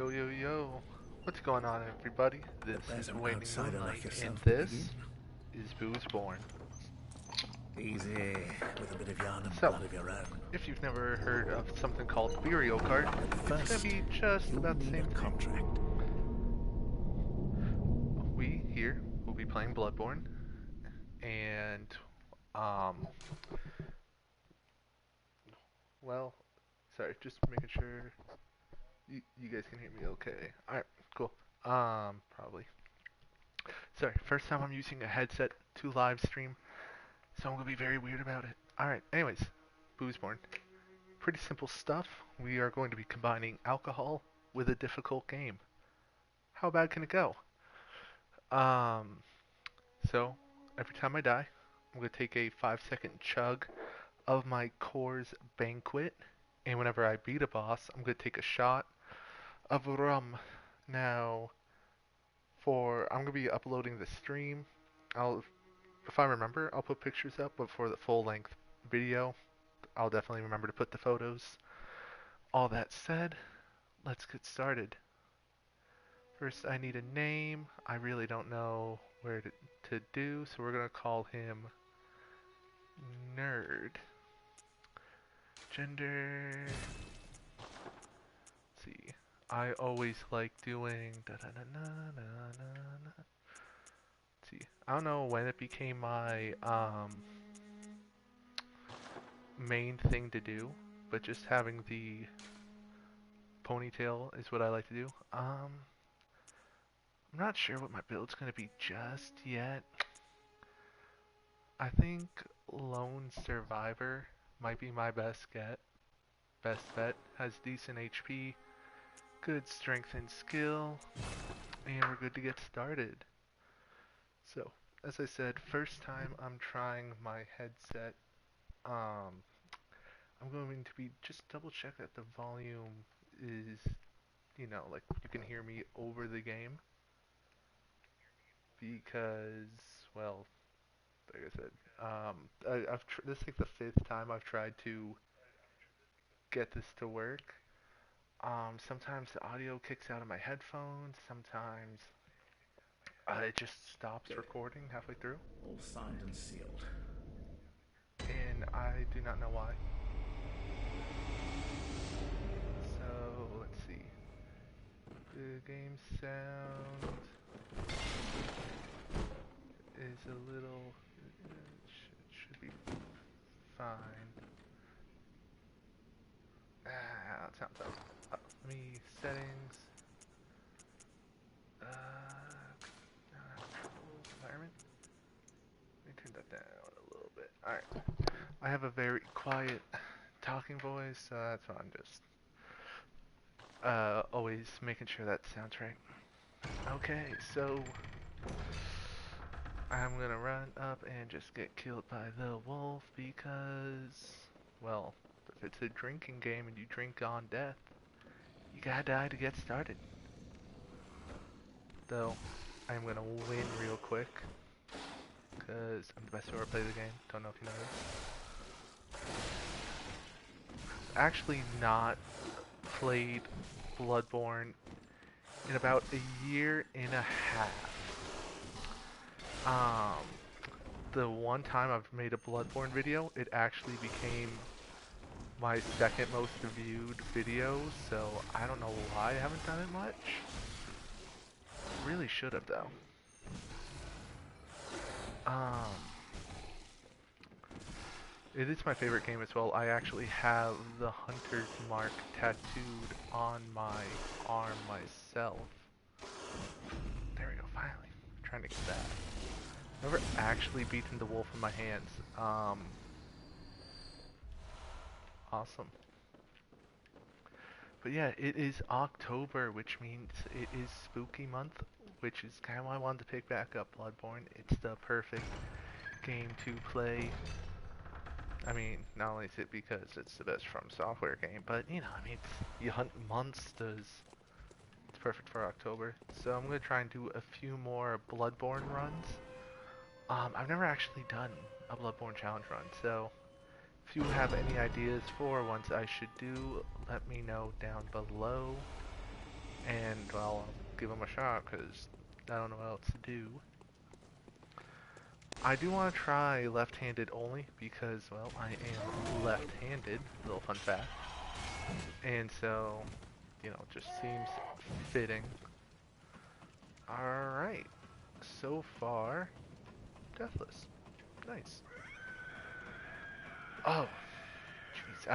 Yo, yo, yo. What's going on, everybody? This But there's is an Waning outsider like Moonlight, and yourself to this begin. is Bloodborne. Easy, with a bit of yarn and So, blood of your own. if you've never heard of something called Burial Cart, But it's gonna first, be just you'll about the need a same thing. contract. We here will be playing Bloodborne, and, um, well, sorry, just making sure you guys can hear me okay. Alright, cool. Probably. Sorry, first time I'm using a headset to live stream, so I'm gonna be very weird about it. Alright, anyways, Boozborn. Pretty simple stuff. We are going to be combining alcohol with a difficult game. How bad can it go? Um, so every time I die, I'm going to take a 5-second chug of my Coors Banquet, and whenever I beat a boss, I'm going to take a shot of rum. Now, I'm going to be uploading the stream. If I remember, I'll put pictures up, but for the full length video, I'll definitely remember to put the photos. All that said, let's get started. First, I need a name. I really don't know where to do, so we're going to call him Nerd. Gender. Let's see. I always like doing da da da na na na na. Let's see. I don't know when it became my main thing to do, but just having the ponytail is what I like to do. I'm not sure what my build's going to be just yet. I think Lone Survivor might be my best bet. Has decent HP, good strength and skill, and we're good to get started. So, as I said, first time I'm trying my headset. Um, I'm going to be just double check that the volume is, like you can hear me over the game because, well, like I said, this is like the fifth time I've tried to get this to work. Sometimes the audio kicks out of my headphones. Sometimes it just stops Good. recording halfway through, All signed and sealed. and I do not know why. So let's see. The game sound is a little. Should be fine. That sounds up. Let me settings. Environment. Let me turn that down a little bit. Alright. I have a very quiet talking voice, so that's why I'm just always making sure that sounds right. Okay, so I'm gonna run up and just get killed by the wolf because, well, if it's a drinking game and you drink on death, you gotta die to get started. Though, I'm gonna win real quick because I'm the best to ever play the game. Don't know if you know this. Actually, not played Bloodborne in about a year and a half. The one time I've made a Bloodborne video, it actually became my second most viewed video, so I don't know why I haven't done it much. Really should have though. Um, it is my favorite game as well. I actually have the Hunter's Mark tattooed on my arm myself. There we go, finally. I'm trying to get that. Never actually beaten the wolf in my hands. Awesome. But yeah, it is October, which means it is spooky month, which is kind of why I wanted to pick back up Bloodborne. It's the perfect game to play. I mean, not only is it because it's the best From Software game, but you hunt monsters. It's perfect for October. So I'm gonna try and do a few more Bloodborne runs. I've never actually done a Bloodborne challenge run, so if you have any ideas for ones I should do, let me know down below. And give them a shot because I don't know what else to do. I do want to try left-handed only because, well, I am left-handed. Little fun fact. And so, just seems fitting. Alright. So far, deathless. Nice. Oh, jeez.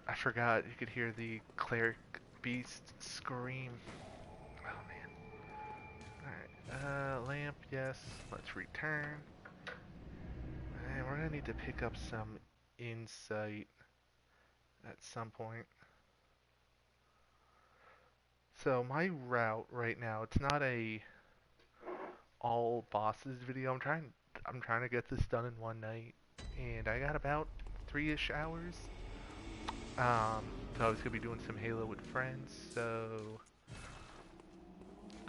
I forgot you could hear the cleric beast scream. Oh, man. Alright. Lamp, yes. Let's return. And we're gonna need to pick up some insight at some point. So my route right now, it's not a all bosses video. I'm trying to get this done in one night, and I got about 3-ish hours. So I was gonna be doing some Halo with friends, so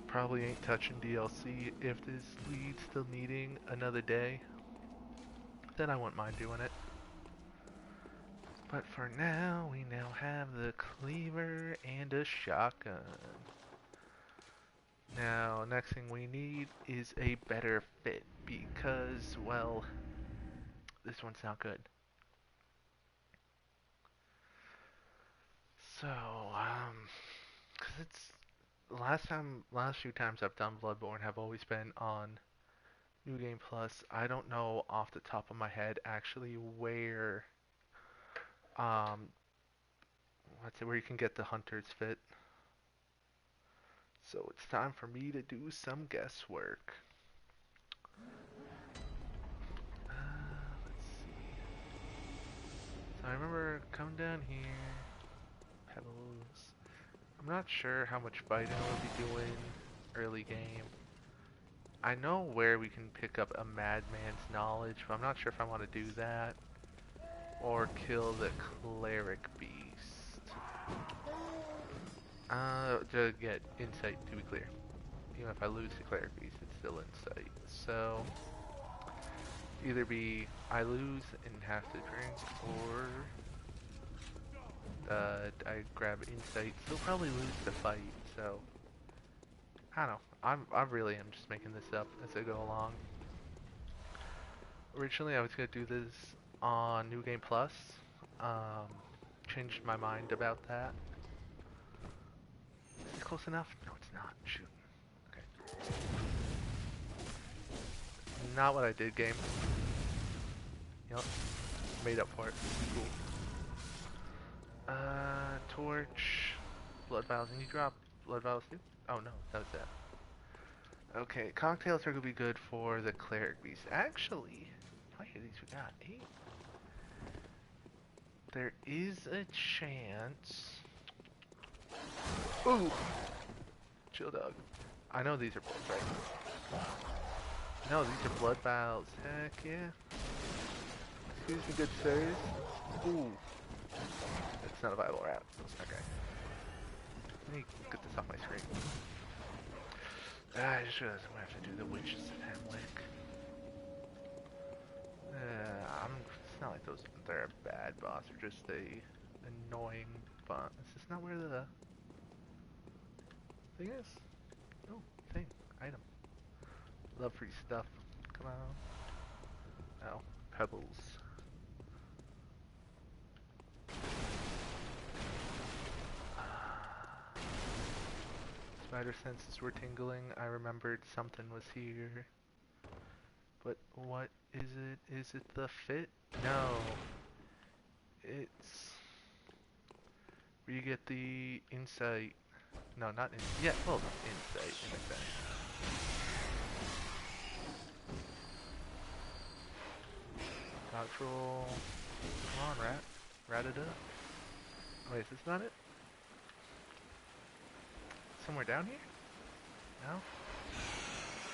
probably ain't touching DLC if this leads to needing another day. Then I wouldn't mind doing it. But for now, we now have the cleaver and a shotgun. Now, next thing we need is a better fit because, well, this one's not good. So, cause it's last few times I've done Bloodborne have always been on New Game Plus. I don't know off the top of my head actually um, where you can get the hunter's fit. So it's time for me to do some guesswork. Let's see. So I remember coming down here, Pebbles. I'm not sure how much fighting we'll be doing early game. I know where we can pick up a madman's knowledge, but I'm not sure if I want to do that or kill the cleric beast. To get insight, to be clear. Even if I lose the cleric beast, it's still insight. So, either be I lose and have to drink, or I grab insight. Still probably lose the fight, so I don't know. I really am just making this up as I go along. Originally, I was gonna do this on New Game Plus. Um, Changed my mind about that. Is it close enough? No, it's not. Shoot. Okay. Not what I did, game. Yup. Made up for it. Cool. Torch. Blood vials. And you drop blood vials too? Oh no, that was that. Okay, cocktails are gonna be good for the cleric beast. Actually, how many of these we got? 8. There is a chance. Ooh! Chill dog. I know these are blood, right? No, these are blood vials. Heck yeah. Excuse me, good sirs. Ooh. It's not a viable route. Okay. Let me get this off my screen. I just realized I'm gonna have to do the Witches of Hemwick. It's not like they're a bad boss, they're just a annoying boss. Is this not where the thing is? Oh, thing. Item. Love free stuff. Come on. Oh, pebbles. Spider senses were tingling. I remembered something was here. But what is it? Is it the fit? No. It's where you get the insight. No, not in. Yeah, well, insight in a sense. Dodge roll. Come on, rat. Rat it up. Wait, is this not it? Somewhere down here? No?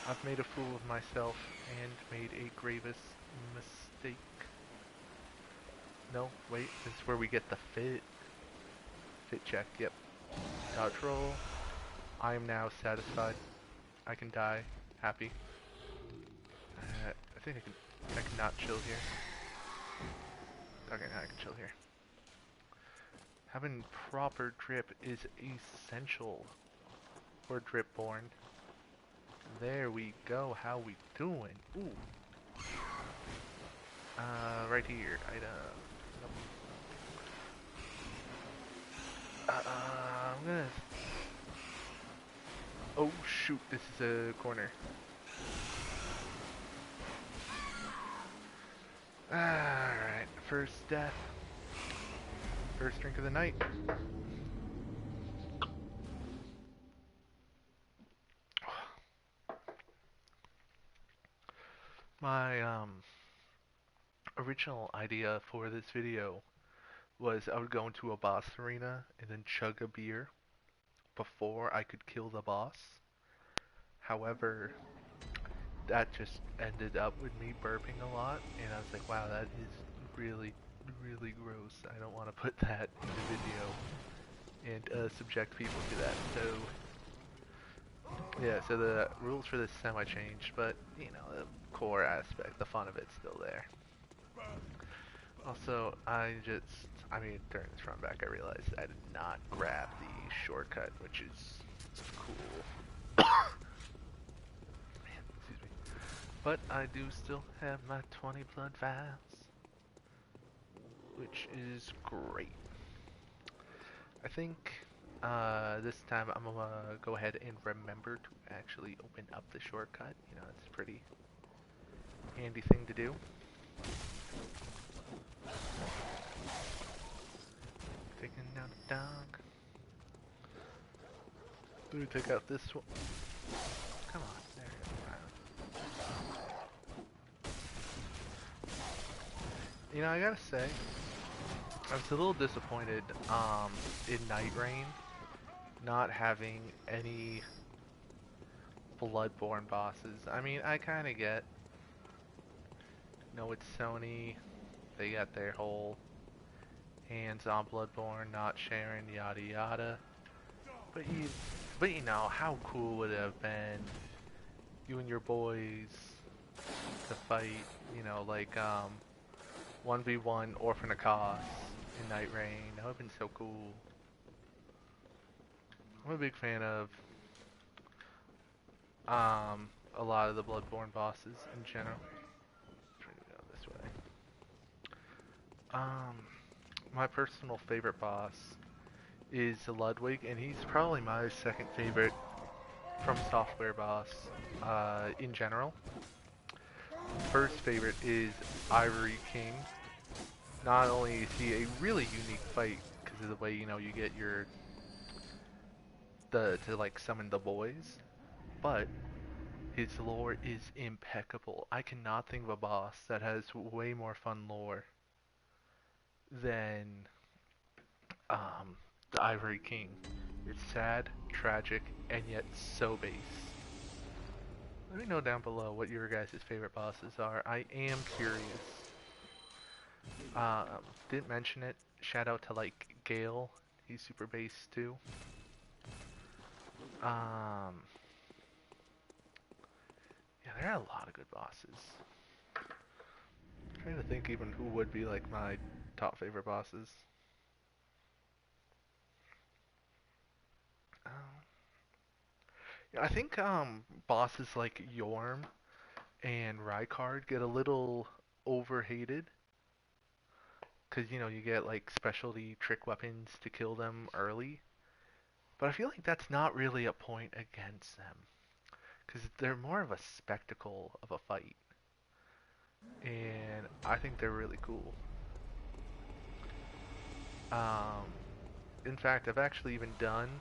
I've made a fool of myself and made a gravest mistake. No, wait, this is where we get the fit. Fit check, yep. Dodge roll. I am now satisfied. I can die. Happy. I think I can not chill here. Okay, now I can chill here. Having proper drip is essential. or Dripborne. There we go. How we doing? Ooh. Right here. Item. Nope. I'm gonna. Oh shoot! This is a corner. Alright, first death. First drink of the night. My original idea for this video was I would go into a boss arena and then chug a beer before I could kill the boss. However, that just ended up with me burping a lot, and I was like, wow, that is really, really gross. I don't want to put that in the video and subject people to that. So, yeah, so the rules for this semi-changed, but, you know, the core aspect, the fun of it's still there. Also, I mean, during this run back, I realized I did not grab the shortcut, which is cool. Excuse me. But I do still have my 20 blood vials, which is great. I think this time I'm gonna go ahead and remember to actually open up the shortcut. You know, it's a pretty handy thing to do. Taking down the dog. Let me take out this one. Come on, there it is. You know, I gotta say, I was a little disappointed in Night Rain not having any Bloodborne bosses. I mean, I kind of get, you know, it's Sony, they got their whole hands on Bloodborne, not sharing, yada yada. But you know, how cool would it have been you and your boys to fight, you know, like 1v1 Orphan of Kos in Night Rain. That would have been so cool. I'm a big fan of a lot of the Bloodborne bosses in general. Trying to go this way. My personal favorite boss is Ludwig, and he's probably my second favorite From Software boss in general. First favorite is Ivory King. Not only is he a really unique fight because of the way, you know, you get your to like summon the boys, but his lore is impeccable. I cannot think of a boss that has way more fun lore than the Ivory King. It's sad, tragic, and yet so base. Let me know down below what your guys' favorite bosses are. I am curious. Didn't mention it. Shout out to like Gale. He's super base too. Yeah, there are a lot of good bosses. I'm trying to think even who would be like my top favorite bosses. Yeah, I think bosses like Yorm and Rykard get a little overhated. Because, you know, you get like specialty trick weapons to kill them early. But I feel like that's not really a point against them. Because they're more of a spectacle of a fight. And I think they're really cool. Um, in fact, I've actually even done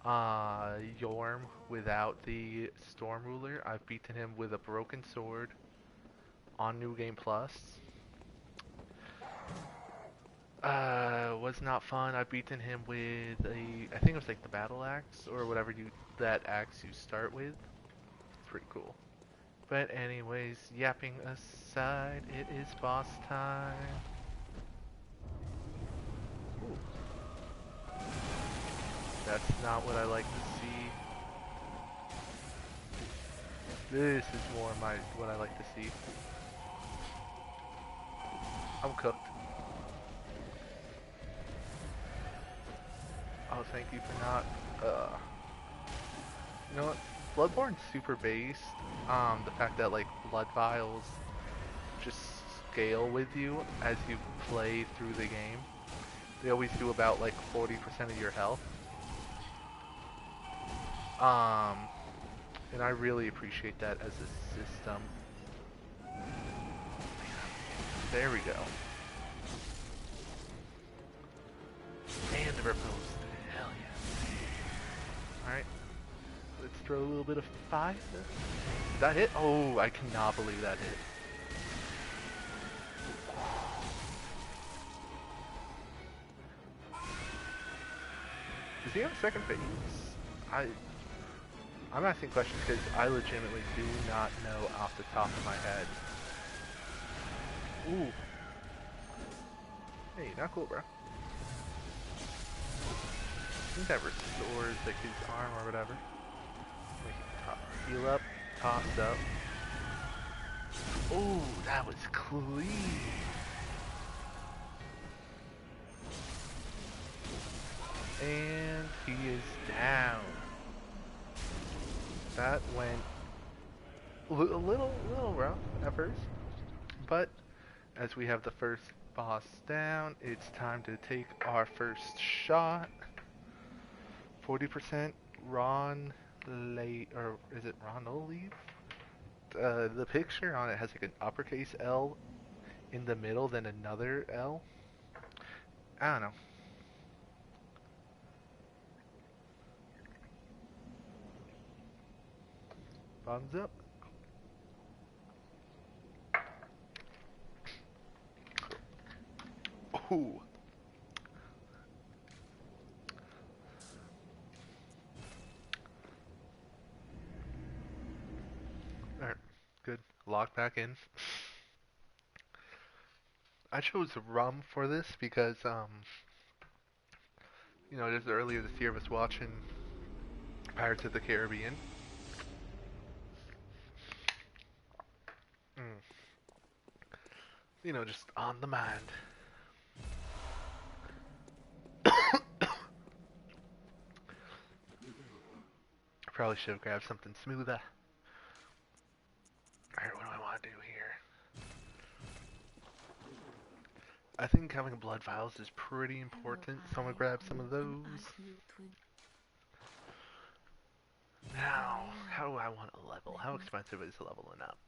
Yorm without the Storm Ruler. I've beaten him with a broken sword on New Game Plus. Was not fun. I've beaten him with I think it was like the battle axe or whatever that axe you start with. It's pretty cool. But anyways, yapping aside, it is boss time. Ooh. That's not what I like to see. This is more what I like to see. I'm cooked. Oh, thank you for not. You know what? Bloodborne's super based. The fact that like blood vials just scale with you as you play through the game. They always do about like 40% of your health. Um, and I really appreciate that as a system. There we go. And the riposte. Hell yeah. Alright, let's throw a little bit of fire. Did that hit? Oh, I cannot believe that hit. Does he have a second phase? I, I'm asking questions because I legitimately do not know off the top of my head. Ooh. Hey, not cool, bro. I think that restores like his arm or whatever. Heal up, toss up. Ooh, that was clean. And he is down. That went a little rough at first, but as we have the first boss down, it's time to take our first shot. 40% Ron late, or is it Ron Olive? The picture on it has like an uppercase L in the middle, then another L. I don't know. Bottoms up. Ooh. Alright, good. Lock back in. I chose rum for this because, just earlier this year I was watching Pirates of the Caribbean. Mm. Just on the mind. Probably should have grabbed something smoother. Alright, what do I want to do here? I think having blood vials is pretty important, so I'm gonna grab some of those. Now, how do I want to level? How expensive is leveling up?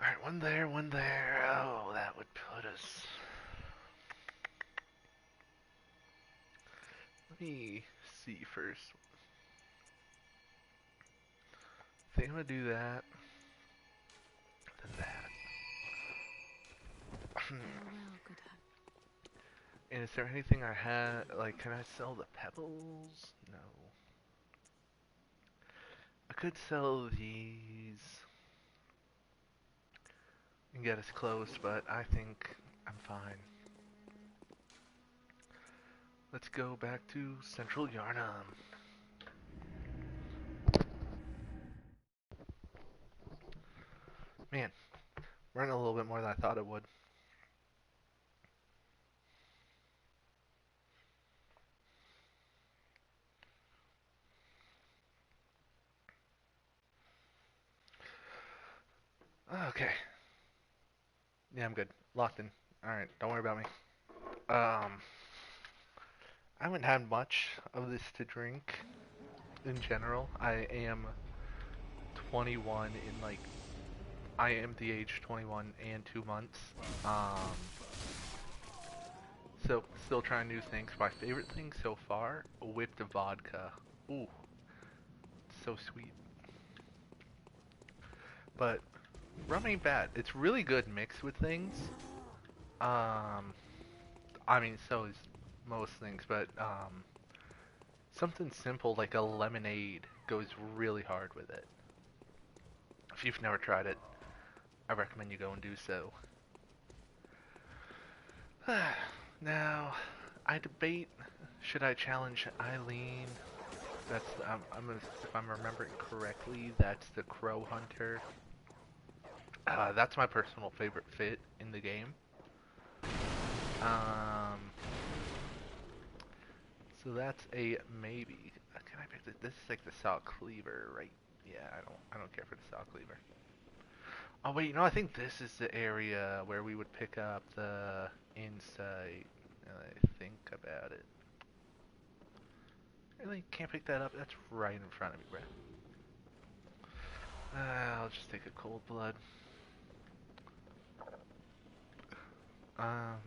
Alright, one there, one there. Oh, that would put us... Let me see first. I think I'm gonna do that. Then that. And is there anything I had, like, can I sell the pebbles? No. I could sell these and get us close, but I think I'm fine. Let's go back to Central Yarnum. Man, running a little bit more than I thought it would. Okay. Yeah, I'm good. Locked in. Alright, don't worry about me. I haven't had much of this to drink in general. I am 21 in like I am the age 21 and 2 months. So still trying new things. My favorite thing so far, whipped vodka. Ooh, so sweet. But rum ain't bad. It's really good mixed with things. Um, I mean, so is most things, but something simple like a lemonade goes really hard with it. If you've never tried it, I recommend you go and do so. Now, I debate, should I challenge Eileen? That's if I'm remembering correctly, that's the Crow Hunter. That's my personal favorite fit in the game. So that's a maybe. Can I pick this? This is like the saw cleaver, right? Yeah, I don't care for the saw cleaver. Oh wait, I think this is the area where we would pick up the insight. Now that I think about it. Really can't pick that up. That's right in front of me, bruh. I'll just take a cold blood. Um,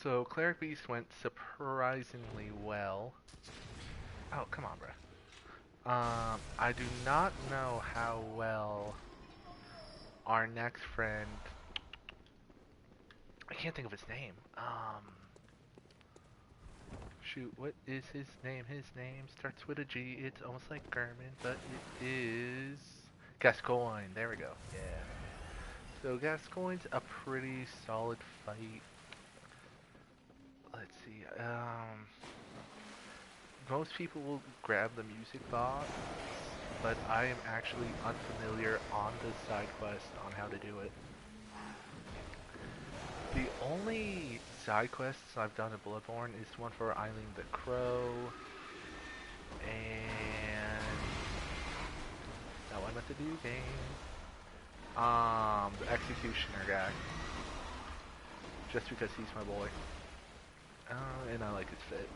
so Cleric Beast went surprisingly well. Oh, come on, bruh. I do not know how well our next friend. I can't think of his name. Shoot, what is his name? His name starts with a G. It's almost like German, but it is Gascoigne. There we go. Yeah. So Gascoigne's a pretty solid fight. Let's see. Most people will grab the music box, but I am actually unfamiliar on the side quest on how to do it. The only side quests I've done in Bloodborne is one for Eileen the Crow, and that one at the new game. The Executioner guy, just because he's my boy, and I like his fit.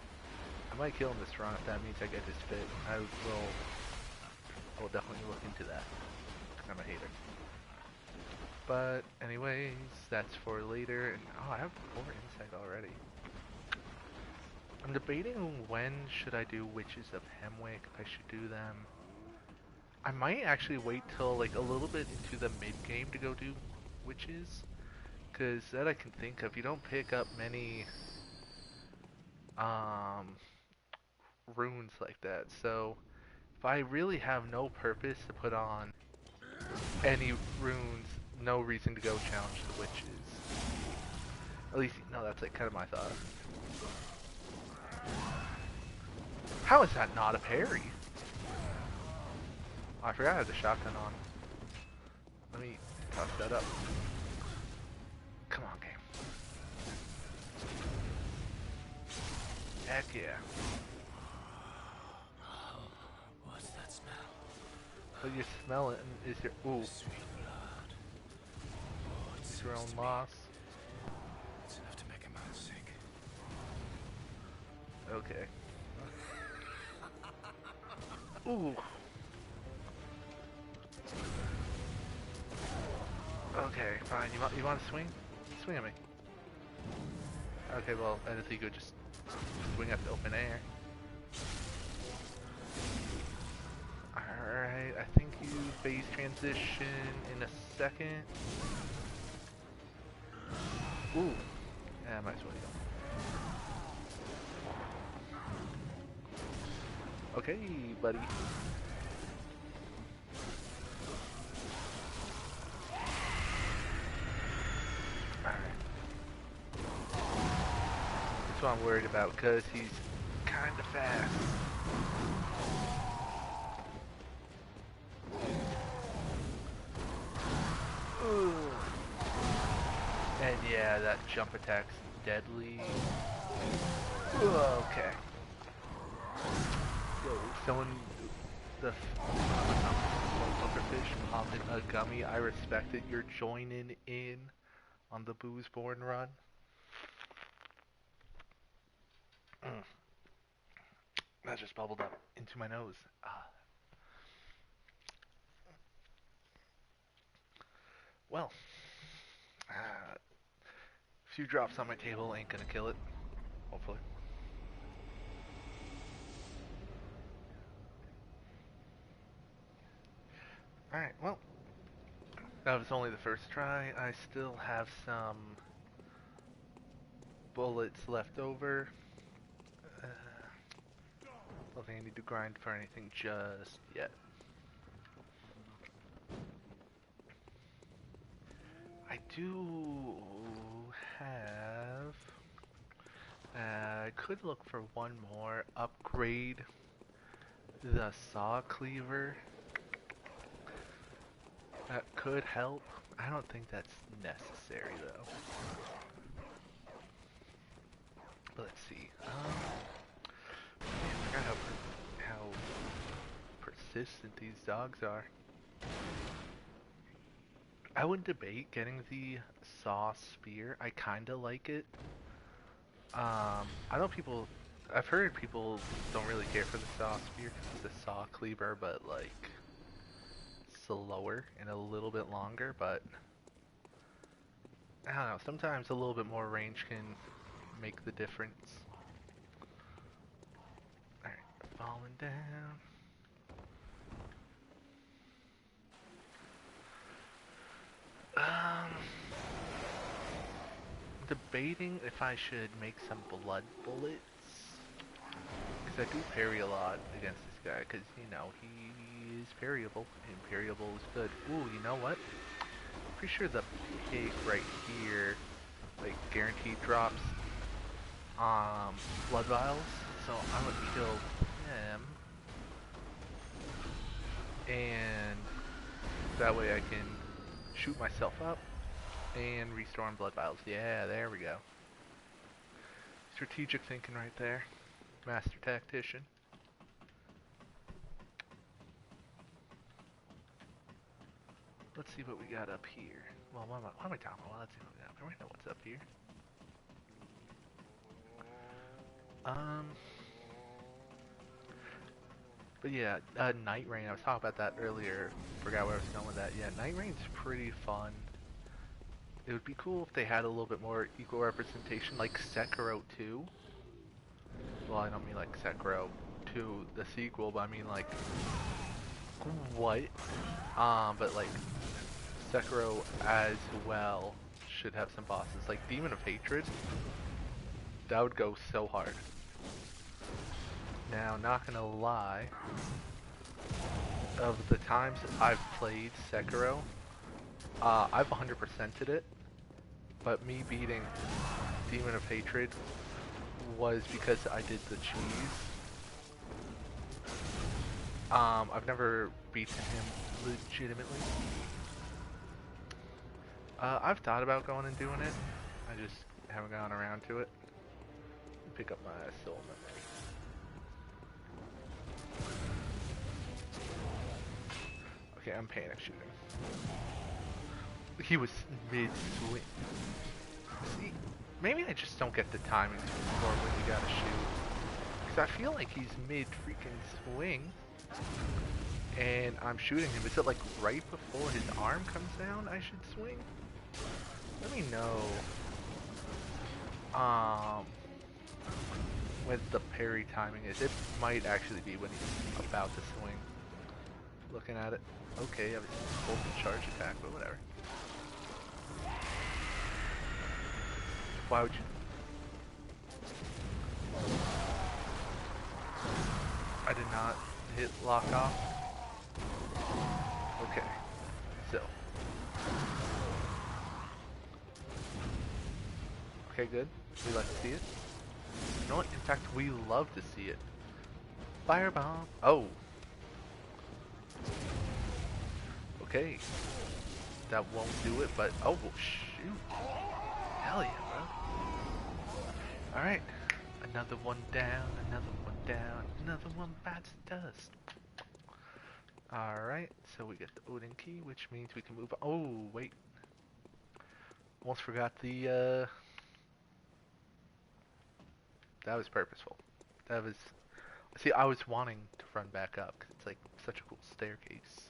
I might kill him this run if that means I get his fit. I will definitely look into that. I'm a hater. But anyways, that's for later. And oh, I have 4 insight already. I'm debating when should I do Witches of Hemwick. If I should do them. I might actually wait till like a little bit into the mid game to go do Witches, because that I can think of. You don't pick up many runes like that. So if I really have no purpose to put on any runes, no reason to go challenge the witches. At least, no, that's like kind of my thought. How is that not a parry? Oh, I forgot I had the shotgun on. Let me toss that up. Come on, game. Heck yeah. What's that smell? What you smell it is your ooh. Sweet blood. Oh, It's your own loss. It's enough to make a man sick. Okay. Ooh. Okay, fine. You want to swing? Swing at me. Okay, well, I didn't think you would just swing at the open air. Alright, I think you phase transition in a second. Ooh. Yeah, I might as well go. Okay, buddy. That's what I'm worried about, because he's kind of fast. Ooh. And yeah, that jump attack's deadly. Ooh, okay. Yo, someone, the fish popped in a gummy. I respect it. You're joining in on the Bloodborne run. That just bubbled up into my nose. Well, a few drops on my table ain't gonna kill it, hopefully. Alright, well, that was only the first try. I still have some bullets left over. Don't think I need to grind for anything just yet. I do have... I could look for one more. Upgrade the saw cleaver. That could help. I don't think that's necessary though. Let's see. I forgot how persistent these dogs are. I would debate getting the saw spear. I kinda like it. I know I've heard people don't really care for the saw spear because it's a saw cleaver, but like slower and a little bit longer. But I don't know. Sometimes a little bit more range can make the difference. All right, falling down. Um, Debating if I should make some blood bullets. Because I do parry a lot against this guy, because, you know, he is parryable, and parryable is good. Ooh, you know what? Pretty sure the pig right here, like, guaranteed drops, blood vials, so I'm gonna kill him, and that way I can shoot myself up, and restore blood vials. Yeah, there we go. Strategic thinking right there. Master tactician. Let's see what we got up here. Well, why am I talking about? Let's see what we got. I don't know what's up here. Um, but yeah, Night Rain. I was talking about that earlier. Forgot where I was going with that. Yeah, Night Rain's pretty fun. It would be cool if they had a little bit more equal representation, like Sekiro 2. Well, I don't mean like Sekiro 2, the sequel, but I mean like what? But like Sekiro as well should have some bosses. Like Demon of Hatred, that would go so hard. Now, not gonna lie, of the times I've played Sekiro, I've 100%ed it, but me beating Demon of Hatred was because I did the cheese. I've never beaten him legitimately. I've thought about going and doing it. I just haven't gone around to it. Pick up my soul memory. Okay, I'm panic shooting. He was mid-swing. See, maybe I just don't get the timing for when you gotta shoot. Because I feel like he's mid-freaking swing. And I'm shooting him. Is it like right before his arm comes down I should swing? Let me know. When the parry timing is. It might actually be when he's about to swing. Looking at it. Okay, I was holding charge attack, but whatever. Why would you? I did not hit lock off. Okay, so. Okay, good. We like to see it. You know what? In fact, we love to see it. Firebomb. Oh. Okay. That won't do it, but oh shoot. Hell yeah, bro. Alright. Another one down, another one down, another one bites the dust. Alright, so we get the Odin key, which means we can move on. Oh, wait. Almost forgot the, that was purposeful. That was... See, I was wanting to run back up, because it's like such a cool staircase.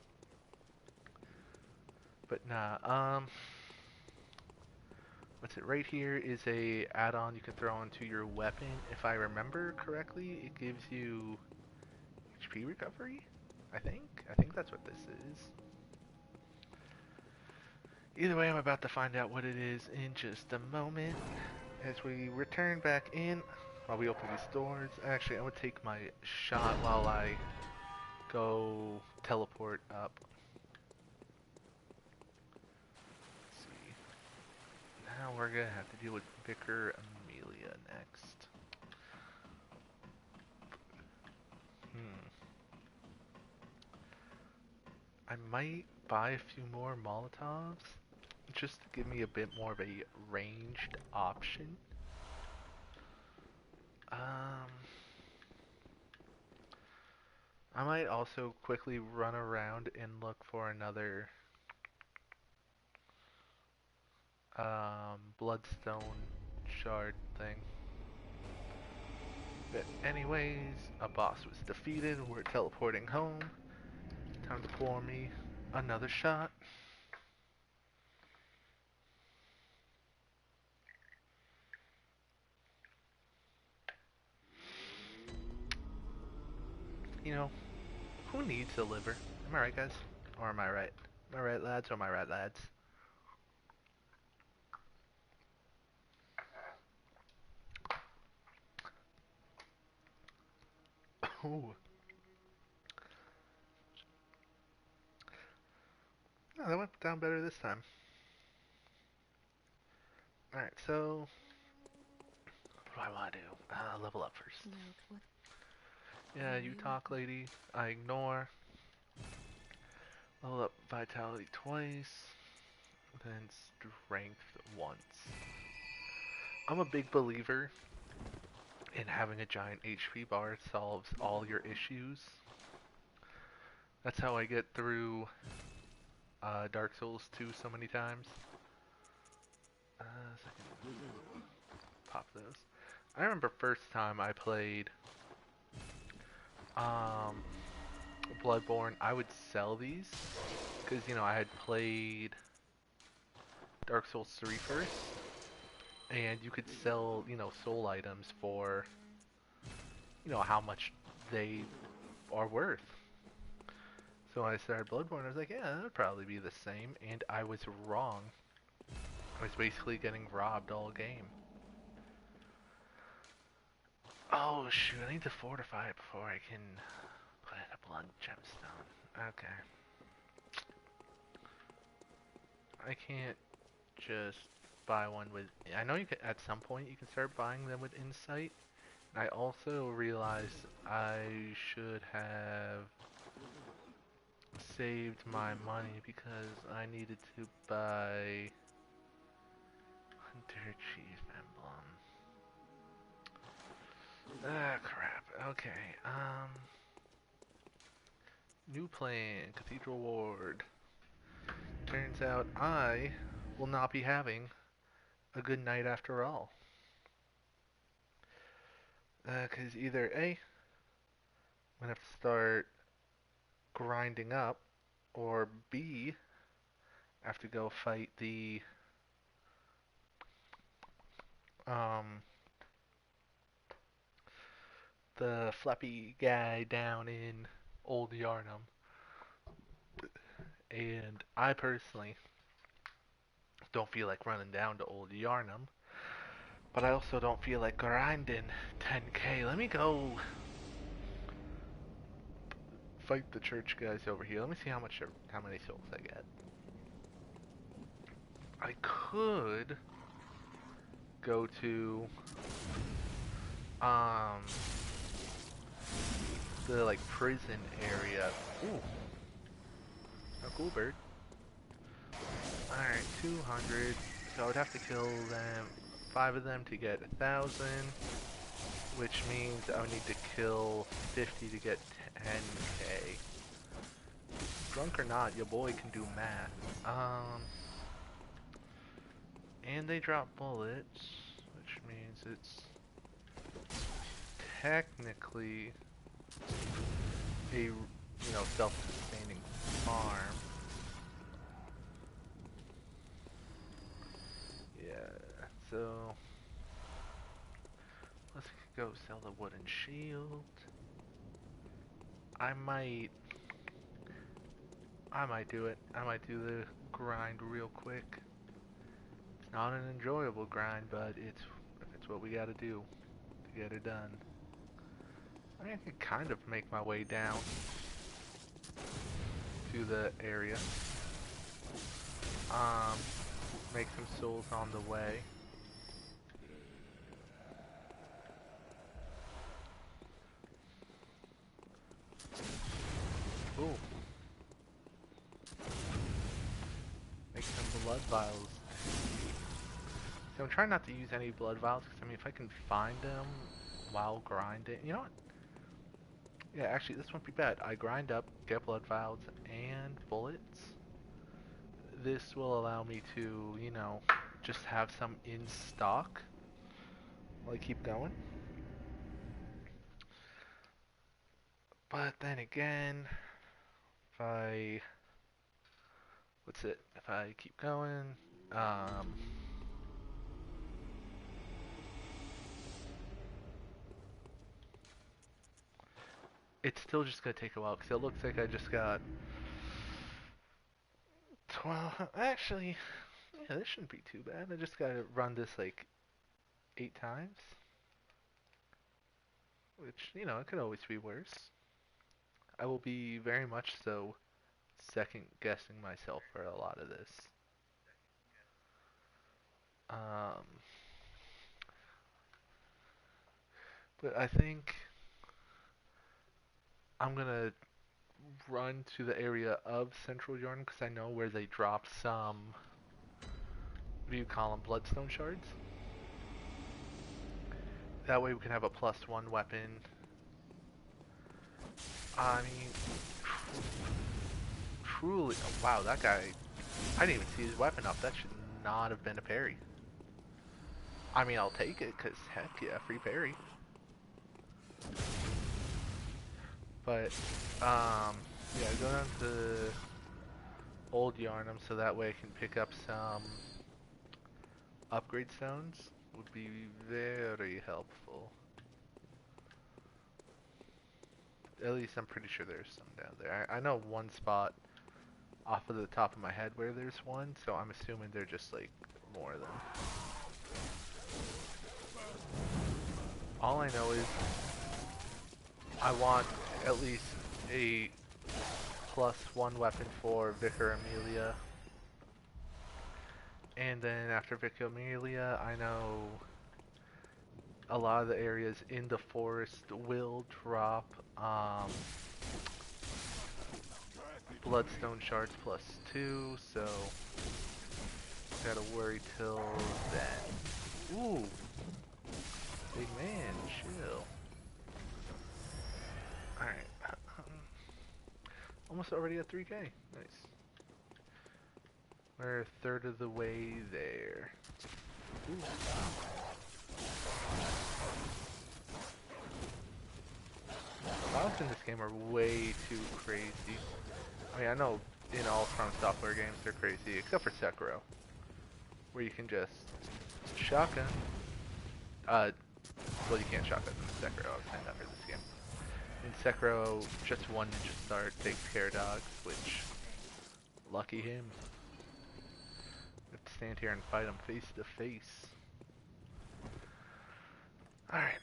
But nah, what's it? Right here is a add-on you can throw into your weapon. If I remember correctly, it gives you HP recovery, I think. I think that's what this is. Either way, I'm about to find out what it is in just a moment. As we return back in, while we open these doors. Actually, I'm going to take my shot while I go teleport up. Let's see. Now we're going to have to deal with Vicar Amelia next. I might buy a few more Molotovs, just to give me a bit more of a ranged option. I might also quickly run around and look for another bloodstone shard thing. But anyways, a boss was defeated. We're teleporting home. Time to pour me another shot. You know, who needs a liver? Am I right, guys? Or am I right? Am I right, lads? Or am I right, lads? Oh, no, that went down better this time. Alright, so what do I want to do? Level up first. Yeah, you talk, lady. I ignore. Level up vitality twice. Then strength once. I'm a big believer in having a giant HP bar solves all your issues. That's how I get through Dark Souls 2 so many times. So I can pop those. I remember first time I played um, Bloodborne, I would sell these because I had played Dark Souls 3 first, and you could sell soul items for how much they are worth. So when I started Bloodborne, I was like, yeah, that would probably be the same, and I was wrong. I was basically getting robbed all game. Oh shoot, I need to fortify it before I can put in a blood gemstone. Okay. I can't just buy one with... I know you can, at some point you can start buying them with insight. I also realized I should have saved my money because I needed to buy Hunter Chief Emblem. Ah, crap. Okay, new plan, Cathedral Ward. Turns out I will not be having a good night after all. Cause either A, I'm gonna have to start grinding up, or B, I have to go fight um, the flappy guy down in Old Yarnum. And I personally don't feel like running down to Old Yarnum, but I also don't feel like grinding 10k. Let me go fight the church guys over here. Let me see how many souls I get. I could go to um the like prison area. Ooh, a cool bird. Alright, 200. So I would have to kill them, 5 of them to get 1,000, which means I would need to kill 50 to get 10k. Drunk or not, your boy can do math. And they drop bullets, which means it's technically a, self-sustaining farm. Yeah, so let's go sell the wooden shield. I might do it. I might do the grind real quick. It's not an enjoyable grind, but it's what we gotta do to get it done. I mean, I could kind of make my way down to the area. Make some souls on the way. Ooh. Make some blood vials. So I'm trying not to use any blood vials, because I mean, if I can find them while grinding, you know what? Yeah, actually, this won't be bad. I grind up, get blood vials and bullets. This will allow me to, just have some in stock while I keep going. But then again, if I, what's it? If I keep going, um, it's still just gonna take a while because it looks like I just got 12. Actually, yeah, this shouldn't be too bad. I just gotta run this like 8 times, which, it could always be worse. I will be very much so second guessing myself for a lot of this. Um, but I think I'm gonna run to the area of Central Yarn because I know where they drop some, what do you call them, Bloodstone shards. That way we can have a +1 weapon. I mean, truly, oh, wow, that guy, I didn't even see his weapon up. That should not have been a parry. I mean, I'll take it because heck yeah, free parry. But, yeah, go down to Old Yarnum so that way I can pick up some upgrade stones. Would be very helpful. At least I'm pretty sure there's some down there. I know one spot off of the top of my head where there's one, so I'm assuming they're just like more of them. All I know is I want at least a +1 weapon for Vicar Amelia. And then after Vicar Amelia, I know a lot of the areas in the forest will drop Bloodstone shards +2, so gotta worry till then. Ooh, big man, chill. Alright. Almost already at 3K. Nice. We're a third of the way there. Ooh. Violence in this game are way too crazy. I mean, I know in all From Software games they're crazy, except for Sekiro, where you can just shotgun. Well, you can't shotgun in Sekiro. I was saying that for this game. In Sekiro, just one ninja star takes care of dogs, which, lucky him. We have to stand here and fight him face to face. Alright,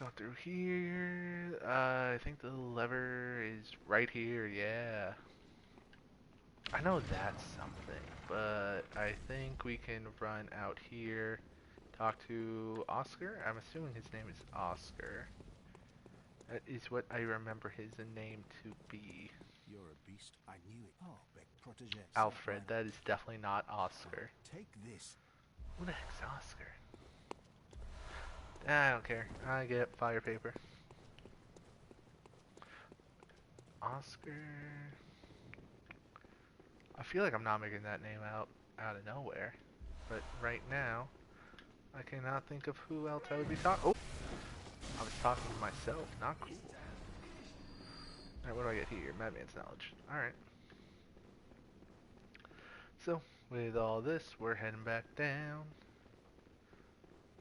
go through here. I think the lever is right here, yeah. I know that's something, but I think we can run out here, talk to Oscar. I'm assuming his name is Oscar. That is what I remember his name to be. You're a beast. I knew it. Oh, Beck protege. Alfred, that is definitely not Oscar. Take this. Who the heck's Oscar? I don't care. I get fire paper. Oscar. I feel like I'm not making that name out of nowhere. But right now, I cannot think of who else I would be talking. Oh! I was talking to myself. Not cool. Alright, what do I get here? Madman's Knowledge. Alright. So, with all this, we're heading back down.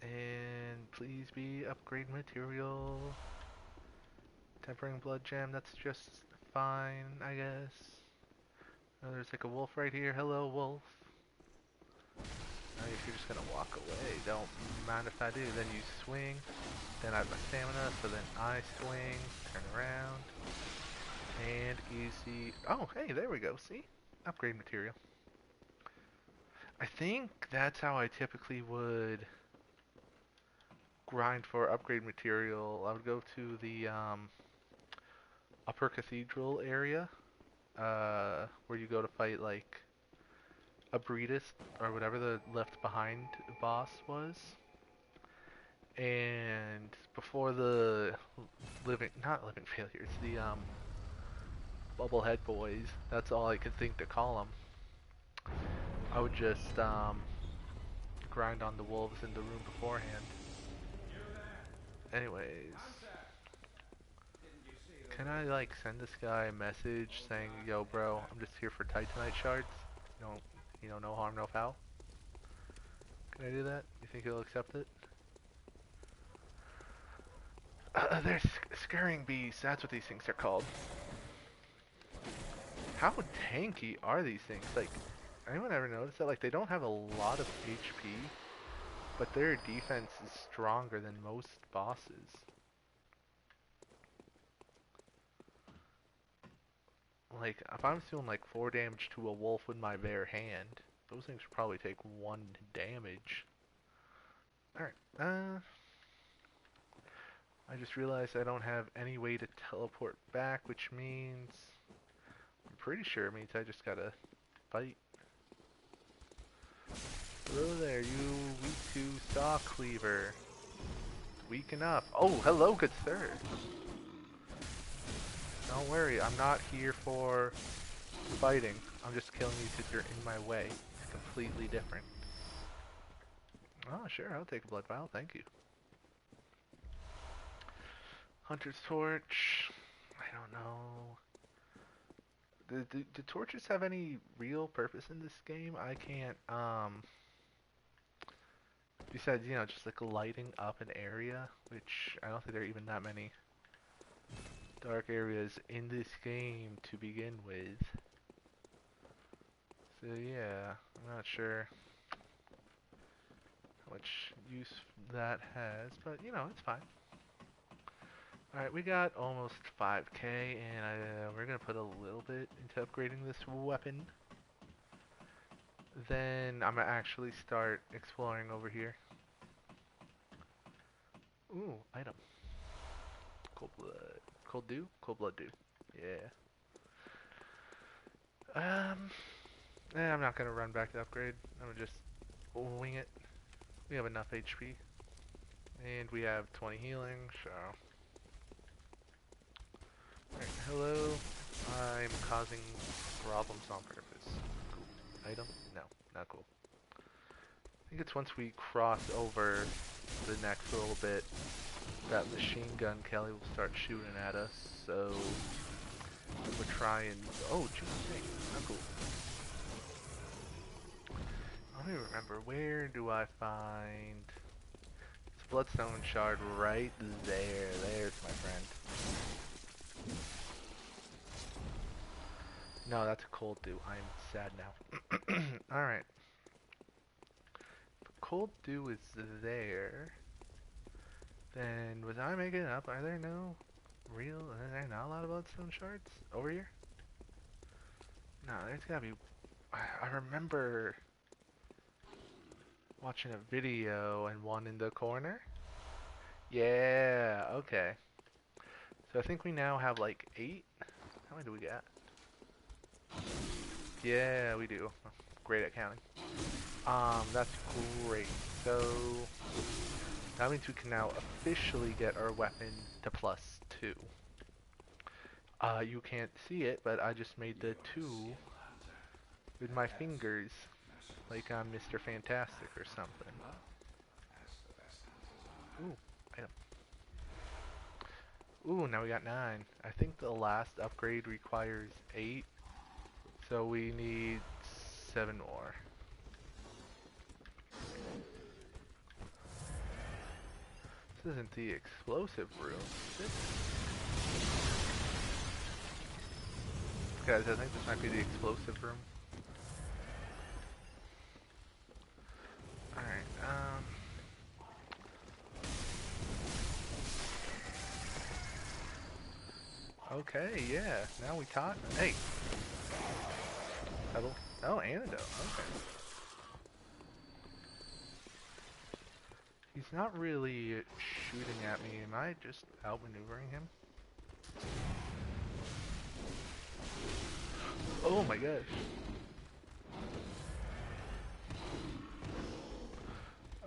And please be upgrade material. Tempering Blood Gem, that's just fine, I guess. Oh, there's like a wolf right here. Hello, wolf. Now if you're just gonna walk away, don't mind if I do. Then you swing. Then I have my stamina, so then I swing, turn around, and easy. Oh, hey, there we go. See? Upgrade material. I think that's how I typically would grind for upgrade material. I would go to the upper cathedral area, where you go to fight like a Breedist or whatever the left behind boss was. And before the not living failures, the bubblehead boys, that's all I could think to call them. I would just grind on the wolves in the room beforehand. Anyways, can I like send this guy a message saying, "Yo, bro, I'm just here for Titanite shards. You don't, no harm, no foul." Can I do that? You think he'll accept it? They're scurrying beasts. That's what these things are called. How tanky are these things? Like, anyone ever notice that? Like, they don't have a lot of HP, but their defense is stronger than most bosses. Like, if I'm doing like 4 damage to a wolf with my bare hand, those things would probably take 1 damage. Alright, I just realized I don't have any way to teleport back, which means... I'm pretty sure it means I just gotta fight. Hello there, you weak to saw cleaver. Weaken up. Oh, hello, good sir. Don't worry, I'm not here for fighting. I'm just killing you because you're in my way. It's completely different. Oh, sure, I'll take a blood vial, thank you. Hunter's torch. I don't know. Do torches have any real purpose in this game? I can't, besides, just like lighting up an area, which I don't think there are even that many dark areas in this game to begin with. So yeah, I'm not sure how much use that has, but it's fine. Alright, we got almost 5k, and we're gonna put a little bit into upgrading this weapon. Then I'm gonna actually start exploring over here. Ooh, item. Cold blood. Cold dew? Cold blood dew. Yeah. I'm not gonna run back to upgrade. I'm gonna just wing it. We have enough HP. And we have 20 healing, so... Alright, hello. I'm causing problems on purpose. Cool. Item? No, not cool. I think it's once we cross over the next little bit that machine gun Kelly will start shooting at us, so we'll try and... Oh, geez, dang, not cool. Let me remember, where do I find... This bloodstone shard right there. There's my friend. No, that's a cold dew. I'm sad now. Alright. Cold dew is there. Then, was I making it up? Are there not a lot of bloodstone shards over here? No, there's gotta be... I remember watching a video and one in the corner. Yeah, okay. So I think we now have like 8. How many do we get? Yeah, we do. Great at counting. That's great. So that means we can now officially get our weapon to +2. You can't see it, but I just made the 2 with my fingers, like I'm Mr. Fantastic or something. Ooh, item. Ooh, now we got 9. I think the last upgrade requires 8, so we need 7 more. This isn't the explosive room, is it? Guys, I think this might be the explosive room. Alright, okay, yeah, now we talk. Hey! Pebble. Oh, antidote, okay. He's not really shooting at me. Am I just outmaneuvering him? Oh my gosh.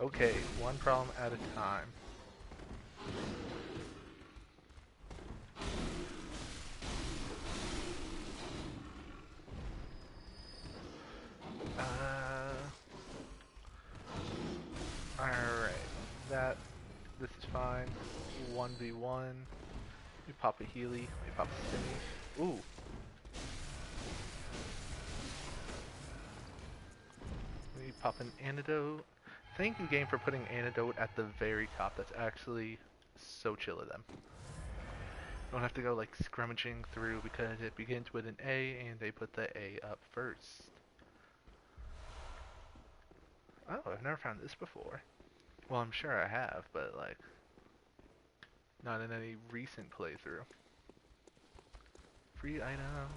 Okay, one problem at a time. Uh, Alright. That, this is fine. 1v1. We pop a Healy. We pop a Stimmy. Ooh. We pop an Antidote. Thank you, game, for putting Antidote at the very top. That's actually so chill of them. Don't have to go like scrummaging through because it begins with an A and they put the A up first. Oh, I've never found this before. Well, I'm sure I have, but like, not in any recent playthrough. Free item.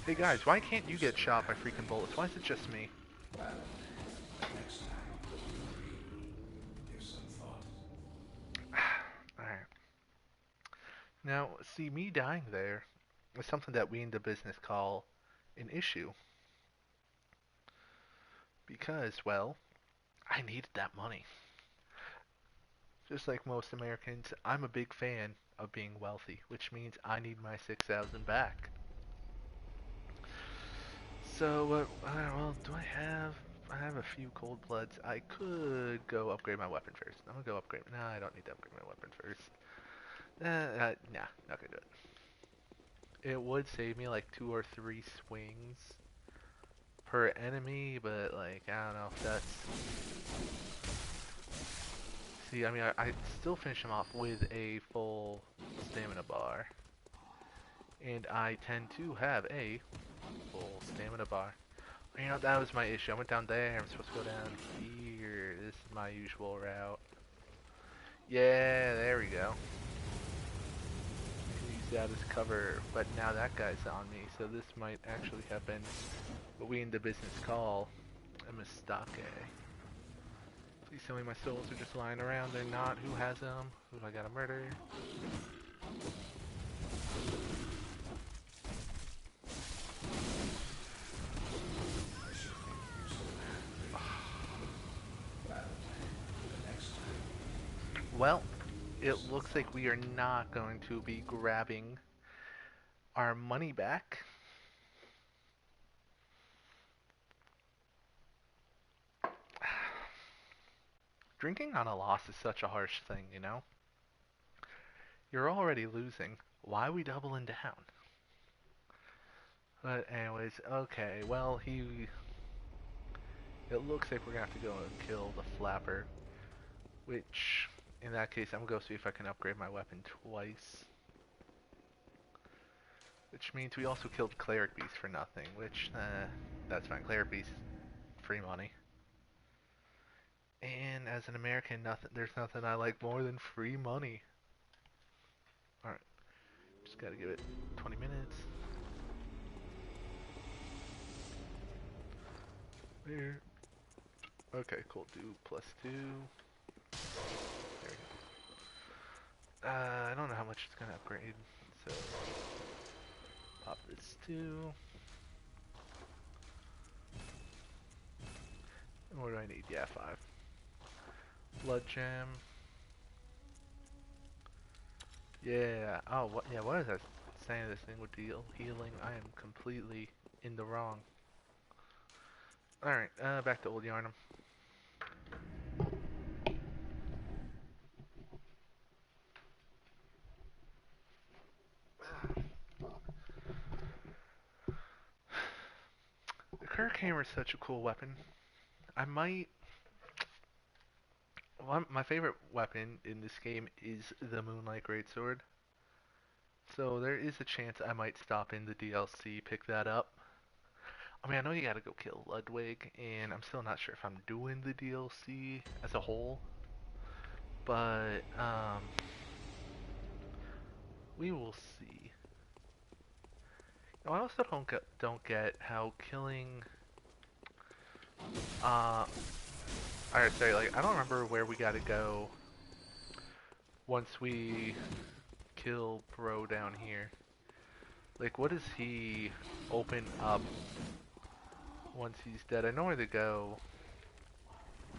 Hey guys, why can't you get shot by freaking bullets? Why is it just me? Alright. Now, see, me dying there is something that we in the business call an issue. Because, well, I needed that money. Just like most Americans, I'm a big fan of being wealthy, which means I need my 6,000 back. So, well, do I have... I have a few cold bloods. I could go upgrade my weapon first. I'm gonna go upgrade... No, I don't need to upgrade my weapon first. Nah, not gonna do it. It would save me like 2 or 3 swings per enemy, but like, I don't know if that's... See, I mean, I still finish him off with a full stamina bar. And I tend to have a full stamina bar. You know, that was my issue. I went down there, I'm supposed to go down here. This is my usual route. Yeah, there we go. Use that as cover, but now that guy's on me, so this might actually have been what we in the business call a mistake. Please tell me my souls are just lying around. They're not. Who has them? Who do I gotta murder? Well, it looks like we are not going to be grabbing our money back. Drinking on a loss is such a harsh thing, you know? You're already losing. Why are we doubling down? But anyways, okay, well, it looks like we're gonna have to go and kill the flapper. Which, in that case, I'm gonna go see if I can upgrade my weapon twice. Which means we also killed Cleric Beast for nothing, which, that's fine. Cleric Beast, free money. And as an American, there's nothing I like more than free money. Alright, just gotta give it 20 minutes. There. Okay, cool. Do +2. There we go. I don't know how much it's gonna upgrade, so pop this too. And what do I need? Yeah, 5. Blood gem. Yeah. Oh, what? Yeah. What is that saying? This thing would deal healing. I am completely in the wrong. All right. Back to Old Yarnum. The Kirk Hammer is such a cool weapon. I might. My favorite weapon in this game is the Moonlight Greatsword. So there is a chance I might stop in the DLC, pick that up. I mean, I know you gotta go kill Ludwig, and I'm still not sure if I'm doing the DLC as a whole. But, we will see. Now, I also don't get how killing, alright, sorry, like, I don't remember where we gotta go once we kill Bro down here. Like, what does he open up once he's dead? I know where to go.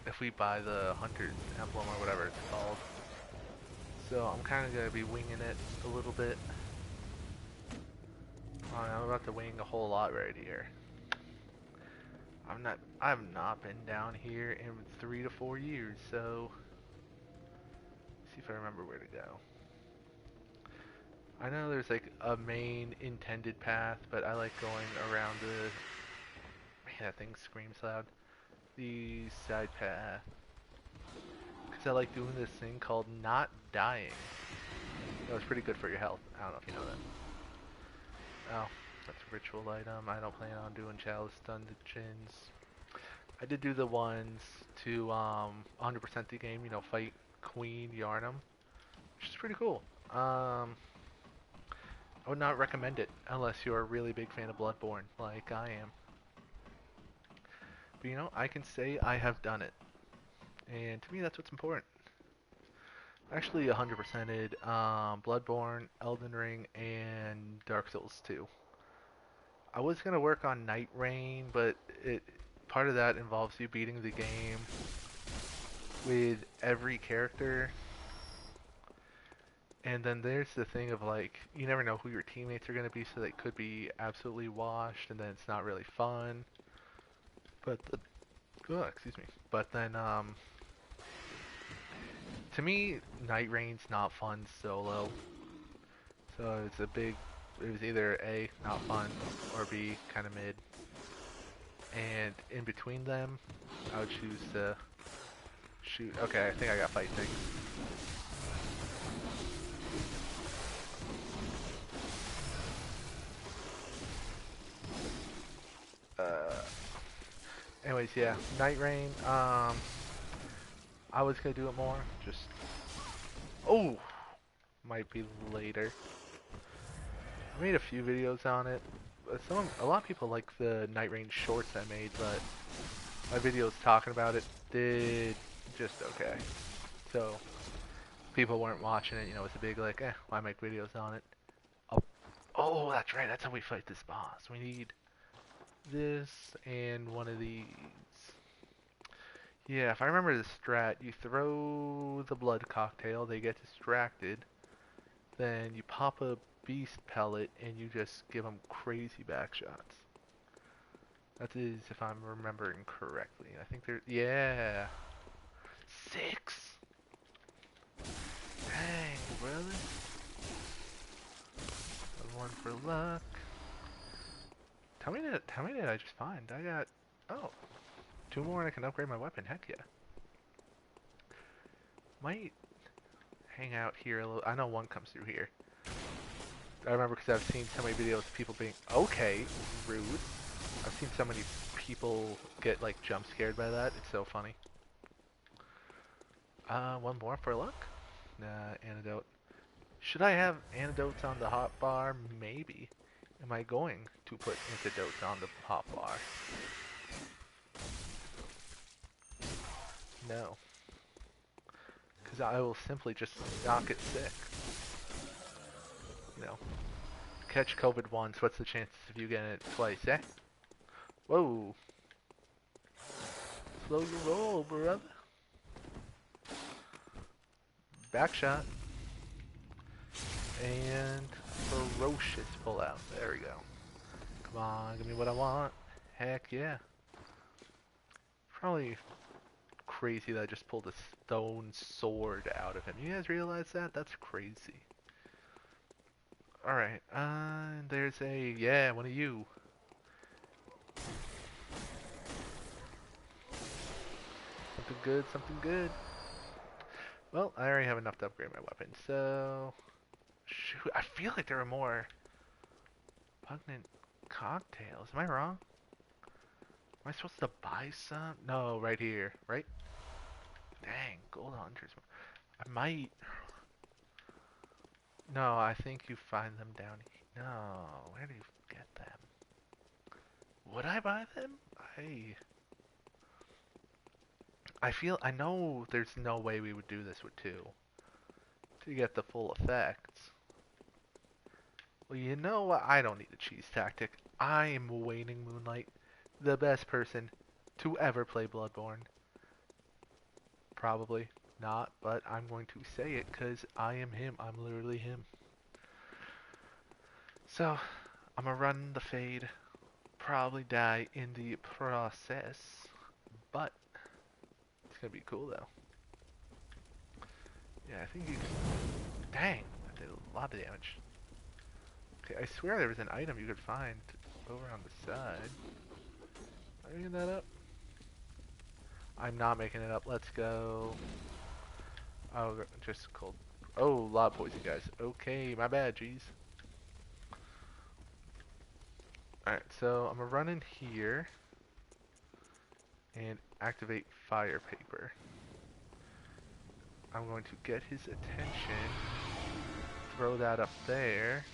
if we buy the Hunter's Emblem or whatever it's called. So I'm kind of gonna be winging it a little bit. I'm about to wing a whole lot right here. I've not been down here in 3 to 4 years, so see if I remember where to go. I know there's like a main intended path, but I like going around the, man, that thing screams loud. The side path. Because I like doing this thing called not dying. That was pretty good for your health. I don't know if you know that. Oh, that's a ritual item. I don't plan on doing chalice dungeons. I did do the ones to 100% the game, fight Queen Yarnum, which is pretty cool. I would not recommend it unless you're a really big fan of Bloodborne, like I am. But I can say I have done it, and to me that's what's important. Actually, 100%ed Bloodborne, Elden Ring, and Dark Souls 2. I was gonna work on Night Rain, but it part of that involves you beating the game with every character. And then there's the thing of like, you never know who your teammates are going to be, so they could be absolutely washed, and then it's not really fun. But oh, excuse me. But then, to me, Night Rain's not fun solo. So it was either A, not fun, or B, kind of mid. And in between them, I would choose to shoot. Okay, I think I got fight things. Uh, anyways, yeah, Night Rain. I was gonna do it more. Just oh, might be later. I made a few videos on it. A lot of people like the Night Rain shorts I made, but my videos talking about it did just okay. So people weren't watching it. It's a big like, why make videos on it? Oh, oh, that's right. That's how we fight this boss. We need this and one of these. Yeah, if I remember the strat, you throw the blood cocktail, they get distracted, then you pop a beast pellet and you just give them crazy back shots. That is, if I'm remembering correctly. I think yeah. 6? Dang, brother. One for luck. How many did I just find? I got, oh, 2 more and I can upgrade my weapon. Heck yeah. Might hang out here a little. I know one comes through here. I remember because I've seen so many videos of people being, okay, rude. I've seen so many people get like jump scared by that. It's so funny. One more for luck? Nah, antidote. Should I have antidotes on the hot bar? Maybe. Am I going to put antidotes on the hot bar? No. Because I will simply just not get sick. Catch COVID once, what's the chances of you getting it twice, eh? Whoa. Slow your roll, brother. Back shot. And ferocious pull out. There we go. Come on, give me what I want. Heck yeah. Probably crazy that I just pulled a stone sword out of him. You guys realize that? That's crazy. Alright, there's yeah, one of you. Something good, something good. Well, I already have enough to upgrade my weapon, so... Shoot, I feel like there are more repugnant cocktails. Am I wrong? Am I supposed to buy some? No, right here, right? Dang, gold hunters. I might... No, I think you find them down here. No, where do you get them? Would I buy them? I know there's no way we would do this with 2 to get the full effects. Well, you know what? I don't need a cheese tactic. I am Waning Moonlight, the best person to ever play Bloodborne. Probably not, but I'm going to say it because I am him. I'm literally him. So, I'm gonna run the fade. Probably die in the process, but it's gonna be cool though. Yeah, I think you can. Dang, that did a lot of damage. Okay, I swear there was an item you could find over on the side. Am I making that up? I'm not making it up. Let's go. Oh, just cold. Oh, a lot of poison, guys. Okay, my bad, jeez. Alright, so I'm gonna run in here and activate fire paper. I'm going to get his attention, throw that up there,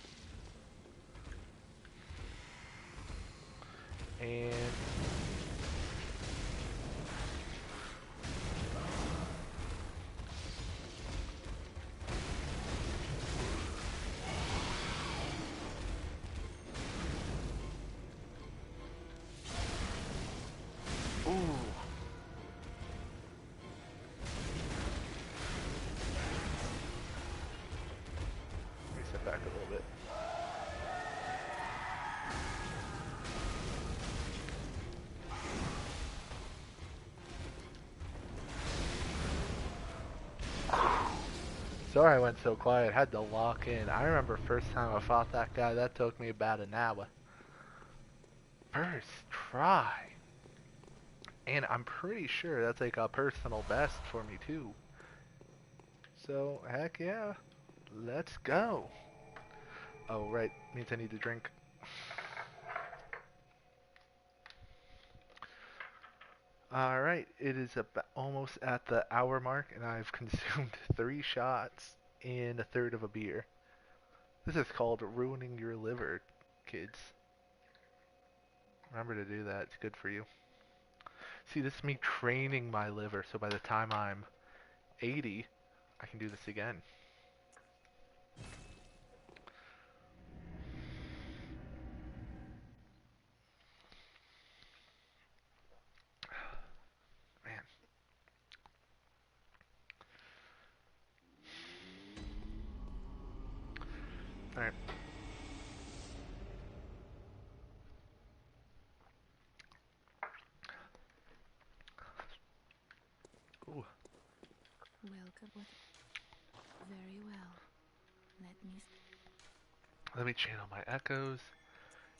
and ooh, let me step back a little bit. Sorry I went so quiet, had to lock in. I remember first time I fought that guy, that took me about an hour. First try. And I'm pretty sure that's like a personal best for me too. So, heck yeah. Let's go. Oh, right. Means I need to drink. Alright, it is about almost at the hour mark, and I've consumed 3 shots in a third of a beer. This is called ruining your liver, kids. Remember to do that, it's good for you. See, this is me training my liver, so by the time I'm 80, I can do this again. Man. Alright. Ooh. Welcome. What? Very well. Let me channel my echoes.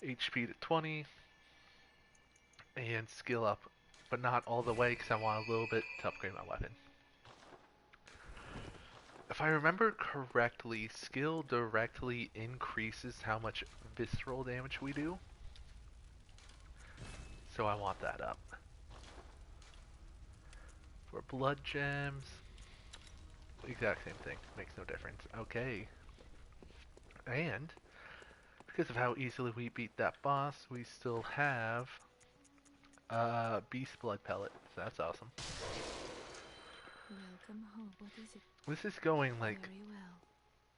HP to 20. And skill up. But not all the way, because I want a little bit to upgrade my weapon. If I remember correctly, skill directly increases how much visceral damage we do. So I want that up. For blood gems, exact same thing. Makes no difference. Okay. And because of how easily we beat that boss, we still have beast blood pellet. So that's awesome. Welcome home. What is it? This is going like Very well.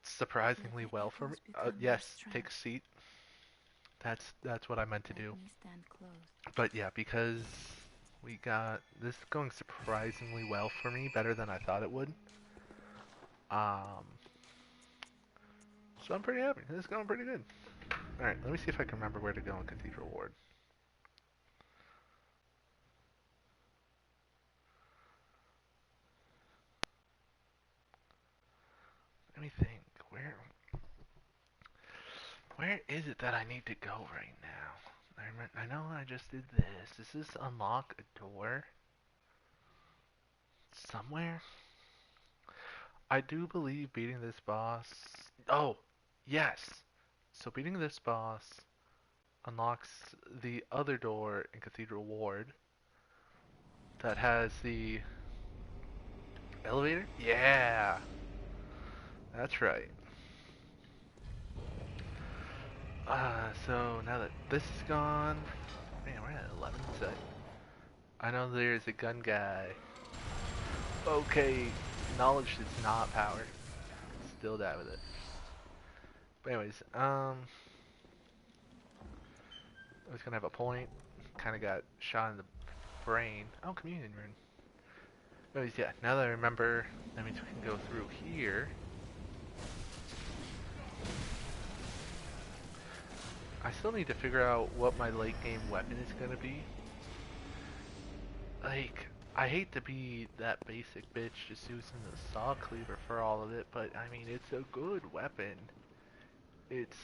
surprisingly Let the well for me. echoes become your Yes, take a strength. seat. That's what I meant to Let do. me stand close. But yeah, because we got this going surprisingly well for me, better than I thought it would. Um, so I'm pretty happy. This is going pretty good. All right, let me see if I can remember where to go in Cathedral Ward. Let me think. Where is it that I need to go right now? I know I just did this. Does this unlock a door somewhere? I do believe beating this boss. Oh, yes. So beating this boss unlocks the other door in Cathedral Ward that has the elevator? Yeah, that's right. So now that this is gone, man, we're at 11 sec. I know there's a gun guy. Okay, knowledge is not power. Still die with it. But anyways, I was gonna have a point. Kind of got shot in the brain. Oh, communion rune. Oh yeah, now that I remember, that means we can go through here. I still need to figure out what my late game weapon is gonna be. Like, I hate to be that basic bitch just using the saw cleaver for all of it, but I mean, it's a good weapon. It's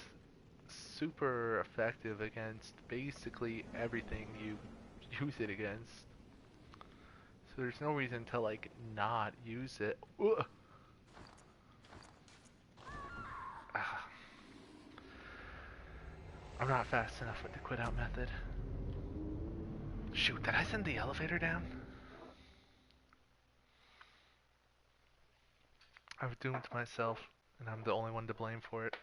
super effective against basically everything you use it against. So there's no reason to like not use it. Ugh. Ah, I'm not fast enough with the quit out method. Shoot, did I send the elevator down? I've doomed myself, and I'm the only one to blame for it.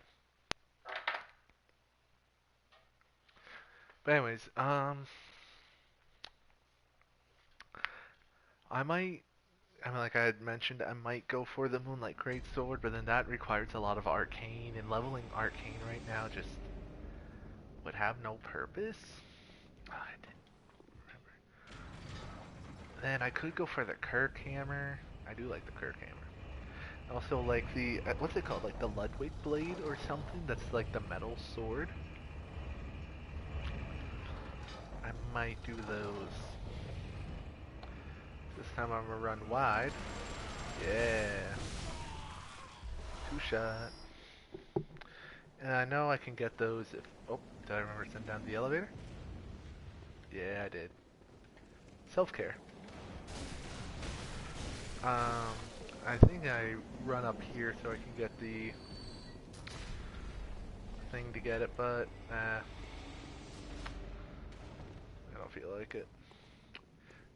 But anyways, I might, I mean, like I had mentioned, I might go for the Moonlight Greatsword, but then that requires a lot of arcane, and leveling arcane right now just would have no purpose. Oh, I didn't remember. Then I could go for the Kirk Hammer. I do like the Kirk Hammer. Also like the, what's it called? Like the Ludwig Blade or something? That's like the metal sword. I might do those. This time I'm gonna run wide. Yeah. Two shot. And I know I can get those if... Oh, did I remember to send down the elevator? Yeah, I did. Self-care. Um, I think I run up here so I can get the thing to get it, but I don't feel like it.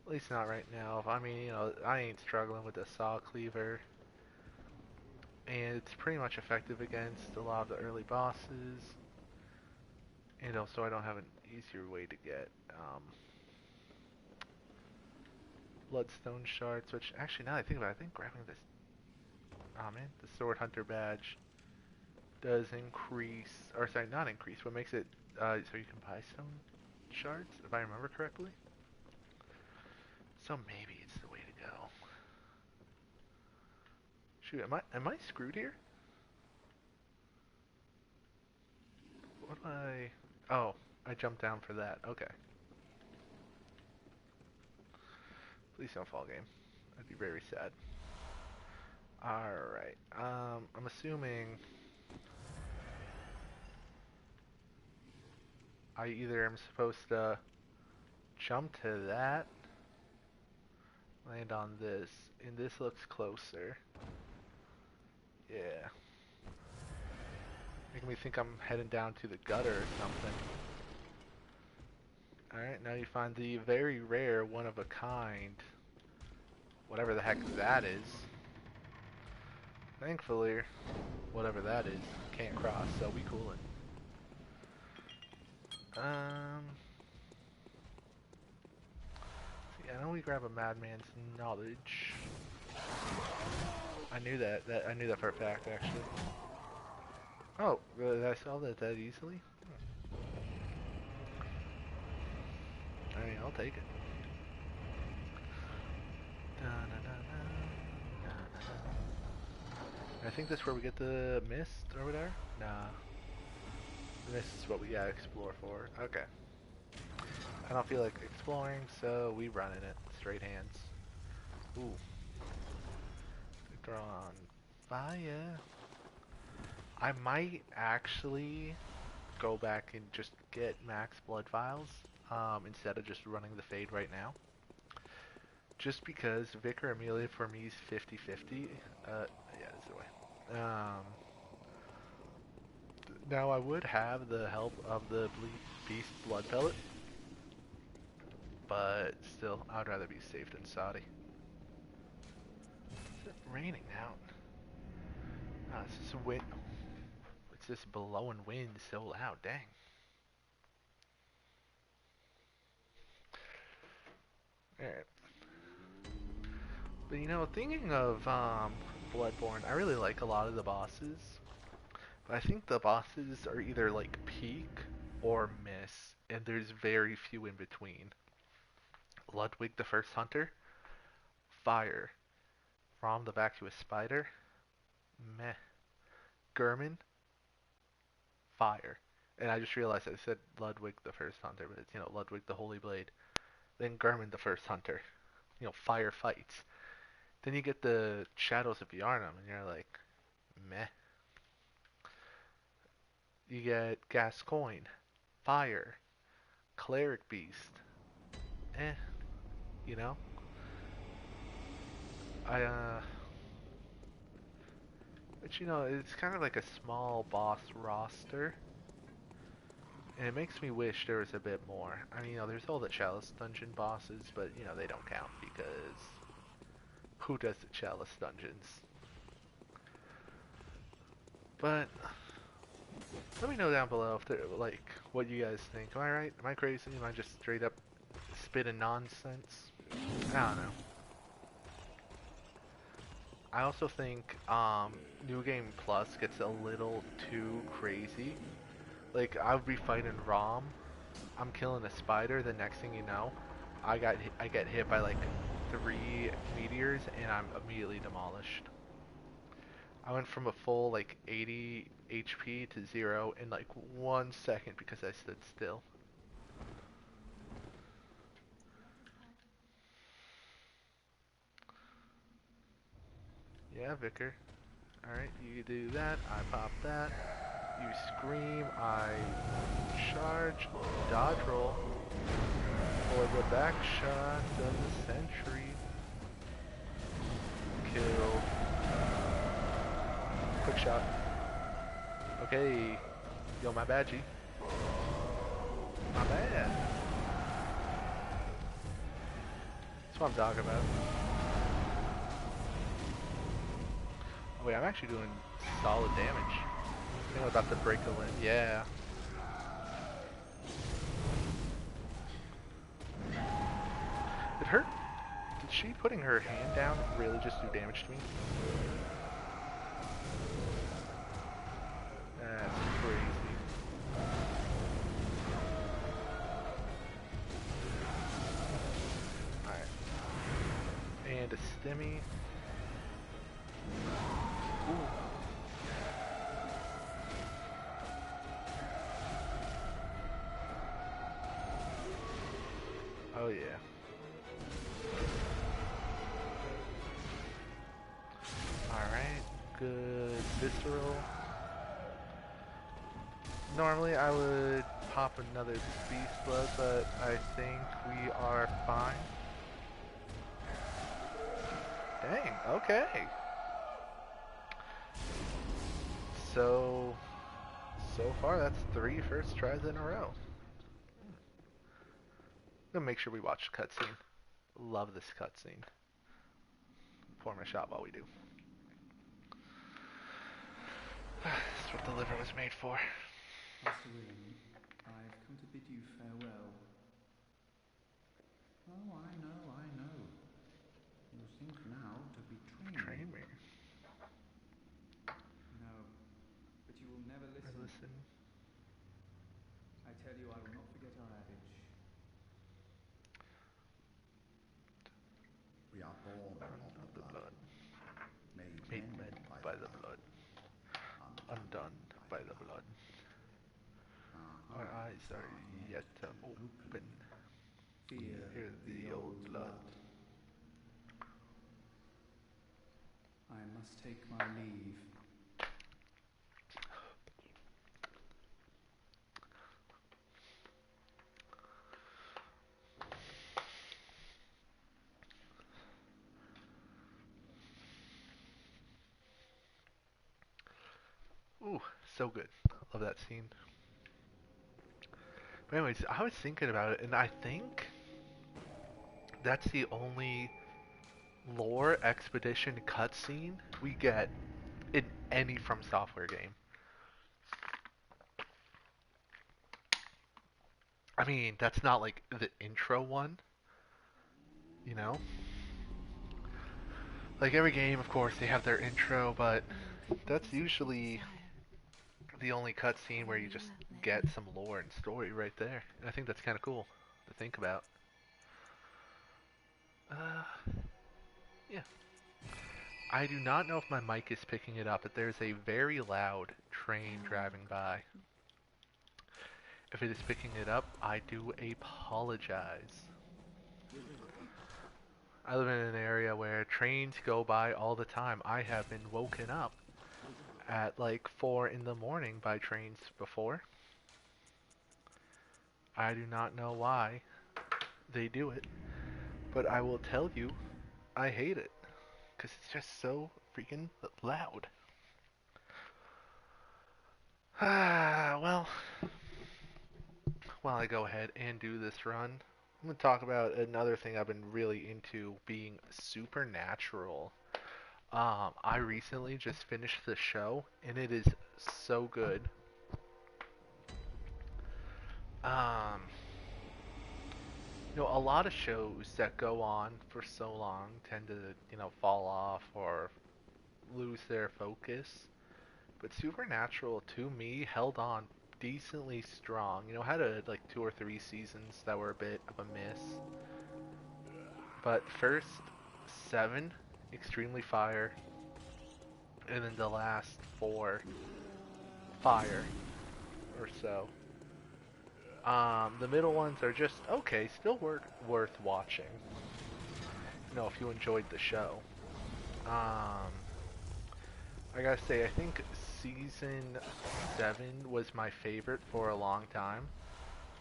At least not right now. I mean, you know, I ain't struggling with the saw cleaver. And it's pretty much effective against a lot of the early bosses. And also I don't have an easier way to get bloodstone shards, which actually now that I think about it, I think grabbing this, oh man, the sword hunter badge does increase, or sorry, not increase, what makes it so you can buy stone shards, if I remember correctly. So maybe it's the way to go. Shoot, am I screwed here? What do I? Oh, I jumped down for that. Okay. Please don't fall, game. That'd be very sad. Alright. I'm assuming I either am supposed to jump to that, land on this, and this looks closer. Yeah. Making me think I'm heading down to the gutter or something. Alright, now you find the very rare, one of a kind, whatever the heck that is. Thankfully, whatever that is, can't cross, so we coolin'. Yeah, I know we grab a madman's knowledge. I knew that. I knew that for a fact, actually. Oh, really? Did I solve that easily? I mean, I'll take it. I think that's where we get the mist or whatever. Nah, this is what we gotta explore for. Okay. I don't feel like exploring, so we running it. Straight hands. Ooh. Throw on fire. I might actually go back and just get max blood vials instead of just running the fade right now. Just because Vicar Amelia for me is 50-50. Yeah, that's the way. Now I would have the help of the Beast Blood Pellet, but still, I'd rather be safe than Saudi. Is it raining out? Ah, it's just wind. It's just blowing wind so loud. Dang. Alright. But you know, thinking of Bloodborne, I really like a lot of the bosses. But I think the bosses are either like peak or miss, and there's very few in between. Ludwig the First Hunter, fire. Rom the vacuous spider, meh. Gurman, fire. And I just realized I said Ludwig the first hunter, but it's, Ludwig the Holy Blade. Then Gurman the first hunter. Fire fights. Then you get the Shadows of Yharnam, and you're like, meh. You get Gascoigne, fire. Cleric Beast, eh, you know? I, but it's kind of like a small boss roster, and it makes me wish there was a bit more. I mean, there's all the Chalice Dungeon bosses, but, they don't count because who does the Chalice Dungeons? But let me know down below if like, what you guys think. Am I right? Am I crazy? Am I just straight up spitting nonsense? I don't know. I also think New Game Plus gets a little too crazy. Like, I would be fighting Rom, I'm killing a spider, the next thing you know, I get hit by like 3 meteors and I'm immediately demolished. I went from a full like 80 HP to 0 in like 1 second because I stood still. Yeah, Vicar. Alright, you do that, I pop that. You scream, I charge, dodge roll for the back shot of the sentry. Kill. Quick shot. Okay. Yo, my bad, G. My bad. That's what I'm talking about. Oh, wait, I'm actually doing solid damage. I think I'm about to break a limb. Yeah. Did her... Did she putting her hand down really just do damage to me? That's crazy. Alright. And a stimmy. Ooh. Oh yeah. Alright, good visceral. Normally I would pop another beast blood, but I think we are fine. Dang, okay. So far that's 3 first tries in a row. I'm gonna make sure we watch the cutscene. Love this cutscene. Pour my shot while we do. That's what the liver was made for. Master William, I've come to bid you farewell. Oh, I know. You think now to betray Betray me. me. No, but you will never Or listen. listen. I tell you, I will not forget our adage. We are born of Of the the blood, blood. made Made men men by by the the blood, blood. undone Undone by the blood. Our eyes are yet to open. Fear Hear the old blood. I must take my leave. Ooh, so good. Love that scene. But anyways, I was thinking about it, and I think that's the only lore expedition cutscene we get in any From Software game. I mean, that's not like the intro one, you know? Like every game, of course, they have their intro, but that's usually the only cutscene where you just get some lore and story right there. And I think that's kind of cool to think about. Yeah. I do not know if my mic is picking it up, but there's a very loud train driving by. If it is picking it up, I do apologize. I live in an area where trains go by all the time. I have been woken up at like 4 in the morning by trains before. I do not know why they do it, but I will tell you, I hate it. Because it's just so freaking loud. Well, while I go ahead and do this run, I'm going to talk about another thing I've been really into, being supernatural. I recently just finished the show, and it is so good. Um, a lot of shows that go on for so long tend to, fall off or lose their focus. But Supernatural, to me, held on decently strong. Had like 2 or 3 seasons that were a bit of a miss. But first 7, extremely fire. And then the last 4, fire or so. The middle ones are just okay, still worth watching. If you enjoyed the show. I gotta say, I think season 7 was my favorite for a long time.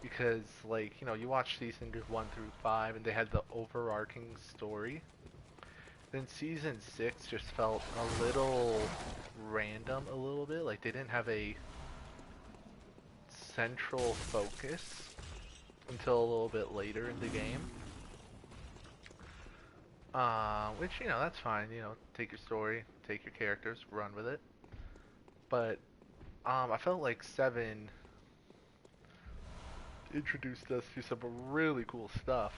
Because, like, you watch season 1 through 5 and they had the overarching story. Then season 6 just felt a little random a little bit. Like, they didn't have a central focus until a little bit later in the game. Which, that's fine. Take your story, take your characters, run with it. But, I felt like 7 introduced us to some really cool stuff.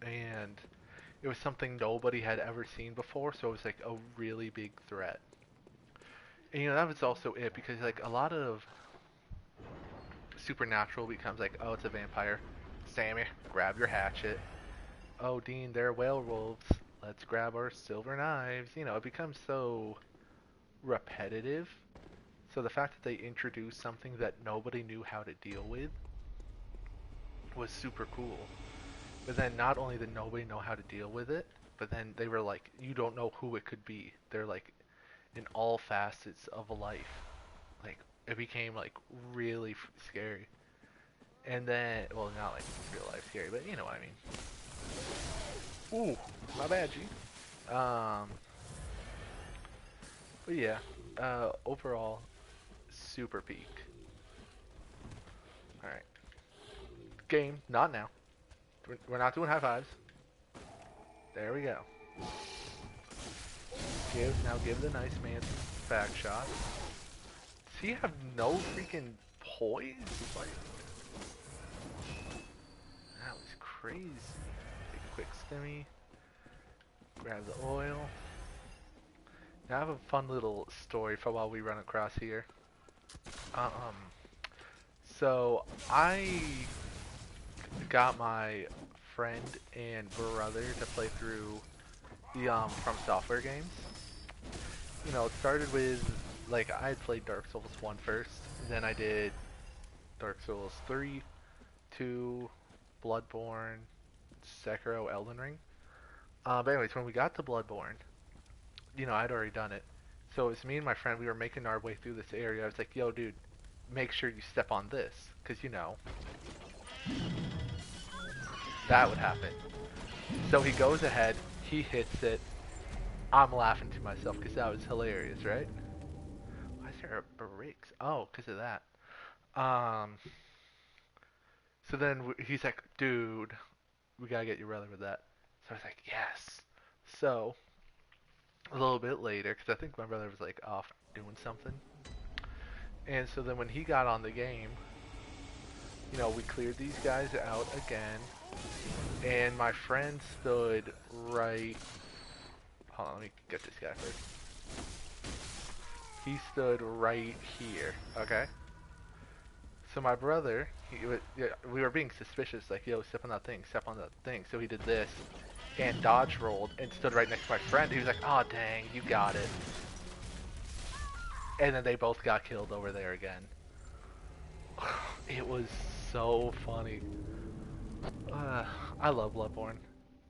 And it was something nobody had ever seen before, so it was like a really big threat. And that was also it, because like a lot of Supernatural becomes like, oh, it's a vampire. Sammy, grab your hatchet. Oh, Dean, they're werewolves. Let's grab our silver knives. It becomes so repetitive. So the fact that they introduced something that nobody knew how to deal with was super cool. But then not only did nobody know how to deal with it, but then they were like, you don't know who it could be. They're like in all facets of life. Like, it became like really scary. And then, well, not like real life scary, but you know what I mean. Ooh, my bad, G. But yeah, overall, super peak. Alright. Game, not now. We're not doing high fives. There we go. Give the nice man some back shots. Does he have no freaking poise? Like, that was crazy. Take a quick stimmy. Grab the oil. Now I have a fun little story for while we run across here. So I got my friend and brother to play through the From Software games. It started with, like, I had played Dark Souls 1 first, then I did Dark Souls 3, 2, Bloodborne, Sekiro, Elden Ring. But anyways, when we got to Bloodborne, I'd already done it. So it was me and my friend, we were making our way through this area. I was like, yo, dude, make sure you step on this, because, that would happen. So he goes ahead, he hits it. I'm laughing to myself because that was hilarious, right? Why is there a bricks? Oh, because of that. So then he's like, dude, we gotta get your brother with that. So I was like, yes. So a little bit later, because I think my brother was like off doing something. And so then when he got on the game, we cleared these guys out again. And my friend stood right... Hold on, let me get this guy first. He stood right here, okay? So my brother, we were being suspicious, like, yo, step on that thing, step on that thing. So he did this, and dodge rolled and stood right next to my friend. He was like, "Oh dang, you got it." And then they both got killed over there again. It was so funny. Uh, I love Bloodborne.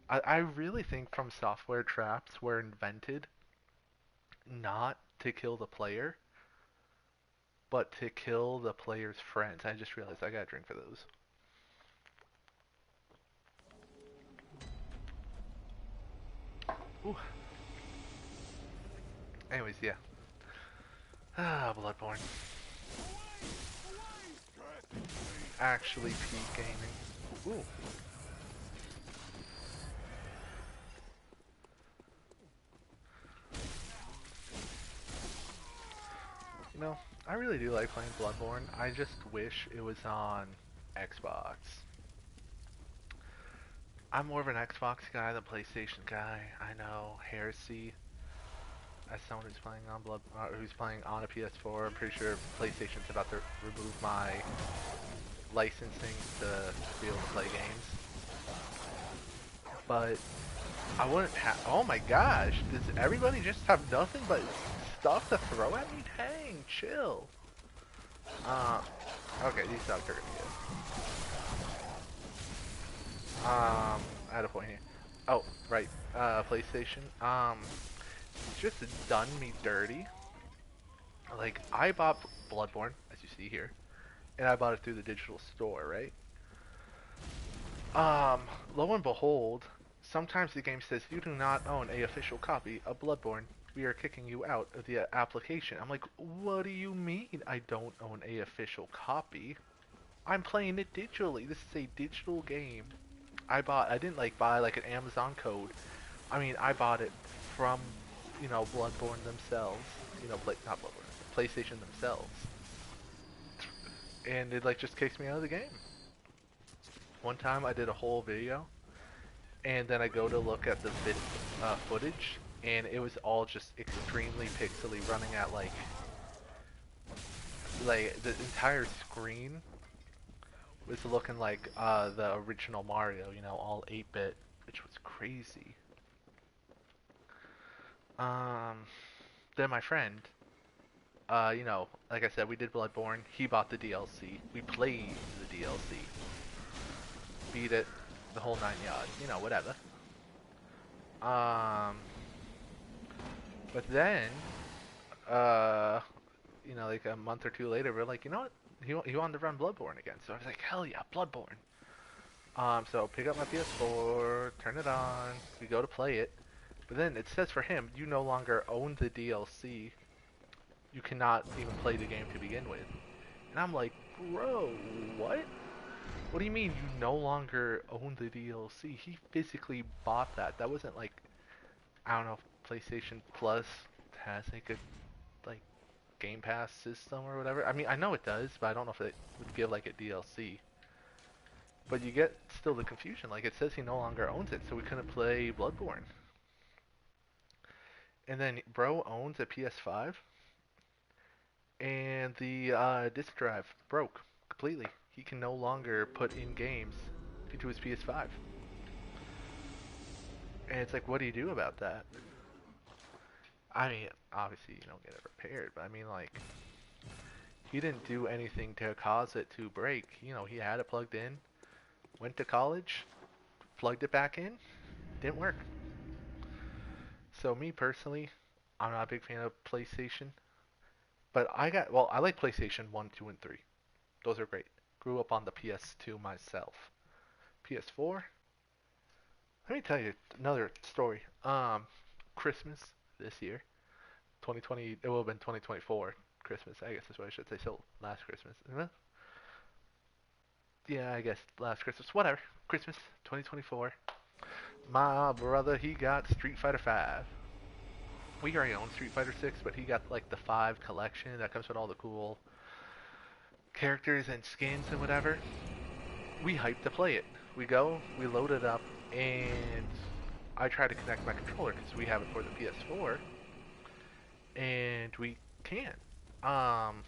I really think From Software traps were invented not to kill the player, but to kill the player's friends. I just realized I gotta drink for those. Ooh. Anyways, yeah. Ah, Bloodborne. Actually peak gaming. Ooh. You know, I really do like playing Bloodborne. I just wish it was on Xbox. I'm more of an Xbox guy than PlayStation guy. I know, heresy. As someone who's playing on who's playing on a PS4, I'm pretty sure PlayStation's about to remove my licensing to be able to play games. But I wouldn't have. Oh my gosh! Does everybody just have nothing but stuff to throw at me? Dang, chill. Okay, these dogs are gonna get. I had a point here. Oh, right. PlayStation. Just done me dirty. Like, I bought Bloodborne, as you see here, and I bought it through the digital store, right? Lo and behold, sometimes the game says you do not own a official copy of Bloodborne. We are kicking you out of the application. I'm like, what do you mean I don't own a official copy? I'm playing it digitally. This is a digital game. I didn't like buy like an Amazon code. I mean, I bought it from, Bloodborne themselves. Not Bloodborne, PlayStation themselves. And it like just kicks me out of the game. One time I did a whole video, and then I go to look at the footage, and it was all just extremely pixely, running at like the entire screen was looking like the original Mario, all 8-bit, which was crazy. Um, then my friend, like I said, we did Bloodborne. He bought the DLC. We played the DLC. Beat it, the whole 9 yards, whatever. But then, uh, like a month or two later, we're like, you know what? He wanted to run Bloodborne again. So I was like, hell yeah, Bloodborne. So pick up my PS4, turn it on, we go to play it. But then it says for him, you no longer own the DLC. You cannot even play the game to begin with. And I'm like, bro, what? What do you mean you no longer own the DLC? He physically bought that. That wasn't like, I don't know if PlayStation Plus has like a like Game Pass system or whatever. I mean, I know it does, but I don't know if it would give like a DLC. But you get still the confusion. Like it says he no longer owns it, so we couldn't play Bloodborne. And then bro owns a PS5, and the disk drive broke completely. He can no longer put in games into his PS5. And it's like, what do you do about that? I mean, obviously you don't get it repaired, but I mean, like, he didn't do anything to cause it to break. He had it plugged in, went to college, plugged it back in, didn't work. So me personally, I'm not a big fan of PlayStation, but I like PlayStation 1, 2, and 3. Those are great. Grew up on the PS2 myself. PS4, let me tell you another story. Christmas this year, 2020, it will have been 2024 Christmas, I guess is what I should say. So last Christmas. Yeah, I guess last Christmas. Whatever. Christmas 2024. My brother, he got Street Fighter 5. We already own Street Fighter 6, but he got like the 5 collection that comes with all the cool characters and skins and whatever. We hyped to play it. We go, we load it up, and I try to connect my controller because we have it for the PS4, and we can't. Um,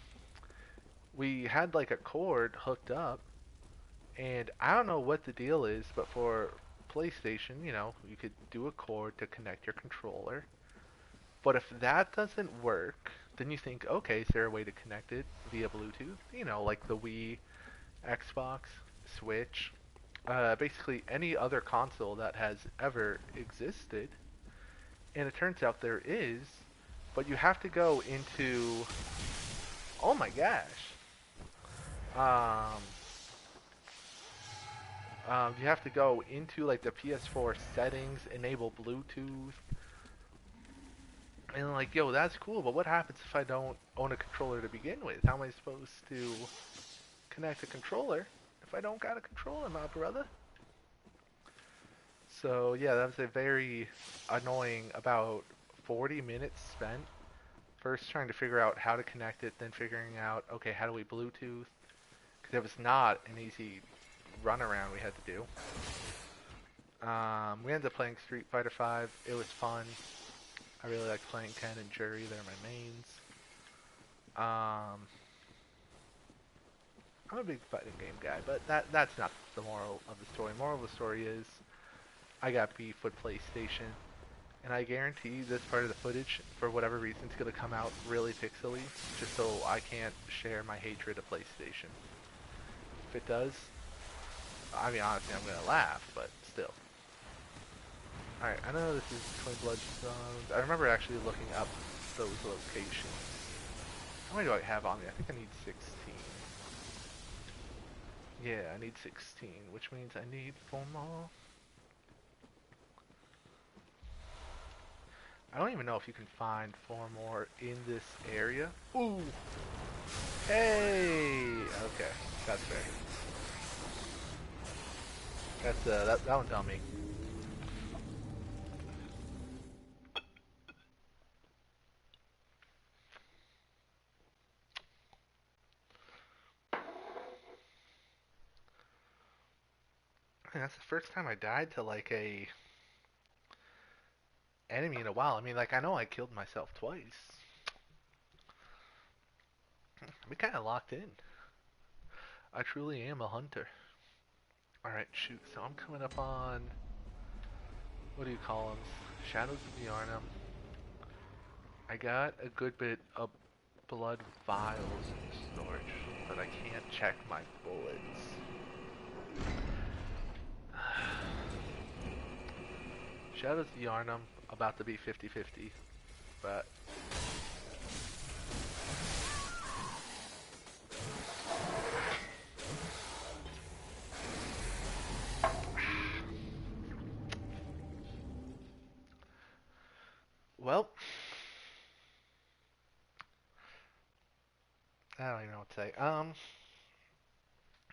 we had like a cord hooked up, and I don't know what the deal is, but for PlayStation, you know, you could do a cord to connect your controller. But if that doesn't work, then you think, okay, is there a way to connect it via Bluetooth? You know, like the Wii, Xbox, Switch, basically any other console that has ever existed. And it turns out there is, but you have to go into, oh my gosh, um, you have to go into like the PS4 settings, enable Bluetooth, and like, yo, that's cool, but what happens if I don't own a controller to begin with? How am I supposed to connect a controller if I don't got a controller, my brother? So yeah, that was a very annoying about 40 minutes spent. First trying to figure out how to connect it, then figuring out, okay, how do we Bluetooth? Because it was not an easy runaround we had to do. We ended up playing Street Fighter V. It was fun. I really liked playing Ken and Jury. They're my mains. I'm a big fighting game guy, but that's not the moral of the story. Moral of the story is I got beef with PlayStation, and I guarantee this part of the footage, for whatever reason, is going to come out really pixely, just so I can't share my hatred of PlayStation. If it does, I mean, honestly, I'm going to laugh, but still. Alright, I know this is Twin Blood Zones. I remember actually looking up those locations. How many do I have on me? I think I need 16. Yeah, I need 16, which means I need 4 more. I don't even know if you can find 4 more in this area. Ooh! Hey! Okay, that's fair. That's, that one's on me. I mean, that's the first time I died to, like, a enemy in a while. I mean, like, I know I killed myself twice. I'm kind of locked in. I truly am a hunter. Alright, shoot. So I'm coming up on, what do you call them? Shadows of the Arnhem. I got a good bit of blood vials in storage, but I can't check my bullets. Shadows of the Arnhem, about to be 50-50, but well, I don't even know what to say.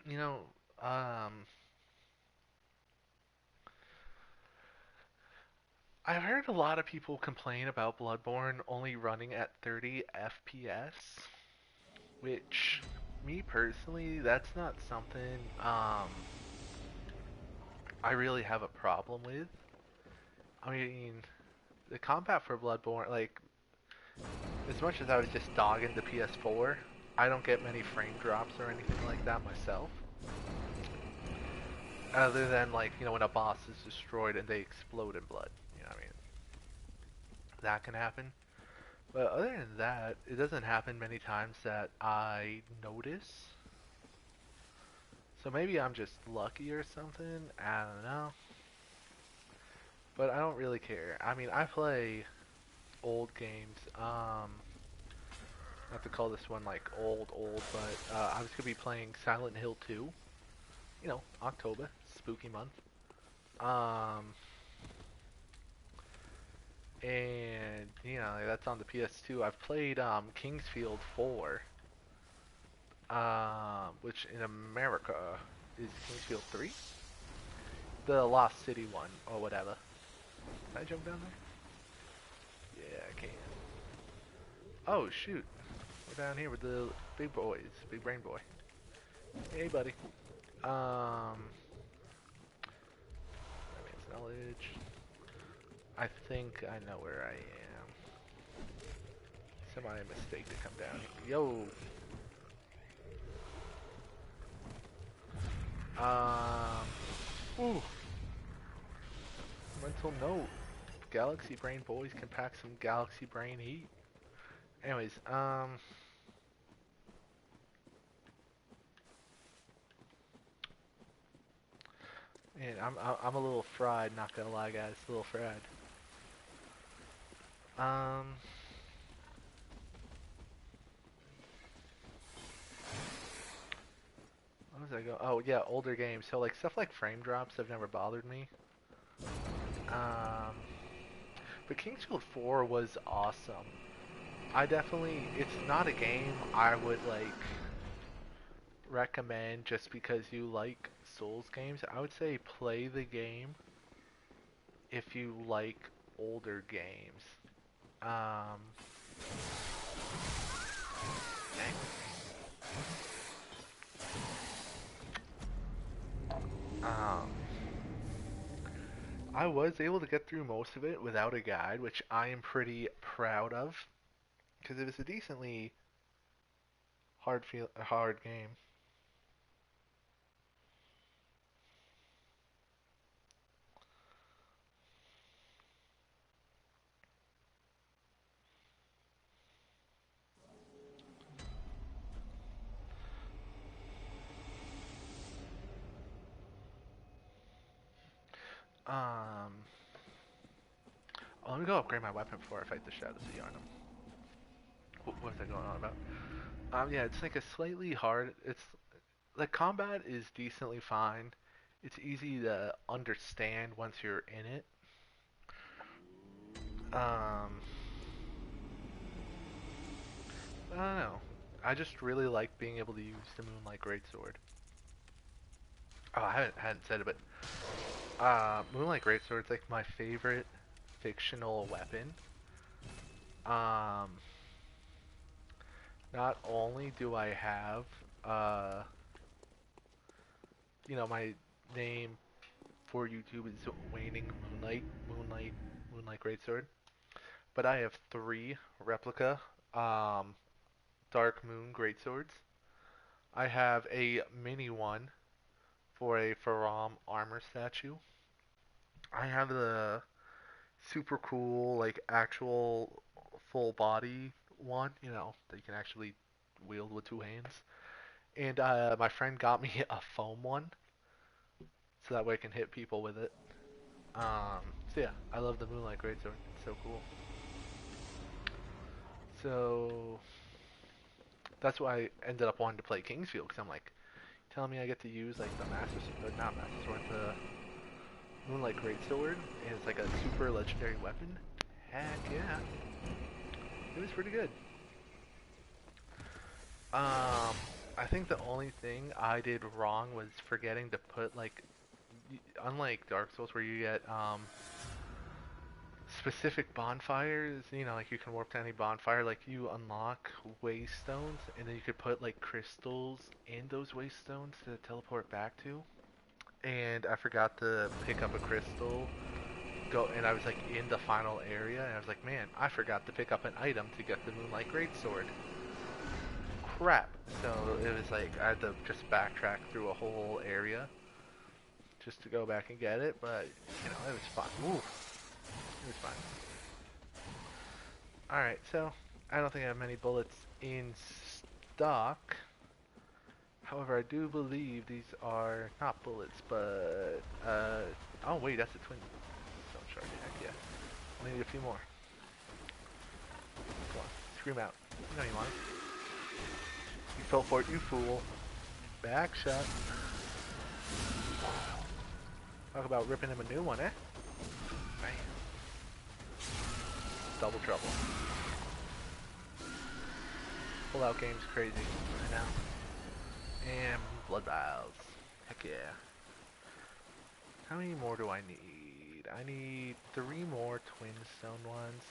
You know, um, I've heard a lot of people complain about Bloodborne only running at 30 FPS, which, me personally, that's not something, I really have a problem with. I mean, the combat for Bloodborne, like, as much as I was just dogging the PS4, I don't get many frame drops or anything like that myself. Other than, like, you know, when a boss is destroyed and they explode in blood. You know what I mean? That can happen. But other than that, it doesn't happen many times that I notice. So maybe I'm just lucky or something. I don't know. But I don't really care. I mean, I play old games. Not to call this one like old, but I was gonna be playing Silent Hill 2. You know, October, spooky month. And you know, that's on the PS2. I've played Kingsfield 4, which in America is Kingsfield 3, the Lost City one or whatever. Can I jump down there? Yeah, I can. Oh shoot, we're down here with the big boys, big brain boy. Hey, buddy. Advanced knowledge. I think I know where I am. Semi a mistake to come down here. Yo. Ooh. mental note. Galaxy Brain boys can pack some Galaxy Brain heat. Anyways, and I'm a little fried, not gonna lie, guys, a little fried. Um, what was I go? Oh yeah, older games. So like stuff like frame drops have never bothered me. Um, but Kingsfield 4 was awesome. I definitely, it's not a game I would like recommend just because you like Souls games. I would say play the game if you like older games. Um, um, I was able to get through most of it without a guide, which I am pretty proud of because it was a decently hard game. Oh, let me go upgrade my weapon before I fight the Shadows of Yharnam. What is that going on about? Yeah, it's like a slightly hard. It's the combat is decently fine. It's easy to understand once you're in it. Um, I don't know. I just really like being able to use the Moonlight Greatsword. Oh, I hadn't said it, but Moonlight Greatsword's like my favorite fictional weapon. Um, not only do I have uh, my name for YouTube is Waning Moonlight Greatsword, but I have three replica Dark Moon Greatswords. I have a mini one for a Faram armor statue. I have the super cool, like, actual full body one, that you can actually wield with two hands. And my friend got me a foam one, so that way I can hit people with it. So yeah, I love the Moonlight Greatsword. It's so cool. So that's why I ended up wanting to play Kingsfield, because I'm like, telling me I get to use like the Master Sword, not Master Sword, the Moonlight Greatsword, and it's like a super legendary weapon. Heck yeah, it was pretty good. I think the only thing I did wrong was forgetting to put like, unlike Dark Souls where you get specific bonfires, like you can warp to any bonfire, like you unlock waste stones, and then you could put like crystals in those waste stones to teleport back to. And I forgot to pick up a crystal. And I was like in the final area, and I was like, man, I forgot to pick up an item to get the Moonlight Greatsword. Crap. So it was like I had to just backtrack through a whole area just to go back and get it, but it was fun. Ooh, it was fun. Alright, so I don't think I have many bullets in stock. However, I do believe these are not bullets, but oh wait, that's a twin stone shard. Heck yeah. I need a few more. Come on, scream out. You know you want it. You fell for it, you fool. Back shot. Talk about ripping him a new one, eh? Bam. Double trouble. Full out game's crazy right now. And blood vials. Heck yeah. How many more do I need? I need 3 more twin stone ones.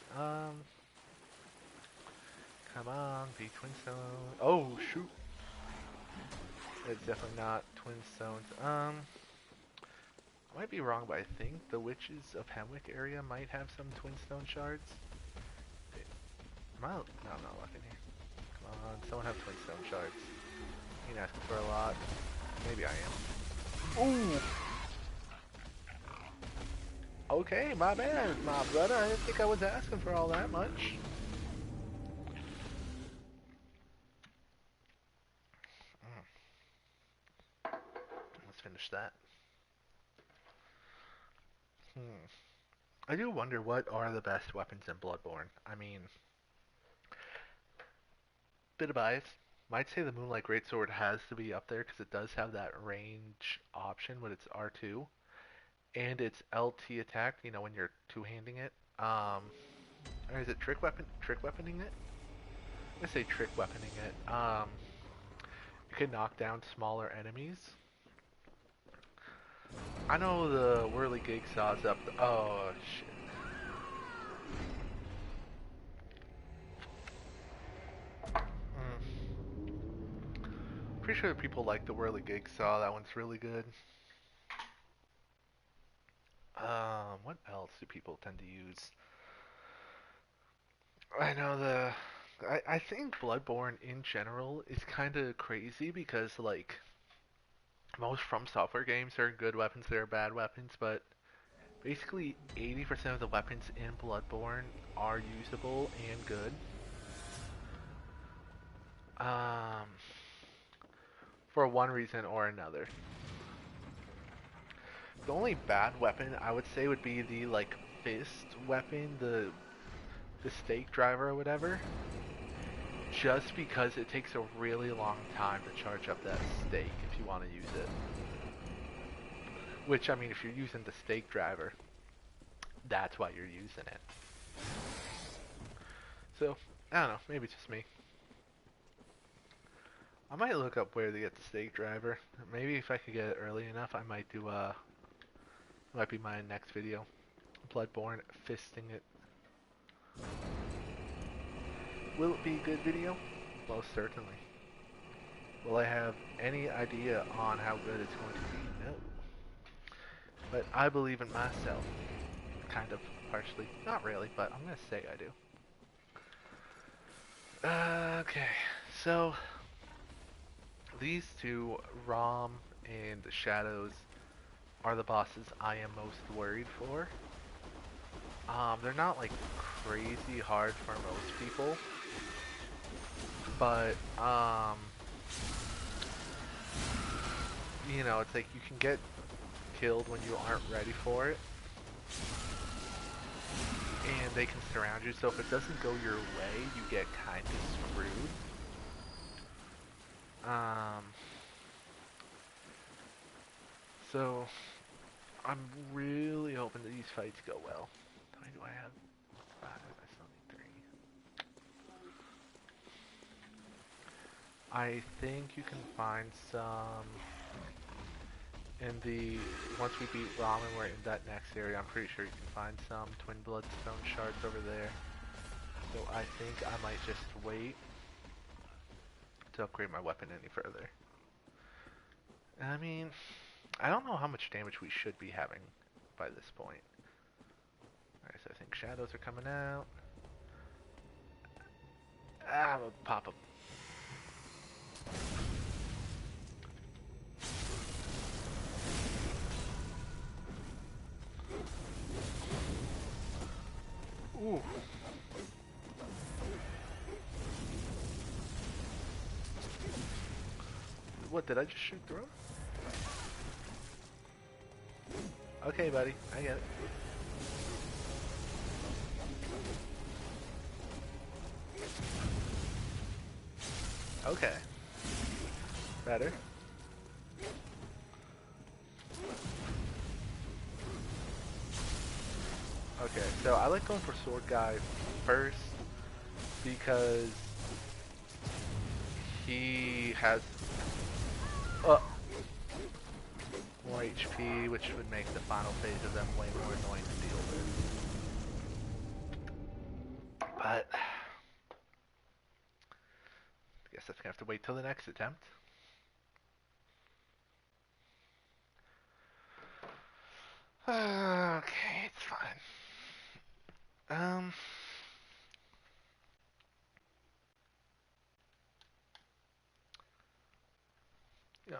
Come on, be twin stone. Oh, shoot. It's definitely not twin stones. I might be wrong, but I think the Witches of Hemwick area might have some twin stone shards. No, I'm not looking here. Come on, someone have twin stone shards. You ain't asking for a lot. Maybe I am. Ooh! Okay, my bad, my brother. I didn't think I was asking for all that much. Let's finish that. Hmm. I do wonder what are the best weapons in Bloodborne. I mean, bit of bias. Might say the Moonlight Greatsword has to be up there because it does have that range option when it's R2 and it's LT attack. You know when you're two-handing it. Or is it trick weaponing it? I'm gonna say trick weaponing it. You can knock down smaller enemies. I know the Whirligig Saw's up. Oh shit. Mm. Pretty sure that people like the Whirligig Saw. That one's really good. What else do people tend to use? I know I think Bloodborne in general is kind of crazy because like most From Software games are good weapons, there are bad weapons, but basically 80% of the weapons in Bloodborne are usable and good. Um, for one reason or another. The only bad weapon I would say would be the like fist weapon, the stake driver or whatever. Just because it takes a really long time to charge up that stake if you want to use it. Which, I mean, if you're using the stake driver, that's why you're using it. So, I don't know, maybe it's just me. I might look up where to get the stake driver. Maybe if I could get it early enough, I might do, might be my next video. Bloodborne, fisting it. Will it be a good video? Most certainly. Will I have any idea on how good it's going to be? No. But I believe in myself. Kind of, partially. Not really, but I'm going to say I do. Okay, so these two, Rom and Shadows, are the bosses I am most worried for. They're not like crazy hard for most people, but you know, it's like you can get killed when you aren't ready for it, and they can surround you. So if it doesn't go your way, you get kind of screwed. So I'm really hoping that these fights go well. How many do I have? 5. I still need 3. I think you can find some in the... Once we beat Ramen, we're in that next area. I'm pretty sure you can find some Twin Bloodstone shards over there. So I think I might just wait to upgrade my weapon any further. I mean, I don't know how much damage we should be having by this point. Alright, so I think shadows are coming out. I'm gonna pop them. Ooh. What, did I just shoot through him? Okay, buddy, I get it. Okay. Better. Okay, so I like going for Sword Guy first because he has more HP, which would make the final phase of them way more annoying to deal with. But I guess that's gonna have to wait till the next attempt. Okay, it's fine.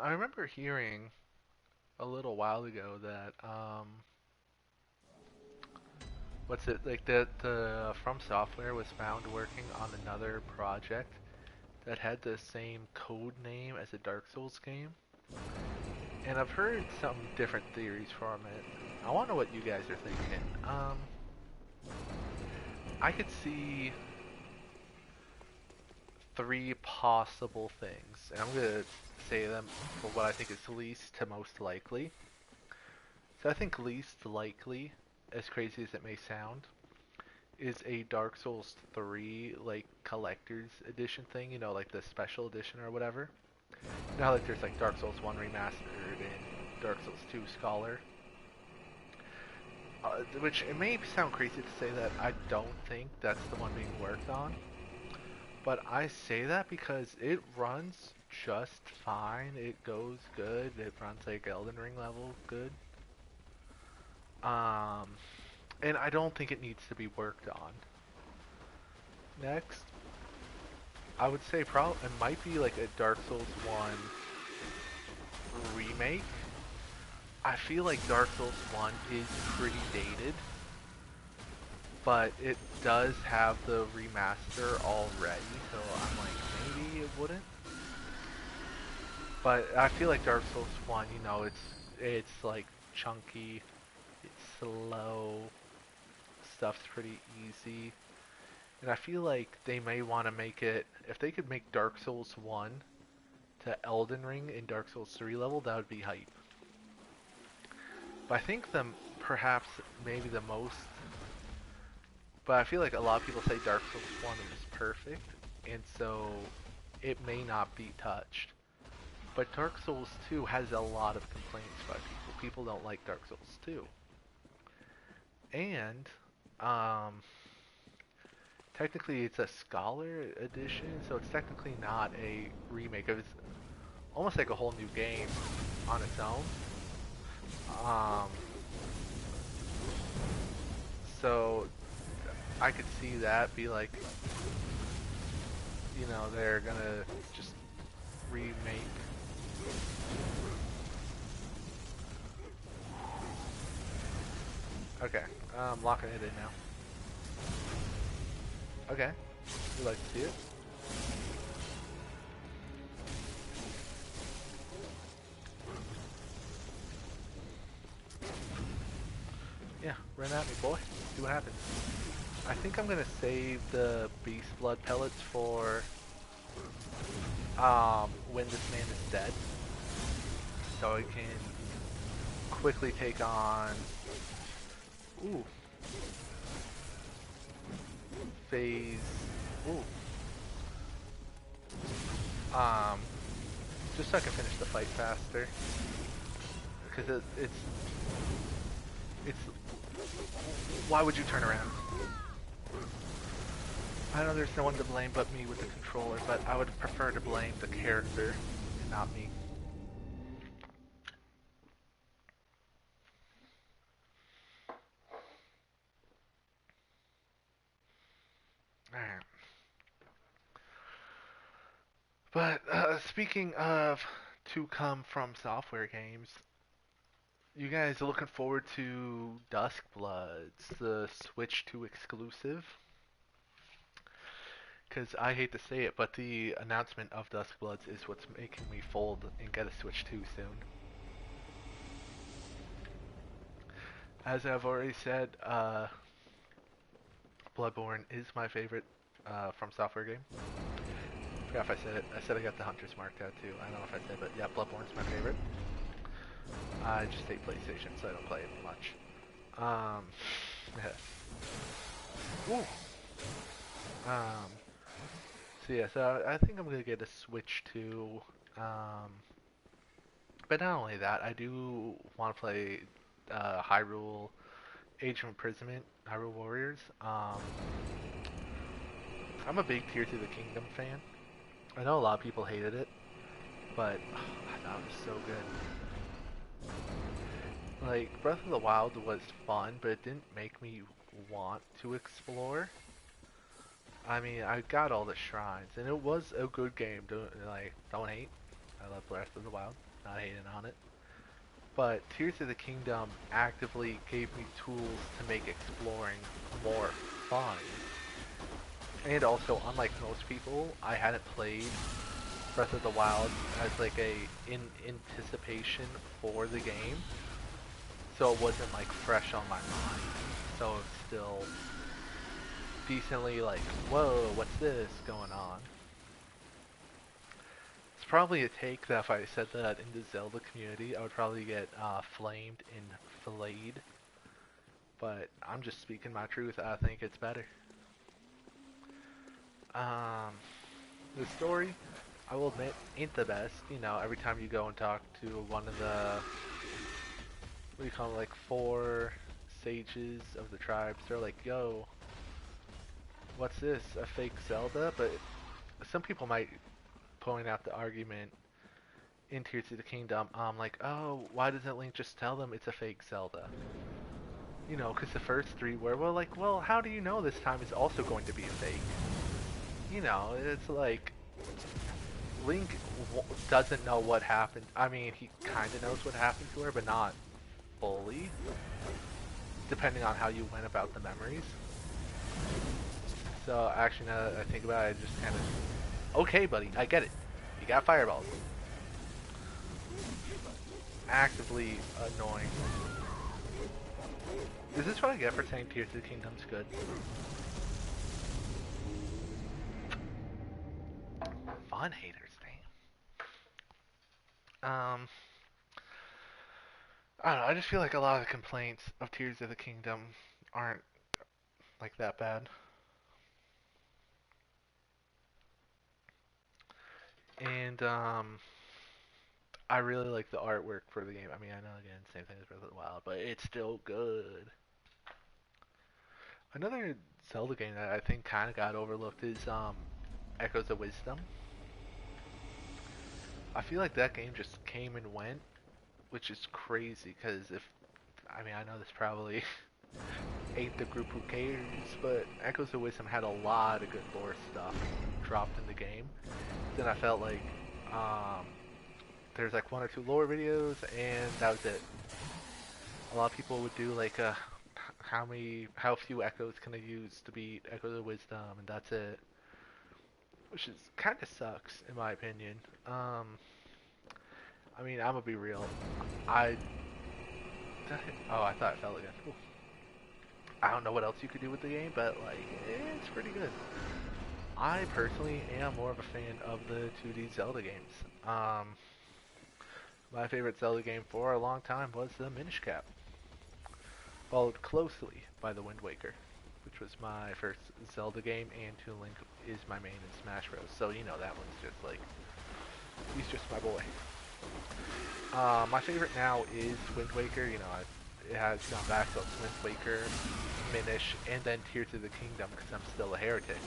I remember hearing a little while ago that what's it like the From Software was found working on another project that had the same code name as a Dark Souls game, and I've heard some different theories from it. I want to know what you guys are thinking. I could see three possible things, and I'm gonna say them for what I think is least to most likely. So I think least likely, as crazy as it may sound, is a Dark Souls 3 like collector's edition thing, you know, like the special edition or whatever. Now like there's like Dark Souls 1 remastered and Dark Souls 2 Scholar. Which it may sound crazy to say that I don't think that's the one being worked on. But I say that because it runs just fine. It goes good. It runs like Elden Ring level good. And I don't think it needs to be worked on. Next, I would say probably it might be like a Dark Souls 1 remake. I feel like Dark Souls 1 is pretty dated, but it does have the remaster already, so I'm like, maybe it wouldn't. But I feel like Dark Souls 1, you know, it's like chunky, it's slow, stuff's pretty easy. And I feel like they may want to make it, if they could make Dark Souls 1 to Elden Ring in Dark Souls 3 level, that would be hype. But I think perhaps maybe the most, but I feel like a lot of people say Dark Souls 1 is perfect, and so it may not be touched. But Dark Souls 2 has a lot of complaints by people. People don't like Dark Souls 2. And, technically it's a Scholar edition, so it's technically not a remake. It's almost like a whole new game on its own. So I could see that be like, you know, they're gonna just remake. Okay, I'm locking it in now. Okay, you like to see it? Yeah, run at me, boy. See what happens. I think I'm gonna save the beast blood pellets for when this man is dead, so I can quickly take on phase um just so I can finish the fight faster, because it's why would you turn around? I know there's no one to blame but me with the controller, but I would prefer to blame the character and not me. Alright. But speaking of to come from software games, you guys are looking forward to Duskbloods, the Switch 2 exclusive? Because I hate to say it, but the announcement of Duskbloods is what's making me fold and get a Switch 2 soon. As I've already said, Bloodborne is my favorite from software game. I forgot if I said it. I said I got the Hunter's Mark tattoo. I don't know if I said, but yeah, Bloodborne's my favorite. I just hate PlayStation, so I don't play it much. Ooh. So yeah, so I think I'm gonna get a Switch 2. But not only that, I do want to play Hyrule Age of Imprisonment, Hyrule Warriors. I'm a big Tears of the Kingdom fan. I know a lot of people hated it, but I thought it was so good. Like, Breath of the Wild was fun, but it didn't make me want to explore. I mean, I got all the shrines, and it was a good game. Don't hate. I love Breath of the Wild. Not hating on it. but Tears of the Kingdom actively gave me tools to make exploring more fun. And also, unlike most people, I hadn't played Breath of the Wild as like a in anticipation for the game, so it wasn't like fresh on my mind. So it's still decently like, whoa, what's this going on? It's probably a take that if I said that in the Zelda community, I would probably get flamed and filleted. But I'm just speaking my truth. I think it's better. The story, I will admit, ain't the best. You know, every time you go and talk to one of the, what do you call it, like 4 sages of the tribes, they're like, yo, what's this, a fake Zelda? But some people might point out the argument in Tears of the Kingdom, like, oh, why doesn't Link just tell them it's a fake Zelda? You know, because the first 3 were, well, like, well, how do you know this time is also going to be a fake? You know, it's like, Link doesn't know what happened. I mean, he kind of knows what happened to her, but not fully, depending on how you went about the memories. So, actually, now that I think about it, I just kind of, okay, buddy, I get it. You got fireballs. Actively annoying. Is this what I get for saying Tears of the Kingdom's good? Fun haters, damn. I don't know, I just feel like a lot of the complaints of Tears of the Kingdom aren't like that bad. And I really like the artwork for the game. I mean, I know again, same thing as Breath of the Wild, but it's still good. Another Zelda game that I think kind of got overlooked is Echoes of Wisdom. I feel like that game just came and went, which is crazy because I mean, I know this probably ain't the group who cares, but Echoes of Wisdom had a lot of good lore stuff dropped in the game. Then I felt like there's like 1 or 2 lore videos, and that was it. A lot of people would do like how few echoes can I use to beat Echoes of Wisdom, and that's it. Which is kind of sucks, in my opinion. I mean, I'm gonna be real. I oh, I thought it fell again. Ooh. I don't know what else you could do with the game, but like, it's pretty good. I personally am more of a fan of the 2D Zelda games. My favorite Zelda game for a long time was the Minish Cap, followed closely by the Wind Waker, which was my first Zelda game, and Toon Link is my main in Smash Bros. So you know that one's just like, he's just my boy. My favorite now is Wind Waker. You know, it has gone back, so it's Wind Waker, Minish, and then Tears of the Kingdom because I'm still a heretic.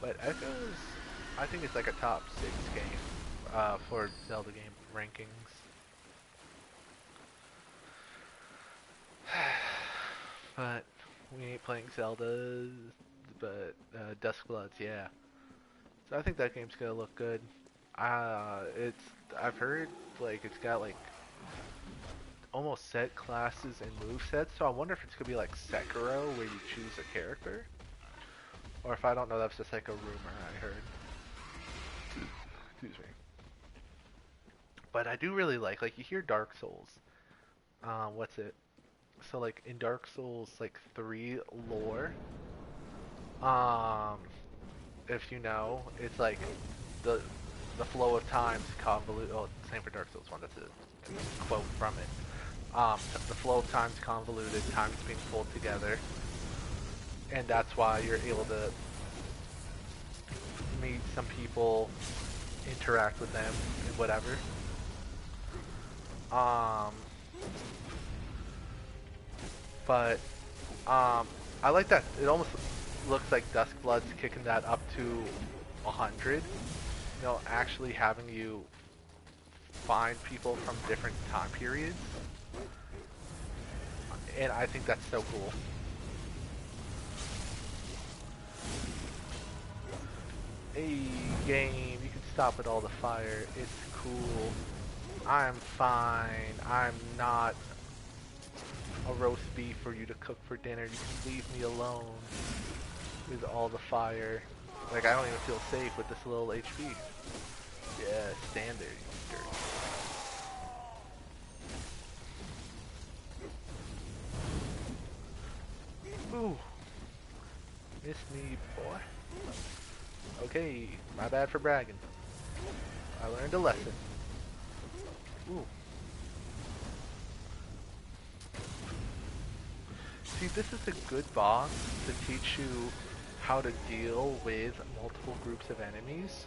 But Echoes, I think it's like a top 6 game for Zelda game rankings. But we ain't playing Zelda, but Duskbloods, yeah. So I think that game's gonna look good. I've heard like it's got like almost set classes and movesets, so I wonder if it's gonna be like Sekiro where you choose a character. Or if I don't know, that's just like a rumor I heard. Excuse me. But I do really like you hear Dark Souls. What's it? So like in Dark Souls like 3 lore, if you know, it's like the flow of time's convoluted. Oh, same for Dark Souls 1. That's a quote from it. The flow of time's convoluted. Time's being pulled together, and that's why you're able to meet some people, interact with them, and whatever. But I like that. It almost looks like Duskblood's kicking that up to 100. You know, actually having you find people from different time periods. And I think that's so cool. A game, you can stop with all the fire. It's cool. I'm fine. I'm not a roast beef for you to cook for dinner. You can leave me alone with all the fire. Like, I don't even feel safe with this little HP. Yeah, stand there, you dirt. Ooh. Miss me, boy. Okay, my bad for bragging. I learned a lesson. Ooh. See, this is a good boss to teach you how to deal with multiple groups of enemies.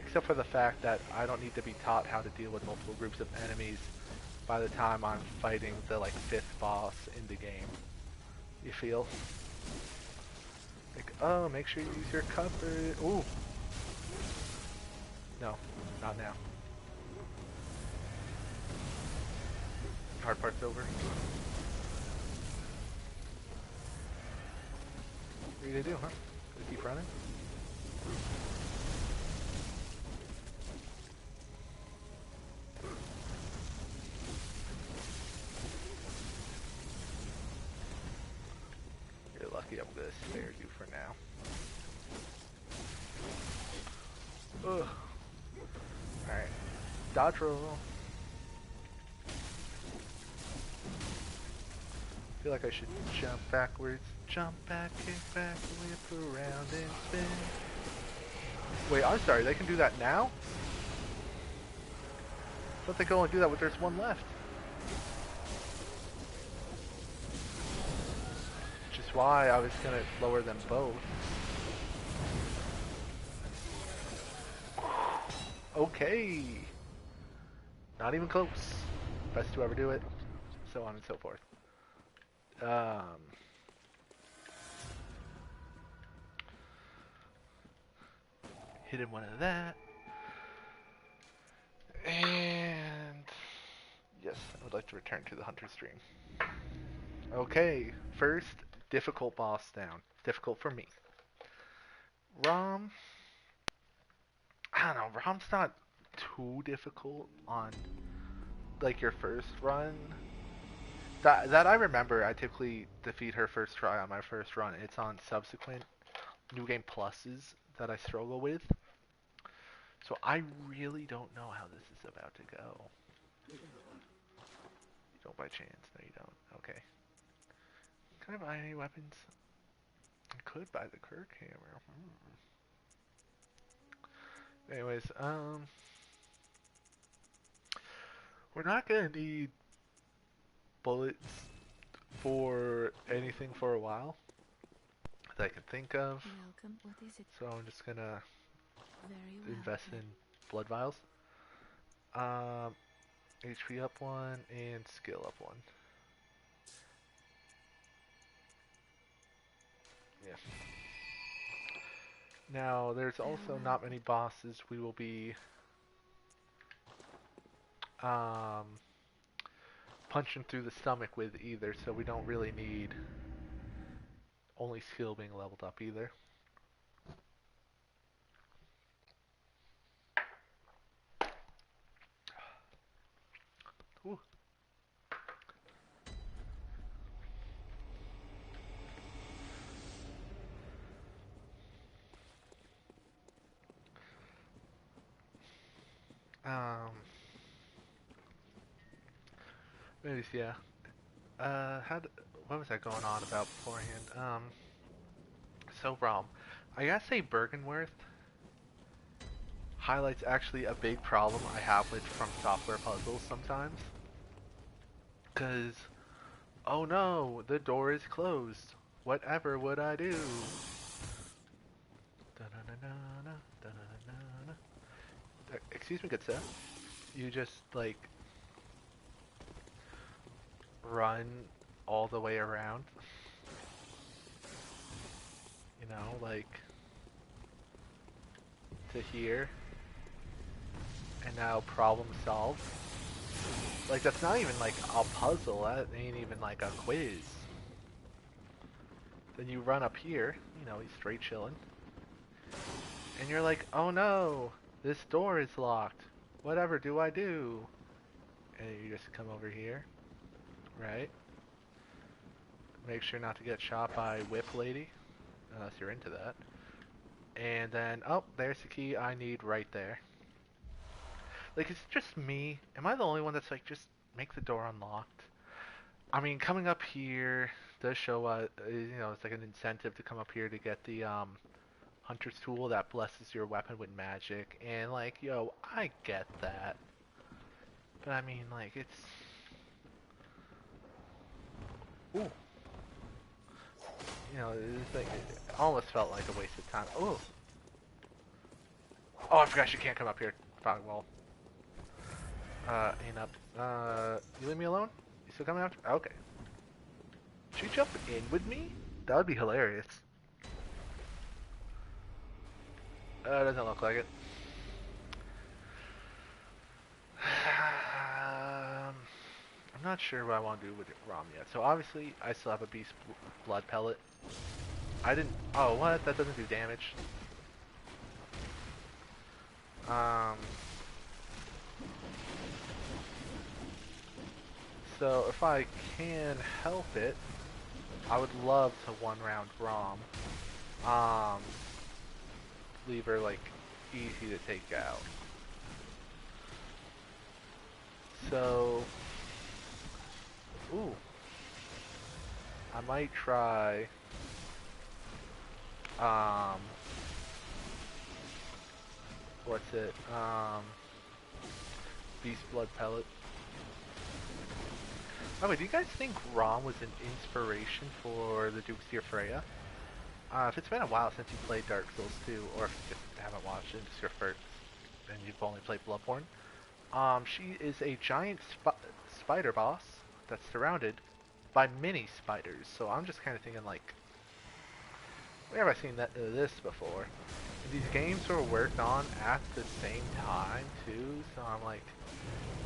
Except for the fact that I don't need to be taught how to deal with multiple groups of enemies by the time I'm fighting the like 5th boss in the game. You feel? Like, oh, make sure you use your cover. Ooh. No, not now. Hard part's over. What are you gonna do, huh? Gonna keep running? You're lucky I'm gonna spare you for now. Ugh. Alright. Dodge roll. I feel like I should jump backwards. Jump back, kick back, whip around and spin. Wait, I'm sorry, they can do that now? I thought they could only do that when there's one left. Which is why I was gonna lower them both. Okay. Not even close. Best to ever do it. So on and so forth. Hit him one of that. And yes, I would like to return to the hunter stream. Okay, first difficult boss down. Difficult for me. Rom. I don't know, Rom's not too difficult on like your first run. That I remember, I typically defeat her first try on my first run. It's on subsequent New Game Pluses that I struggle with. So I really don't know how this is about to go. You don't by chance. No, you don't. Okay. Can I buy any weapons? I could buy the Kirk hammer. Anyways, we're not gonna need bullets for anything for a while that I can think of. Welcome. What is it? So I'm just gonna Very well. invest in blood vials. HP up 1 and skill up 1. Yeah. Now, there's also not many bosses we will be punching through the stomach with either, so we don't really need only skill being leveled up either. Ooh. Maybe, yeah. What was I going on about beforehand? So Rom, I gotta say Bergenworth highlights actually a big problem I have with From Software puzzles sometimes. Cause, oh no, the door is closed. Whatever would I do? Excuse me, good sir. You just like run all the way around. You know, like to here. And now problem solved. Like that's not even like a puzzle, that ain't even like a quiz. Then you run up here, you know, he's straight chilling. And you're like, oh no, This door is locked. Whatever do I do? And you just come over here, right? Make sure not to get shot by Whip Lady, unless you're into that. And then, oh, there's the key I need right there. Like, is it just me? Am I the only one that's like, just make the door unlocked? I mean, coming up here does show, it's like an incentive to come up here to get the, Hunter's Tool that blesses your weapon with magic. And, like, yo, I get that. But, I mean, like, it's... Ooh. It's like, it almost felt like a waste of time. Ooh. Oh, I forgot you can't come up here. Fine, well. Ain't up. You leave me alone? You still coming after? Okay. Should you jump in with me? That would be hilarious. Doesn't look like it. I'm not sure what I want to do with Rom yet. So obviously, I still have a beast blood pellet. I didn't. Oh, what? That doesn't do damage. So if I can help it, I would love to one round Rom. Leave her like easy to take out. So, ooh, I might try. What's it? Beast blood pellet. Oh wait, do you guys think Rom was an inspiration for the Duke's Dear Freya? If it's been a while since you played Dark Souls 2, or if you just haven't watched it, it's your first, and you've only played Bloodborne, she is a giant spider boss that's surrounded by mini spiders. So I'm just kind of thinking like, where have I seen this before? And these games were worked on at the same time too, so I'm like,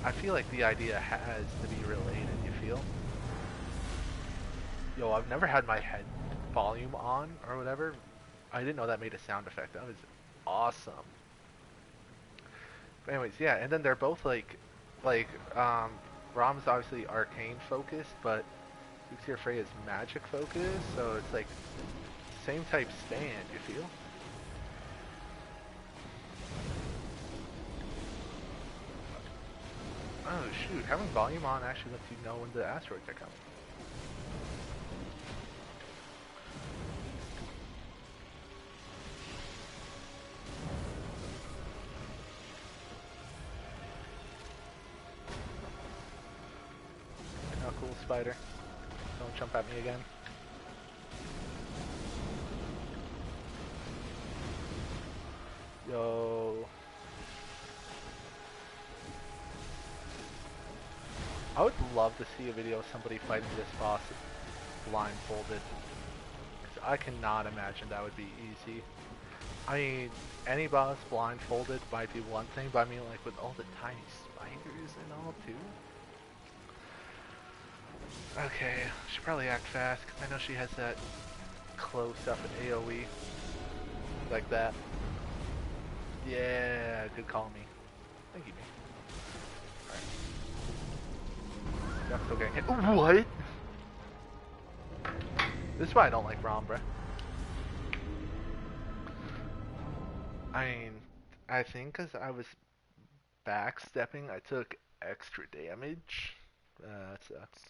I feel like the idea has to be related, you feel? Yo, I've never had my head volume on or whatever. I didn't know that made a sound effect. That was awesome. But anyways, yeah, and then they're both Rom's obviously arcane focused, but Luxia Frey is magic focused, so it's like same type stand, you feel? Oh shoot, having volume on actually lets you know when the asteroids are coming. Oh cool, spider. Don't jump at me again. Yo. I would love to see a video of somebody fighting this boss blindfolded. 'Cause I cannot imagine that would be easy. I mean, any boss blindfolded might be one thing, but I mean like with all the tiny spiders and all too. Okay, should probably act fast, because I know she has that close-up and AoE. Like that. Yeah, good call me. Thank you, me. Alright. I'm still getting hit. What? This is why I don't like Rom, bruh. I mean, I think because I was backstepping, I took extra damage. That sucks.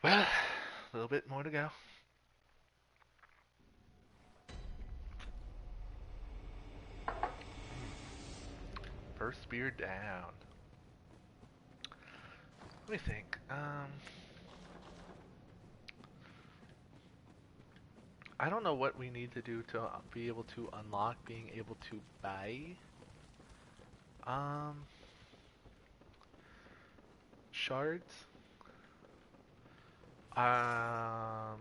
Well, a little bit more to go. First spear down. Let me think. I don't know what we need to do to be able to unlock being able to buy. Shards. I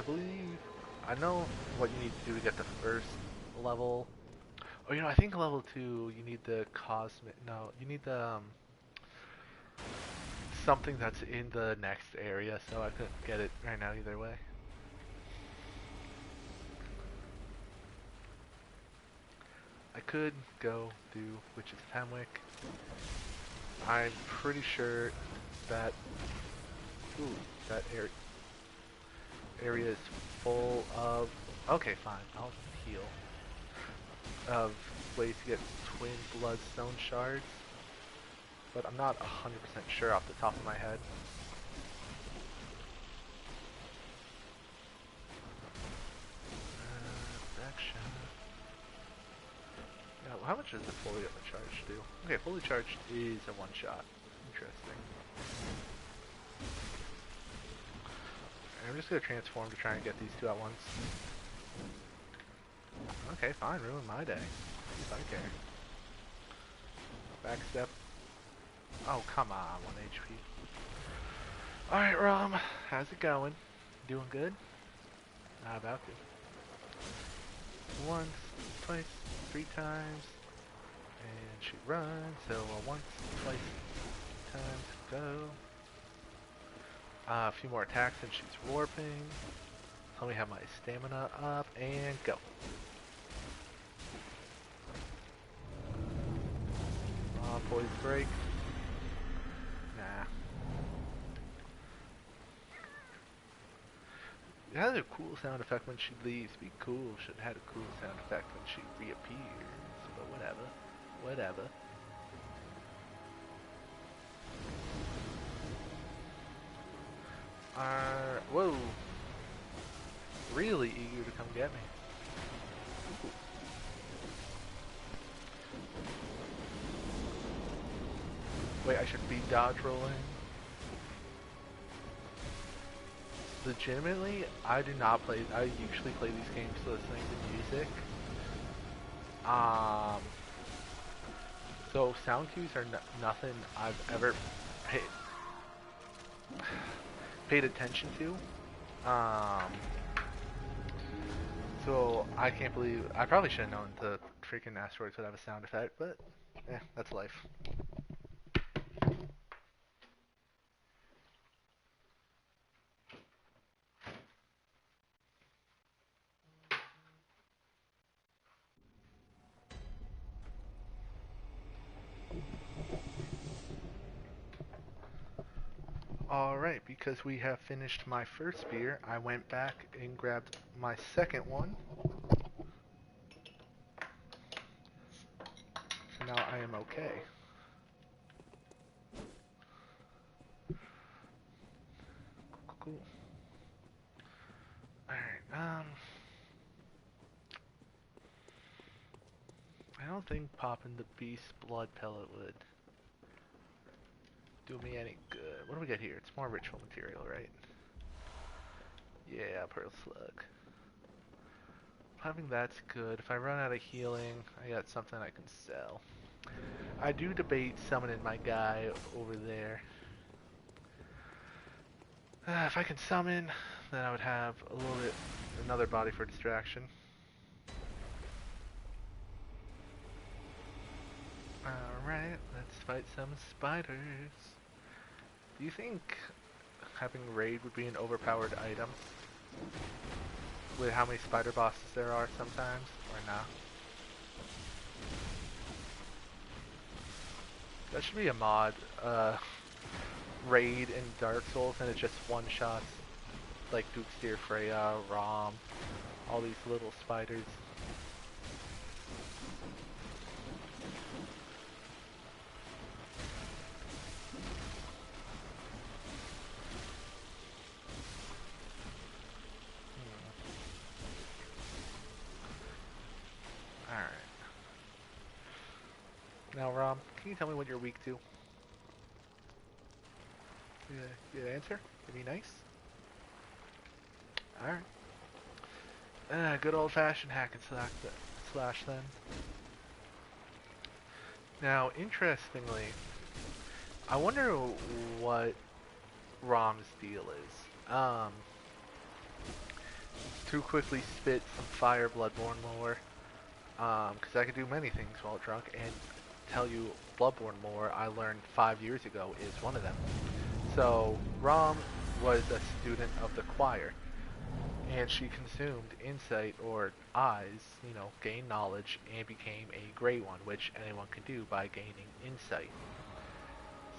believe I know what you need to do to get the first level. Oh, I think level 2 you need the cosmic. No, you need the something that's in the next area. So I couldn't get it right now either way. I could go do Witch's Hemwick. I'm pretty sure that that area is full of. Okay, fine. I'll heal. Of ways to get twin bloodstone shards, but I'm not 100% sure off the top of my head. Back shot. Now, how much does the fully charged do? Okay, fully charged is a one shot. Interesting. I'm just gonna transform to try and get these two at once. Okay, fine, ruin my day. I don't care. Backstep. Oh, come on, 1 HP. Alright, Rom, how's it going? Doing good? Not about to. Once, twice, 3 times. And she runs, so once, twice, times, go. A few more attacks and she's warping. Let me have my stamina up and go. Poise break. Nah. It has a cool sound effect when she leaves. Be cool. Should have had a cool sound effect when she reappears. But whatever. Whatever. Whoa. Really eager to come get me. Ooh. Wait, I should be dodge rolling. Legitimately, I do not play. I usually play these games listening to music. So sound cues are nothing I've ever paid attention to. So I can't believe I probably should have known the freaking asteroids would have a sound effect, but that's life. Alright, because we have finished my first beer, I went back and grabbed my second one. So now I am okay. Cool. Alright, I don't think popping the beast blood pellet would do me any good. What do we got here? It's more ritual material, right? Yeah, pearl slug. Having that's good. If I run out of healing, I got something I can sell. I do debate summoning my guy over there. If I can summon, then I would have a little bit another body for distraction. Alright, let's fight some spiders. Do you think having raid would be an overpowered item? With how many spider bosses there are sometimes, or not? That should be a mod, raid in Dark Souls, and it just one-shots, like Duke's Freya, Rom, all these little spiders. Alright. Now, Rom, can you tell me what you're weak to? Good answer? That'd be nice. Alright. Good old-fashioned hack and slash then. Now, interestingly, I wonder what Rom's deal is. To quickly spit some fire Bloodborne lore, because I can do many things while drunk, and tell you Bloodborne lore I learned 5 years ago is one of them. So, Rom was a student of the choir, and she consumed insight or eyes, gained knowledge, and became a Grey One, which anyone can do by gaining insight.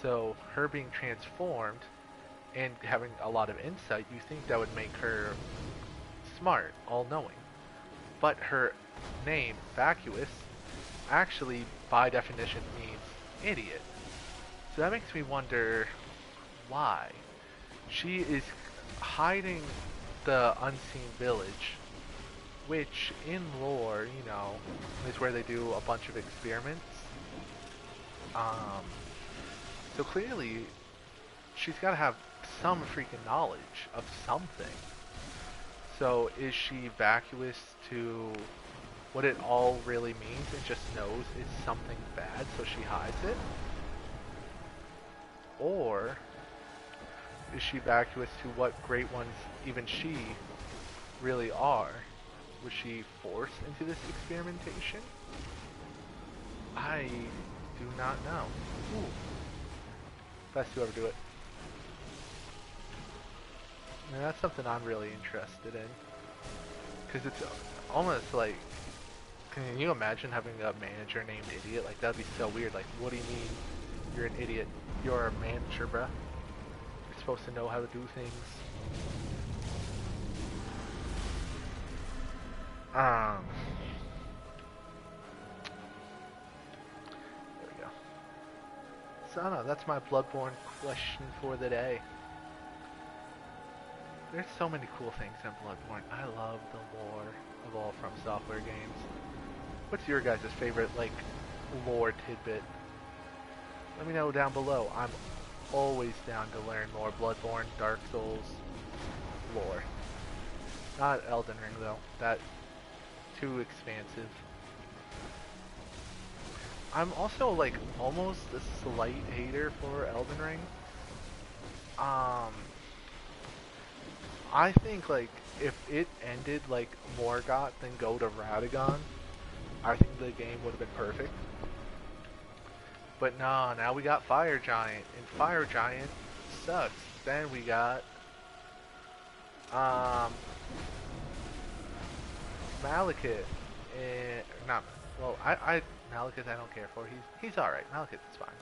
So her being transformed and having a lot of insight, you think that would make her smart, all-knowing. But her name, Vacuous, actually, by definition, means idiot. So that makes me wonder why. She is hiding the unseen village, which in lore, is where they do a bunch of experiments. Um, so clearly, she's got to have some freaking knowledge of something. So is she vacuous to what it all really means and just knows it's something bad, so she hides it? Or is she vacuous to what great ones even she really are? Was she forced into this experimentation? I do not know. Ooh. Best to ever do it. And that's something I'm really interested in. Because it's almost like, can you imagine having a manager named Idiot? Like, that'd be so weird. Like, what do you mean you're an idiot? You're a manager, bruh. You're supposed to know how to do things. There we go. So, I don't know, that's my Bloodborne question for the day. There's so many cool things in Bloodborne. I love the lore of all From Software games. What's your guys' favorite, lore tidbit? Let me know down below. I'm always down to learn more Bloodborne, Dark Souls, lore. Not Elden Ring, though. That's too expansive. I'm also, almost a slight hater for Elden Ring. I think, if it ended like Morgoth then go to Radagon, I think the game would have been perfect. But no, now we got Fire Giant, and Fire Giant sucks. Then we got Malekith, and not Malekith I don't care for. He's all right. Malekith is fine.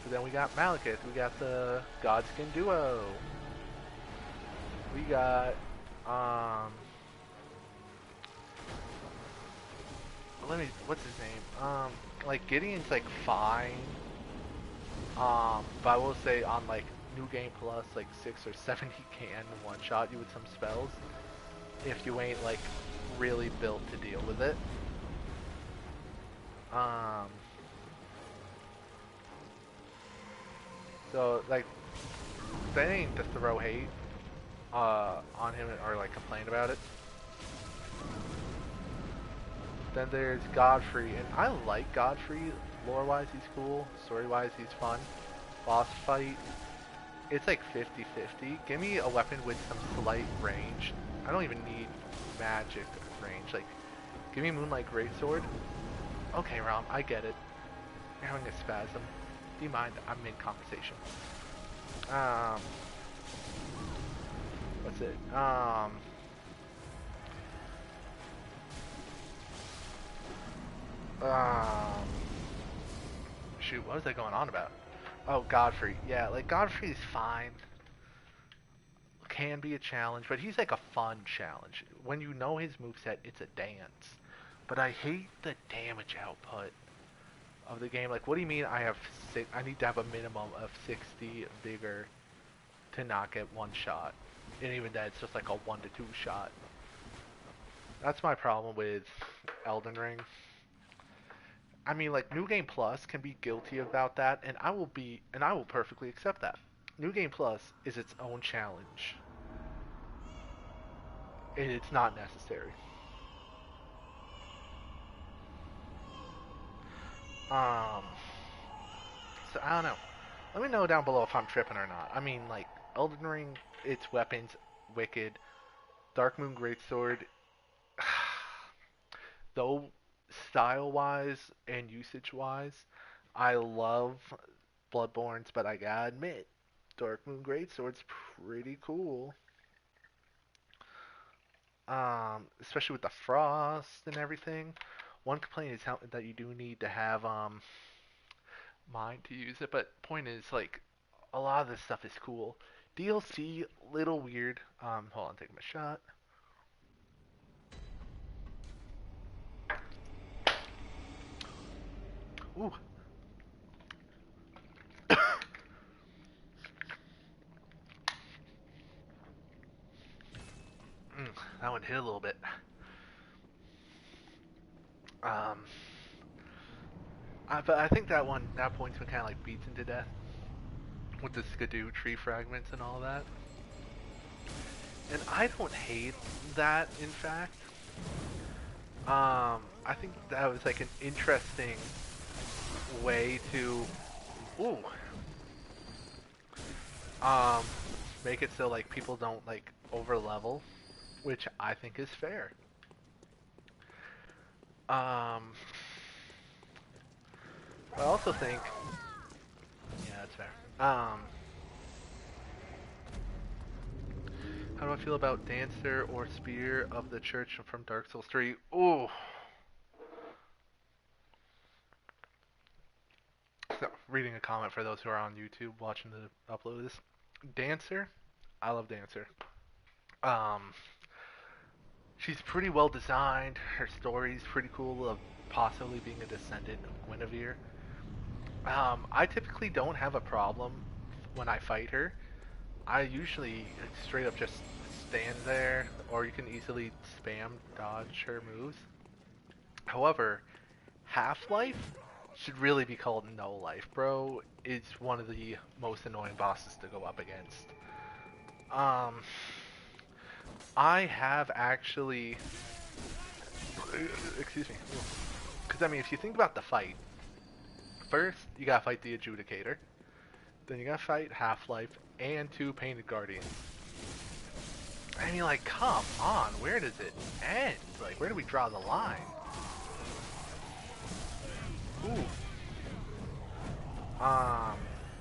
So then we got Malekith. We got the Godskin duo. We got what's his name? Gideon's fine. But I will say on New Game Plus, 6 or 7 he can one shot you with some spells if you ain't really built to deal with it. So that ain't to throw hate on him or complain about it. Then there's Godfrey, and I like Godfrey. Lore-wise, he's cool. Story-wise, he's fun. Boss fight, it's 50-50. Give me a weapon with some slight range. I don't even need magic range. Give me Moonlight Greatsword. Okay, Rom, I get it. You're having a spasm. Do you mind? I'm mid-conversation. What's it? Shoot, what was I going on about? Oh, Godfrey. Yeah, Godfrey's fine. Can be a challenge, but he's a fun challenge. When you know his moveset, it's a dance. But I hate the damage output of the game. What do you mean I need to have a minimum of 60 vigor to not get one shot? And even that, it's just a 1 to 2 shot. That's my problem with Elden Ring. I mean, New Game Plus can be guilty about that, and I will perfectly accept that. New Game Plus is its own challenge. And it's not necessary. So I don't know. Let me know down below if I'm tripping or not. I mean, Elden Ring, its weapons, wicked. Darkmoon Greatsword, though style-wise and usage-wise, I love Bloodborne's, but I gotta admit, Darkmoon Greatsword's pretty cool. especially with the frost and everything. One complaint is that you do need to have mine to use it, but point is like a lot of this stuff is cool. DLC, little weird. Hold on, taking a shot. Ooh. That one hit a little bit. Um, but I think that pointsman kind of like beats him to death with the skidoo tree fragments and all that. And I don't hate that, in fact. I think that was like an interesting way to, ooh, um, make it so like people don't like over level, which I think is fair. Um, I also think, yeah, that's fair. How do I feel about Dancer or Spear of the Church from Dark Souls 3? Ooh. So, reading a comment for those who are on YouTube watching the upload this. Dancer, I love Dancer. Um, she's pretty well designed. Her story's pretty cool of possibly being a descendant of Guinevere. I typically don't have a problem when I fight her. I usually straight up just stand there, or you can easily spam dodge her moves. However, Half-Life should really be called No Life, bro. It's one of the most annoying bosses to go up against. Um, I have actually, excuse me, because I mean, if you think about the fight, first you gotta fight the Adjudicator, then you gotta fight Half-Life and two Painted Guardians. I mean, like, come on, where does it end? Like, where do we draw the line? Ooh.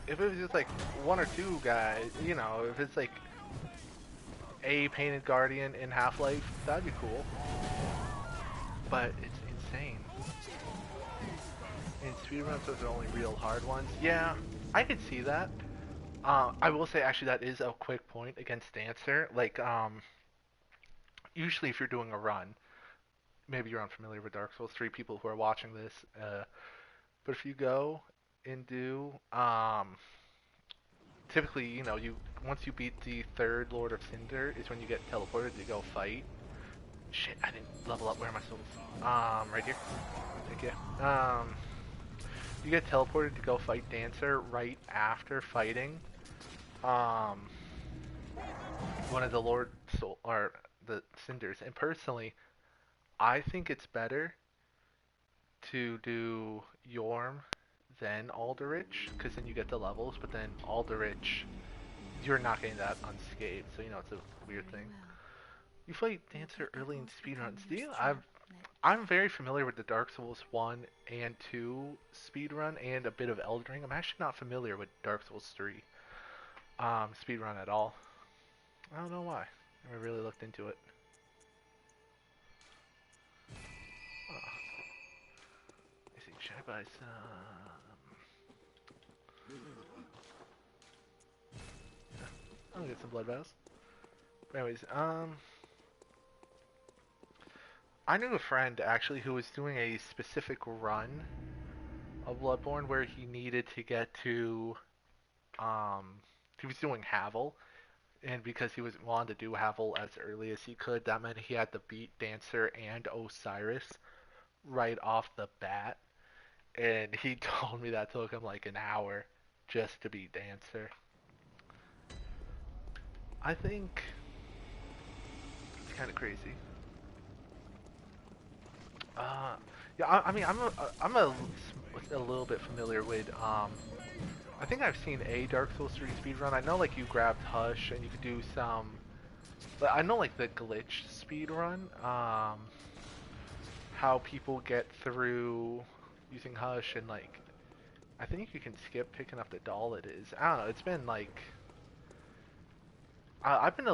If it was just like one or two guys, you know, if it's like a Painted Guardian in Half-Life, that'd be cool. But it's insane. And speedruns are the only real hard ones. Yeah, I could see that. I will say actually that is a quick point against Dancer. Like, usually if you're doing a run, maybe you're unfamiliar with Dark Souls 3 people who are watching this, but if you go and do, typically, you know, once you beat the third Lord of Cinder is when you get teleported to go fight. Shit, I didn't level up. Where are my souls? Right here. Thank you. You get teleported to go fight Dancer right after fighting, um, one of the Lord Soul or the Cinders. And personally, I think it's better to do Yorm than Alderich, because then you get the levels. But then Alderich, you're not getting that unscathed, so you know it's a weird Very thing. well. You fight Dancer early in speedruns. Do you? I'm very familiar with the Dark Souls 1 and 2 speedrun and a bit of Elden Ring. I'm actually not familiar with Dark Souls 3 speedrun at all. I don't know why. I never really looked into it. Oh, I see. Should I buy some? Yeah, I'll get some blood vials. But anyways, I knew a friend actually who was doing a specific run of Bloodborne where he needed to get to, he was doing Havel, and because he was wanted to do Havel as early as he could, that meant he had to beat Dancer and Osiris right off the bat. And he told me that took him like an hour just to beat Dancer. I think it's kind of crazy. Uh, yeah, I mean, I'm a little bit familiar with, I think I've seen a Dark Souls 3 speedrun. I know, like, you grabbed Hush and you could do some, but I know, like, the glitch speedrun, how people get through using Hush and, like, I think you can skip picking up the doll it is. I don't know, it's been, like, I've been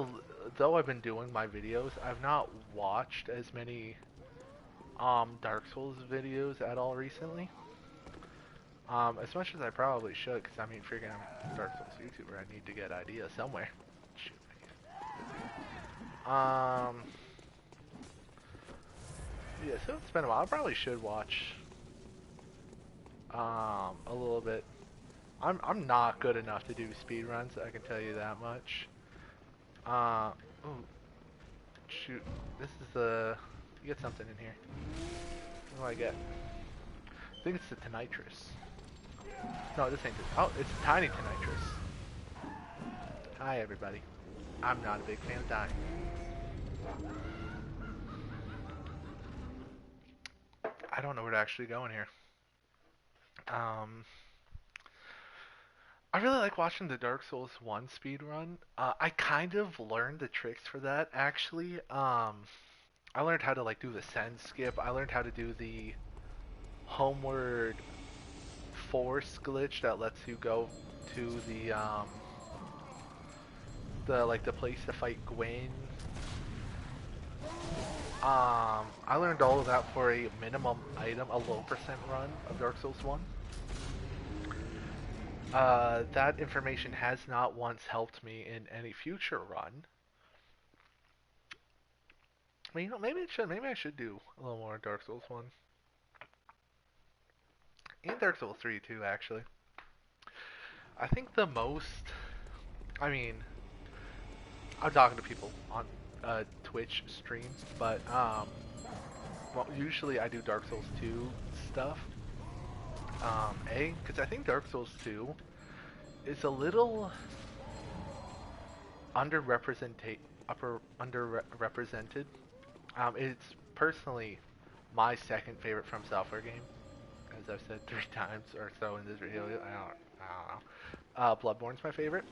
though I've been doing my videos, I've not watched as many Dark Souls videos at all recently. As much as I probably should, because I mean, freaking I'm a Dark Souls YouTuber, I need to get ideas somewhere. Shoot. Yeah, so it's been a while. I probably should watch a little bit. I'm not good enough to do speed runs, I can tell you that much. Oh, shoot. This is the... You get something in here. What do I get? I think it's the Tonitrus. No, this ain't it. Oh, it's a tiny Tonitrus. Hi, everybody. I'm not a big fan of dying. I don't know where to actually go in here. I really like watching the Dark Souls 1 speedrun. I kind of learned the tricks for that, actually. I learned how to, like, do the send skip. I learned how to do the homeward force glitch that lets you go to the place to fight Gwyn. I learned all of that for a minimum item, a low percent run of Dark Souls 1. That information has not once helped me in any future run. I mean, you know, maybe it should. Maybe I should do a little more Dark Souls 1. And Dark Souls 3 too, actually. I think the most... I mean, I'm talking to people on Twitch stream, but well, usually I do Dark Souls 2 stuff. Because I think Dark Souls 2 is a little underrepresented. It's personally my second favorite From Software game, as I've said 3 times or so in this video. I don't know. Bloodborne's my favorite,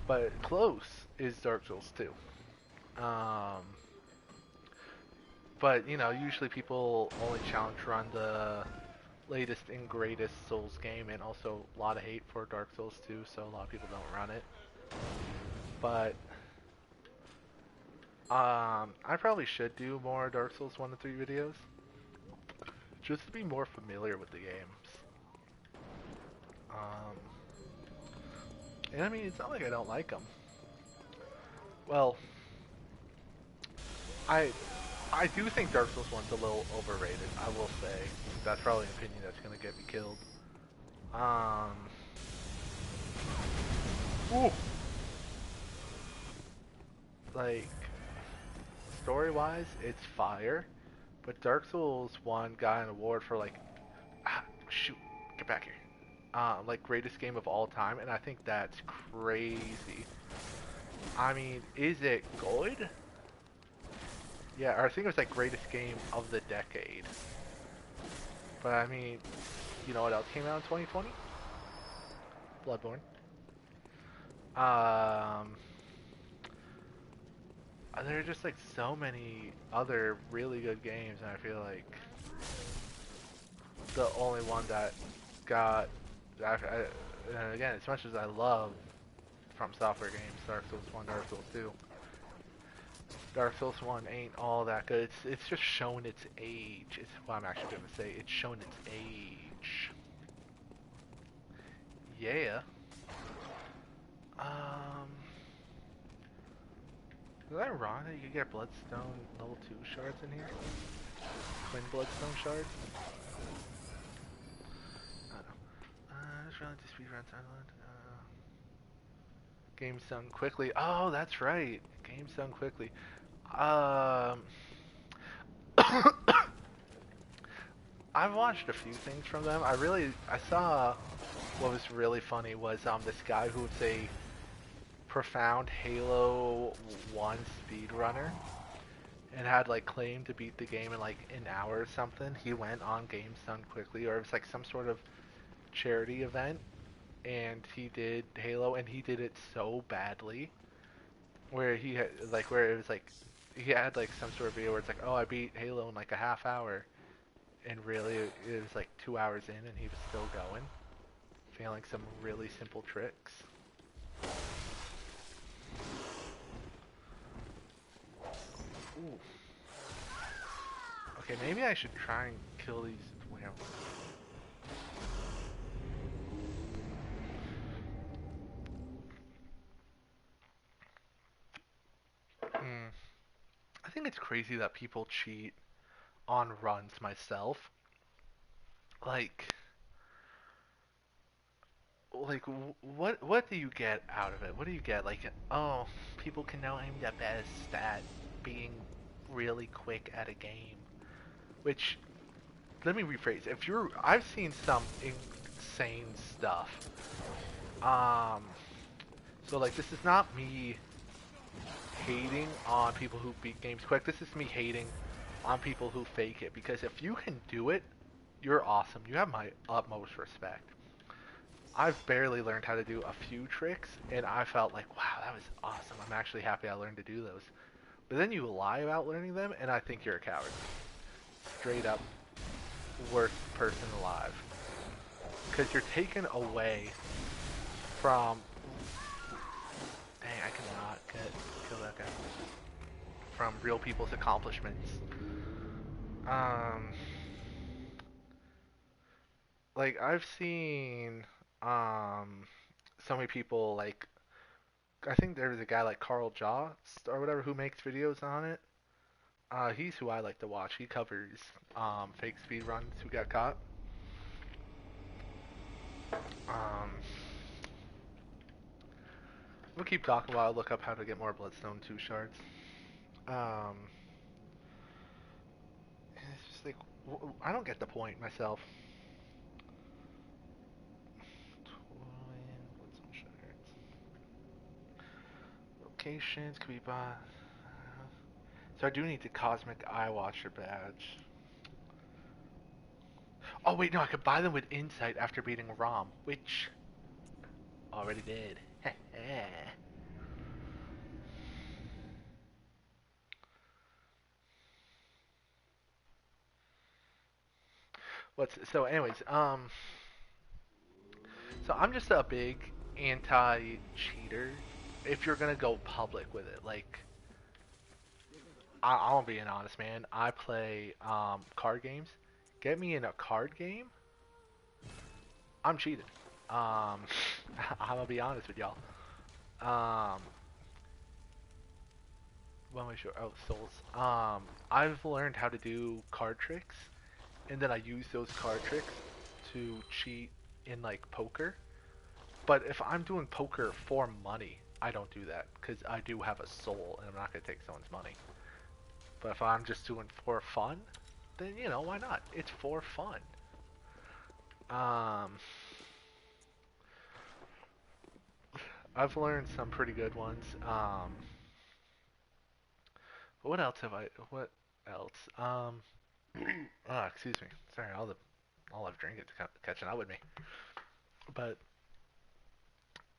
but close is Dark Souls 2. But you know, usually people only challenge run the latest and greatest Souls game, and also a lot of hate for Dark Souls 2, so a lot of people don't run it. But I probably should do more Dark Souls 1 to 3 videos, just to be more familiar with the games. And I mean, it's not like I don't like them. Well, I do think Dark Souls 1's a little overrated, I will say. That's probably an opinion that's gonna get me killed. Ooh. Like, story-wise, it's fire, but Dark Souls 1 got an award for, like, shoot, get back here. Like, greatest game of all time, and I think that's crazy. I mean, is it good? Yeah, or I think it was like greatest game of the decade. But I mean, you know what else came out in 2020? Bloodborne. There are just like so many other really good games, and I feel like the only one that got, and again, as much as I love From Software games, Dark Souls 1, Dark Souls 2, Dark Souls 1 ain't all that good. It's just shown its age. It's what I'm actually going to say. It's shown its age. Yeah. Is that wrong that you could get Bloodstone level 2 shards in here? Twin Bloodstone shards? I don't know. Just relative to speedruns. Games done quickly. Oh, that's right. Games done quickly. I've watched a few things from them. I saw what was really funny was this guy who was a profound Halo 1 speedrunner and had like claimed to beat the game in like an hour or something. He went on Games Done Quickly, or it was like some sort of charity event, and he did Halo, and he did it so badly where he had like where it was like he had like some sort of video where it's like, oh, I beat Halo in like a half hour, and really it was like 2 hours in and he was still going, failing some really simple tricks. Okay, maybe I should try and kill these werewolves. I think it's crazy that people cheat on runs myself. Like, what do you get out of it? What do you get? Like, oh, people can now aim the best at being really quick at a game. Which, let me rephrase. I've seen some insane stuff. So like, this is not me hating on people who beat games quick. This is me hating on people who fake it. Because if you can do it, you're awesome. You have my utmost respect. I've barely learned how to do a few tricks, and I felt like, wow, that was awesome. I'm actually happy I learned to do those. But then you lie about learning them, and I think you're a coward. Straight up worst person alive. Because you're taken away from... Dang, I cannot kill that guy. From real people's accomplishments. Like, I've seen, so many people, like, I think there's a guy like Carl Jost or whatever who makes videos on it. He's who I like to watch. He covers, fake speedruns who got caught. We'll keep talking while I look up how to get more Bloodstone 2 shards. It's just like, I don't get the point myself. Bloodstone shards. Locations could be bought. So I do need the Cosmic Eye Watcher badge. Oh wait, no, I could buy them with Insight after beating Rom, which already did. So anyways, so I'm just a big anti-cheater if you're gonna go public with it. Like, I'm being honest, man. I play card games. Get me in a card game, I'm cheating. I'm gonna be honest with y'all. What am I sure? Oh, souls. I've learned how to do card tricks, and then I use those card tricks to cheat in like poker. But if I'm doing poker for money, I don't do that because I do have a soul, and I'm not gonna take someone's money. But if I'm just doing for fun, then you know why not? It's for fun. I've learned some pretty good ones. But what else have I? What else? Excuse me. Sorry, all I've drinking is catching up with me. But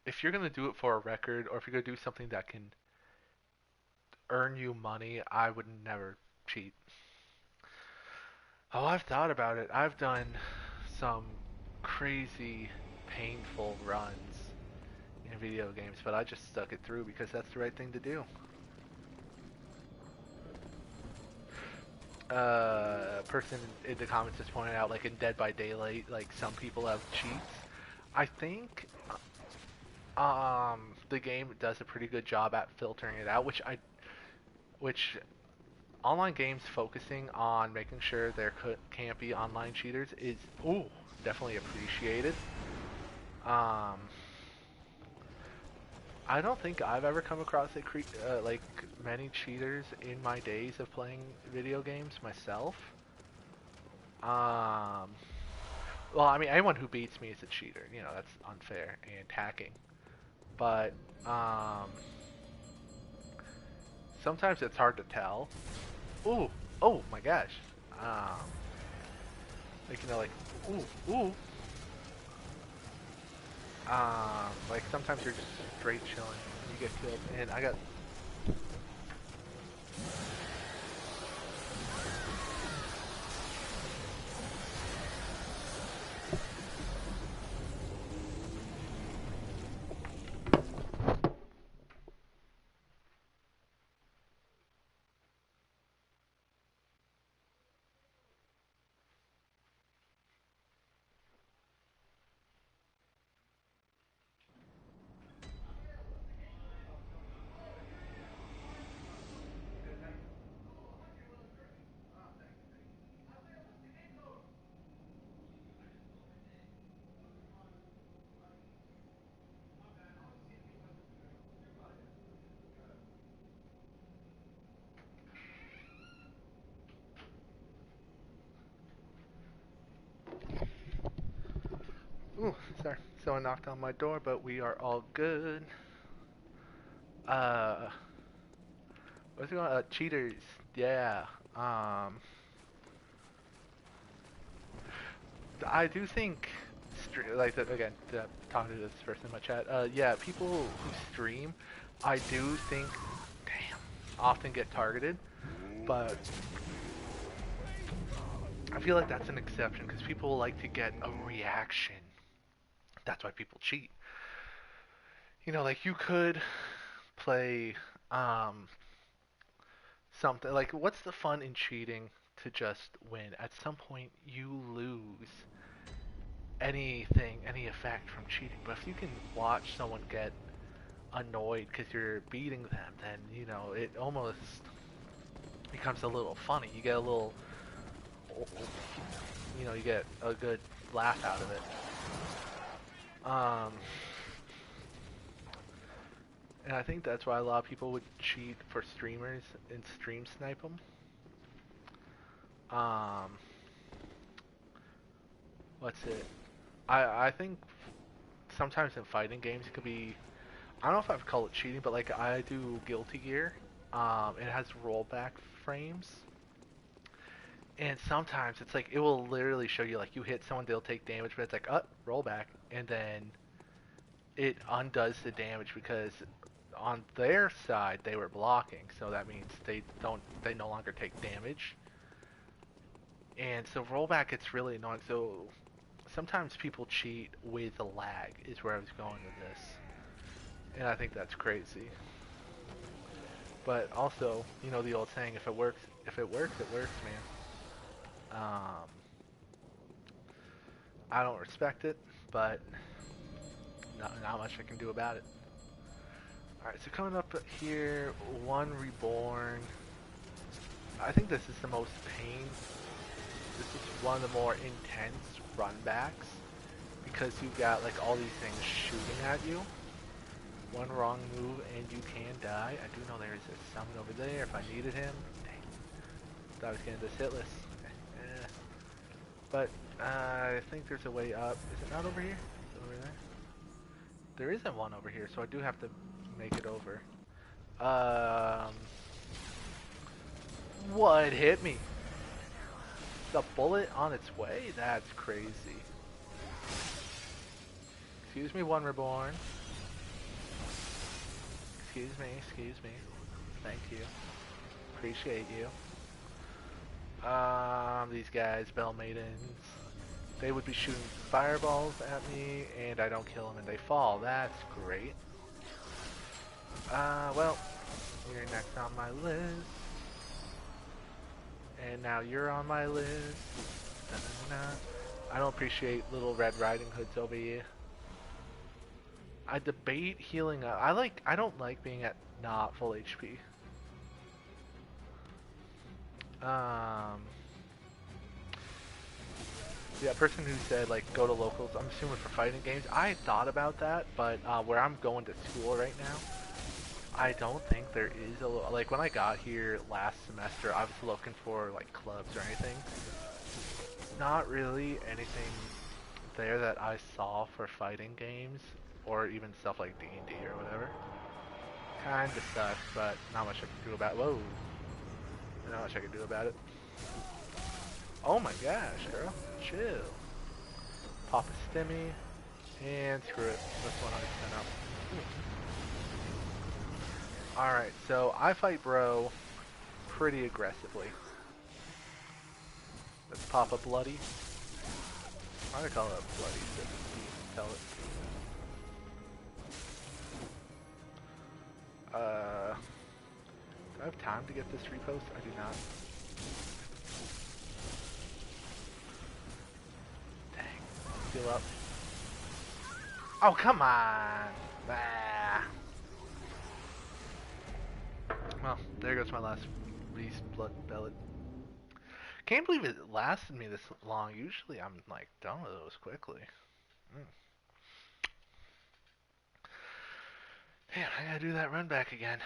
if you're gonna do it for a record, or if you're gonna do something that can earn you money, I would never cheat. Oh, I've thought about it. I've done some crazy, painful runs in video games, but I just stuck it through because that's the right thing to do. A person in the comments just pointed out, like in Dead by Daylight, like some people have cheats. I think the game does a pretty good job at filtering it out, which online games focusing on making sure there can't be online cheaters is definitely appreciated. I don't think I've ever come across like many cheaters in my days of playing video games myself. Well, I mean, anyone who beats me is a cheater. You know, that's unfair and hacking. But sometimes it's hard to tell. Ooh, oh my gosh. Like, you know, like, ooh. Like sometimes you're just straight chilling and you get killed. And I got... Ooh, sorry. Someone knocked on my door, but we are all good. Uh, what's going on? Cheaters. Yeah. Um, I do think, again, talking to this person in my chat, yeah, people who stream, I do think, damn, often get targeted, but I feel like that's an exception because people like to get a reaction. That's why people cheat. You know, like you could play um, something like what's the fun in cheating to just win? At some point, you lose anything, any effect from cheating. But if you can watch someone get annoyed because you're beating them, then you know it almost becomes a little funny. You get a little, you know, you get a good laugh out of it. Um, and I think that's why a lot of people would cheat for streamers and stream snipe them. Um, what's it? I think sometimes in fighting games it could be, I don't know if I'd call it cheating, but like I do Guilty Gear. It has rollback frames. And sometimes it's like it will literally show you like you hit someone, they'll take damage, but it's like, rollback, and then it undoes the damage because on their side they were blocking, so that means they no longer take damage. And so rollback gets really annoying. So sometimes people cheat with the lag is where I was going with this. And I think that's crazy. But also, you know the old saying, if it works, it works, man. I don't respect it, but not much I can do about it. Alright, so coming up here, one reborn. I think this is the most pain. This is one of the more intense runbacks because you've got like all these things shooting at you. One wrong move and you can die. I do know there is a summon over there if I needed him. Dang. Thought I was getting this hitless. But I think there's a way up. Is it not over here? Is it over there? There isn't one over here, so I do have to make it over. What hit me? The bullet on its way? That's crazy. Excuse me, one reborn. Excuse me, excuse me. Thank you. Appreciate you. These guys, Bell Maidens. They would be shooting fireballs at me, and I don't kill them and they fall. That's great. Well, you're next on my list. And now you're on my list. Da-da-da-da. I don't appreciate little Red Riding Hoods over here. I debate healing up. I don't like being at not full HP. Yeah, person who said like go to locals, I'm assuming for fighting games. I thought about that, but where I'm going to school right now, I don't think there is like when I got here last semester, I was looking for like clubs or anything. Not really anything there that I saw for fighting games or even stuff like D&D or whatever. Kinda sucks, but not much I can do about it. Whoa. Not much I can do about it. Oh my gosh, girl. Chill. Pop a stimmy. And screw it. Let's 100% up. Alright, so I fight bro pretty aggressively. Let's pop a bloody. I'm gonna call it a bloody so you can tell it. Do I have time to get this repost? I do not. Dang. Heal up. Oh, come on! Ah. Well, there goes my last blood bellet. Can't believe it lasted me this long. Usually I'm like done with those quickly. Damn, I gotta do that run back again.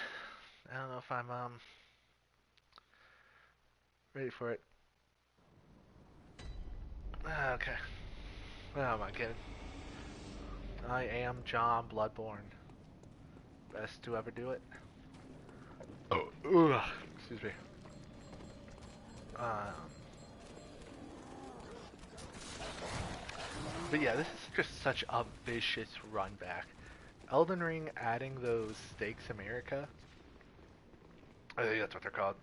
I don't know if I'm ready for it. Okay. What am I kidding? I am John Bloodborne. Best to ever do it. Oh, ugh, excuse me. Um, but yeah, this is just such a vicious run back. Elden Ring adding those stakes America. I think that's what they're called.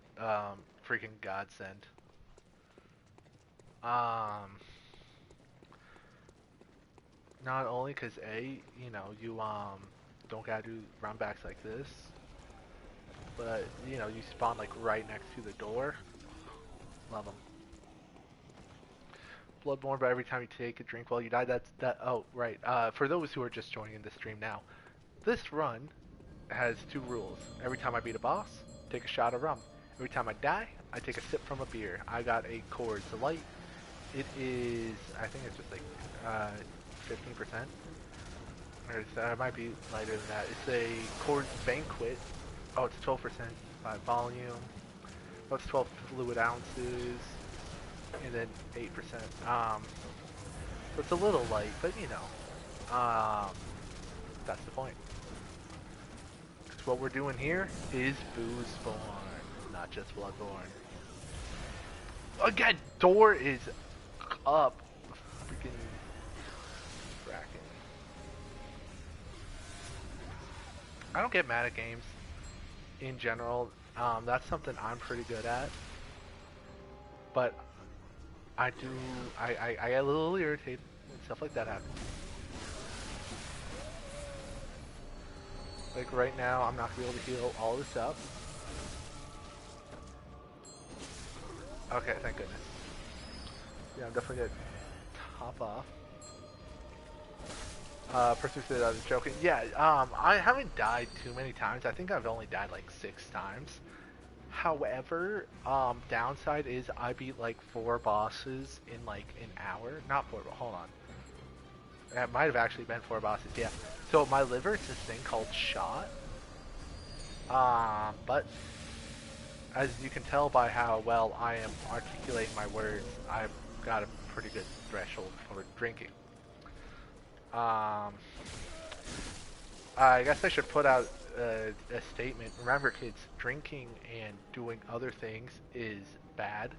Freaking godsend. Um, Not only because you don't gotta do run backs like this, but you spawn like right next to the door. Love them. Bloodborne, but every time you take a drink while you die, that's that. Oh, right. For those who are just joining the stream now, this run has two rules. Every time I beat a boss, take a shot of rum. Every time I die, I take a sip from a beer. I got a Coors Light. It is, I think it's just like 15%. Or it might be lighter than that. It's a Coors Banquet. Oh, it's 12% by volume. Oh, it's 12 fluid ounces. And then 8%. So it's a little light, but that's the point. Because what we're doing here is Boozborne, not just Bloodborne. Again, door is up. Freaking bracket. I don't get mad at games in general. That's something I'm pretty good at. But I get a little irritated when stuff like that happens. Like right now, I'm not gonna be able to heal all this up. Okay, thank goodness. Yeah, I'm definitely gonna top off. Person said I was joking. Yeah, I haven't died too many times. I think I've only died like 6 times. However, downside is I beat like 4 bosses in like an hour. Not 4, but hold on. It might have actually been 4 bosses, yeah. So my liver is this thing called shot. But as you can tell by how well I am articulating my words, I've got a pretty good threshold for drinking. I guess I should put out a statement. Remember, kids, drinking and doing other things is bad.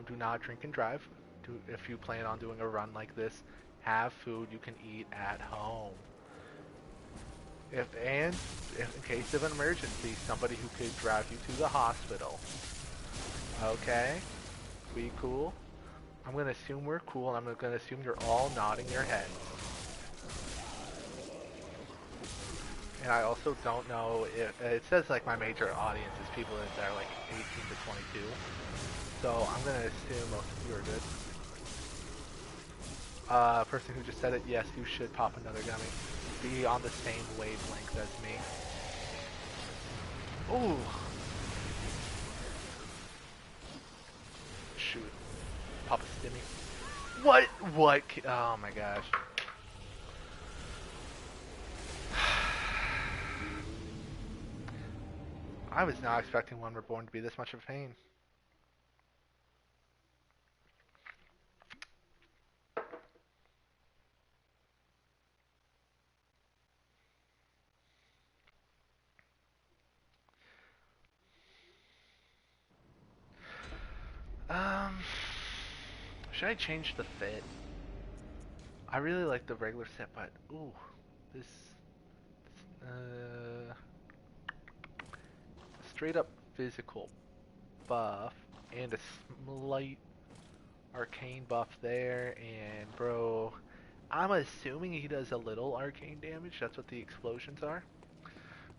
Do not drink and drive. If you plan on doing a run like this, have food you can eat at home. If in case of an emergency, somebody who could drive you to the hospital. Okay? We cool? I'm gonna assume we're cool, and I'm gonna assume you're all nodding your heads. And I also don't know if it says like my major audience is people that are like 18 to 22. So I'm gonna assume most of you are good. Person who just said it, yes, you should pop another gummy. Be on the same wavelength as me. Ooh. Shoot. Pop a stimmy. What? What? Oh my gosh. I was not expecting One Reborn to be this much of a pain. Should I change the fit? I really like the regular set, but ooh, this straight up physical buff and a slight arcane buff there, and bro, I'm assuming he does a little arcane damage. That's what the explosions are.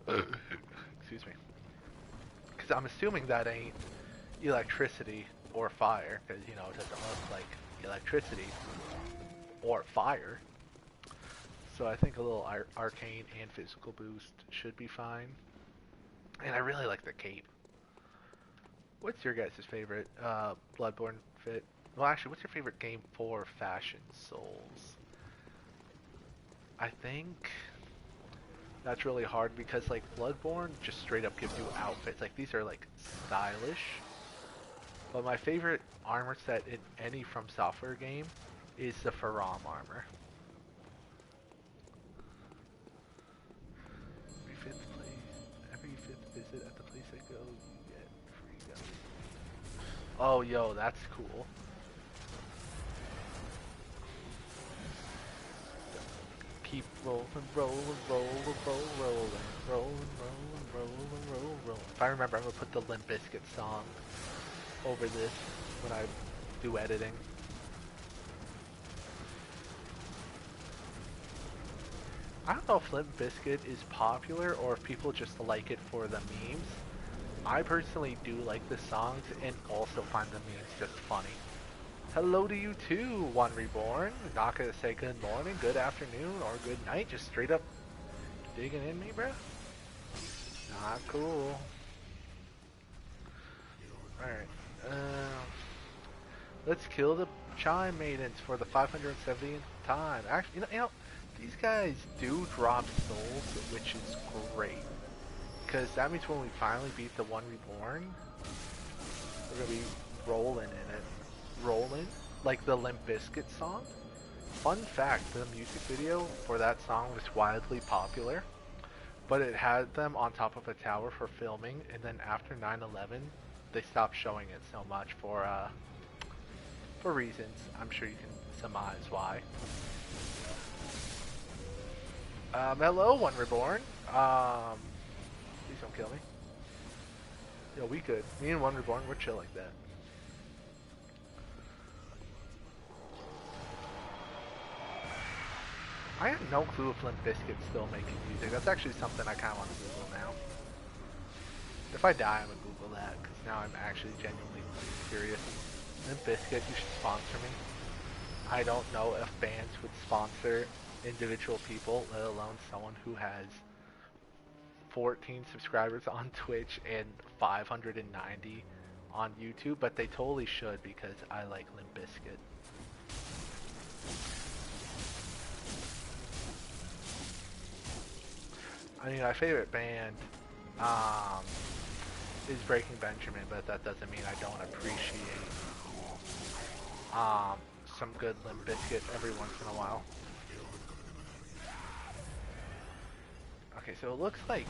Excuse me. Because I'm assuming that ain't electricity or fire, because it doesn't look like electricity or fire. So I think a little arcane and physical boost should be fine. And I really like the cape. What's your guys' favorite Bloodborne fit? Well, actually, what's your favorite game for Fashion Souls? I think that's really hard because like Bloodborne just straight up gives you outfits. Like these are like stylish. But my favorite armor set in any From Software game is the Faram armor. Oh, yo, that's cool. Keep rolling, rolling, rolling, rolling, rolling, rolling, rolling, rolling, rolling. If I remember, I'm gonna put the Limp Bizkit song over this when I do editing. I don't know if Limp Bizkit is popular or if people just like it for the memes. I personally do like the songs and also find the memes just funny. Hello to you too, One Reborn. Not gonna say good morning, good afternoon, or good night. Just straight up digging in me, bro. Not cool. Alright. Let's kill the Chime Maidens for the 570th time. Actually, these guys do drop souls, which is great. Because that means when we finally beat the One Reborn, we're gonna be rolling in it. Rolling? Like the Limp Bizkit song? Fun fact, the music video for that song was wildly popular, but it had them on top of a tower for filming, and then after 9/11, they stopped showing it so much for reasons. I'm sure you can surmise why. Hello, One Reborn. Please don't kill me. Yo, we good. Me and One Reborn, we're chill like that. I have no clue if Limp Bizkit's still making music. That's actually something I kind of want to Google now. If I die, I'm going to Google that, because now I'm actually genuinely curious. Limp Bizkit, you should sponsor me. I don't know if bands would sponsor individual people, let alone someone who has 14 subscribers on Twitch and 590 on YouTube, but they totally should because I like Limp Bizkit. I mean, my favorite band is Breaking Benjamin, but that doesn't mean I don't appreciate some good Limp Bizkit every once in a while. Okay, so it looks like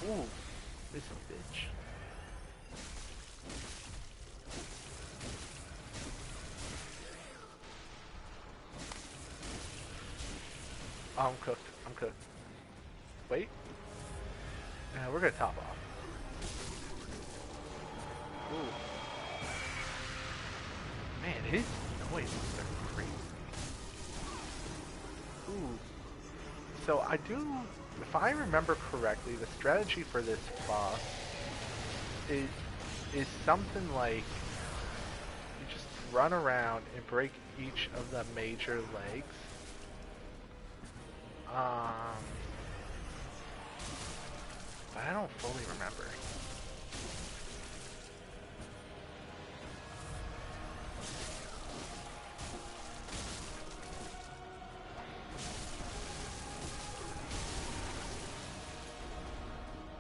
ooh, this bitch. Oh, I'm cooked. I'm cooked. Wait. Yeah, we're gonna top off. Ooh. Man, his noises are crazy. Ooh. So I do, if I remember correctly, the strategy for this boss is something like you just run around and break each of the major legs. But I don't fully remember.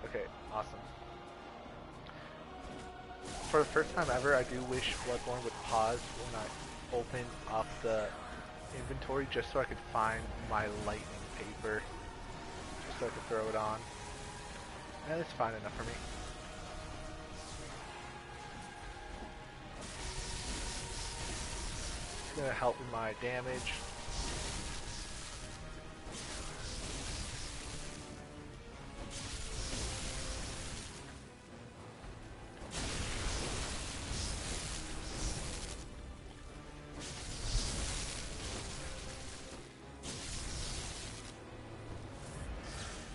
Okay, awesome. For the first time ever, I do wish Bloodborne would pause when I open up the inventory just so I could find my lightning paper. Just so I could throw it on. And it's fine enough for me. It's gonna help with my damage.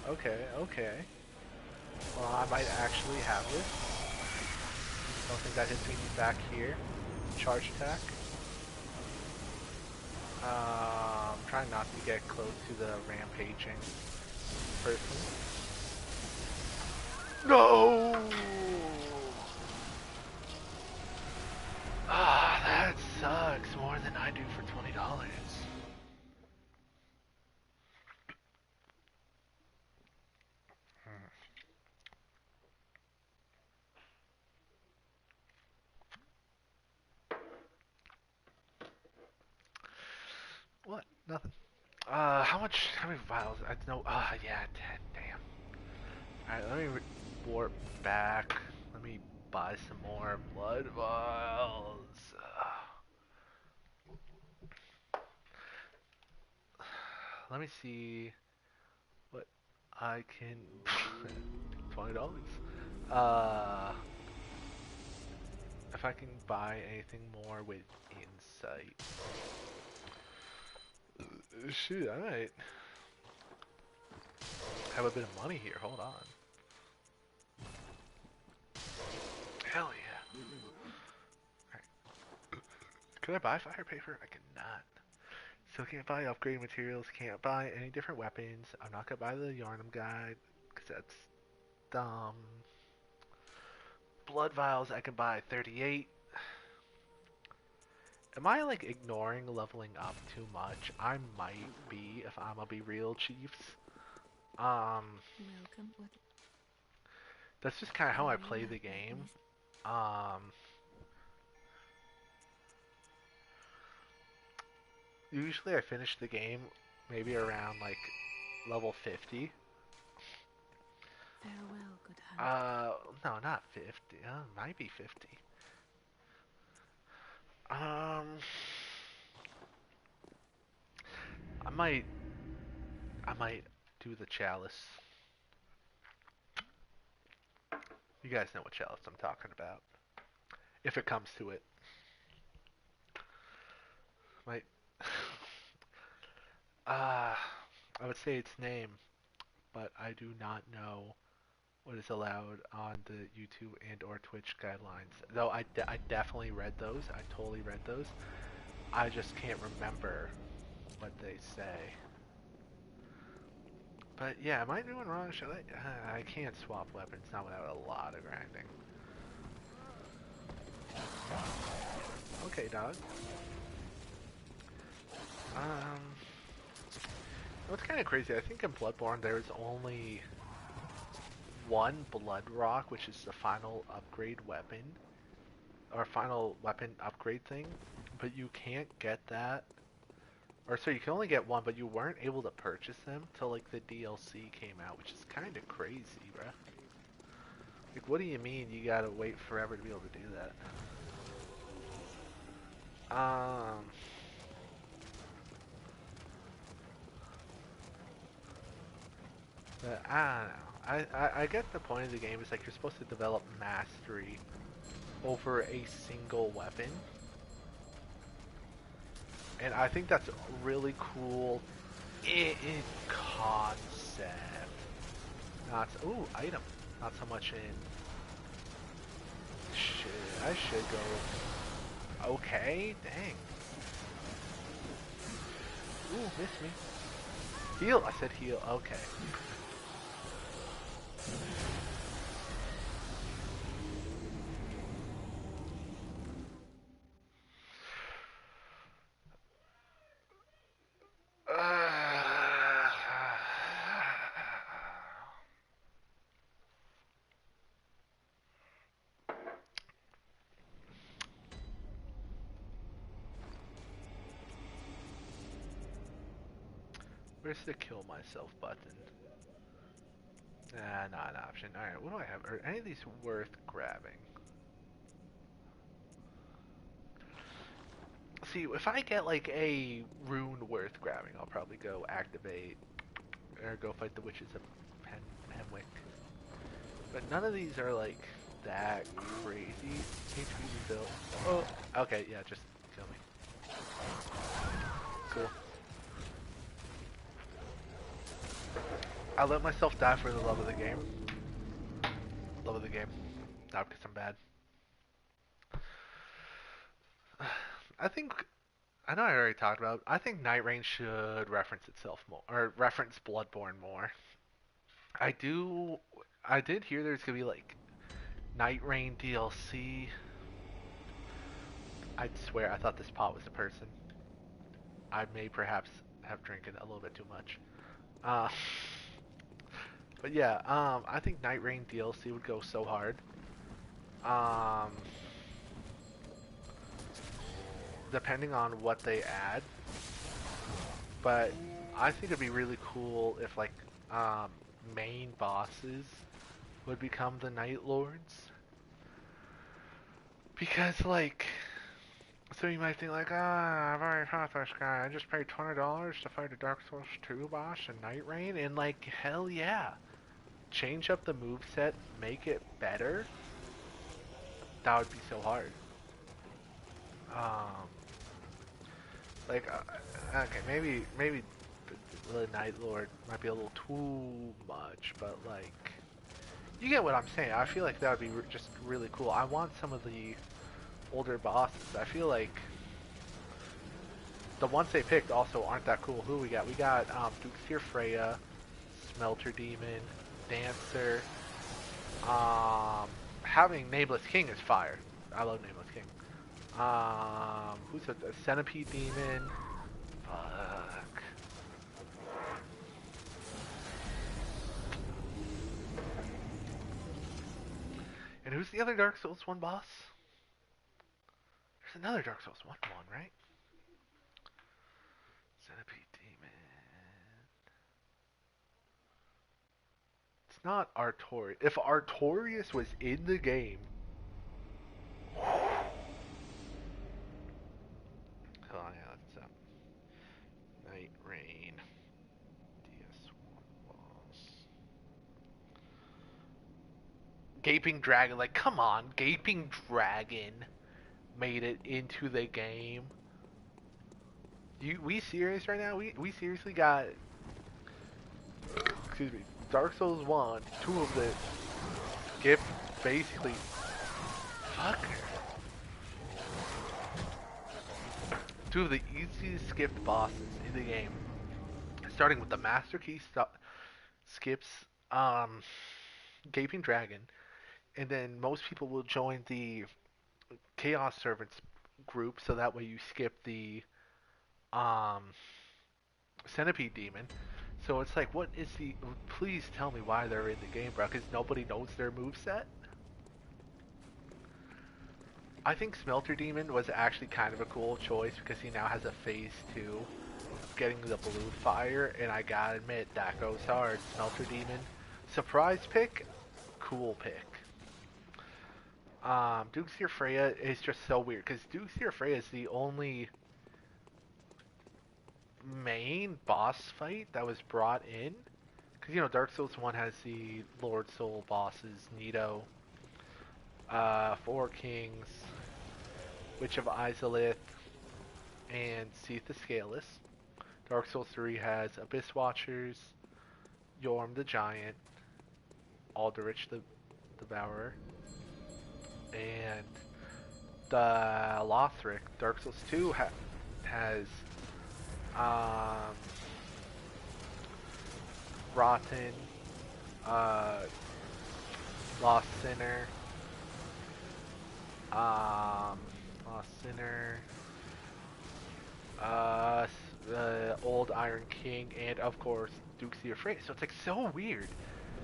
Okay, okay. Well, I might actually have this. Don't think that hits me back here. Charge attack. Trying not to get close to the rampaging person. No! Ah, that sucks more than I do for $20. What? Nothing. How many vials? I know. Yeah, 10. Damn. Alright, let me warp back. Let me buy some more blood vials. Let me see what I can. $20. Uh, if I can buy anything more with insight. Shoot, I might have a bit of money here. Hold on. Hell yeah. Alright. Could I buy fire paper? I cannot. Still can't buy upgrade materials. Can't buy any different weapons. I'm not gonna buy the Yarnum guide because that's dumb. Blood vials I can buy 38. Am I like ignoring leveling up too much? I might be if I'm gonna be real, Chiefs. Welcome. What? That's just kind of how I Very play well, the game. Magnus. Usually I finish the game maybe around like level 50. Farewell, good hunter. No, not 50. Might be 50. I might do the chalice. You guys know what chalice I'm talking about. If it comes to it. Might I would say its name, but I do not know what is allowed on the YouTube and or Twitch guidelines. Though I definitely read those. I totally read those. I just can't remember what they say. But yeah, am I doing wrong? Should I? I can't swap weapons, not without a lot of grinding. Okay, dog. What's kind of crazy, I think in Bloodborne there's only one Blood Rock, which is the final upgrade weapon, or final weapon upgrade thing, but you can't get that, or so you can only get one, but you weren't able to purchase them till like the DLC came out, which is kind of crazy, bruh. Like, what do you mean you gotta wait forever to be able to do that? But I don't know. I get the point of the game is like you're supposed to develop mastery over a single weapon. And I think that's really cool in concept. Not so, ooh, item. Not so much in. Shit, I should go. Okay, dang. Ooh, miss me. Heal. I said heal. Okay. Where's the kill myself button? Nah, not an option. Alright, what do I have? Are any of these worth grabbing? See, if I get like a rune worth grabbing, I'll probably go activate or go fight the witches of Penwick. But none of these are like that crazy. HP rebuild. Oh, okay, yeah, just kill me. Cool. I let myself die for the love of the game. Love of the game. Not because I'm bad. I think, I know I already talked about it. I think Night Rain should reference itself more, or reference Bloodborne more. I did hear there's gonna be like Night Rain DLC. I swear I thought this pot was a person. I may perhaps have drinking a little bit too much. Uh, but yeah, I think Night Rain DLC would go so hard. Depending on what they add, but I think it'd be really cool if like main bosses would become the Night Lords. Because, like, so you might think like, I've already fought this guy. I just paid $20 to fight a Dark Souls 2 boss in Night Rain, and like, hell yeah. Change up the moveset, make it better. That would be so hard. Um, like, okay, maybe the Night Lord might be a little too much, but like, you get what I'm saying. I feel like that would be just really cool. I want some of the older bosses. I feel like the ones they picked also aren't that cool. Who we got? We got Dukeseer Freya, Smelter Demon, Dancer. Having Nameless King is fire. I love Nameless King. Who's a Centipede Demon? Fuck. And who's the other Dark Souls 1 boss? There's another Dark Souls 1 one, right? Centipede Demon. It's not Artorias. If Artorias was in the game... Oh yeah, that's Night Rain. DS1 boss. Gaping Dragon, like, come on, Gaping Dragon made it into the game. We serious right now? We seriously got, excuse me, Dark Souls 1, 2 of the skip, basically, fuck. 2 of the easiest skipped bosses in the game. Starting with the Master Key skips, Gaping Dragon, and then most people will join the Chaos Servants group, so that way you skip the um, Centipede Demon. So it's like, what is the... Please tell me why they're in the game, bro, because nobody knows their moveset? I think Smelter Demon was actually kind of a cool choice, because he now has a phase 2 of getting the blue fire, and I gotta admit, that goes hard. Smelter Demon. Surprise pick? Cool pick. Dukeseer Freya is just so weird, because Dukeseer Freya is the only main boss fight that was brought in. Because, you know, Dark Souls 1 has the Lord Soul bosses, Nito, Four Kings, Witch of Izalith, and Seath the Scaleless. Dark Souls 3 has Abyss Watchers, Yorm the Giant, Aldrich the Devourer, and the Lothric. Dark Souls 2 has Rotten, Lost Sinner, Old Iron King, and of course Dukeseer Freya. So it's like so weird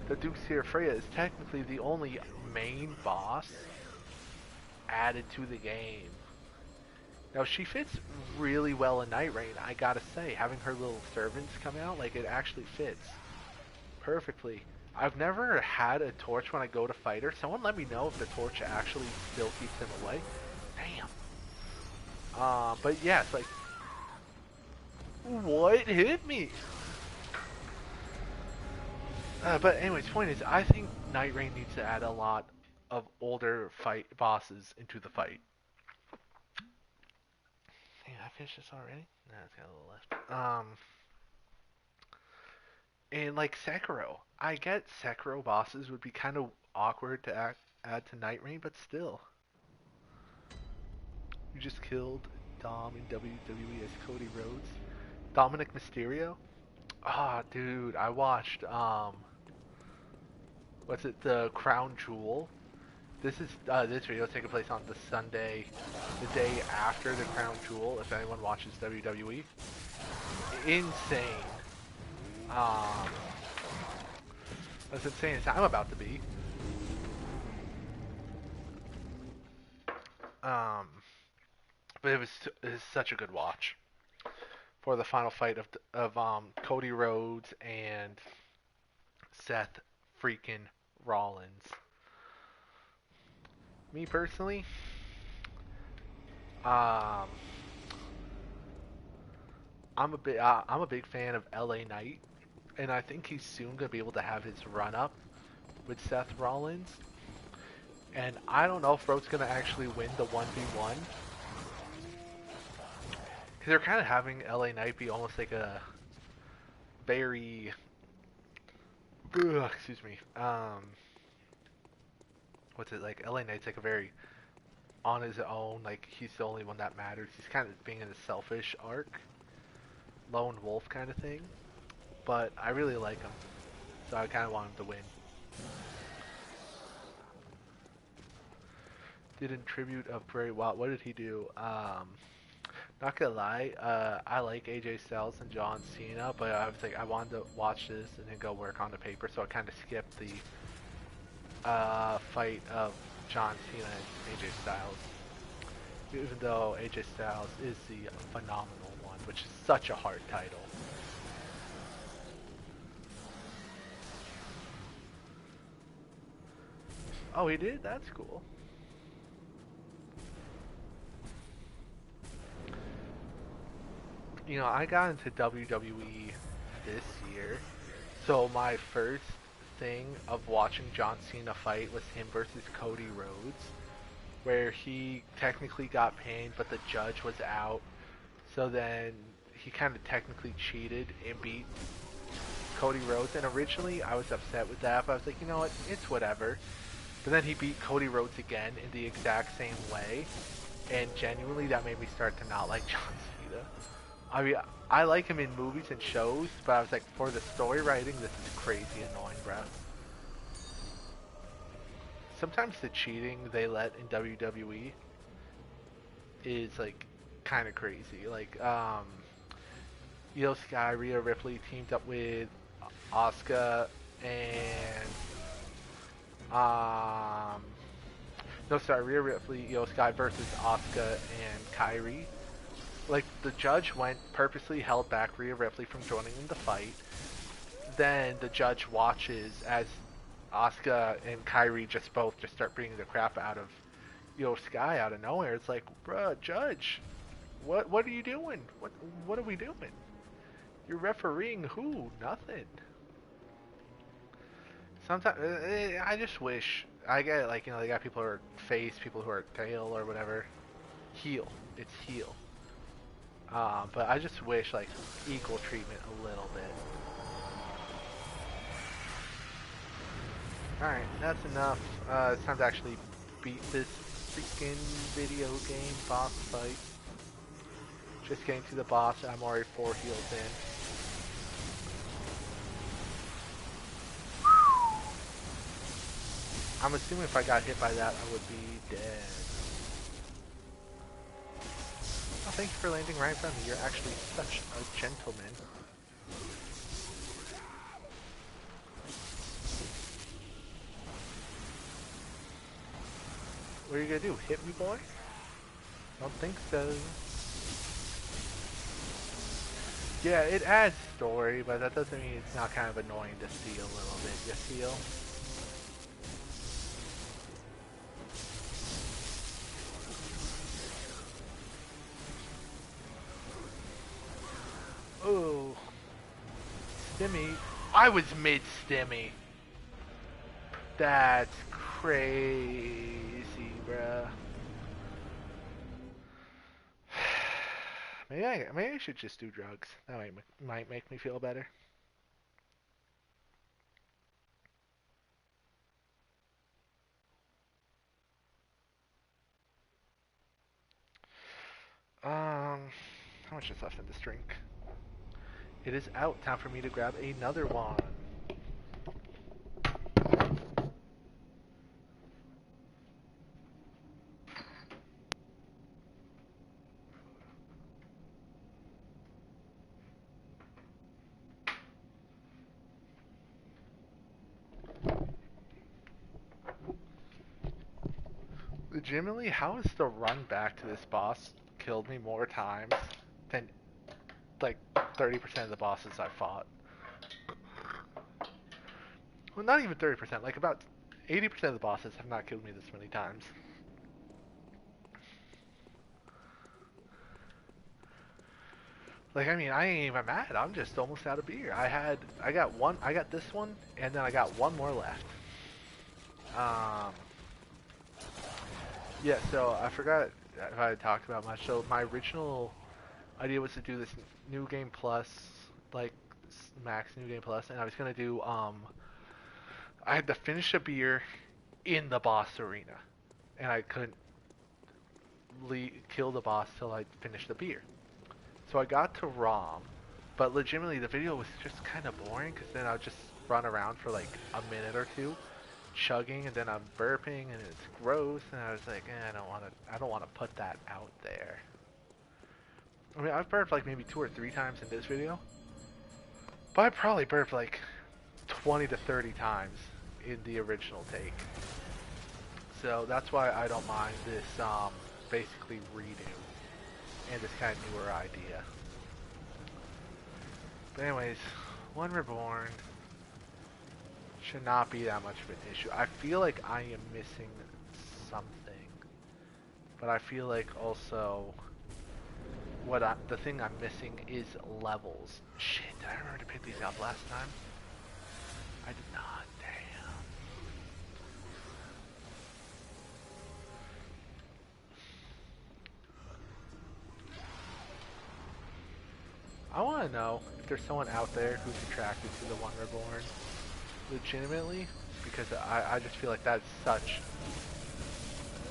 that Dukeseer Freya is technically the only main boss added to the game. Now she fits really well in Night Rain, I gotta say. Having her little servants come out, like, it actually fits perfectly. I've never had a torch when I go to fight her. Someone let me know if the torch actually still keeps him away. Damn. But yes, like, what hit me? But anyways, point is, I think Night Rain needs to add a lot of older fight bosses into the fight. Hey, I finished this already? No, it's got a little left. And like Sekiro, I get Sekiro bosses would be kind of awkward to add to Night Rain, but still. You just killed Dom in WWE as Cody Rhodes. Dominic Mysterio? Ah, oh, dude, I watched, what's it, the Crown Jewel. This video is taking place on the Sunday, the day after the Crown Jewel, if anyone watches WWE. Insane. As insane as I'm about to be. But it was such a good watch for the final fight of Cody Rhodes and Seth freaking Rollins. Me personally, um, I'm a big fan of LA Knight, and I think he's soon gonna be able to have his run up with Seth Rollins. And I don't know if Bro's gonna actually win the 1v1, because they're kind of having LA Knight be almost like a very, excuse me, what's it like? LA Knight's like a very on his own, like he's the only one that matters. He's kind of being in a selfish arc, lone wolf kind of thing. But I really like him, so I kind of want him to win. Did in tribute of Bray Wyatt. What did he do? Not gonna lie, I like AJ Styles and John Cena, but I was like, I wanted to watch this and then go work on the paper, so I kind of skipped the fight of John Cena and AJ Styles. Even though AJ Styles is the phenomenal one, which is such a hard title. Oh, he did? That's cool. You know, I got into WWE this year, so my first thing of watching John Cena fight was him versus Cody Rhodes, where he technically got pinned, but the judge was out, so then he kind of technically cheated and beat Cody Rhodes, and originally I was upset with that, but I was like, you know what, it's whatever. But then he beat Cody Rhodes again in the exact same way, and genuinely that made me start to not like John Cena. I mean, I like him in movies and shows, but I was like, for the story writing, this is crazy annoying, bro. Sometimes the cheating they let in WWE is like kind of crazy. Like, Io Sky, Rhea Ripley teamed up with Asuka and no, sorry, Rhea Ripley, Io Sky versus Asuka and Kairi. Like, the judge purposely held back Rhea Ripley from joining in the fight. Then the judge watches as Asuka and Kairi both start beating the crap out of Io Sky out of nowhere. It's like, bruh, judge, what are you doing? What are we doing? You're refereeing who? Nothing. Sometimes I just wish I get it, like, you know, they got people who are face, people who are tail or whatever. Heel. It's heel. But I just wish, like, equal treatment a little bit. Alright, that's enough. It's time to actually beat this freaking video game boss fight. Just getting to the boss, I'm already 4 heals in. I'm assuming if I got hit by that, I would be dead. Oh, thank you for landing right in front of me. You're actually such a gentleman. What are you gonna do? Hit me, boy? Don't think so. Yeah, it adds story, but that doesn't mean it's not kind of annoying to see a little bit. You feel? Oh. Stimmy. I was mid-stimmy. That's crazy, bruh. Maybe I should just do drugs. That might make me feel better. How much is left in this drink? It is out. Time for me to grab another one. Legitimately, how has the run back to this boss killed me more times than like 30% of the bosses I fought? Well, not even 30%. Like about 80% of the bosses have not killed me this many times. Like, I mean, I ain't even mad. I'm just almost out of beer. I got this one, and then I got one more left. Um, yeah, so I forgot if I had talked about much. So my original idea was to do this new game plus, like max new game plus, and I was gonna do I had to finish a beer in the boss arena, and I couldn't kill the boss till I finished the beer. So I got to ROM, but legitimately the video was just kind of boring because then I would just run around for like a minute or two, chugging, and then I'm burping, and it's gross, and I was like, I don't want to put that out there. I mean, I've burped like maybe 2 or 3 times in this video, but I probably burped like 20 to 30 times in the original take. So that's why I don't mind this basically redo and this kind of newer idea. But anyways, One Reborn should not be that much of an issue. I feel like I am missing something, but I feel like also the thing I'm missing is levels. Shit, did I remember to pick these up last time? I did not. Damn. I want to know if there's someone out there who's attracted to the One Reborn legitimately, because I just feel like that's such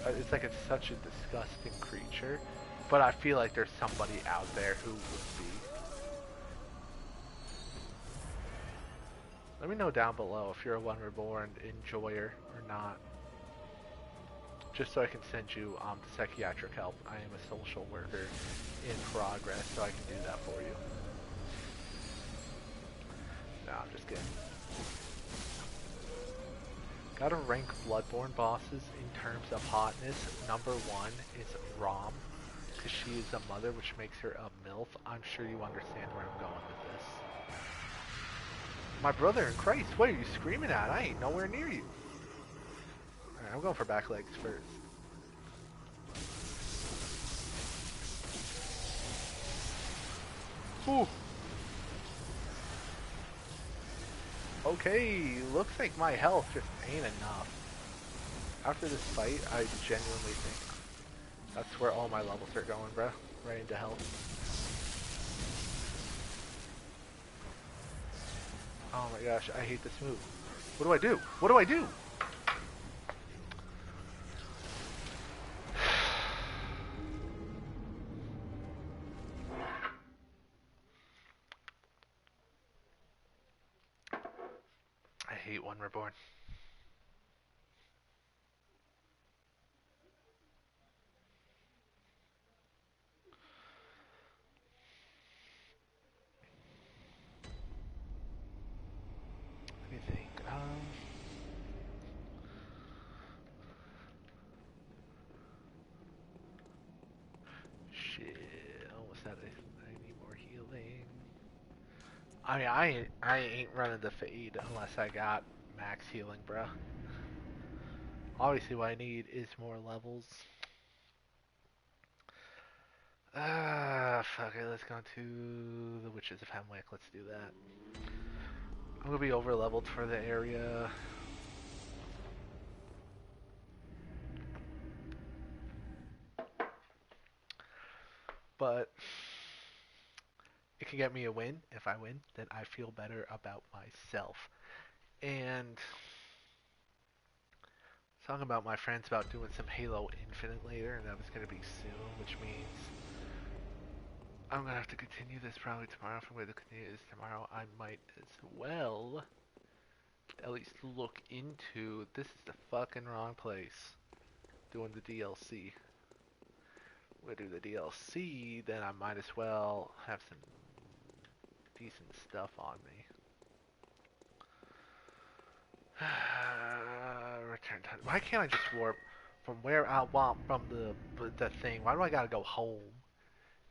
it's like it's such a disgusting creature, but I feel like there's somebody out there who would be. Let me know down below if you're a One Reborn enjoyer or not, just so I can send you to psychiatric help. I am a social worker in progress, so I can do that for you. No, I'm just kidding. Gotta rank Bloodborne bosses in terms of hotness. Number 1 is Rom, because she is a mother, which makes her a MILF. I'm sure you understand where I'm going with this. My brother in Christ, what are you screaming at? I ain't nowhere near you. Alright, I'm going for back legs first. Ooh. Okay, looks like my health just ain't enough. After this fight, I genuinely think that's where all my levels are going, bro. Right into health. Oh my gosh, I hate this move. What do I do? What do I do? I hate One Reborn. Let me think. Shit. Almost out of. I need more healing. I mean, I ain't running the fade unless I got max healing, bro. Obviously, what I need is more levels. Fuck it. Let's go to the Witches of Hemwick. Let's do that. I'm gonna be over leveled for the area. But it can get me a win. If I win, then I feel better about myself. And talking about my friends about doing some Halo Infinite later, and that was gonna be soon, which means I'm gonna have to continue this probably tomorrow. If I'm going to continue this tomorrow, I might as well at least look into. This is the fucking wrong place. Doing the DLC. We'll do the DLC, then I might as well have some decent stuff on me. Return time. Why can't I just warp from where I want from the thing? Why do I gotta go home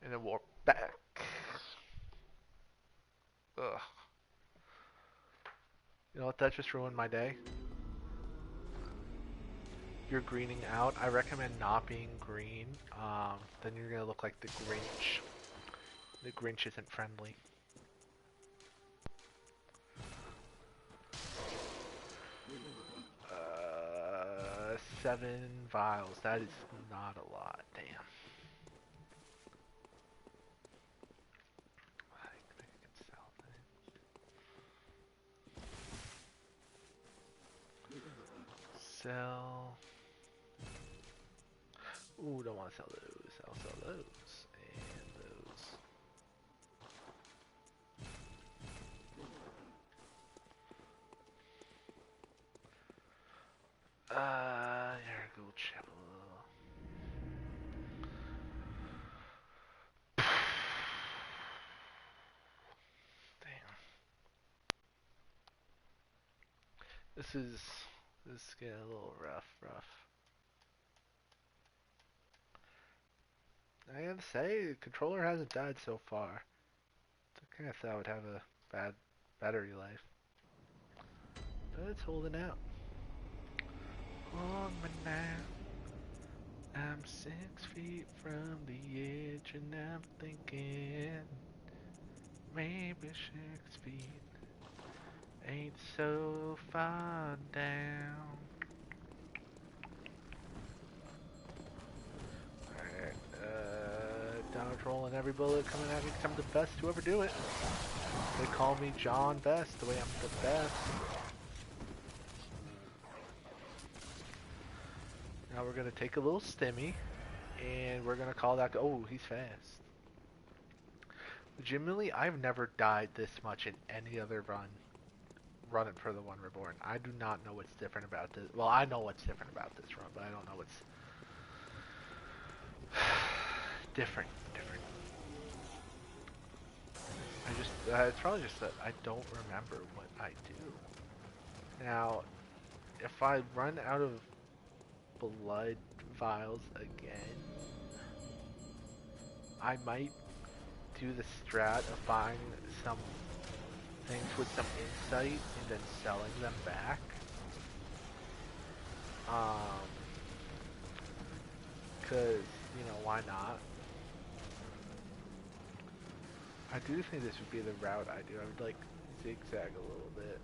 and then warp back? Ugh. You know what? That just ruined my day. You're greening out. I recommend not being green. Then you're gonna look like the Grinch. The Grinch isn't friendly. 7 vials. That is not a lot. Damn. I think I can sell that. Sell. Ooh, don't want to sell those. I'll sell those. And those. There, go chapel. Damn. This is getting a little rough. I gotta say, the controller hasn't died so far. I kinda thought I would have a bad battery life. But it's holding out. Hold me now. I'm 6 feet from the edge and I'm thinking maybe 6 feet ain't so far down. Alright, dodge rolling every bullet coming at me because I'm the best to ever do it. They call me John Best, the way I'm the best. Now we're gonna take a little stimmy, and we're gonna call that. Oh, he's fast. Legitimately, I've never died this much in any other run. Running for the One Reborn. I do not know what's different about this. Well, I know what's different about this run, but I don't know what's different. It's probably just that I don't remember what I do. Now, if I run out of blood vials again, I might do the strat of buying some things with some insight and then selling them back. Cause, why not? I do think this would be the route I do. I would like zigzag a little bit.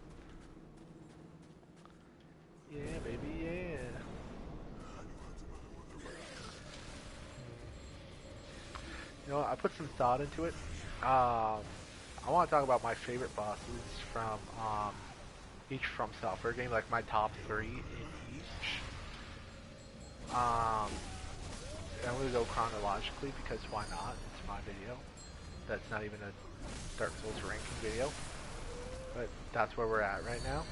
Yeah, baby, yeah. I put some thought into it. I want to talk about my favorite bosses from each From Software game, like my top 3 in each. I'm going to go chronologically because why not? It's my video. That's not even a Dark Souls ranking video. But that's where we're at right now.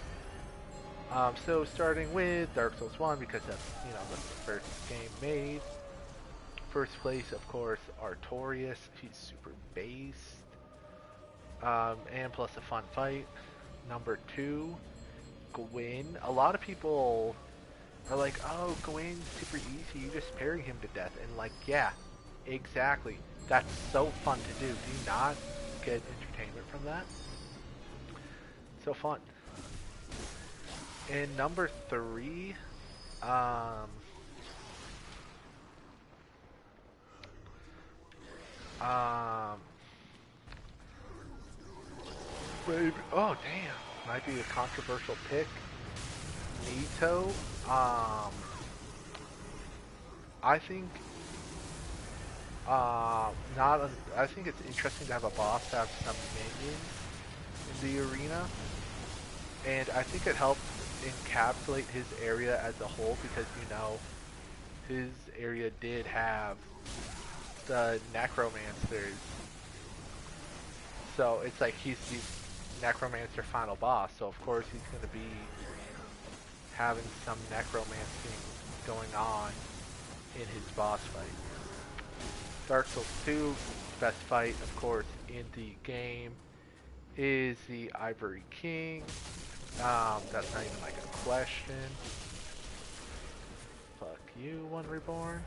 So starting with Dark Souls 1 because that's, that's the first game made. First place, of course, Artorias. He's super based. And plus a fun fight. Number 2, Gwyn. A lot of people are like, oh, Gwyn's super easy. You just parry him to death. And like, yeah, exactly. That's so fun to do. Do you not get entertainment from that? So fun. And number 3, maybe, oh damn, might be a controversial pick. Nito. I think I think it's interesting to have a boss have some minions in the arena, and I think it helps encapsulate his area as a whole because his area did have the necromancers, so it's like he's the necromancer final boss, so of course he's going to be having some necromancing going on in his boss fight. Dark Souls 2, best fight, of course, in the game is the Ivory King. That's not even like a question. Fuck you, One Reborn.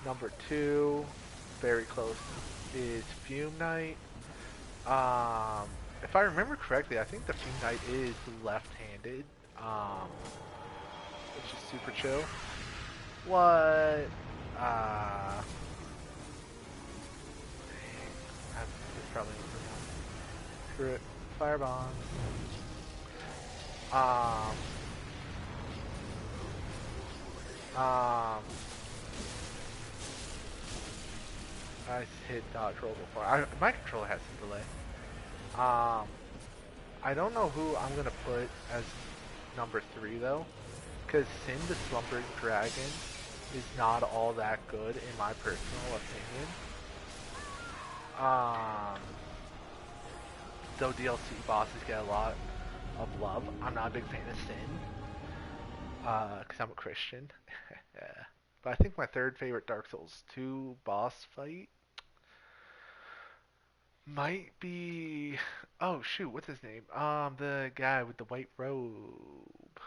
Number 2, very close, is Fume Knight. if I remember correctly, I think the Fume Knight is left-handed, which is super chill. What? That's probably screw it. Firebomb. Um, um, I hit dodge roll before. My controller has some delay. I don't know who I'm gonna put as number 3 though, because Sin the Slumbering Dragon is not all that good in my personal opinion. Though DLC bosses get a lot of love, I'm not a big fan of Sin, because I'm a Christian. Yeah. But I think my third favorite Dark Souls 2 boss fight might be... Oh shoot, what's his name? The guy with the white robe.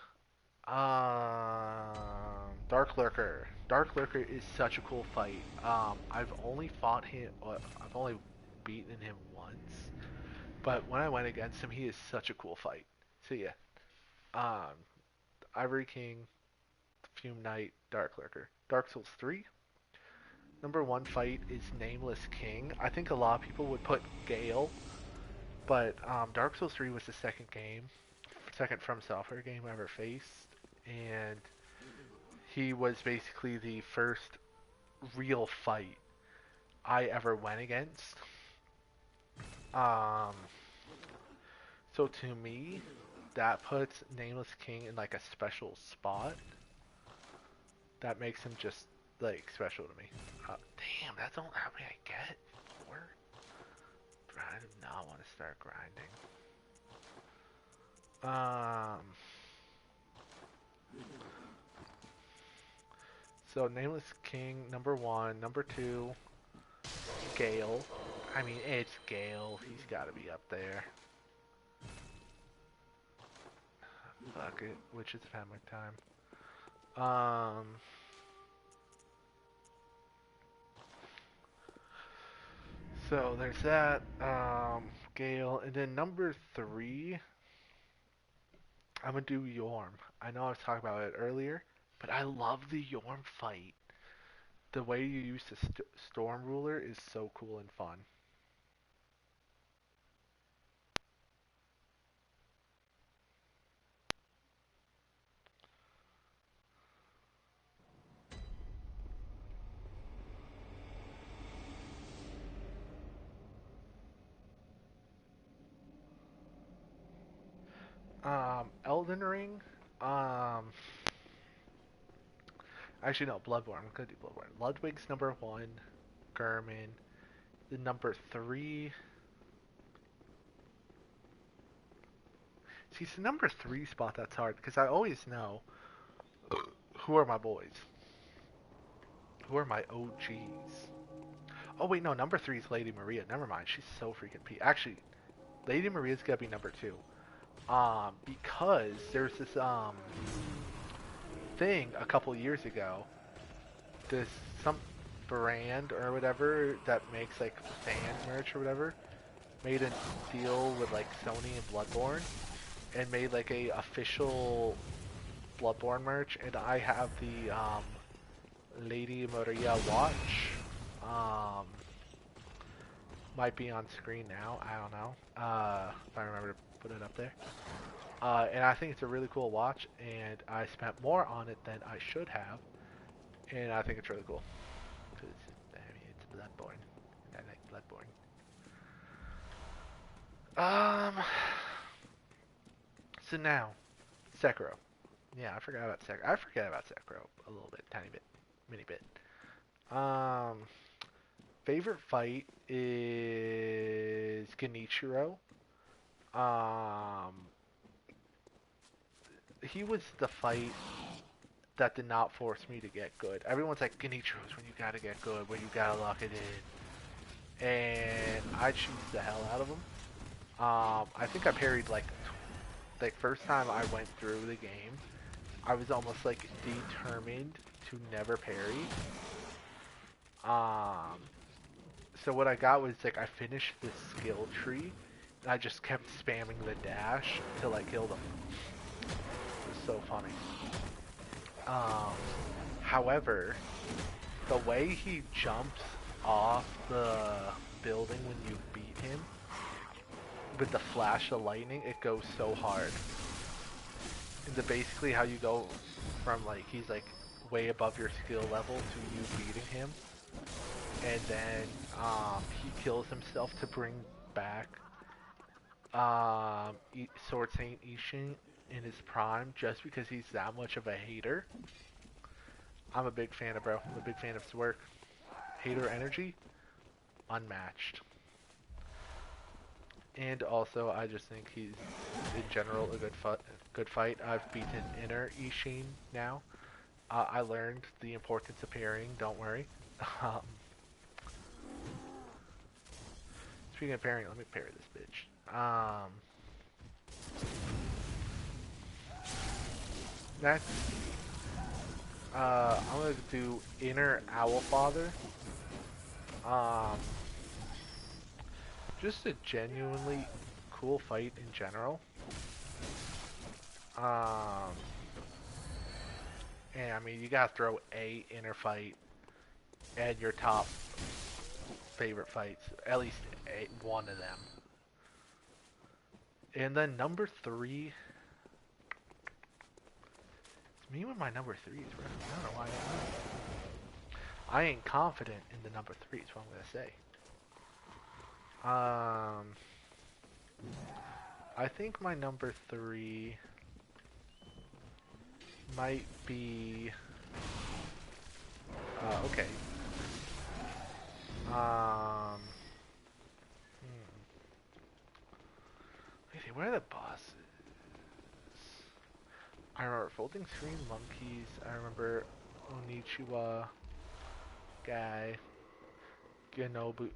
Dark Lurker. Dark Lurker is such a cool fight. I've only fought him. Well, I've only beaten him once, but when I went against him, he is such a cool fight. So yeah, um, Ivory King, Fume Knight, Dark Lurker. Dark Souls 3. Number 1 fight is Nameless King. I think a lot of people would put Gale, but Dark Souls 3 was the second From Software game I ever faced, and he was basically the first real fight I ever went against. Um, so to me, that puts Nameless King in like a special spot. That makes him just like special to me. Damn, that's all how many I get. 4. I do not want to start grinding. So Nameless King, number 1, number 2, Gale. I mean, it's Gale. He's got to be up there. Fuck it. Witches of Hammer time. So there's that. Gale, and then number 3, I'm gonna do Yorm. I know I was talking about it earlier, but I love the Yorm fight. The way you use the Storm Ruler is so cool and fun. Elden Ring. Actually, no, Bloodborne. I'm gonna do Bloodborne. Ludwig's number 1. Gurman. The number 3. See, it's the number 3 spot that's hard because I always know who are my boys. Who are my OGs? Oh wait, no, number 3 is Lady Maria. Never mind, she's so freaking P. Actually, Lady Maria's gotta be number 2. Because there's this thing a couple years ago. This some brand or whatever that makes like fan merch or whatever made a deal with like Sony and Bloodborne and made like a official Bloodborne merch, and I have the Lady Maria watch. Might be on screen now. I don't know. If I remember to put it up there. And I think it's a really cool watch, and I spent more on it than I should have, and I think it's really cool. Because, I mean, it's Bloodborne, and I like Bloodborne. So now, Sekiro. Yeah, I forgot about Sekiro. I forget about Sekiro a little bit, tiny bit, mini bit. Favorite fight is Genichiro. He was the fight that did not force me to get good. Everyone's like, Genichiro's when you gotta get good, when you gotta lock it in. And I choose the hell out of him. I think I parried like first time I went through the game, I was almost like determined to never parry. So what I got was like I finished the skill tree I just kept spamming the dash until I killed him. It was so funny. However, the way he jumps off the building when you beat him, with the flash of lightning, it goes so hard. And basically how you go from like, he's like way above your skill level to you beating him. And then he kills himself to bring back Sword Saint Ishin in his prime just because he's that much of a hater. I'm a big fan of bro. I'm a big fan of his work. Hater energy, unmatched. And also, I just think he's, in general, a good fight. I've beaten Inner Ishin now. I learned the importance of parrying, don't worry. Speaking of parrying, let me parry this bitch. Next, I'm gonna do Inner Owlfather. Just a genuinely cool fight in general. And I mean, you gotta throw a inner fight and your top favorite fights, at least one of them. And then number 3, it's me with my number 3s, bro. I don't know why I ain't confident in the number 3, is what I'm gonna say. I think my number 3 might be okay. Let's see, where are the bosses? I remember Folding Screen Monkeys. I remember Onichiwa guy. Gyobu,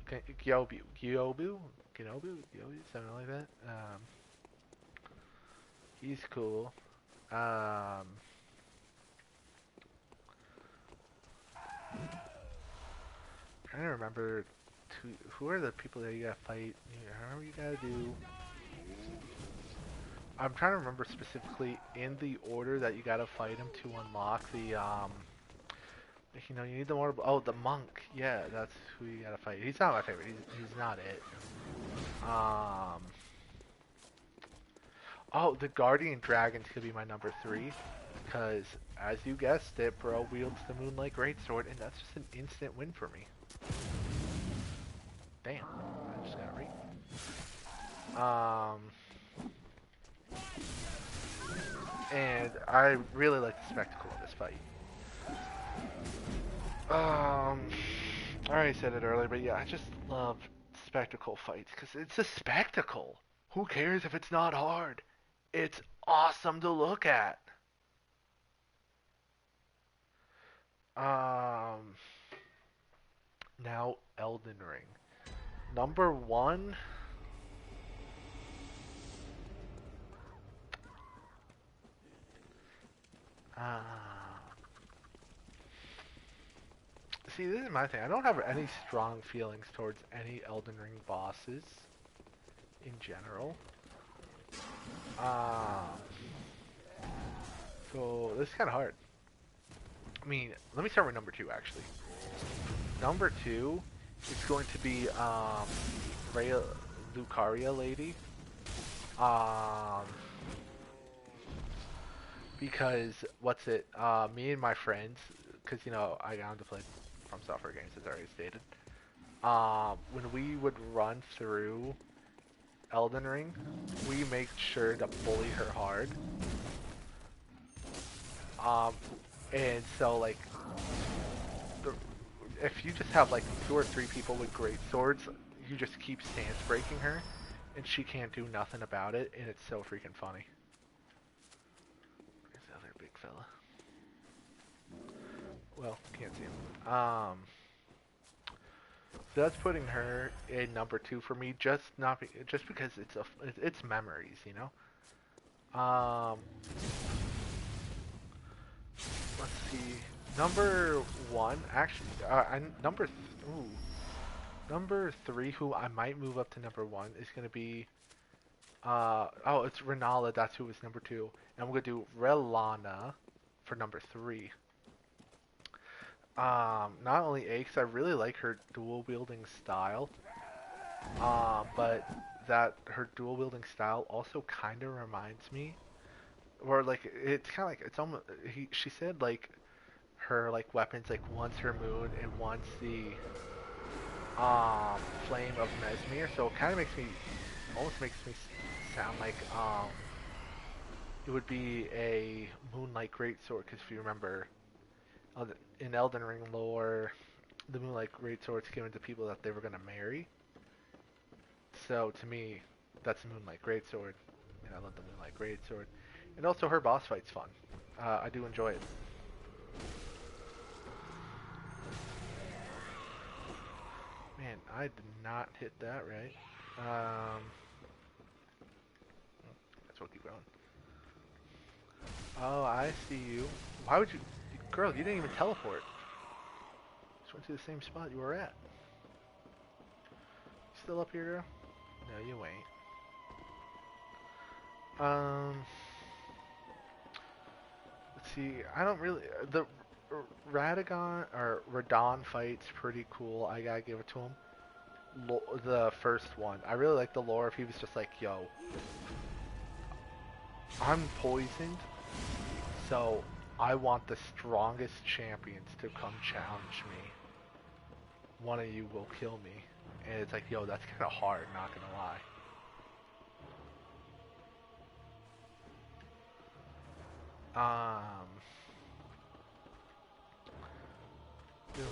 something like that. He's cool. Trying to remember who are the people that you gotta fight. However you gotta do. I'm trying to remember specifically in the order that you gotta fight him to unlock the you know, you need the more. Oh, the monk. Yeah, that's who you gotta fight. He's not my favorite. He's not it. Oh, the guardian dragons could be my number 3, because as you guessed it, bro wields the Moonlight Greatsword, and that's just an instant win for me. Damn, I just got right. And I really like the spectacle of this fight. I already said it earlier, but yeah, I just love spectacle fights because it's a spectacle. Who cares if it's not hard? It's awesome to look at. Now Elden Ring. Number 1. See, this is my thing. I don't have any strong feelings towards any Elden Ring bosses in general. So this is kind of hard. I mean, let me start with number 2 actually. Number 2 is going to be Rhea Lucaria lady. Because me and my friends, because you know I got to play From Software games as already stated. When we would run through Elden Ring, we make sure to bully her hard. And so like, if you just have like 2 or 3 people with great swords, you just keep stance breaking her, and she can't do nothing about it, and it's so freaking funny. There's the other big fella. Well, can't see him. So that's putting her in number 2 for me, just because it's memories, you know. Let's see. Number 1, actually, number 3, who I might move up to number 1 is gonna be Oh, it's Renala. That's who was number 2. And we're gonna do Relana for number 3. Not only A, because I really like her dual wielding style. But that her dual wielding style also kind of reminds me, or like it's kind of like it's almost. She said like her like weapons like once her moon and once the flame of Mesmere. So it kind of makes me almost makes me sound like it would be a Moonlight Greatsword, because if you remember in Elden Ring lore, the Moonlight Greatsword's given to people that they were gonna marry. So to me, that's the Moonlight Greatsword, and I love the Moonlight Greatsword. And also her boss fight's fun. I do enjoy it. Man, I did not hit that right. That's what keep going. Oh, I see you. Why would you, girl? You didn't even teleport. Just went to the same spot you were at. Still up here, girl? No, you ain't. Let's see. I don't really the Radagon or Radon fight's pretty cool. I gotta give it to him. The first one, I really like the lore. If he was just like, "Yo, I'm poisoned, so I want the strongest champions to come challenge me. One of you will kill me," and it's like, "Yo, that's kind of hard. Not gonna lie."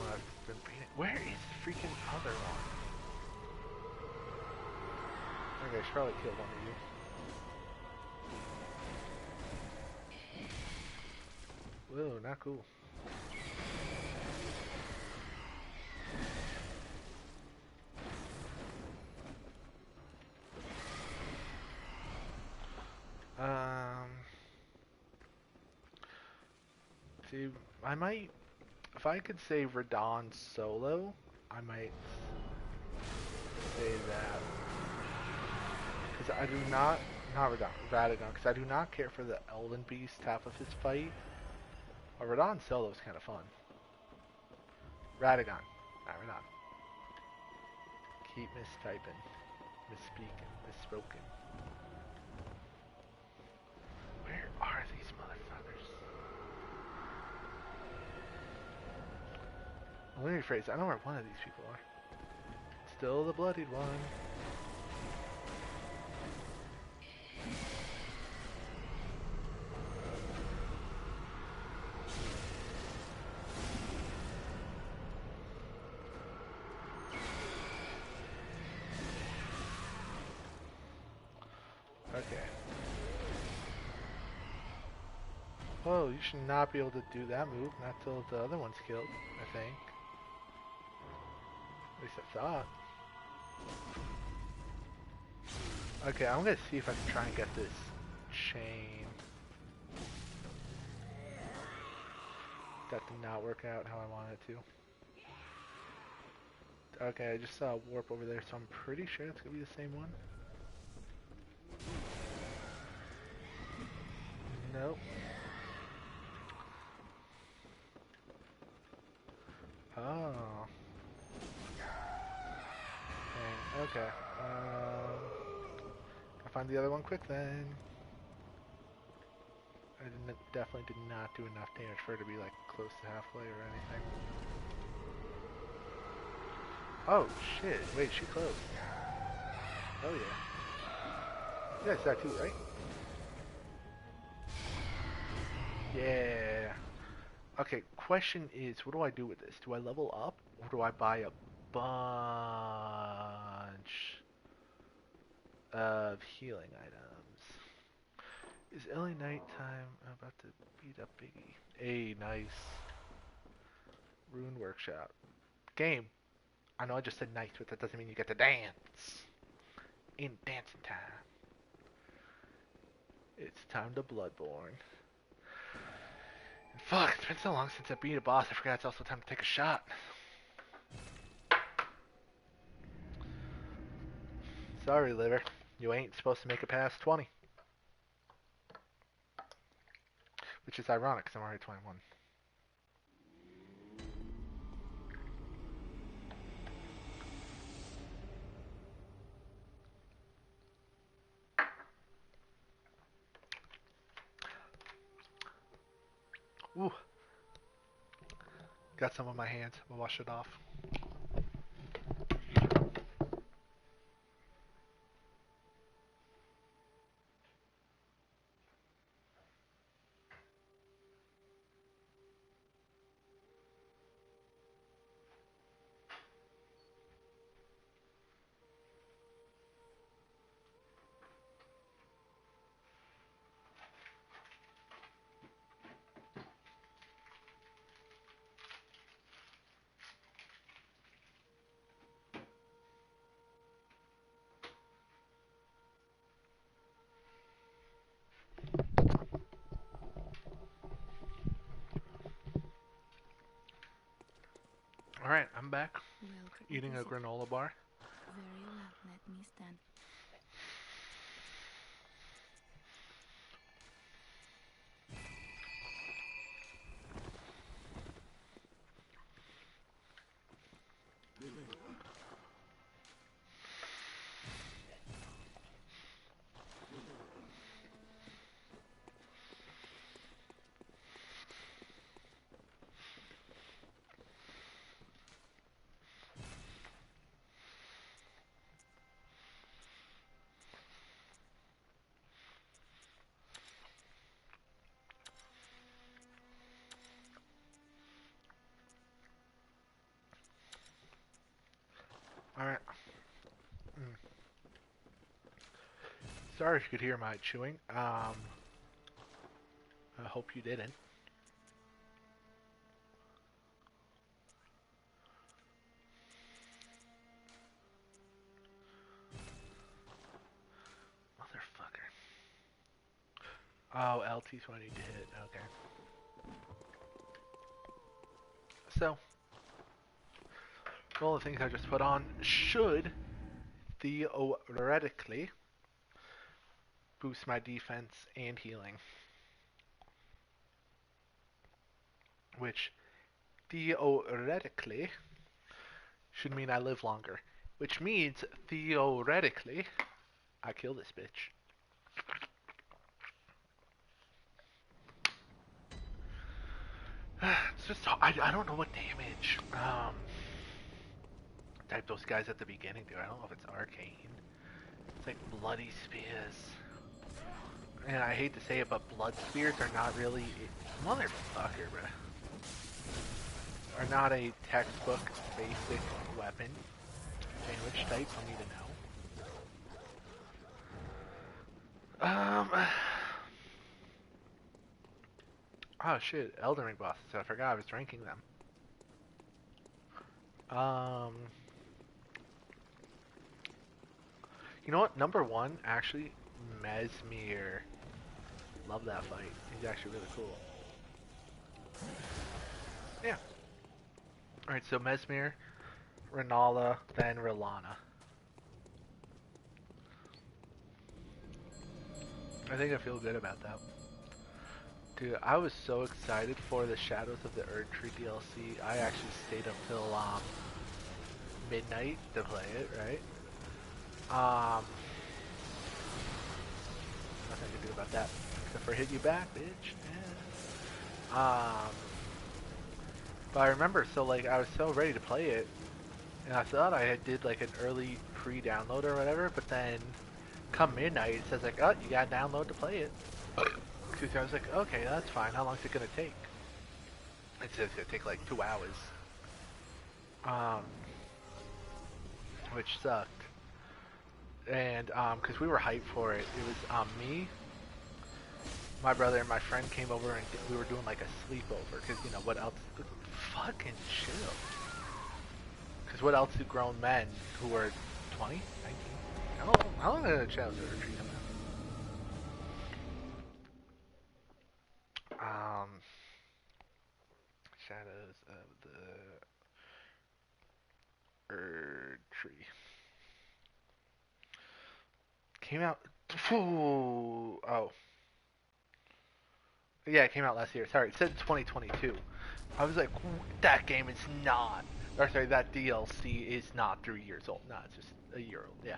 I've been beating. Where is the freaking other one? Okay, I should probably kill one of you. Whoa, not cool. See, I might, if I could say Radon solo, I might say that. Because I do not Radagon, because I do not care for the Elden Beast half of his fight. But Radon solo is kind of fun. Radagon, not Radon. Keep mistyping, misspeaking, misspoken. Where are these motherfuckers? Let me rephrase, I don't know where one of these people are. Still the bloodied one. Okay. Oh, you should not be able to do that move, not till the other one's killed, I think. At least I thought. Okay, I'm gonna see if I can try and get this chain. That did not work out how I wanted it to. Okay, I just saw a warp over there, so I'm pretty sure it's gonna be the same one. Nope. Oh. Dang. Okay. I'll find the other one quick then. I definitely did not do enough damage for her to be like close to halfway or anything. Oh shit! Wait, she close. Oh yeah. You guys that too, right? Yeah. Okay, question is, what do I do with this? Do I level up, or do I buy a bunch of healing items? Is LA nighttime about to beat up Biggie? Hey, nice. Rune Workshop. Game. I know I just said night, but that doesn't mean you get to dance. In dancing time. It's time to Bloodborne. And fuck, it's been so long since I beat a boss, I forgot it's also time to take a shot. Sorry, liver. You ain't supposed to make it past 20. Which is ironic because I'm already 21. Ooh. Got some on my hands. We'll wash it off. Alright, I'm back. Eating a granola bar. Very well, let me stand. Alright. Sorry if you could hear my chewing. I hope you didn't. Motherfucker. Oh, LT's what I need to hit. Okay. So, all the things I just put on should theoretically boost my defense and healing. Which theoretically should mean I live longer. Which means theoretically I kill this bitch. It's just I don't know what damage type those guys at the beginning do. I don't know if it's arcane. It's like bloody spears. And I hate to say it, but blood spears are not really motherfucker, bruh. Are not a textbook basic weapon. Sandwich type for me to know. Oh shit, Elden Ring bosses. I forgot I was ranking them. You know what? Number one, actually, Mesmir. Love that fight. He's actually really cool. Yeah. Alright, so Mesmir, Renala, then Rilana. I think I feel good about that. Dude, I was so excited for the Shadows of the Erdtree DLC. I actually stayed up till midnight to play it, right? Nothing to do about that. Except for hit you back, bitch. Yeah. But I remember, so like, I was so ready to play it, and I thought I had did like an early pre-download or whatever, but then come midnight, it says like, oh, you gotta download to play it. Excuse me, I was like, okay, that's fine. How long is it gonna take? It says it's gonna take like 2 hours. Which sucked. And because we were hyped for it, it was me, my brother, and my friend came over, and we were doing like a sleepover. Because you know what else? Fucking chill. Because what else do grown men who are 20, 19? How long did the Shadows of Retreat come out? Shadows of the Erdtree. Came out. Phew, oh, yeah, it came out last year. Sorry, it said 2022. I was like, that game is not. Or sorry, that DLC is not 3 years old. No, it's just a year old. Yeah.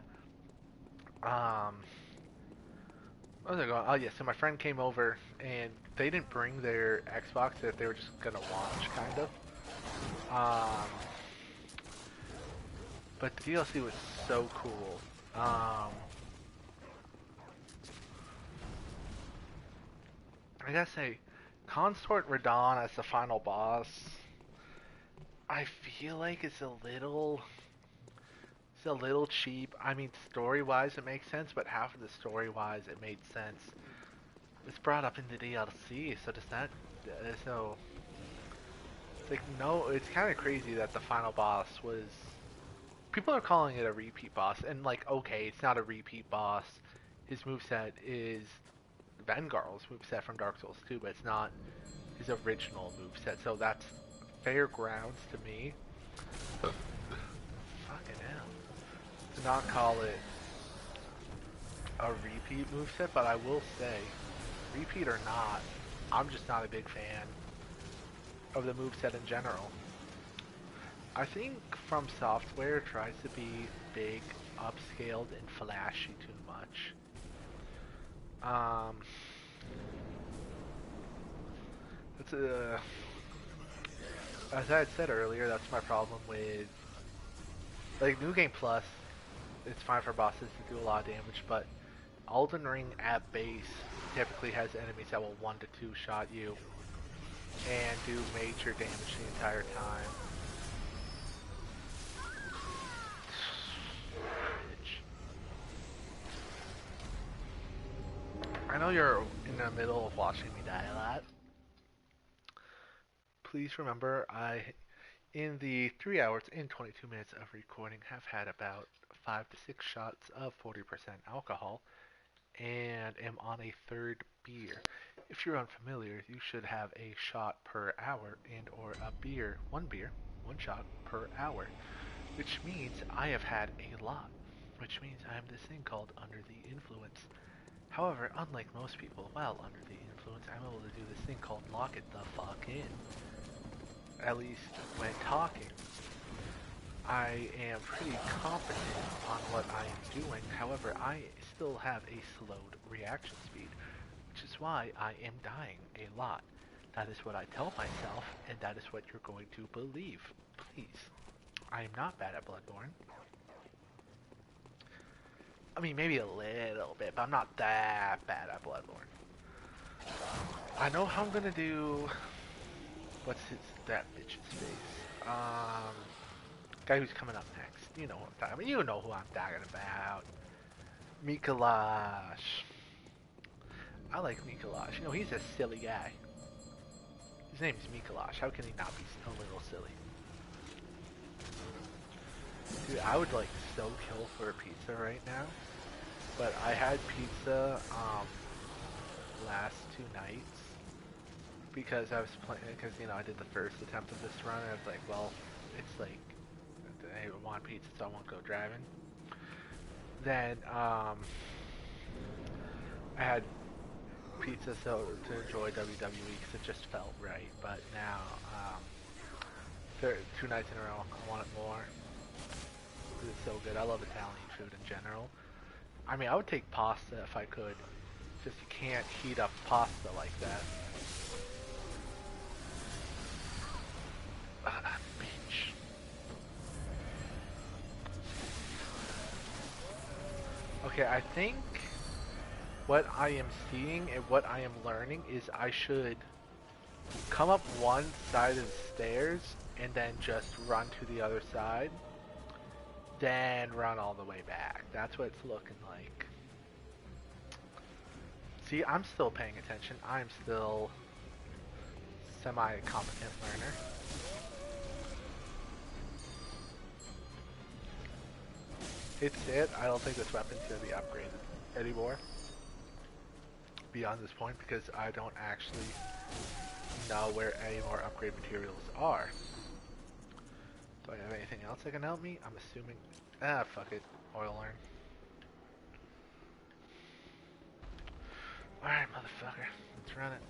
What was I going? Oh yeah, so my friend came over and they didn't bring their Xbox that they were just gonna watch, kind of. Um, but the DLC was so cool. I gotta say, Consort Radon as the final boss, I feel like it's a little cheap. I mean, story-wise it makes sense, but half of the story-wise it made sense. It's brought up in the DLC, so does that, so it's like no, it's kind of crazy that the final boss was. People are calling it a repeat boss, and like, okay, it's not a repeat boss. His moveset is Vengarl's moveset from Dark Souls 2, but it's not his original moveset, so that's fair grounds to me. Fucking hell. To not call it a repeat moveset, but I will say, repeat or not, I'm just not a big fan of the moveset in general. I think From Software tries to be big, upscaled, and flashy too much. That's as I had said earlier, that's my problem with like New Game Plus. It's fine for bosses to do a lot of damage, but Elden Ring at base typically has enemies that will 1 to 2 shot you and do major damage the entire time. I know you're in the middle of watching me die a lot. Please remember, in the 3 hours and 22 minutes of recording, have had about 5 to 6 shots of 40% alcohol and am on a third beer. If you're unfamiliar, you should have a shot per hour and or a beer, one shot per hour, which means I have had a lot, which means I am this thing called under the influence. However, unlike most people, while under the influence, I'm able to do this thing called lock it the fuck in. At least when talking. I am pretty competent on what I am doing, however, I still have a slowed reaction speed, which is why I am dying a lot. That is what I tell myself, and that is what you're going to believe. Please. I am not bad at Bloodborne. I mean, maybe a little bit, but I'm not that bad at Bloodborne. I know how I'm gonna do. What's that bitch's face? Guy who's coming up next. You know what I'm talking about. You know who I'm talking about. Mikolash. I like Mikolash. You know, he's a silly guy. His name's Mikolash. How can he not be a little silly? Dude, I would like so kill for a pizza right now. But I had pizza last 2 nights because I was playing, because you know I did the first attempt of this run and I was like, well, it's like I want pizza so I won't go driving. Then I had pizza so to enjoy WWE because it just felt right. But now 2 nights in a row I want it more. It's so good. I love Italian food in general. I mean, I would take pasta if I could. Just you can't heat up pasta like that. Bitch. Okay, I think what I am seeing and what I am learning is I should come up one side of the stairs and then just run to the other side. Then run all the way back. That's what it's looking like. See, I'm still paying attention. I'm still semi-competent learner. It's it. I don't think this weapon's going to be upgraded anymore. Beyond this point, because I don't actually know where any more upgrade materials are. Do I have anything else that can help me? I'm assuming... fuck it. Oil urn. Alright, motherfucker. Let's run it.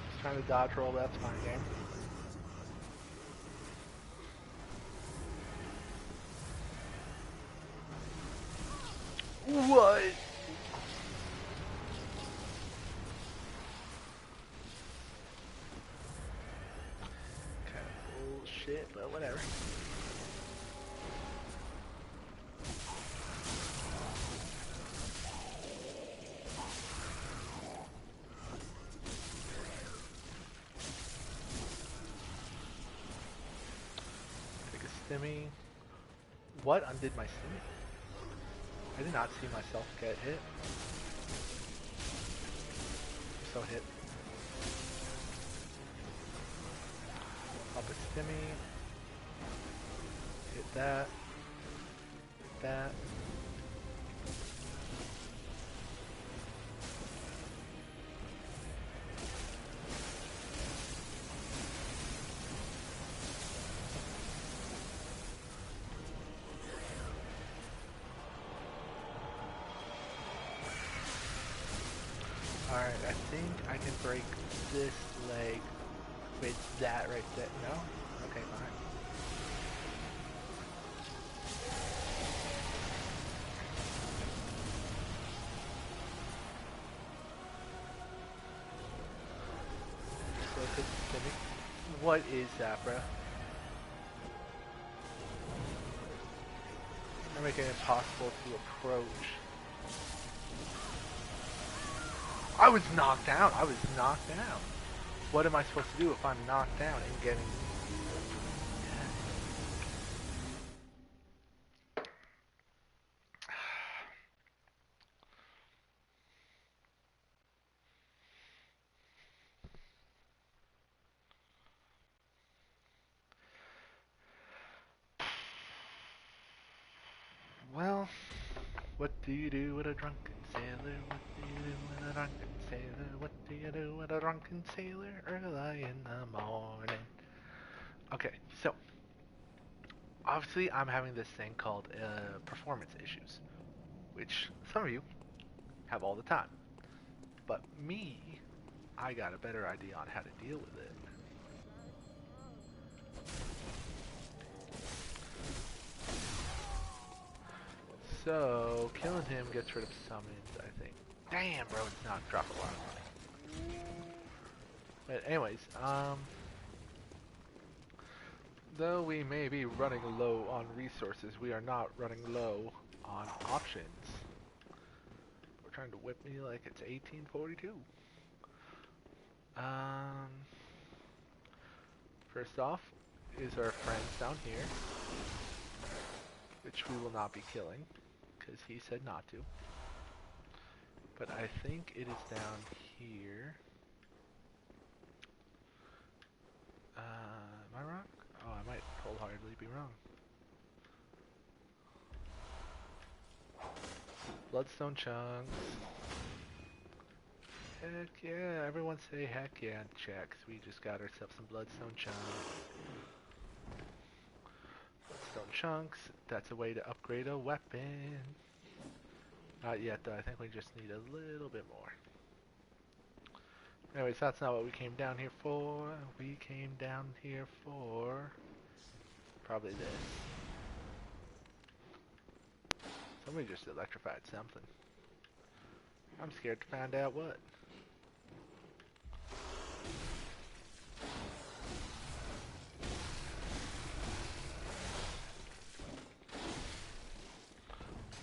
Just trying to dodge roll, that's fine game. What? Kind of bullshit, but whatever. Take a stimmy. What undid my stimmy? I did not see myself get hit. I'm so hit. Up a stimmy. Hit that. Hit that. Alright, I think I can break this leg with that right there. No? Okay, fine. So it's a, what is that, bro? They're making it impossible to approach. I was knocked down. I was knocked down. What am I supposed to do if I'm knocked down and getting... Well, what do you do with a drunken sailor? What do you do with a drunken sailor? What do you do with a drunken sailor early in the morning? Okay, so obviously I'm having this thing called performance issues, which some of you have all the time. But me, I got a better idea on how to deal with it. So, killing him gets rid of summons, I think. Damn, bro, it's not drop a lot of money. But anyways, though we may be running low on resources, we are not running low on options. We're trying to whip me like it's 1842. First off is our friends down here, which we will not be killing, because he said not to. But I think it is down here. Am I wrong? Oh, I might wholeheartedly be wrong. Bloodstone chunks. Heck yeah, everyone say heck yeah in chat, 'cause we just got ourselves some bloodstone chunks. Bloodstone chunks, that's a way to upgrade a weapon. Not yet though, I think we just need a little bit more. Anyways, that's not what we came down here for. We came down here for probably this. Somebody just electrified something. I'm scared to find out what.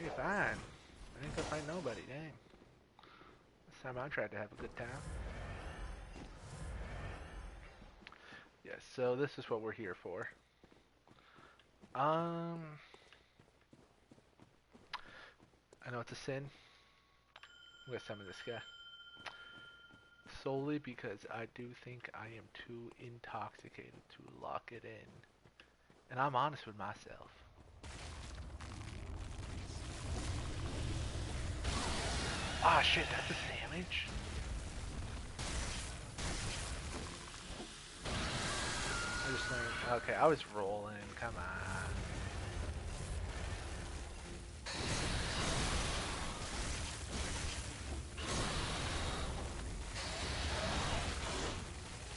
You're fine. I ain't gonna fight nobody, dang. This time I tried to have a good time. Yes, so this is what we're here for. I know it's a sin. I'm gonna summon this guy. Solely because I do think I am too intoxicated to lock it in. And I'm honest with myself. shit, that's the damage. I just learned. Okay, I was rolling. Come on.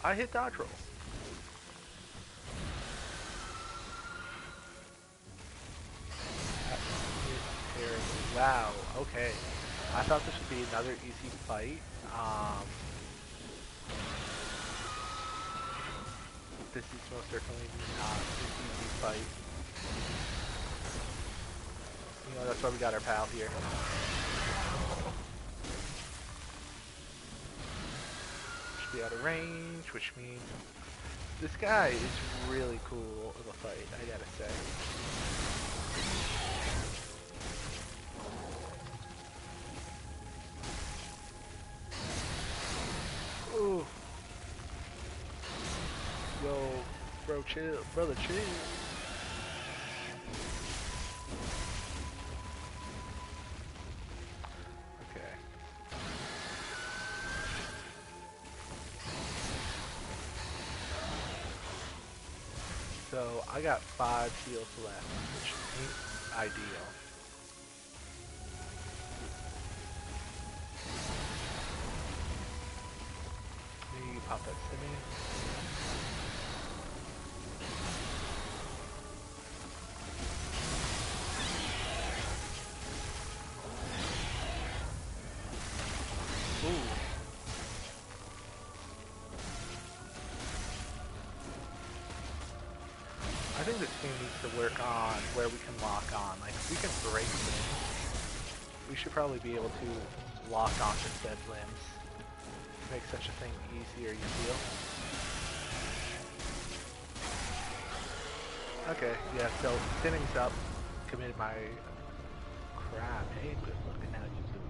I hit dodge roll. That is terrible. Wow. Okay. I thought this would be another easy fight. This is most certainly not an easy fight. You know, that's why we got our pal here. Should be out of range, which means this guy is really cool of a fight, I gotta say. Ooh. Yo, bro, chill. Brother, chill. Okay. So, I got 5 heals left, which ain't ideal. Maybe pop that stimmy. Ooh. I think this game needs to work on where we can lock on. Like, if we can break limbs, we should probably be able to lock onto said limbs. Make such a thing easier, you feel? Okay, yeah, so thinning's up. Committed my crap. Hey, good looking how you doing.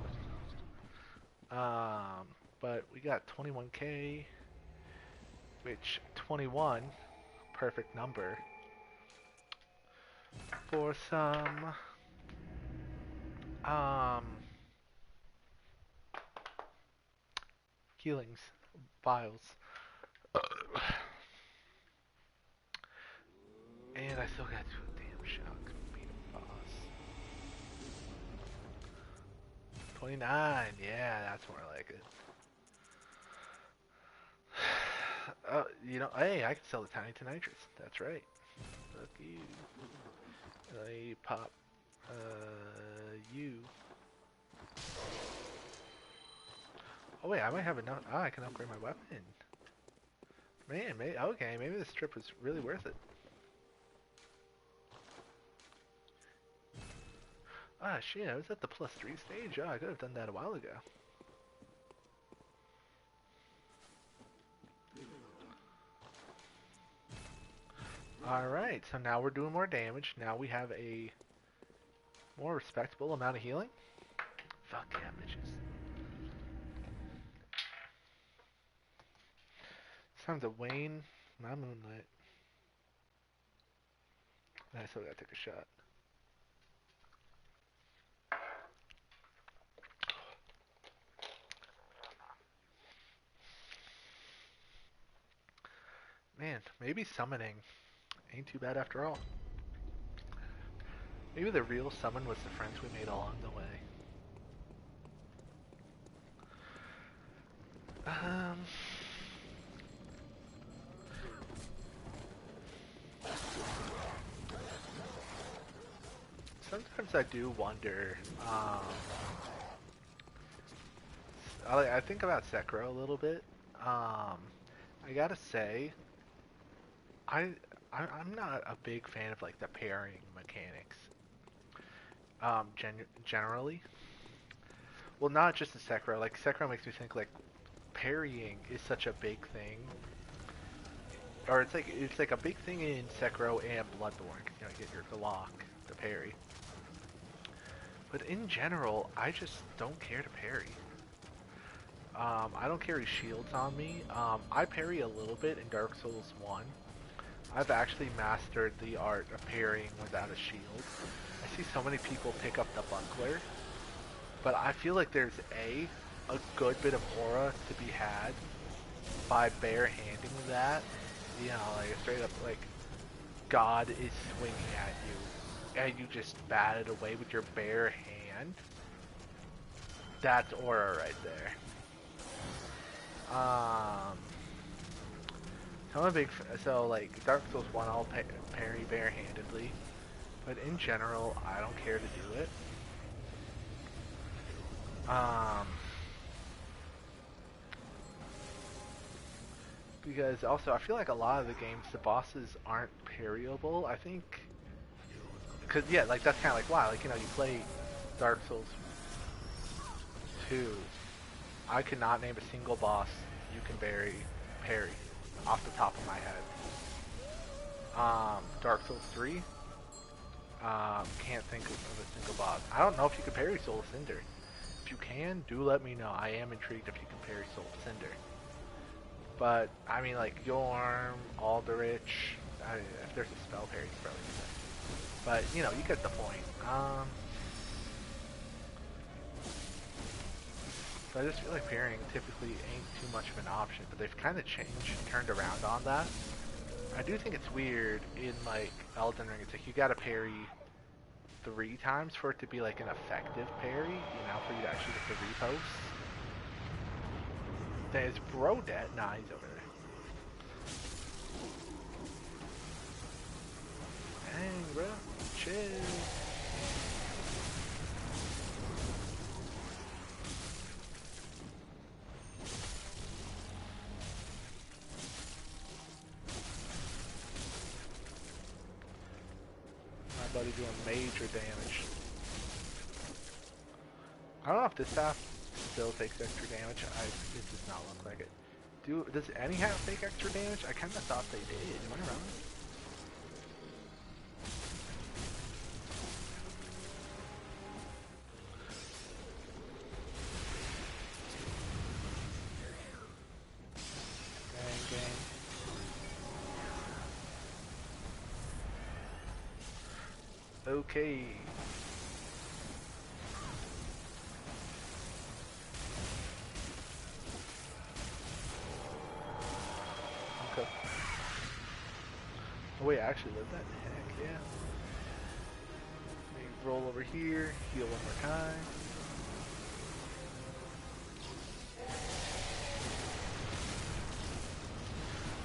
But we got 21k, which 21, perfect number for some healings, vials. And I still got to do a damn shock. Beat a boss. 29, yeah, that's more like it. You know, hey, I can sell the tiny to nitrous. That's right. Look you. Let me pop, you. Oh wait, I might have enough. Ah, I can upgrade my weapon. Man, okay, maybe this trip was really worth it. Ah, shit, I was at the +3 stage. Oh, I could have done that a while ago. Alright, so now we're doing more damage. Now we have a more respectable amount of healing. Fuck yeah, bitches. It's time to wane my moonlight. I still gotta take a shot. Man, maybe summoning ain't too bad after all. Maybe the real summon was the friends we made along the way. Sometimes I do wonder, I think about Sekiro a little bit. I gotta say, I'm not a big fan of like the pairing mechanics. Generally, well, not just in Sekiro. Like Sekiro makes me think like parrying is such a big thing, or it's like a big thing in Sekiro and Bloodborne. You know, you get your lock, the parry. But in general, I just don't care to parry. I don't carry shields on me. I parry a little bit in Dark Souls 1. I've actually mastered the art of parrying without a shield. I see so many people pick up the buckler, but I feel like there's a good bit of aura to be had by bare-handing that. You know, like straight up, like God is swinging at you, and you just bat it away with your bare hand. That's aura right there. So I'm a big so like Dark Souls 1 I'll parry barehandedly, but in general I don't care to do it. Because also I feel like a lot of the games the bosses aren't parryable. I think because yeah, like that's kind of like why, like you know, you play Dark Souls 2, I could not name a single boss you can parry off the top of my head. Dark Souls 3, can't think of a single boss. I don't know if you can parry Soul Cinder. If you can, do let me know. I am intrigued if you can parry Soul Cinder. But, I mean, like, Yorm, Alderich, if there's a spell parry, it's probably good. But, you know, you get the point. So I just feel like parrying typically ain't too much of an option, but they've kind of turned around on that. I do think it's weird in, like, Elden Ring. It's like you gotta parry 3 times for it to be, like, an effective parry, you know, for you to actually get the reposts. There's Bro dead. Nah, he's over there. Dang, bro. Chill. My buddy doing major damage. I don't know if this half still takes extra damage. It does not look like it. Does any half take extra damage? I kind of thought they did. Am I wrong? Gang, gang. Okay. Okay. Oh wait, I actually lived that? Heck yeah. Let me roll over here, heal one more time.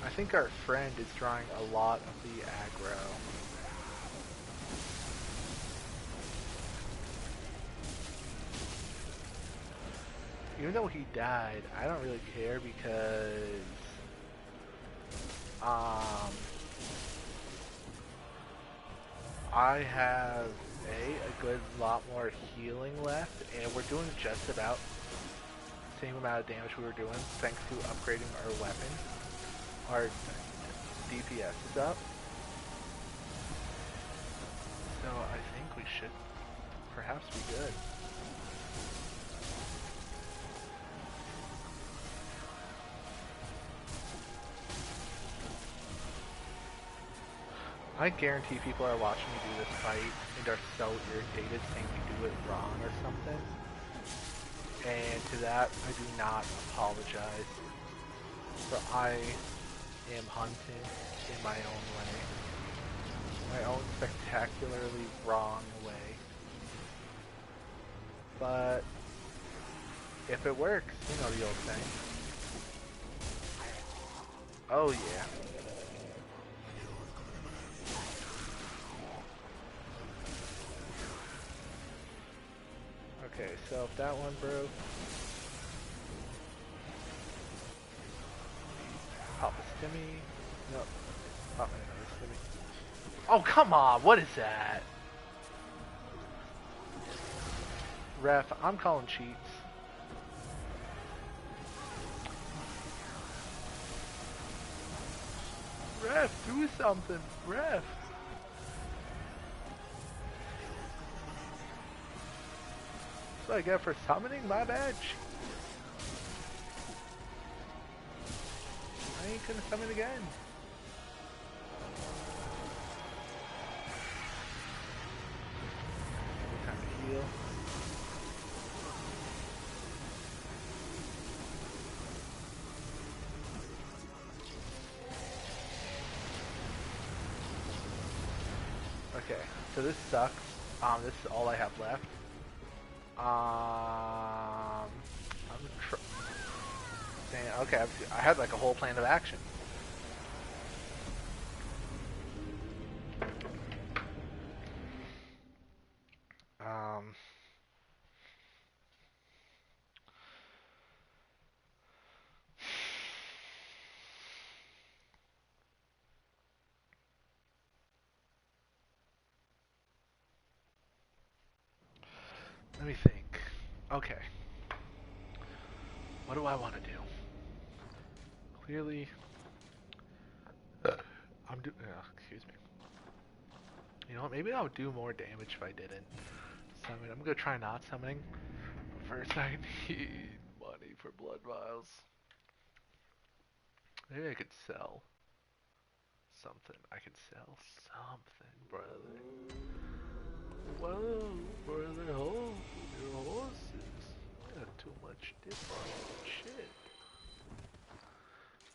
I think our friend is drawing a lot of the aggro. Even though he died, I don't really care because I have a good lot more healing left, and we're doing just about the same amount of damage we were doing thanks to upgrading our weapon. Our DPS is up, so I think we should perhaps be good. I guarantee people are watching me do this fight and are so irritated saying we do it wrong or something. And to that, I do not apologize. For I am hunting in my own way. My own spectacularly wrong way. But if it works, you know the old saying. Oh yeah. Okay, so if that one broke, pop a stimmy. Nope. Pop another stimmy. Oh, come on! What is that? Ref, I'm calling cheats. Ref, do something. Ref. That's what I get for summoning my badge. I ain't gonna summon again. Time to heal. So this sucks. This is all I have left. I'm saying, okay, I had like a whole plan of action. Um, Let me think. Okay. What do I want to do? Clearly, excuse me. You know what? Maybe I would do more damage if I didn't summon. I'm gonna try not summoning. First, I need money for blood vials. Maybe I could sell something. I could sell something, brother. Whoa, brother, hold your horses. I got too much dip on shit.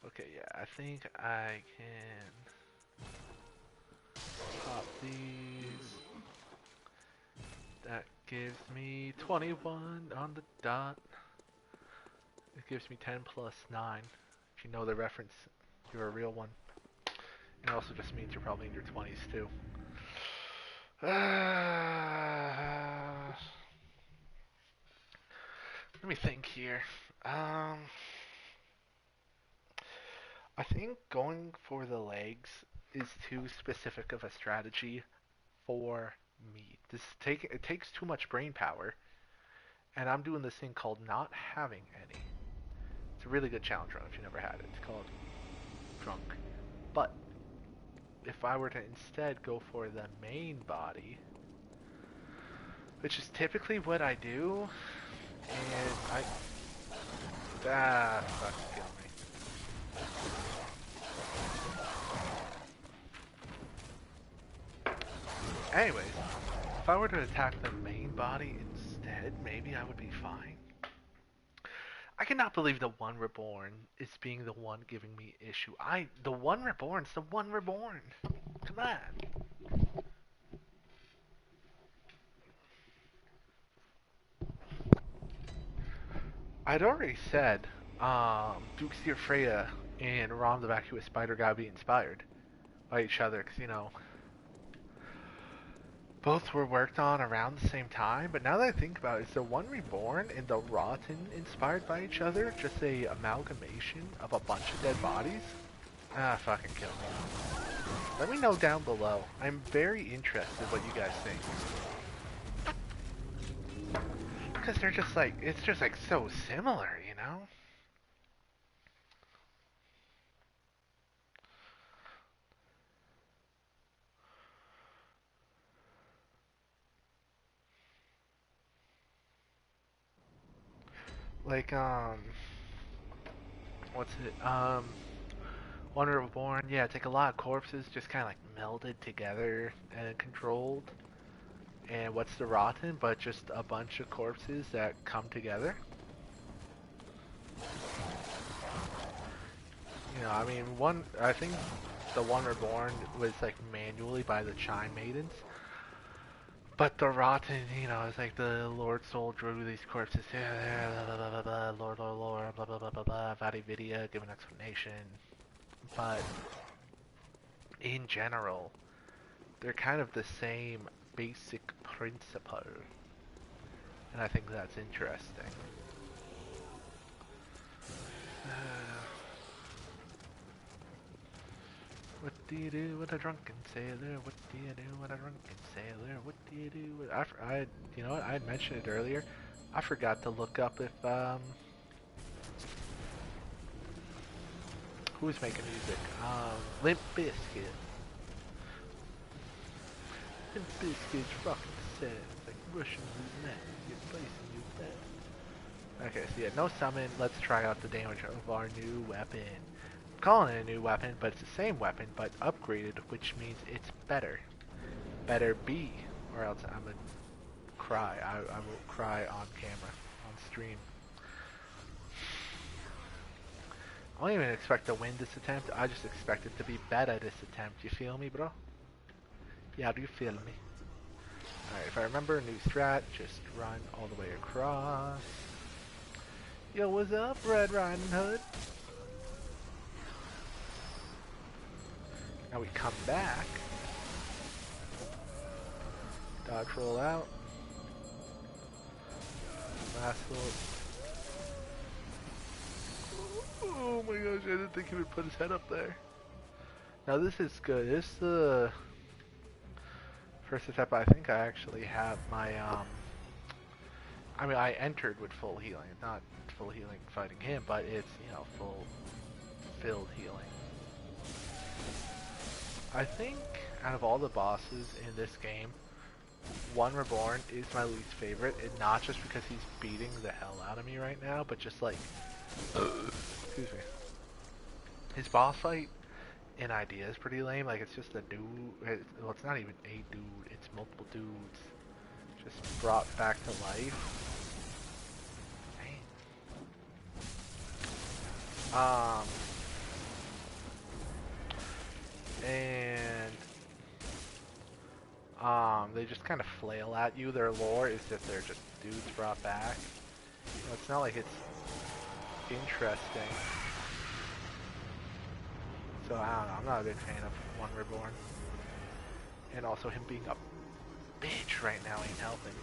Okay, yeah, I think I can pop these. That gives me 21 on the dot. It gives me 10 plus 9. If you know the reference, you're a real one. It also just means you're probably in your 20s too. Let me think here. I think going for the legs is too specific of a strategy for me. It takes too much brain power, and I'm doing this thing called not having any. It's a really good challenge run if you never had it. It's called Drunk. But if I were to instead go for the main body, which is typically what I do, and fucking kill me. Anyways, if I were to attack the main body instead, maybe I would be fine. I cannot believe the One Reborn is being the one giving me issue. The One Reborn's the One Reborn. Come on. I'd already said, Duke Steer Freya and Rom the Vacuous Spider gotta be inspired by each other, because, you know, both were worked on around the same time, but now that I think about it, is the One Reborn and the Rotten inspired by each other? Just a amalgamation of a bunch of dead bodies? Fucking kill me. Let me know down below. I'm very interested what you guys think. Because they're just like, it's just like so similar, you know? Like, what's it? Wonder Reborn, yeah, it's like a lot of corpses just kind of like melded together and controlled. And what's the Rotten but just a bunch of corpses that come together? You know, I mean, I think the One Reborn was like manually by the Chime Maidens. But the Rotten, you know, it's like the Lord Soul drew these corpses here, blah, blah, blah, blah, Lord, Lord, Lord, blah, blah, blah, blah, blah, Vadi Vidya, give an explanation. But in general, they're kind of the same basic principle. And I think that's interesting. What do you do with a drunken sailor? What do you do with a drunken sailor? What do you do with... you know what, I had mentioned it earlier. I forgot to look up if, who's making music? Limp Bizkit. Limp Bizkit's fucking sad. It's like Russian roulette. You're placing your bet. Okay, so yeah, no summon. Let's try out the damage of our new weapon. I'm calling it a new weapon, but it's the same weapon, but upgraded, which means it's better. Better be, or else I'm gonna cry. I will cry on camera, on stream. I don't even expect to win this attempt. I just expect it to be better this attempt. You feel me, bro? Yeah, do you feel me? Alright, if I remember, new strat, just run all the way across. Yo, what's up, Red Riding Hood? Now we come back. Dodge roll out. Last little... Oh my gosh, I didn't think he would put his head up there. Now this is good. This is the first step. I think I actually have my, I mean, I entered with full healing. Not full healing fighting him, but it's, you know, full filled healing. I think out of all the bosses in this game, One Reborn is my least favorite, and not just because he's beating the hell out of me right now, but just like, excuse me, his boss fight in idea is pretty lame. Like, it's just a dude, well, it's not even a dude, it's multiple dudes just brought back to life. Dang. And they just kind of flail at you. Their lore is that they're just dudes brought back. You know, it's not like it's interesting. So I don't know, I'm not a big fan of One Reborn. And also him being a bitch right now ain't helping.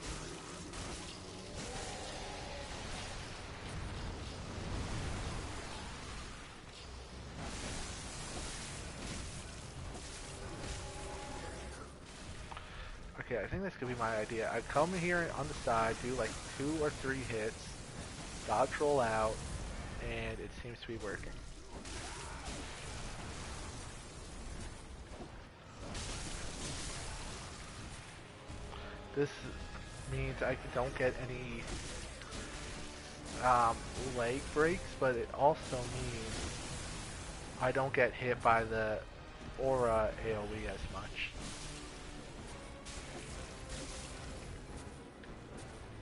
Okay, I think this could be my idea. I come here on the side, do like 2 or 3 hits, dodge roll out, and it seems to be working. This means I don't get any leg breaks, but it also means I don't get hit by the aura AoE as much.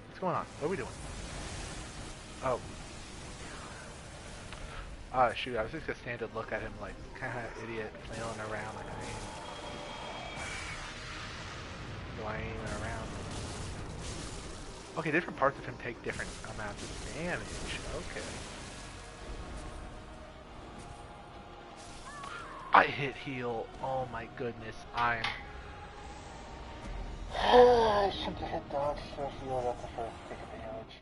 What's going on? What are we doing? Oh. Shoot, I was just gonna stand and look at him like kinda idiot flailing around like I ain't. I ain't even around. Okay, different parts of him take different amounts of damage. Okay. I hit heal. Oh my goodness, I'm... Oh, I should have hit dodge for heal at the first take advantage.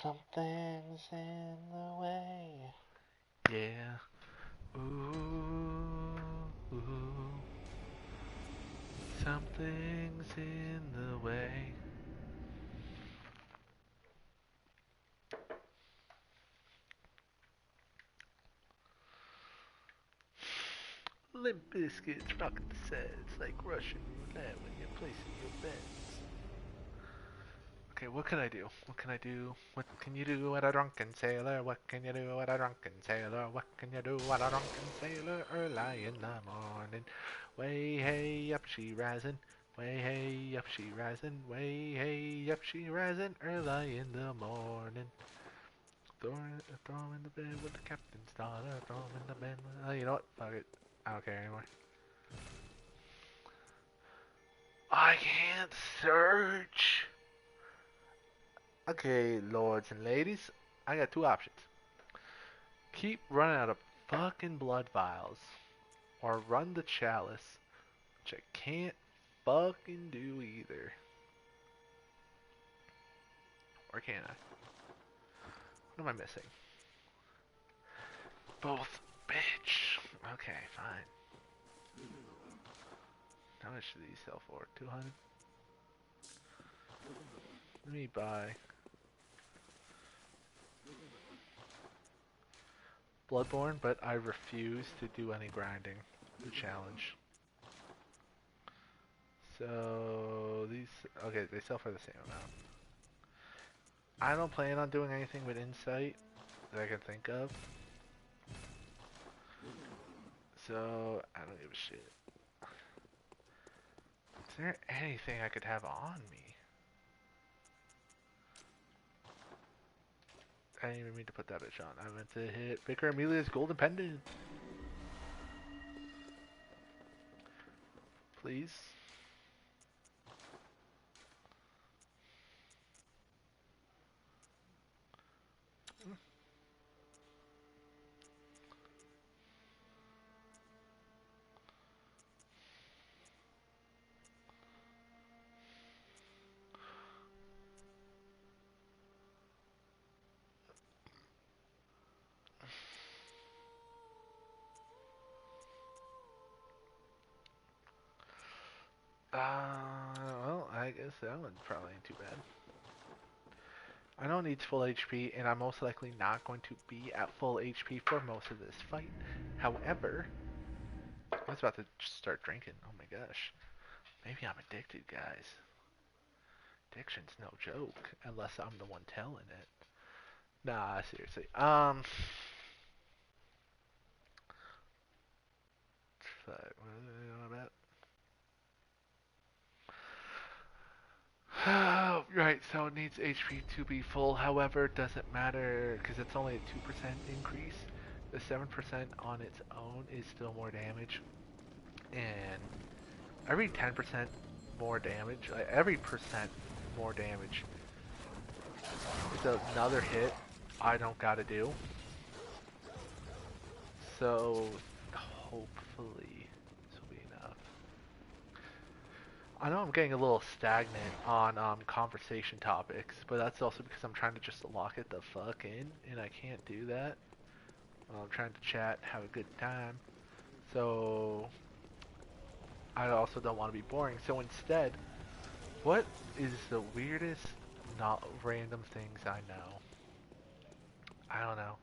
Something's in the way. Yeah. Ooh, ooh. Something's in the way. Limp Bizkit's rockin' the set. It's like Russian roulette when you're placing your bets. Okay, what can I do? What can I do? What can you do at a drunken sailor? What can you do at a drunken sailor? What can you do at a drunken sailor early in the morning? Way hey up she rising, way hey up she rising, way hey up she rising early in the morning. Throw him in the bed with the captain's daughter, throw him in the bed with... Oh, you know what? Fuck it. I don't care anymore. I can't search. Okay, lords and ladies, I got 2 options. Keep running out of fucking blood vials, or run the chalice, which I can't fucking do either. Or can I? What am I missing? Both, bitch. Okay, fine. How much do these sell for? 200? Let me buy Bloodborne, but I refuse to do any grinding. The challenge. So these, okay, they sell for the same amount. I don't plan on doing anything with insight that I can think of. So I don't give a shit. Is there anything I could have on me? I didn't even mean to put that bitch on. I meant to hit Vicar Amelia's golden pendant. Please. Well, I guess that one probably ain't too bad. I know it needs full HP, and I'm most likely not going to be at full HP for most of this fight. However, I was about to just start drinking. Oh my gosh. Maybe I'm addicted, guys. Addiction's no joke, unless I'm the one telling it. Nah, seriously. Fuck, what was I on about? Right, so it needs HP to be full. However, it doesn't matter because it's only a 2% increase. The 7% on its own is still more damage. And every 10% more damage, like every percent more damage, is another hit I don't gotta do. So, hopefully, this will be enough. I know I'm getting a little stagnant on conversation topics, but that's also because I'm trying to just lock it the fuck in, and I can't do that. I'm trying to chat, have a good time. So, I also don't want to be boring. So instead, what is the weirdest, not random things I know? I don't know.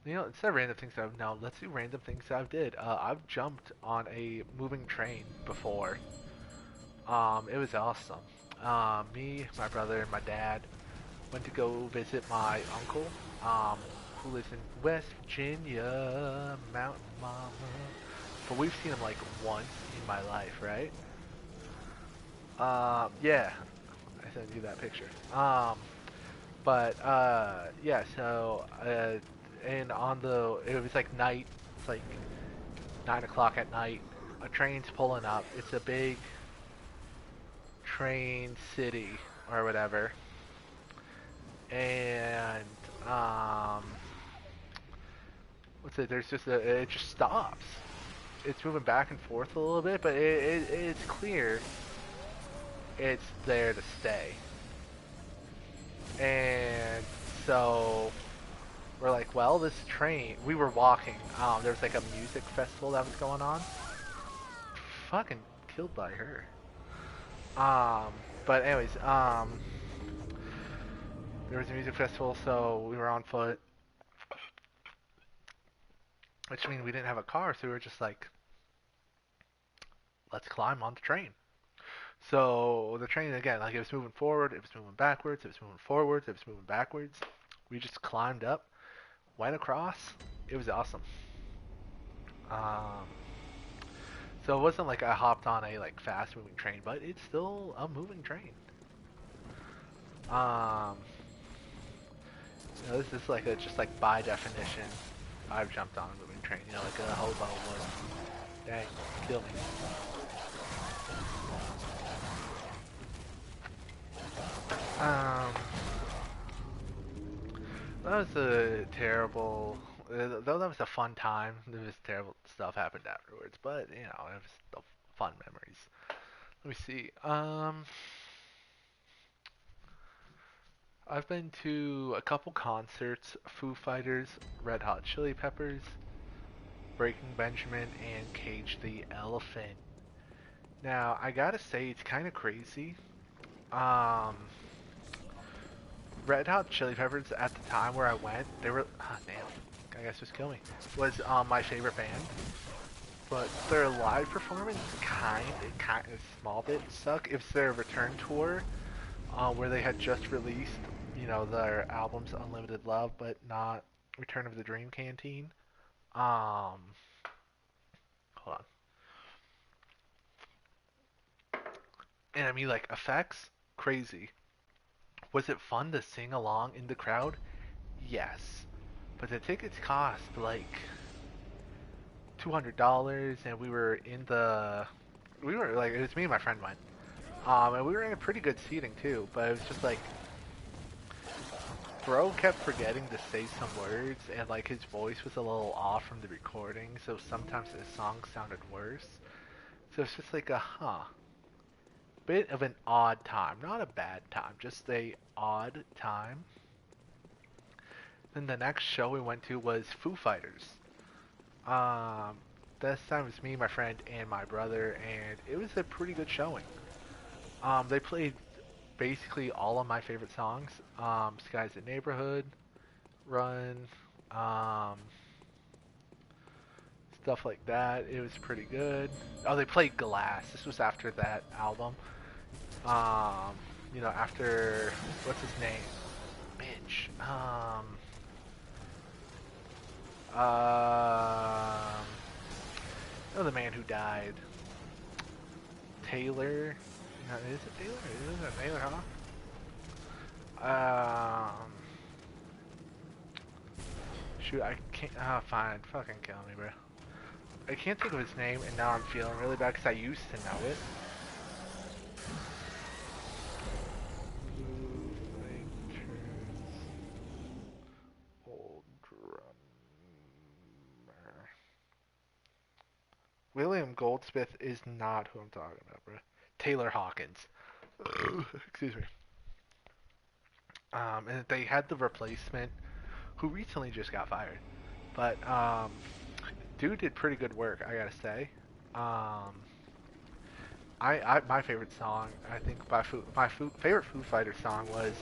You know, instead of random things I've known, let's do random things I've did. I've jumped on a moving train before. It was awesome. Me, my brother, and my dad went to go visit my uncle, um, who lives in West Virginia, Mountain Mama. But we've seen him like once in my life, right? Yeah, I sent you that picture. Yeah, so, and on it was like night, it's like 9 o'clock at night, a train's pulling up, it's a big train city, or whatever, and, there's just it just stops. It's moving back and forth a little bit, but it's clear it's there to stay. And so we're like, well, this train, we were walking, there was like a music festival that was going on. Fucking killed by her. But anyways, there was a music festival, so we were on foot, which means we didn't have a car, so we were just like, let's climb on the train. So the train, again, like it was moving forward, it was moving backwards, it was moving forwards, it was moving backwards. We just climbed up, went across. It was awesome. Um, so it wasn't like I hopped on a like fast moving train, but it's still a moving train. Um, this is like just like by definition, I've jumped on a moving train. You know, like a hobo would. Dang, kill me. Um, that was a terrible. Though that was a fun time, there was terrible stuff happened afterwards. But you know, it was still fun memories. Let me see. I've been to a couple concerts: Foo Fighters, Red Hot Chili Peppers, Breaking Benjamin, and Cage the Elephant. Now, I gotta say, it's kind of crazy. Um, Red Hot Chili Peppers at the time where I went, they were, damn, I guess just kill me, was my favorite band. But their live performance kind of small bit suck. It's their return tour, where they had just released, you know, their albums Unlimited Love, but not Return of the Dream Canteen. Um, hold on. And I mean, like, effects, crazy. Was it fun to sing along in the crowd? Yes, but the tickets cost like $200, and we were like, it was me and my friend went, and we were in a pretty good seating too. But it was just like, bro kept forgetting to say some words, and like his voice was a little off from the recording, so sometimes his song sounded worse. So it's just like a bit of an odd time, not a bad time, just a odd time. Then the next show we went to was Foo Fighters. Um, this time it was me, my friend, and my brother, and it was a pretty good showing. They played basically all of my favorite songs. Sky's the Neighborhood, Run, um, stuff like that. It was pretty good. Oh, they played Glass. This was after that album. Um, after what's his name? Bitch. Oh, the man who died. Taylor. No, is it Taylor? Is it Taylor, huh? Shoot, I can't. Oh, fine. Fucking kill me, bro. I can't think of his name, and now I'm feeling really bad because I used to know it. Old drummer. William Goldsmith is not who I'm talking about, bro. Taylor Hawkins. Excuse me. And they had the replacement, who recently just got fired. But dude did pretty good work, I gotta say. Um, my favorite song, I think favorite Foo Fighters song was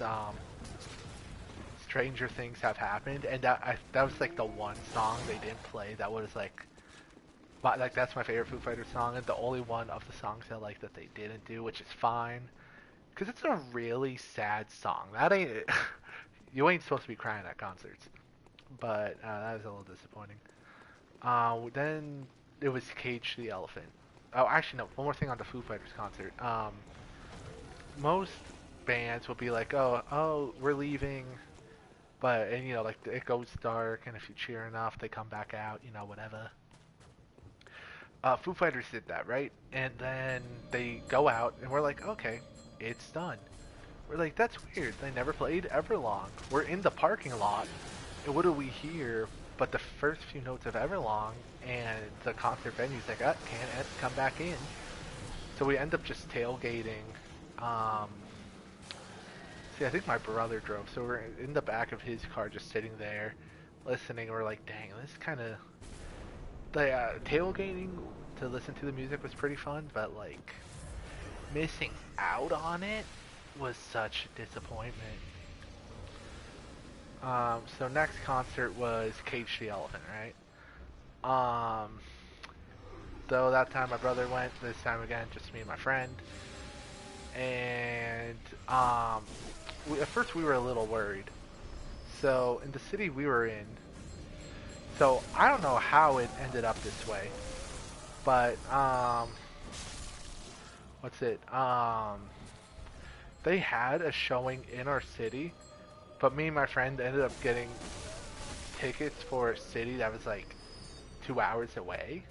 "Stranger Things Have Happened," and that was like the one song they didn't play that was like that's my favorite Foo Fighters song, and the only one of the songs I like that they didn't do, which is fine, because it's a really sad song. That ain't you ain't supposed to be crying at concerts, but that was a little disappointing. Then it was Cage the Elephant. Oh, actually, no. One more thing on the Foo Fighters concert. Most bands will be like, oh, we're leaving, and like it goes dark, and if you cheer enough, they come back out, whatever. Foo Fighters did that, right? And then they go out, and we're like, okay, it's done. We're like, that's weird. They never played Everlong. We're in the parking lot, and what do we hear but the first few notes of Everlong, and the concert venue's like, can't come back in. So we end up just tailgating. See, I think my brother drove, so we're in the back of his car just sitting there, listening, and we're like, dang, this kind of... The tailgating to listen to the music was pretty fun, but like, missing out on it was such a disappointment. So next concert was Cage the Elephant, right? Though that time my brother went, this time again, just me and my friend. And, at first we were a little worried. So, in the city we were in, so I don't know how it ended up this way, but, they had a showing in our city, but me and my friend ended up getting tickets for a city that was like 2 hours away.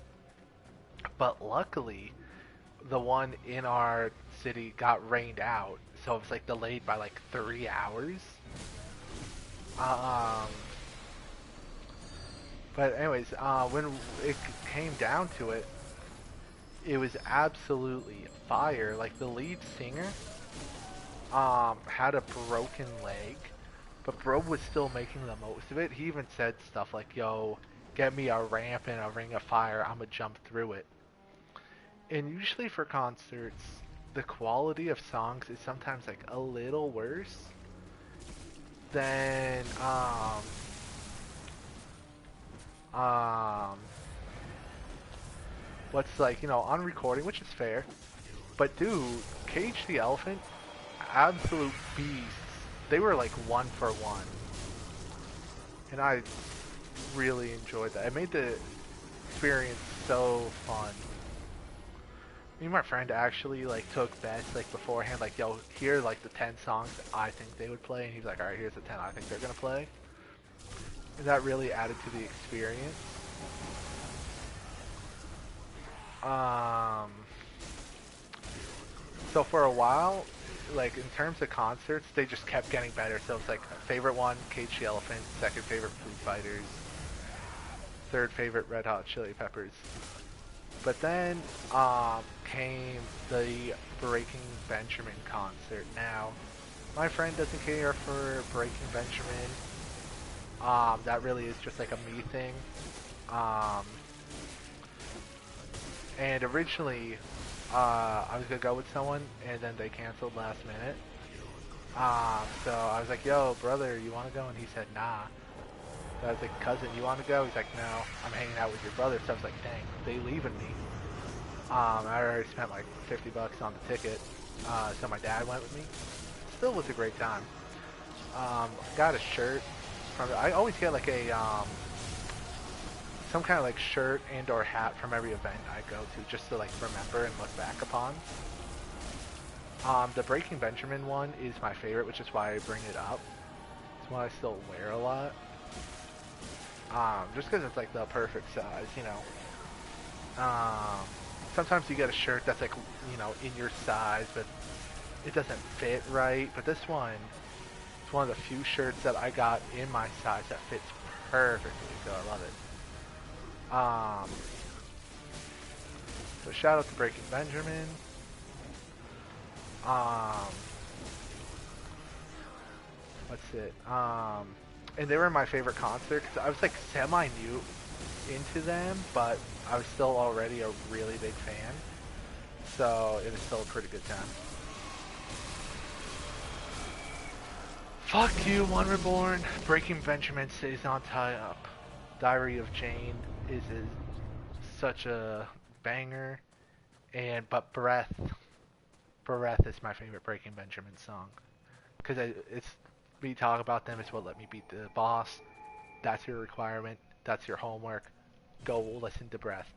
But luckily, the one in our city got rained out, so it was like delayed by like 3 hours. But anyways, when it came down to it, it was absolutely fire. Like the lead singer had a broken leg, but bro was still making the most of it. He even said stuff like, yo, get me a ramp and a ring of fire, I'ma jump through it. And usually for concerts, the quality of songs is sometimes like a little worse than what's like, on recording, which is fair. But dude, Cage the Elephant, absolute beasts. They were like one for one. And I really enjoyed that. It made the experience so fun. Me and my friend actually like took bets like beforehand, like, yo, here are like the 10 songs that I think they would play, and he's like, alright, here's the 10 I think they're gonna play. that really added to the experience. Um, so for a while, like in terms of concerts, they just kept getting better. So it's like favorite one, Cage the Elephant, second favorite Foo Fighters, third favorite Red Hot Chili Peppers. But then came the Breaking Benjamin concert. Now, my friend doesn't care for Breaking Benjamin. That really is just like a me thing. Um, and originally, I was gonna go with someone, and then they canceled last minute. So I was like, "Yo, brother, you want to go?" And he said, "Nah." So I was like, "Cousin, you want to go?" He's like, "No, I'm hanging out with your brother." So I was like, "Dang, they leaving me." I already spent like $50 on the ticket, so my dad went with me. Still was a great time. Got a shirt from. I always get like a some kind of like shirt and or hat from every event I go to, just to like remember and look back upon. The Breaking Benjamin one is my favorite, which is why I bring it up. It's one I still wear a lot. Just because it's like the perfect size, you know. Sometimes you get a shirt that's like, you know, in your size, but it doesn't fit right. But this one, it's one of the few shirts that I got in my size that fits perfectly, so I love it. So shout out to Breaking Benjamin. Um, what's it? And they were my favorite concert because I was like semi-new into them, but I was still already a really big fan. So it was still a pretty good time. Fuck you, One Reborn. Breaking Benjamin stays on tie up. Diary of Jane is such a banger. But Breath is my favorite Breaking Benjamin song because it's me talk about them. It's what let me beat the boss. That's your requirement. That's your homework. Go listen to Breath.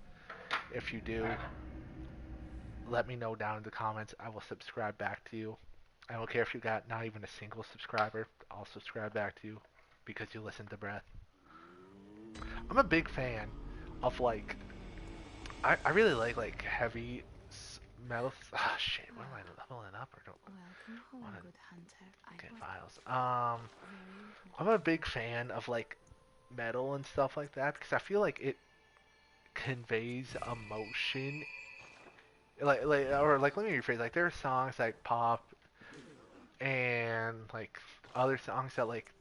If you do, let me know down in the comments. I will subscribe back to you. I don't care if you got not even a single subscriber. I'll subscribe back to you because you listen to Breath. I'm a big fan of like I really like heavy metal. Ah, shit. What am I leveling up or don't Welcome want home, to good hunter. I get was files? very I'm a big fan of like metal and stuff like that because I feel like it conveys emotion. Or like let me rephrase. Like there are songs like pop and like other songs that like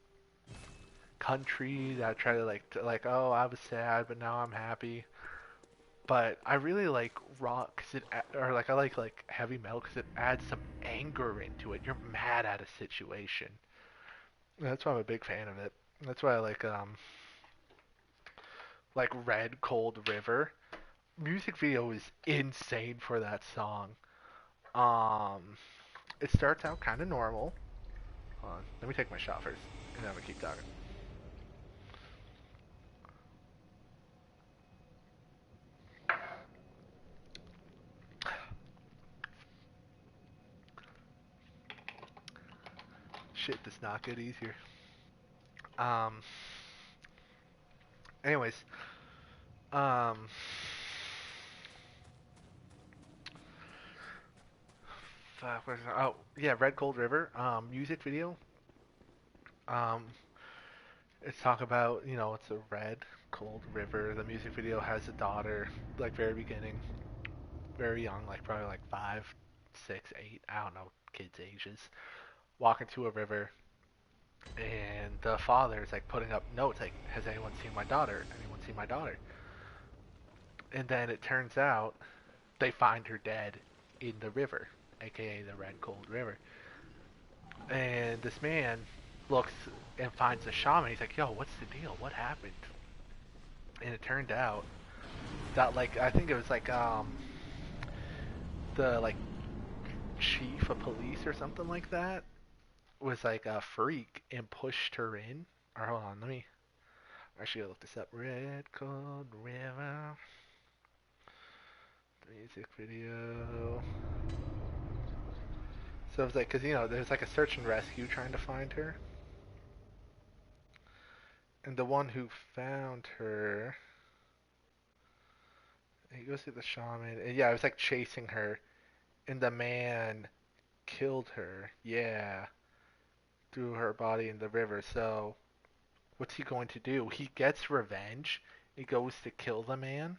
country that try to like oh I was sad but now I'm happy. But I really like rock cause or like I like heavy metal because it adds some anger into it. You're mad at a situation. That's why I'm a big fan of it. That's why I like Red Cold River. Music video is insane for that song. Um, it starts out kind of normal. Hold on, let me take my shot first, and then I'm gonna keep talking. Shit does not get easier. Um, anyways, um, oh yeah, Red Cold River. Music video. Um, it's talk about it's a red cold river. The music video has a daughter, like very beginning, very young, like probably like 5, 6, 8. I don't know kids' ages. Walking to a river, and the father is like putting up notes like, "Has anyone seen my daughter? Anyone seen my daughter?" And then it turns out they find her dead in the river, aka the Red Cold River. And this man looks and finds the shaman. He's like, "Yo, what's the deal? What happened?" And it turned out that like I think it was like the like chief of police or something like that was like a freak and pushed her in. Or hold on, let me actually look this up. Red Cold River music video. So it's like, cause there's like a search and rescue trying to find her, And the one who found her, he goes to the shaman, and yeah, I was like chasing her, and the man killed her. Yeah, threw her body in the river. So, what's he going to do? He gets revenge. He goes to kill the man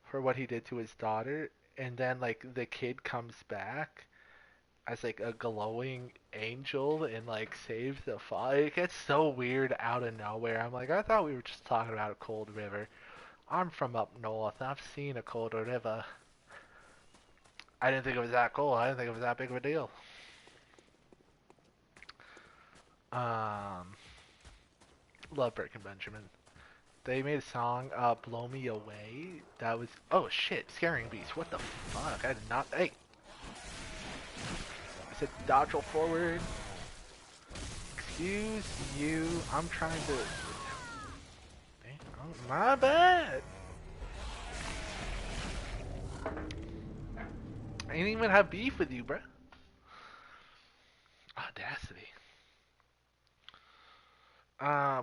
for what he did to his daughter, and then like the kid comes back as like a glowing angel and like saves the father. It gets so weird out of nowhere. I'm like, I thought we were just talking about a cold river. I'm from up north. I've seen a colder river. I didn't think it was that cold. I didn't think it was that big of a deal. Um, love Breaking Benjamin. They made a song, Blow Me Away. That was, oh shit, Scaring Beast. What the fuck? I did not, hey. I said dodge roll forward. Excuse you. I'm trying to, oh, my bad. I didn't even have beef with you, bruh. Audacity.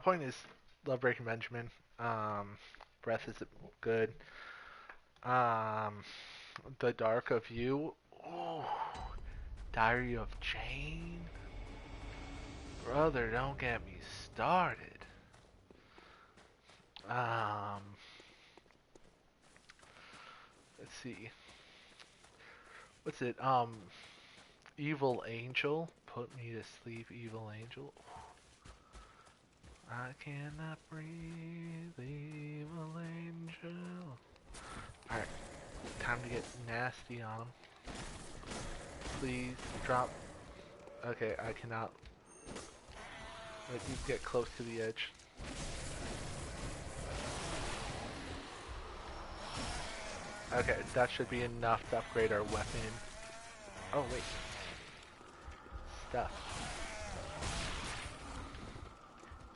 Point is, love Breaking Benjamin. Breath is good. Um, The Dark of You. Ooh, Diary of Jane. Brother, don't get me started. Um, let's see. What's it? Evil Angel. Put me to sleep, Evil Angel. I cannot breathe, Evil Angel. Alright, time to get nasty on him. Please drop. Okay, I cannot let you get close to the edge. Okay, that should be enough to upgrade our weapon. Oh, wait. Stuff.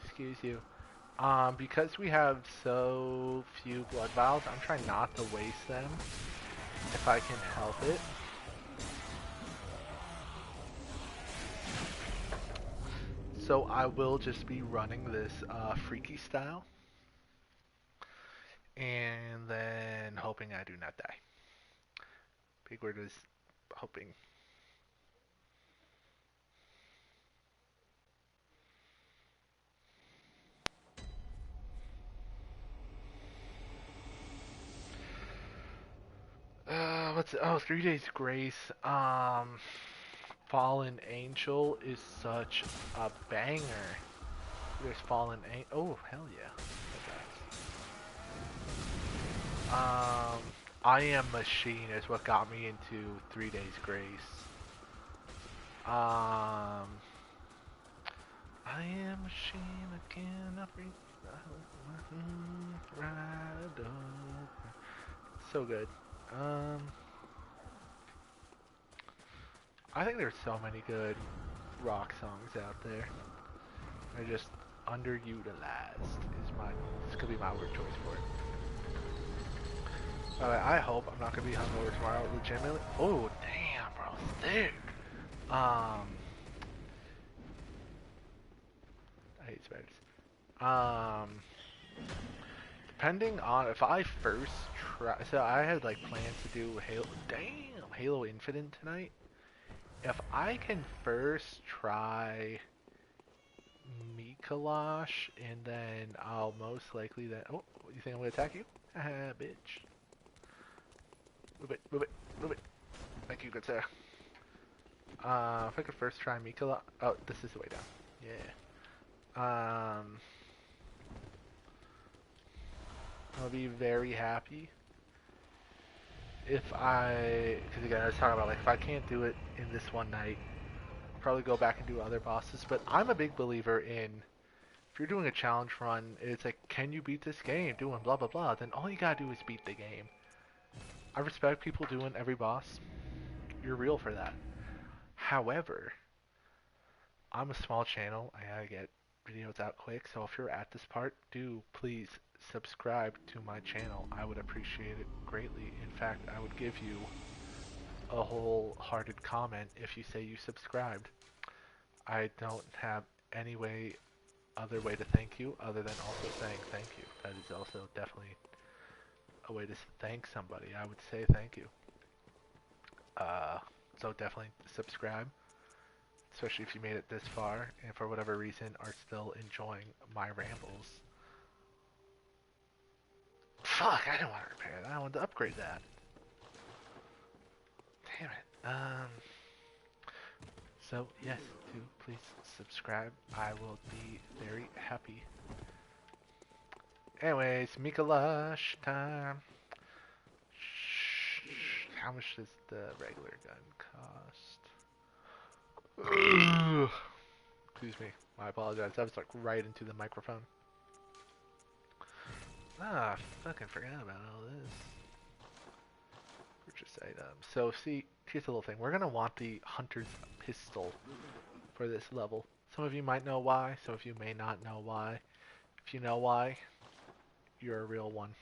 Excuse you. Because we have so few blood vials, I'm trying not to waste them if I can help it. So I will just be running this freaky style, and then hoping I do not die. Big word is hoping. What's it? Oh, 3 days grace. Fallen Angel is such a banger. There's Fallen Angel. Oh, hell yeah. I Am Machine is what got me into 3 days grace. I am machine, I cannot breathe. Right over. So good. I think there's so many good rock songs out there. They're just underutilized. This could be my word choice for it. Alright, I hope I'm not gonna be hungover tomorrow. Legitimately. Oh damn, bro, thick. I hate spiders. Depending on if I first try, so I had like plans to do Halo Infinite tonight. If I can first try Mikolash, and then I'll most likely then. Oh, you think I'm gonna attack you? Haha, bitch. Move it, move it, move it. Thank you, good sir. If I could first try Mikolash. Oh, this is the way down. Yeah. I'll be very happy if because again, I was talking about like if I can't do it in this one night, I'll probably go back and do other bosses. But I'm a big believer in if you're doing a challenge run, it's like, can you beat this game? Doing blah blah blah. Then all you gotta do is beat the game. I respect people doing every boss. You're real for that. However, I'm a small channel. I gotta get videos out quick. So if you're at this part, do please subscribe to my channel. I would appreciate it greatly. In fact, I would give you a wholehearted comment if you say you subscribed. I don't have any way other way to thank you other than also saying thank you. That is also definitely a way to thank somebody. I would say thank you. So definitely subscribe, especially if you made it this far and for whatever reason are still enjoying my rambles. Fuck, I didn't want to repair that. I wanted to upgrade that. Damn it. So yes, do please subscribe. I will be very happy. Anyways, Mikalash time. How much does the regular gun cost? Excuse me. I apologize. I was like right into the microphone. Ah, fucking forgot about all this. Purchase item. So see, here's the little thing. We're gonna want the hunter's pistol for this level. Some of you might know why. Some of you may not know why. If you know why, you're a real one.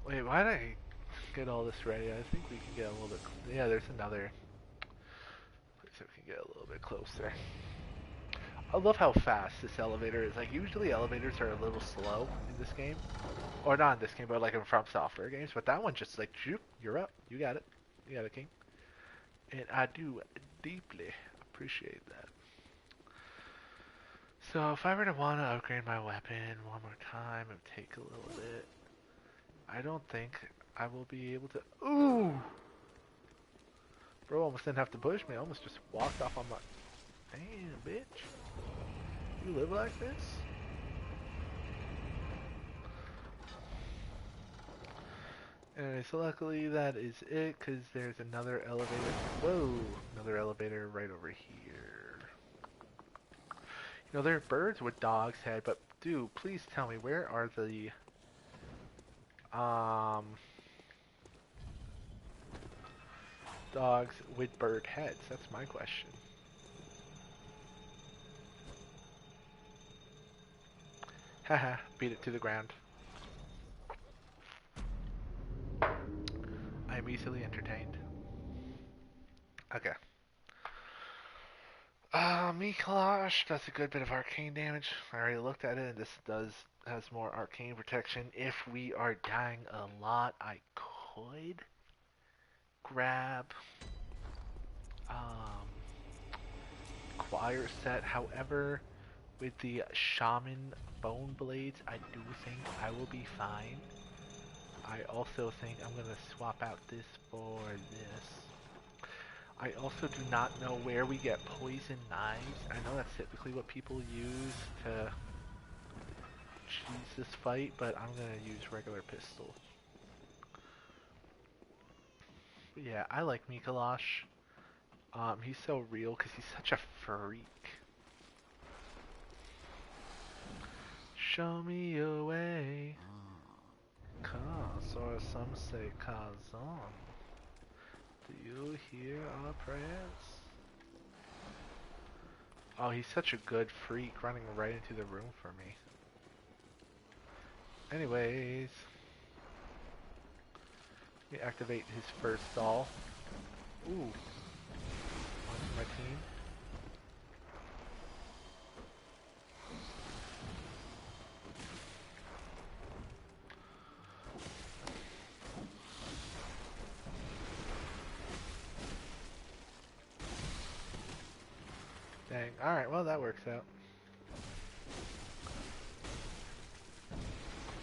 Wait, why did I get all this ready? I think we can get a little bit. Yeah, there's another place that we can get a little bit closer. I love how fast this elevator is. Like, usually elevators are a little slow in this game. Or not in this game, but like in From Software games. But that one just like, shoot, you're up. You got it. You got it, King. And I do deeply appreciate that. So if I were to want to upgrade my weapon one more time, it would take a little bit. I don't think I will be able to. Ooh! Bro almost didn't have to push me. I almost just walked off on my. Damn, bitch. You live like this? Anyway, so luckily that is it, because there's another elevator. Whoa! Another elevator right over here. You know, there are birds with dog's head, but dude, please tell me, where are the dogs with bird heads? That's my question. Haha, beat it to the ground. I am easily entertained. Okay. Mikolash does a good bit of arcane damage. I already looked at it, and this has more arcane protection. If we are dying a lot, I could grab choir set. However, with the shaman bone blades, I do think I will be fine. I also think I'm gonna swap out this for this. I also do not know where we get poison knives. I know that's typically what people use to cheese this fight, but I'm gonna use regular pistols. But yeah, I like Mikolash. He's so real because he's such a freak. Show me your way. Cause, or some say Kazan. Do you hear our prayers? Oh, he's such a good freak, running right into the room for me. Anyways, let me activate his first doll. Ooh, onto my team. Dang, alright, well that works out.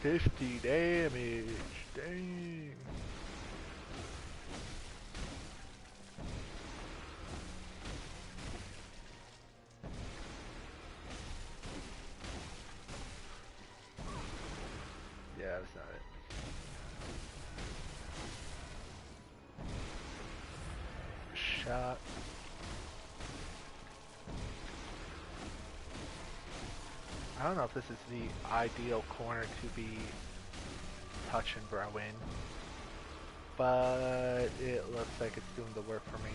50 damage, dang. Yeah, that's not it. Shot. I don't know if this is the ideal corner to be touching Browin, but it looks like it's doing the work for me.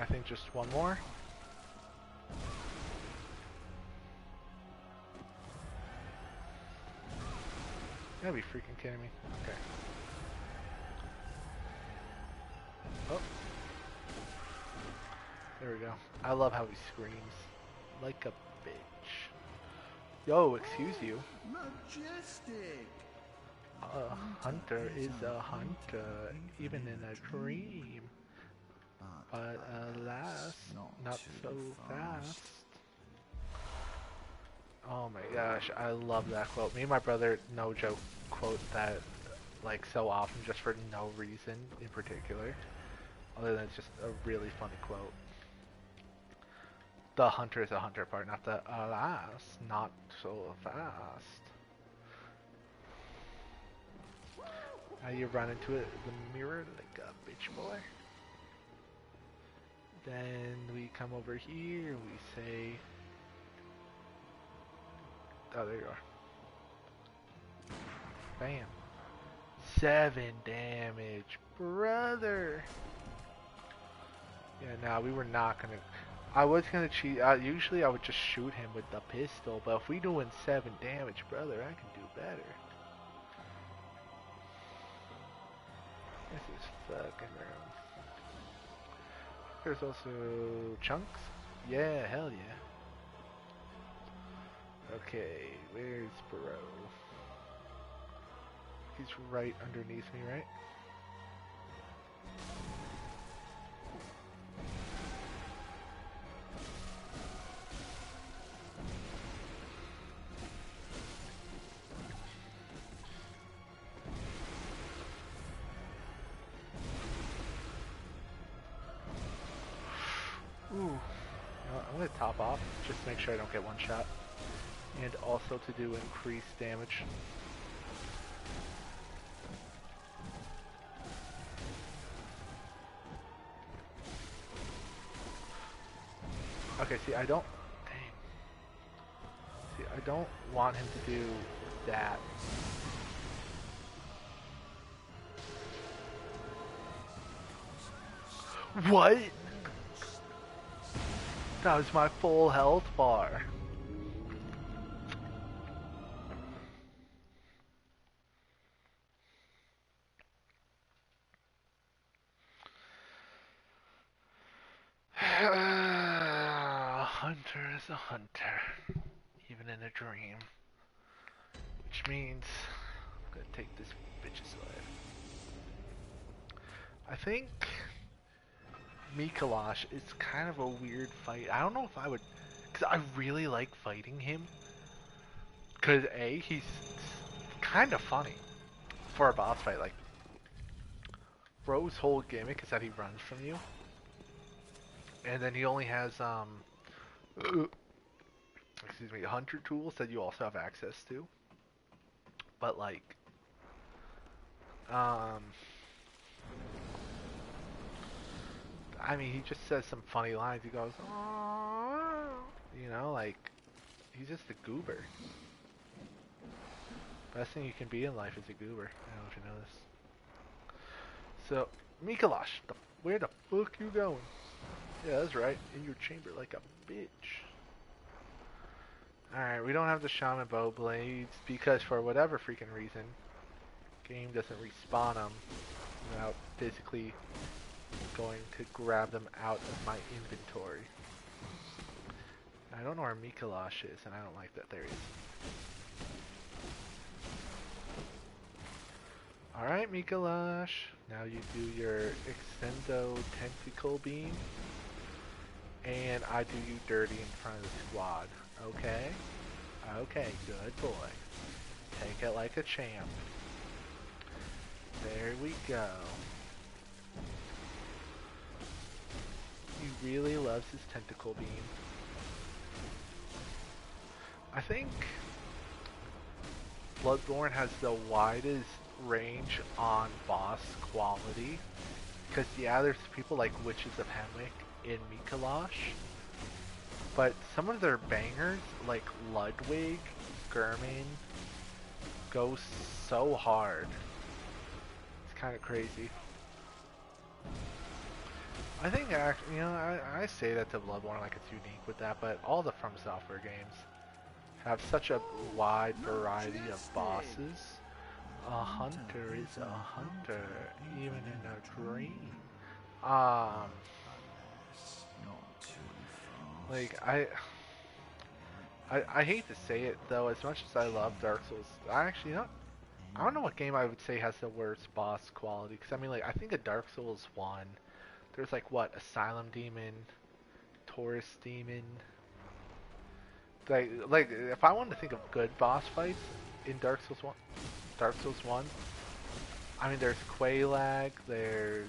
I think just one more. You gotta be freaking kidding me. Okay. Oh. There we go. I love how he screams. Like a bitch. Yo, excuse you. Majestic! A hunter is a hunter, even in a dream. But alas, not so fast. Oh my gosh, I love that quote. Me and my brother, no joke, quote that like so often just for no reason in particular. Other than it's just a really funny quote. The hunter is a hunter part, not the alas, not so fast. Now you run into it, the mirror like a bitch boy. Then we come over here, we say... Oh, there you are. Bam. 7 damage, brother. Yeah, no, we were not gonna... I was gonna cheat. Usually I would just shoot him with the pistol, but if we doing 7 damage, brother, I can do better. This is fucking room. There's also chunks. Yeah, hell yeah. Okay, where's bro? He's right underneath me, right? Ooh. You know what, I'm gonna top off just to make sure I don't get one shot. And also to do increased damage. Okay, see, I don't... Dang. See, I don't want him to do that. What? That was my full health bar. A hunter is a hunter, even in a dream. Which means I'm gonna take this bitch's life. I think Mikolash is kind of a weird fight. I don't know if I would, because I really like fighting him. Because A, he's kind of funny for a boss fight. Like, Bro's whole gimmick is that he runs from you. And then he only has, excuse me, hunter tools that you also have access to. But like, I mean, he just says some funny lines. He goes, "Aww," you know, like, he's just a goober. Best thing you can be in life is a goober. I don't know if you know this. So, Mikolash, where the fuck you going? Yeah, that's right. In your chamber like a bitch. Alright, we don't have the Shaman Bow Blades because for whatever freaking reason, game doesn't respawn them without physically going to grab them out of my inventory. I don't know where Mikolash is, and I don't like that there he is. Alright, Mikolash. Now you do your Extendo Tentacle Beam. And I do you dirty in front of the squad. Okay? Okay, good boy. Take it like a champ. There we go. He really loves his tentacle beam. I think Bloodborne has the widest range on boss quality. Because yeah, there's people like Witches of Hemwick in Mikolash. But some of their bangers, like Ludwig, Gurman, go so hard. It's kind of crazy. I think actually, I say that to Bloodborne like it's unique with that, but all the From Software games have such a wide variety of Majestic. bosses. A hunter is a hunter, even in a dream. Um, Unless not too like fast. I hate to say it though, as much as I love Dark Souls, I actually not. I don't know what game I would say has the worst boss quality. Because I mean, like I think a Dark Souls 1, there's like what Asylum Demon, Taurus Demon. Like if I wanted to think of good boss fights in Dark Souls 1, I mean there's Quelaag, there's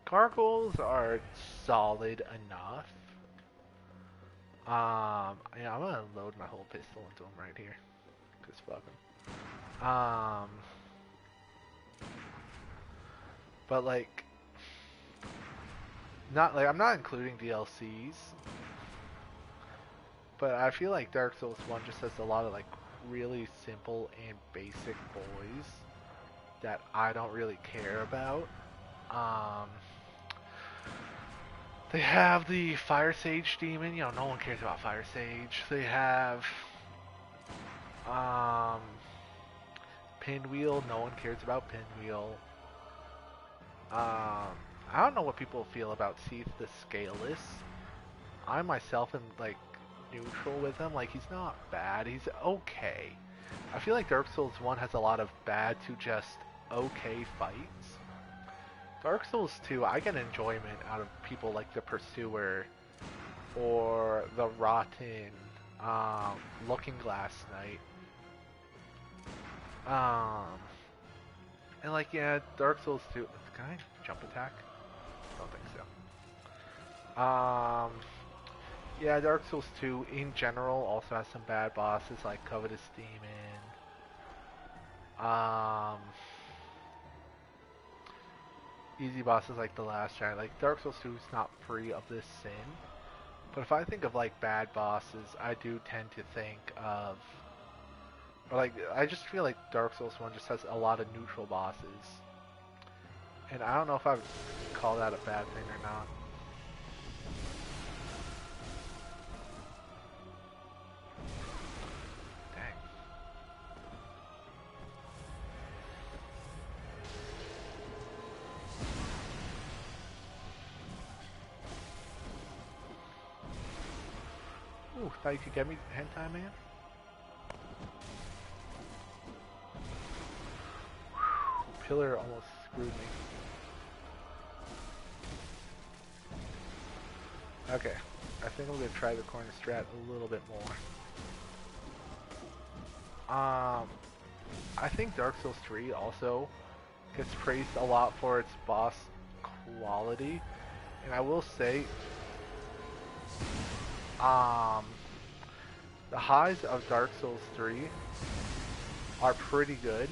Gargoyles are solid enough. Yeah, I'm gonna load my whole pistol into him right here, cause fuck him. But like, not like I'm not including DLCs, but I feel like Dark Souls 1 just has a lot of like really simple and basic boys that I don't really care about. Um, they have the Fire Sage demon. No one cares about Fire Sage. They have um, Pinwheel. No one cares about Pinwheel. I don't know what people feel about Seath the Scaleless. I myself am like neutral with him. Like he's not bad. He's okay. I feel like Dark Souls 1 has a lot of bad to just okay fights. Dark Souls 2, I get enjoyment out of people like the Pursuer or the Rotten Looking Glass Knight. And like yeah, Dark Souls 2. Can I jump attack? Don't think so. Yeah, Dark Souls 2 in general also has some bad bosses like Covetous Demon. Easy bosses like the last giant. Like Dark Souls 2 is not free of this sin. But if I think of like bad bosses, I do tend to think of, or like I just feel like Dark Souls 1 just has a lot of neutral bosses. And I don't know if I would call that a bad thing or not. Dang. Ooh, thought you could get me hentai man? Pillar almost screwed me. Okay, I think I'm gonna try the corner strat a little bit more. I think Dark Souls 3 also gets praised a lot for its boss quality, and I will say, um, the highs of Dark Souls 3 are pretty good,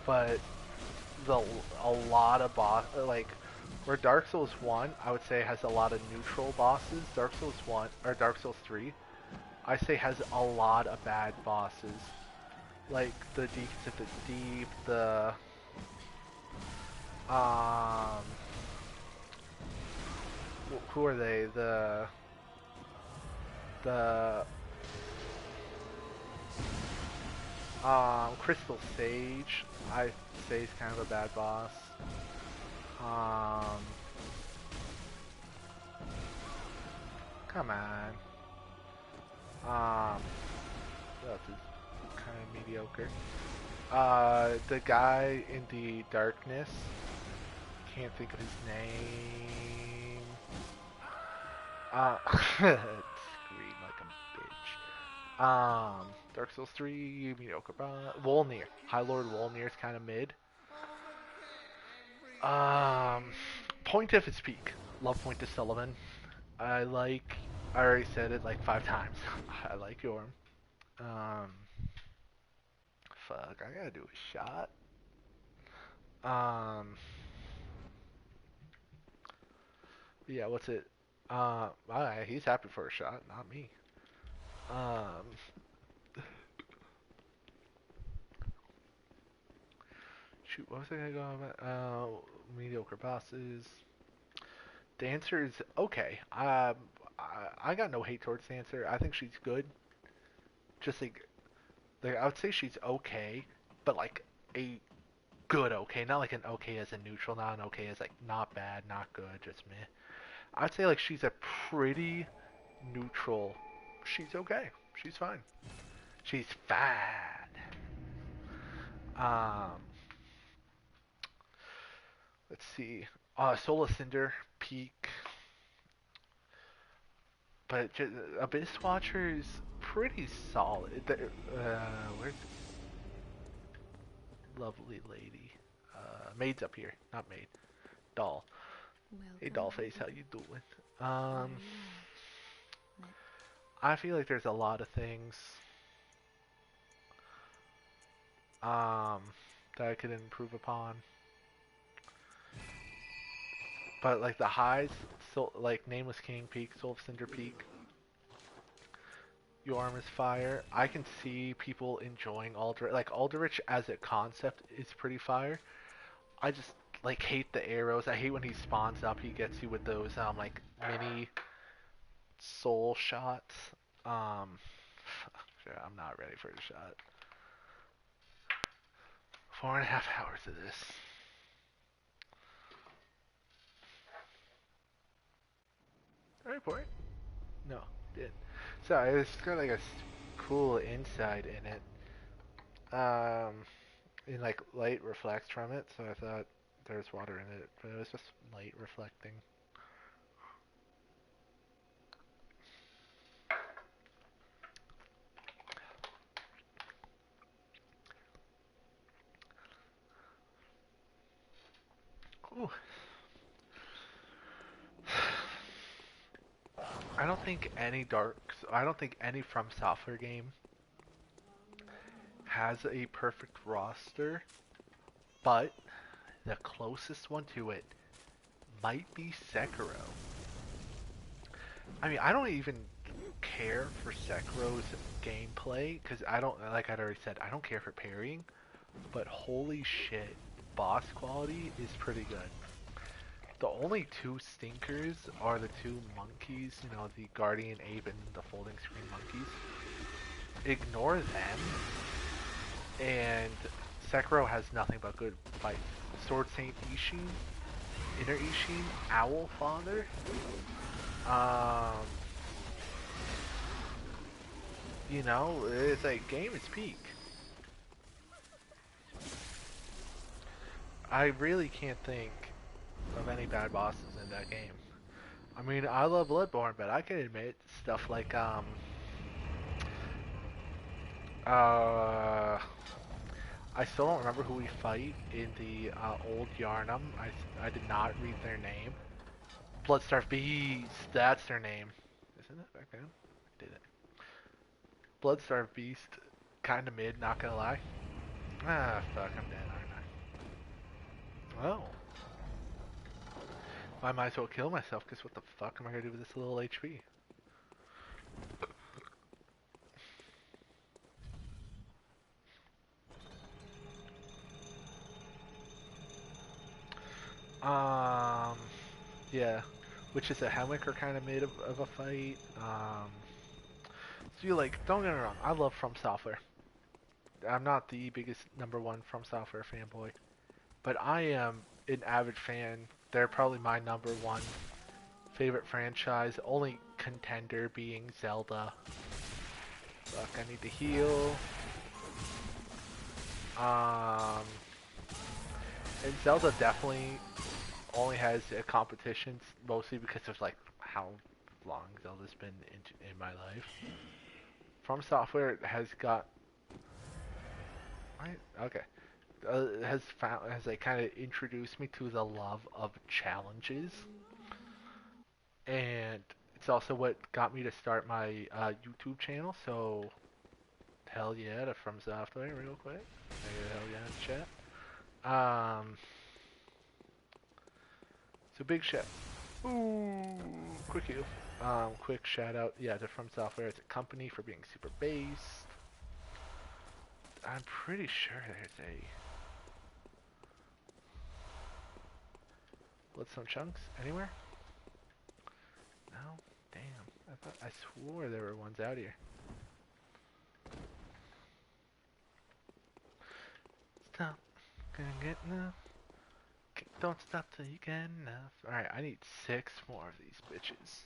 but the a lot of boss like where Dark Souls 1 I would say has a lot of neutral bosses. Dark Souls 1 or Dark Souls 3 I say has a lot of bad bosses. Like the Deep to the Deep, the um who are they? The Crystal Sage I say is kind of a bad boss. Um Come on. That is kind of mediocre. The guy in the darkness. Can't think of his name. Scream like a bitch. Dark Souls 3, mediocre. Wolnir. High Lord Wolnir is kind of mid. Point of its peak. Love Point to Sullivan. I already said it like 5 times. I like Yorm. Um, Fuck, I gotta do a shot. Um, yeah, what's it? Alright, he's happy for a shot, not me. shoot, what was I gonna go about? Mediocre bosses. Dancer is okay. I got no hate towards Dancer. I think she's good. Just like I would say she's okay, but like a good okay, not like an okay as a neutral, not an okay as like not bad, not good, just meh. I'd say like she's a pretty neutral. She's okay. She's fine. She's fine. Um, let's see. Solar Cinder peak, but just, Abyss Watcher is pretty solid. Where's lovely lady? Maid's up here, not maid. Doll. Hey, Welcome, Dollface, how Hoppy. you doing? Very Um, nice. I feel like there's a lot of things um that I could improve upon, but like the highs, so like Nameless King Peak, Soul of Cinder Peak, Your Arm is Fire. I can see people enjoying Aldrich. Like Aldrich as a concept is pretty fire. I just like hate the arrows. I hate when he spawns up. He gets you with those like mini soul shots. Um, sure, I'm not ready for the shot. 4.5 hours of this. Did I report? No, did. So it's got like a cool inside in it. In like light reflects from it, so I thought there's water in it, but it was just light reflecting. Ooh. I don't think any From Software game has a perfect roster, but the closest one to it might be Sekiro. I mean, I don't even care for Sekiro's gameplay because I don't, like I'd already said, I don't care for parrying, but holy shit, boss quality is pretty good. The only two stinkers are the two monkeys, you know, the Guardian Ape and the folding screen monkeys. Ignore them, and Sekiro has nothing but good fights. Sword Saint Ishin, Inner Ishin, Owl Father. Um, you know, it's like game is peak. I really can't think of any bad bosses in that game. I mean, I love Bloodborne, but I can admit stuff like uh I still don't remember who we fight in the old Yarnum. I did not read their name. Bloodstarved Beast, that's their name. Isn't it back then? I did it. Bloodstarved Beast, kinda mid, not gonna lie. Ah, fuck, I'm dead, aren't I? Oh. I might as well kill myself, because what the fuck am I gonna do with this little HP? Um, yeah. Which is a Hemwick are kind of made of a fight. So you like, don't get me wrong, I love From Software. I'm not the biggest number one From Software fanboy, but I am an avid fan. They're probably my number one favorite franchise, only contender being Zelda. Fuck, I need to heal. Um, and Zelda definitely only has competitions, mostly because of like how long Zelda's been in my life. From Software has got right, okay, has like kind of introduced me to the love of challenges, and it's also what got me to start my YouTube channel. So hell yeah to From Software, real quick. Hell yeah in chat. So big shout. Ooh, quick heal. Quick shout out, yeah, to From Software as a company for being super based. I'm pretty sure there's a What's some chunks? Anywhere? No? Damn. I swore there were ones out here. Stop. Gonna get enough. Don't stop till you get enough. Alright, I need 6 more of these bitches.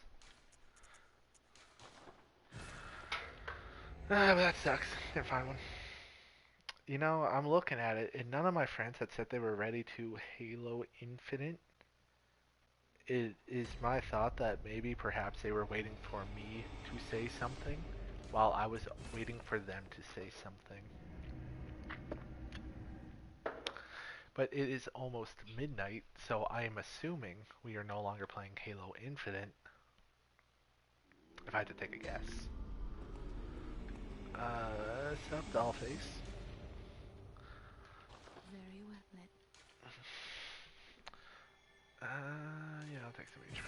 Ah, but that sucks. Didn't find one. You know, I'm looking at it, and none of my friends had said they were ready to Halo Infinite. It is my thought that maybe perhaps they were waiting for me to say something while I was waiting for them to say something. But it is almost midnight, so I am assuming we are no longer playing Halo Infinite. If I had to take a guess. Sup, Dollface? Very well lit. Yeah, I'll take some HP.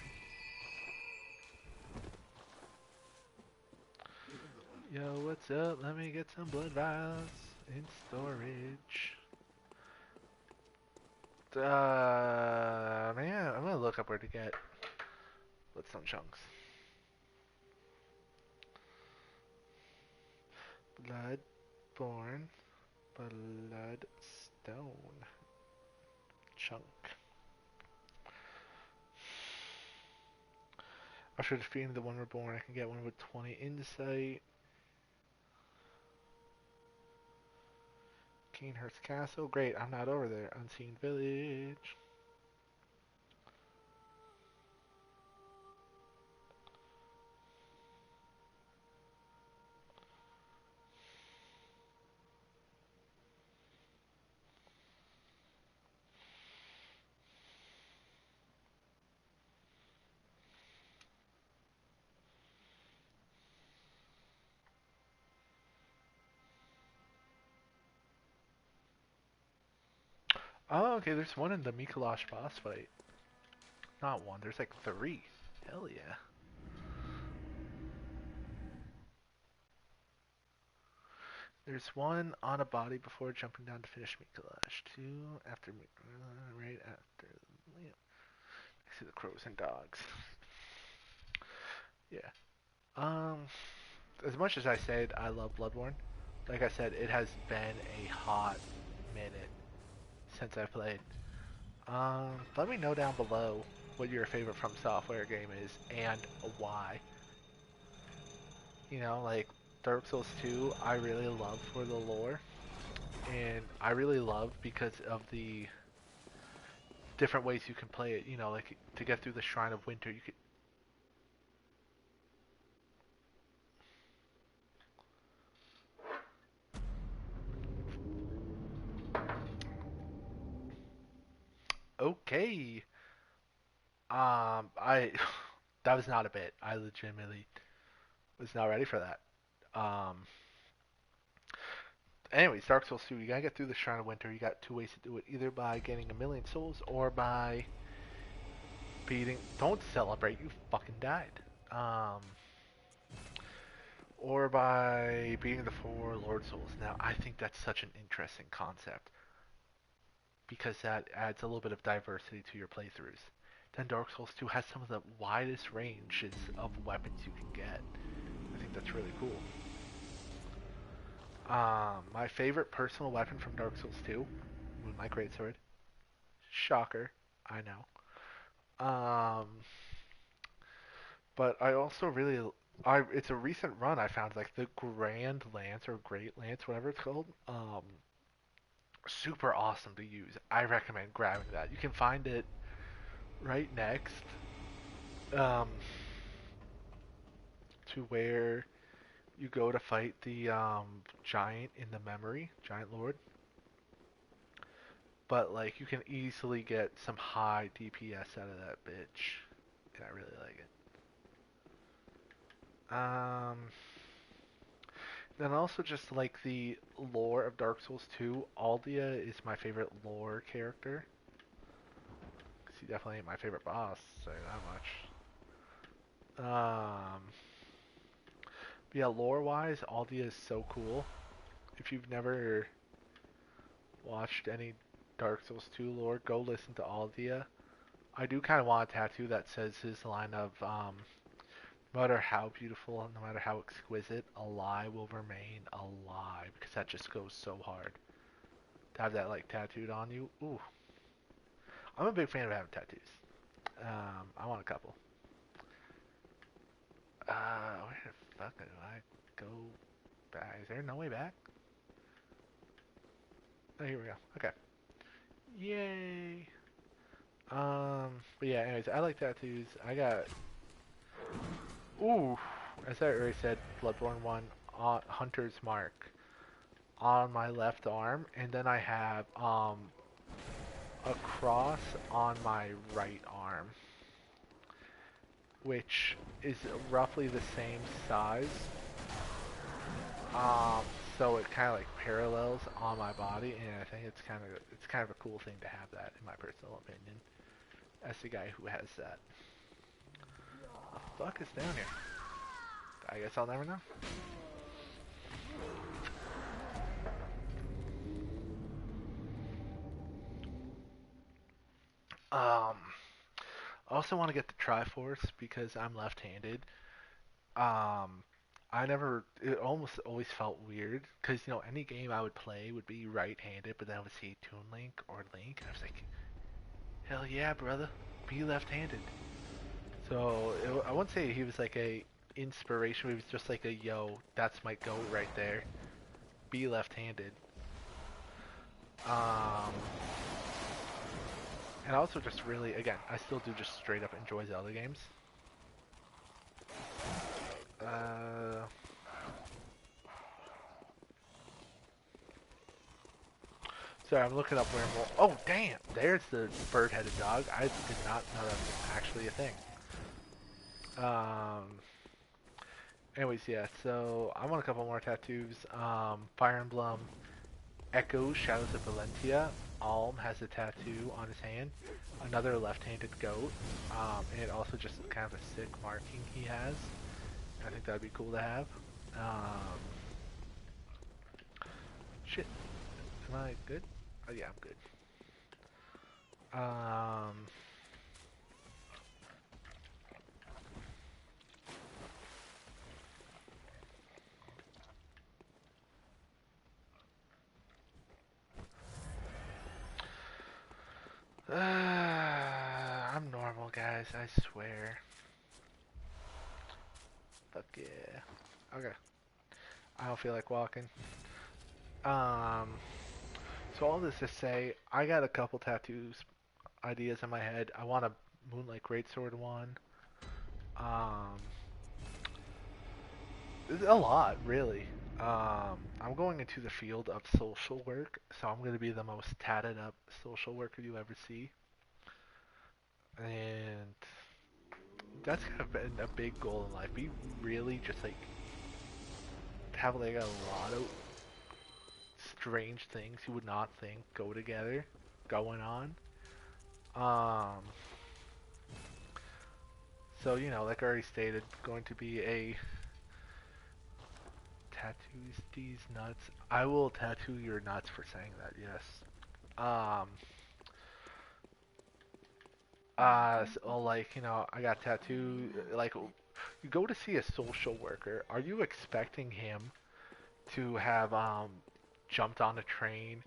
Yo, what's up? Let me get some blood vials in storage. Man, I'm gonna look up where to get bloodstone chunks. Bloodborne, bloodstone chunk. After defeating the one reborn, I can get one with 20 insight. Keenhurst Castle. Great, I'm not over there. Unseen Village. Oh, okay, there's one in the Mikolash boss fight. Not one, there's like 3. Hell yeah. There's one on a body before jumping down to finish Mikolash. 2 after right after next to the crows and dogs. Yeah. As much as I said I love Bloodborne, like I said, it has been a hot minute since I played. Let me know down below what your favorite From Software game is and why. You know, like Dark Souls 2, I really love for the lore, and I really love because of the different ways you can play it. You know, like to get through the Shrine of Winter, you could. Okay. I that was not a bit. I legitimately was not ready for that. Anyways, Dark Souls 2, you gotta get through the Shrine of Winter. You got 2 ways to do it: either by getting 1,000,000 souls or by beating. Don't celebrate, you fucking died. Or by beating the 4 Lord Souls. Now, I think that's such an interesting concept because that adds a little bit of diversity to your playthroughs. Then Dark Souls 2 has some of the widest ranges of weapons you can get. I think that's really cool. My favorite personal weapon from Dark Souls 2 was my greatsword. Shocker, I know. But I also really, it's a recent run I found like the Grand Lance or Great Lance, whatever it's called. Super awesome to use. I recommend grabbing that. You can find it right next um, to where you go to fight the giant in the memory, giant lord. But like you can easily get some high DPS out of that bitch, and I really like it. Then also just like the lore of Dark Souls 2, Aldia is my favorite lore character. 'Cause he definitely ain't my favorite boss, say that much. But yeah, lore-wise, Aldia is so cool. If you've never watched any Dark Souls 2 lore, go listen to Aldia. I do kind of want a tattoo that says his line of, no matter how beautiful, no matter how exquisite, a lie will remain a lie, because that just goes so hard. To have that, like, tattooed on you, ooh. I'm a big fan of having tattoos. I want a couple. Where the fuck do I go back? Is there no way back? Oh, here we go. Okay. Yay! But yeah, anyways, I like tattoos. I got, ooh, as I already said, Bloodborne 1, Hunter's Mark on my left arm, and then I have, a cross on my right arm, which is roughly the same size. Um, so it kind of like parallels on my body, and I think it's kind of a cool thing to have that, in my personal opinion, as the guy who has that. The fuck is down here? I guess I'll never know. I also want to get the Triforce because I'm left-handed. Um, it almost always felt weird because, any game I would play would be right-handed, but then I would see Toon Link or Link, and I was like, hell yeah, brother, be left-handed. So I wouldn't say he was like a inspiration, he was just like a, yo, that's my goat right there. Be left-handed. Um, and also just really, again, I still do just straight up enjoy Zelda games. Sorry, I'm looking up where more. Oh, damn! There's the bird-headed dog. I did not know that was actually a thing. Um. Anyways, yeah. So I want a couple more tattoos. Fire Emblem, Echo, Shadows of Valentia. Alm has a tattoo on his hand. Another left-handed goat. And it also just kind of a sick marking he has. I think that'd be cool to have. Shit. Am I good? Oh yeah, I'm good. I'm normal, guys. I swear. Fuck yeah. Okay. I don't feel like walking. Um. So all this to say, I got a couple tattoos ideas in my head. I want a Moonlight Greatsword one. Um. A lot, really. I'm going into the field of social work, so I'm going to be the most tatted up social worker you ever see. And that's kind of been a big goal in life. Be really just like have like a lot of strange things you would not think go together going on. Um, so like I already stated, going to be a tattoos these nuts. I will tattoo your nuts for saying that. Yes. Um. So like I got tattoo. Like, you go to see a social worker. Are you expecting him to have jumped on a train,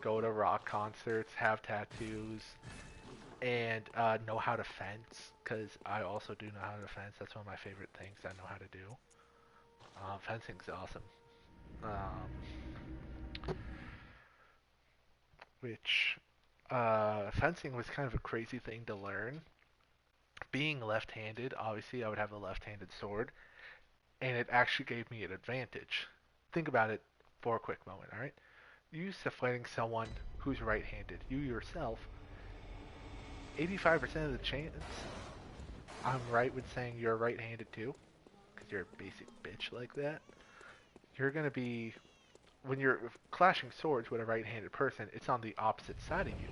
go to rock concerts, have tattoos, and know how to fence? Because I also do know how to fence. That's one of my favorite things I know how to do. Fencing's awesome. Which fencing was kind of a crazy thing to learn. Being left-handed, obviously I would have a left-handed sword, and it actually gave me an advantage. Think about it for a quick moment, alright? You used to fighting someone who's right-handed. You yourself, 85% of the chance, I'm right with saying you're right-handed too, because you're a basic bitch like that. You're gonna be, when you're clashing swords with a right-handed person, it's on the opposite side of you.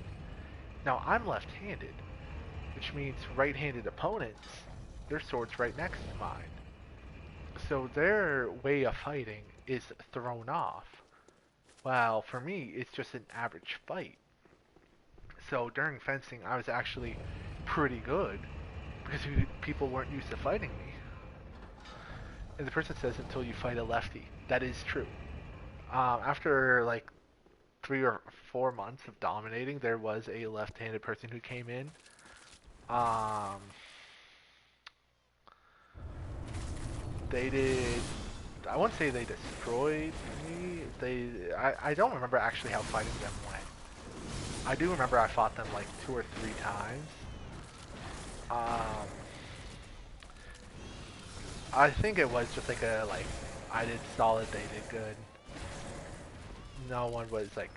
Now, I'm left-handed, which means right-handed opponents, their sword's right next to mine. So their way of fighting is thrown off. While for me, it's just an average fight. So during fencing, I was actually pretty good because people weren't used to fighting me. And the person says until you fight a lefty. That is true. After like 3 or 4 months of dominating, there was a left-handed person who came in. They did. I wouldn't say they destroyed me. I don't remember actually how fighting them went. I do remember I fought them like 2 or 3 times. I think it was just like I did solid, they did good. No one was like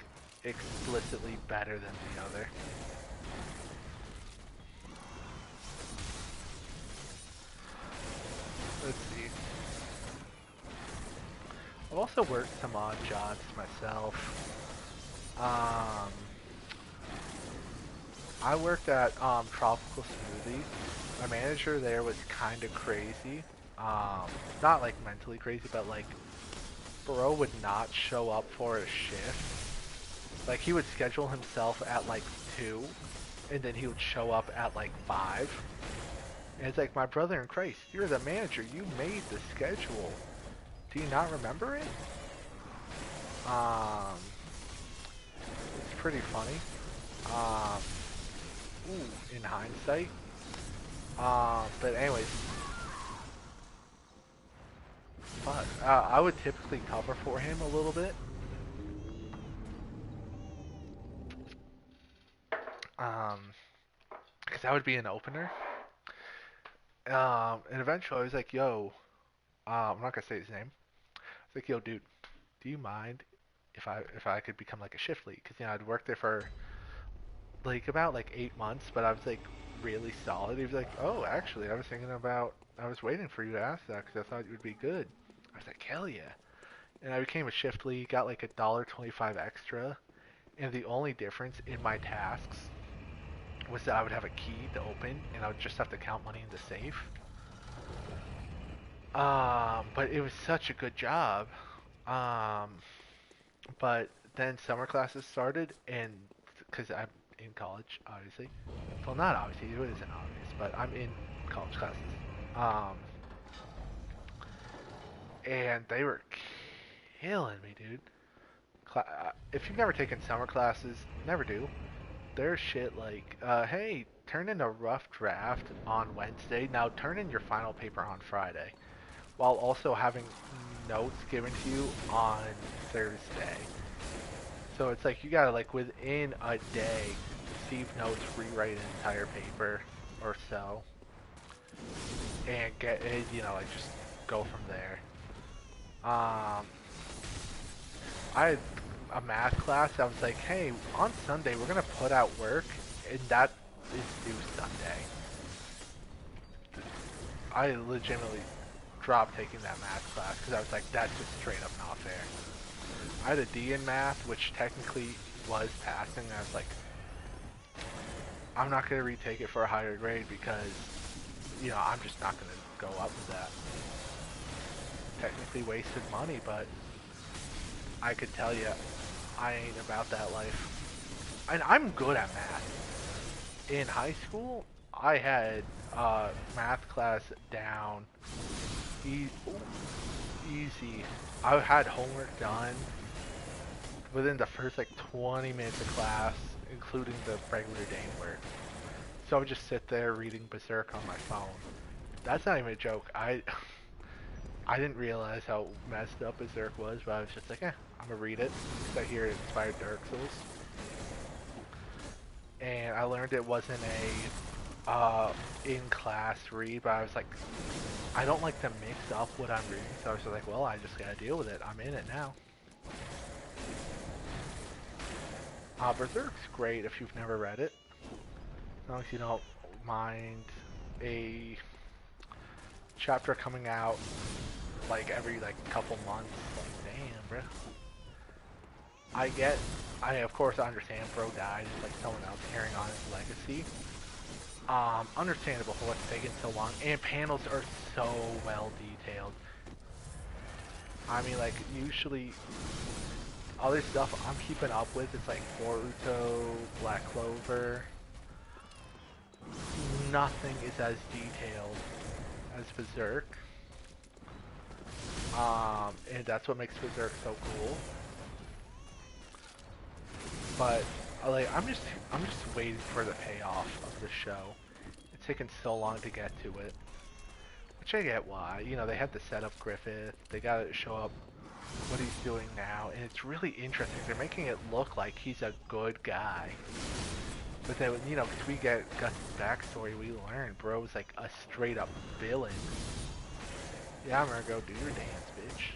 explicitly better than the other. Let's see. I've also worked some odd jobs myself. I worked at Tropical Smoothie. My manager there was kind of crazy. Not like mentally crazy, but like bro would not show up for a shift. Like he would schedule himself at like 2, and then he would show up at like 5. And it's like, my brother in Christ, you're the manager. You made the schedule. Do you not remember it? It's pretty funny. In hindsight. But anyways. Fuck. I would typically cover for him a little bit. Because that would be an opener. And eventually I was like, yo, I'm not gonna say his name. I was like, yo, dude, do you mind if I could become like a shift lead? Because I'd worked there for like about like 8 months, but I was like really solid. He was like, oh, actually, I was waiting for you to ask that because I thought you would be good. I was like, hell yeah. And I became a shift lead, got like $1.25 extra, and the only difference in my tasks was that I would have a key to open, and I would just have to count money in the safe. But it was such a good job. But then summer classes started, and because I'm in college, obviously. Well, not obviously, it isn't obvious, but I'm in college classes. And they were killing me, dude. If you've never taken summer classes, never do. There's shit like, hey, turn in a rough draft on Wednesday. Now turn in your final paper on Friday. While also having notes given to you on Thursday. So it's like you gotta like within a day receive notes, rewrite an entire paper or so. And get it, like just go from there. I had a math class. I was like, hey, on Sunday we're gonna put out work, and that is due Sunday. I legitimately dropped taking that math class because I was like, that's just straight up not fair. I had a D in math, which technically was passing. I was like, I'm not gonna retake it for a higher grade because, I'm just not gonna go up with that. Technically wasted money, but I could tell you, I ain't about that life. And I'm good at math. In high school, I had math class down easy. I had homework done within the first like 20 minutes of class, including the regular day work. So I would just sit there reading Berserk on my phone. That's not even a joke. I didn't realize how messed up Berserk was, but I was just like, I'm gonna read it because I hear it inspired Dark Souls. And I learned it wasn't a in-class read, but I was like, I don't like to mix up what I'm reading, so I was just like, well, I just gotta deal with it. I'm in it now. Berserk's great if you've never read it. As long as you don't mind a chapter coming out like every couple months. Like, damn, bro. I of course understand bro died, it's like someone else carrying on his legacy. Understandable for what's taking so long, and panels are so well detailed. I mean, like, usually other stuff I'm keeping up with, it's like Boruto, Black Clover, nothing is as detailed as Berserk. And that's what makes Berserk so cool. But like, I'm just waiting for the payoff of the show. It's taken so long to get to it, which I get why. You know, they had to set up Griffith. They got to show up what he's doing now, and it's really interesting. They're making it look like he's a good guy. But then, you know, because we got Gus's backstory, we learn bro's like a straight up villain. Yeah, I'm gonna go do your dance, bitch.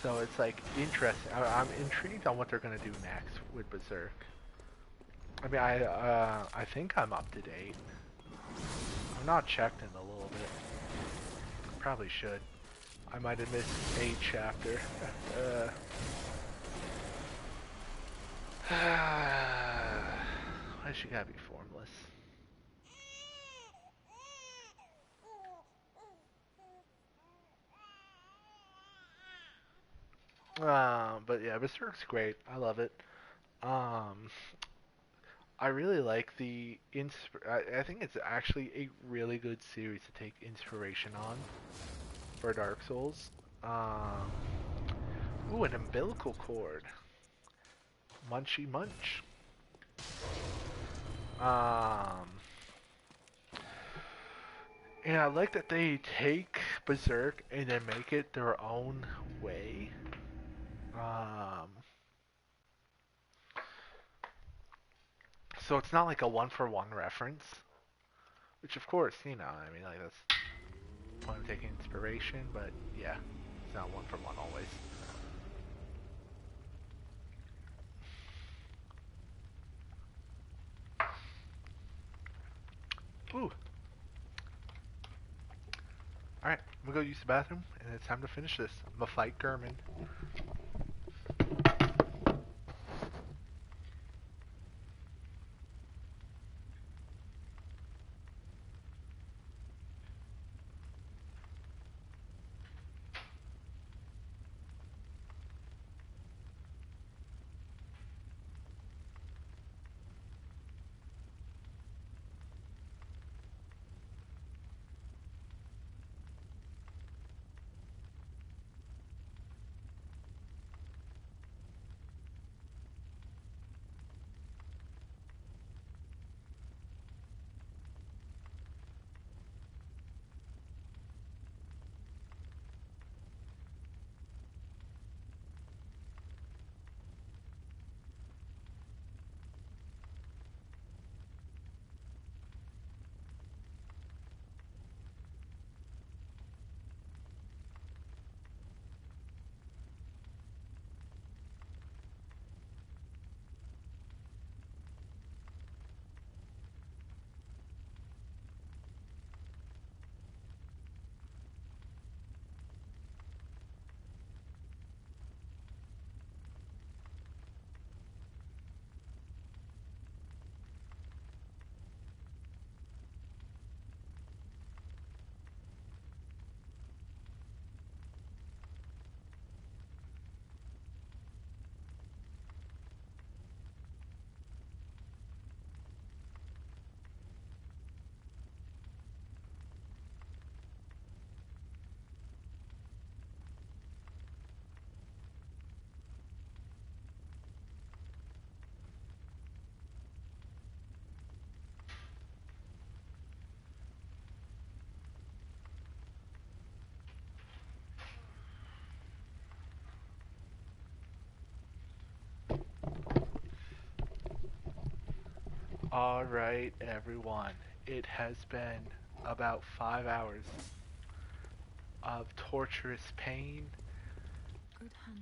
So it's like interesting. I'm intrigued on what they're gonna do next with Berserk. I mean, I think I'm up to date. I'm not checked in a little bit. Probably should. I might have missed a chapter. Why she gotta be formless? But yeah, Berserk's great. I love it. Um, I really like the I think it's actually a really good series to take inspiration on for Dark Souls. Um, ooh, an umbilical cord. Munchy munch. Um, and I like that they take Berserk and then make it their own way. Um, so it's not like a one-for-one reference, which of course, you know, I mean, like that's the point of taking inspiration, but yeah, it's not one-for-one always. Ooh. Alright, I'm gonna go use the bathroom, and it's time to finish this. I'm gonna fight Gurman. Alright, everyone. It has been about 5 hours of torturous pain. Good hunter.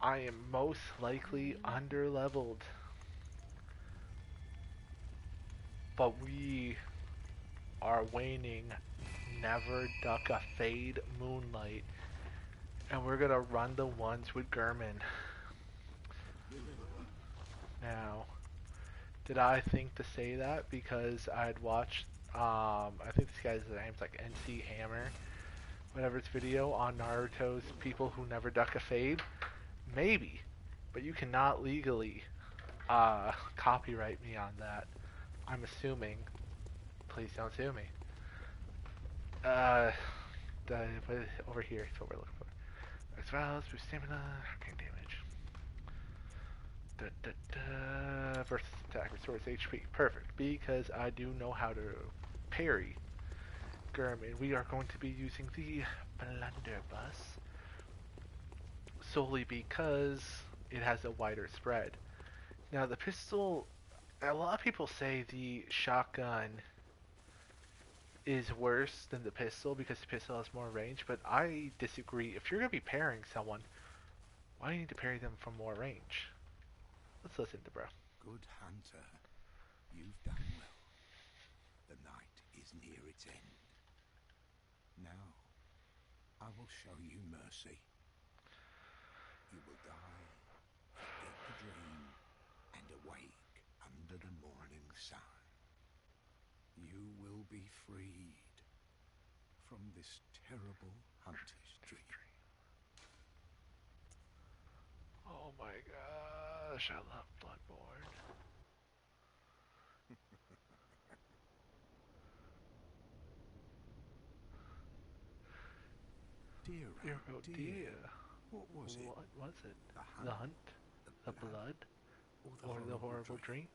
I am most likely underleveled. But we are waning Never Duck a Fade Moonlight. And we're gonna run the ones with Gurman. Now, did I think to say that because I'd watched, I think this guy's name's like NC Hammer, whatever his video on Naruto's People Who Never Duck a Fade? Maybe, but you cannot legally copyright me on that. I'm assuming. Please don't sue me. Uh, over here is what we're looking for. As well as boost stamina, arcane damage. Versus attack restores HP. Perfect, because I do know how to parry Gurman. We are going to be using the Blunderbuss solely because it has a wider spread. Now the pistol, a lot of people say the shotgun is worse than the pistol because the pistol has more range, but I disagree. If you're going to be parrying someone, why do you need to parry them from more range? Let's listen to bro. Good hunter, you've done well. The night is near its end. Now, I will show you mercy. You will die, forget the dream, and awake under the morning sun. You will be freed from this terrible hunter's dream. Oh my gosh, I love Bloodborne. Dear, Dear, oh oh dear. dear. What was it? What was it? The The hunt, hunt? The blood? Or the horrible dream?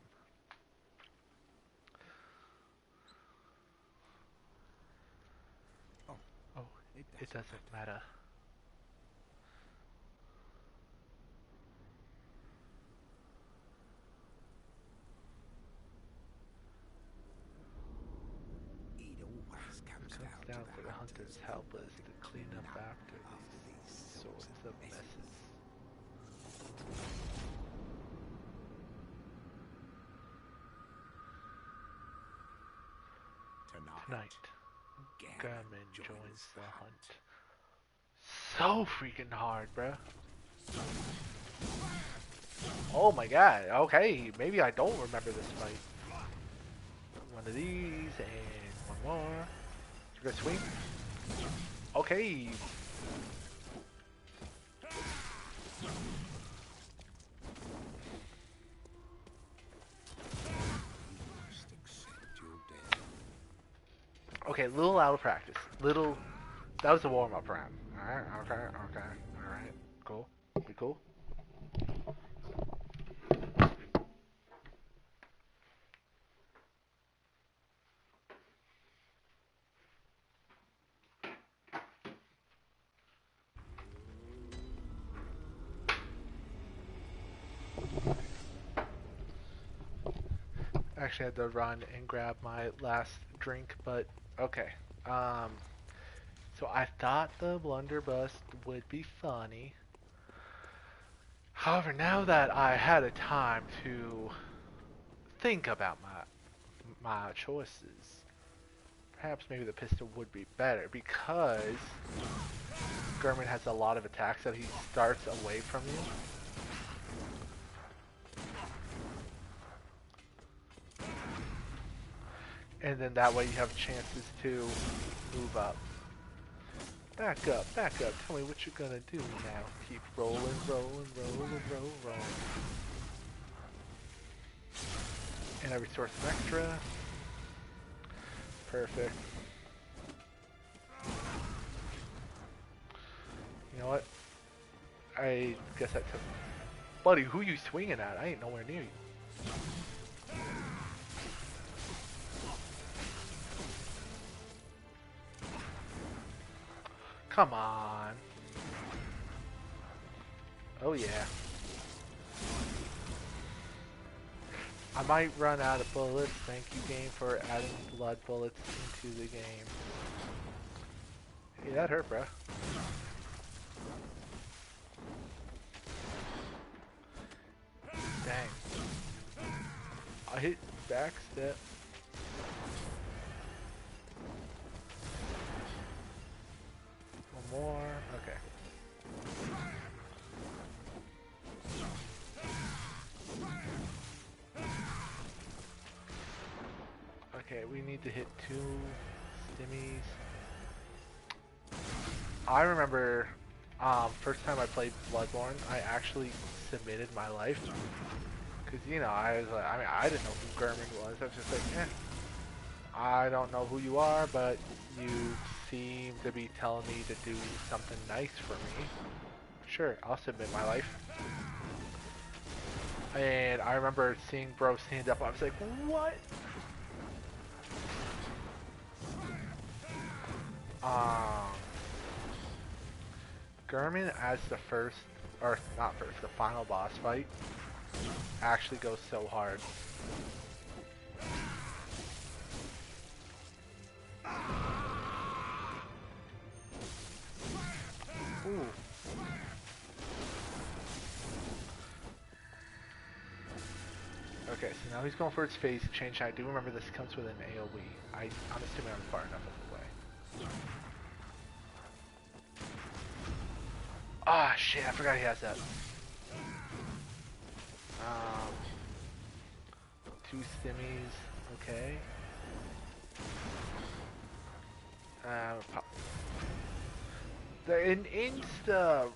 Oh, Oh, it doesn't matter. It always comes It comes down to for the hunters helpless to clean up after these sorts of messes. Tonight, Garmin joins the hunt. So freaking hard, bruh. Oh my god, okay, maybe I don't remember this fight. One of these, and one more. You're gonna swing? Okay. Okay, little out of practice. That was a warm-up round. Alright, okay, alright. Cool. Be cool. Actually, I had to run and grab my last drink, but okay. Um, so I thought the blunderbuss would be funny. However, now that I had a time to think about my choices, perhaps maybe the pistol would be better because Gurman has a lot of attacks that he starts away from you. And then that way you have chances to move up. Back up, back up. Tell me what you're gonna do now. Keep rolling, rolling, rolling, rolling. And I restore some extra. Perfect. You know what? I guess I took... Buddy, who you swinging at? I ain't nowhere near you. Come on. Oh yeah. I might run out of bullets. Thank you, game, for adding blood bullets into the game. Hey, that hurt, bro. Dang. I hit back step. One more. Okay. Okay, we need to hit 2 stimmies. I remember first time I played Bloodborne, I actually submitted my life Cause you know, I was like, I mean, I didn't know who Gurman was. I was just like, I don't know who you are, but you seem to be telling me to do something nice for me. Sure, I'll submit my life. And I remember seeing bro stand up. I was like, what? Um, Gurman as the first, or not first, the final boss fight actually goes so hard. Ooh. Okay, so now he's going for his phase change. I do remember this comes with an AoE. I'm assuming I'm far enough away. Ah, shit, I forgot he has that. Two stimmies, okay. An insta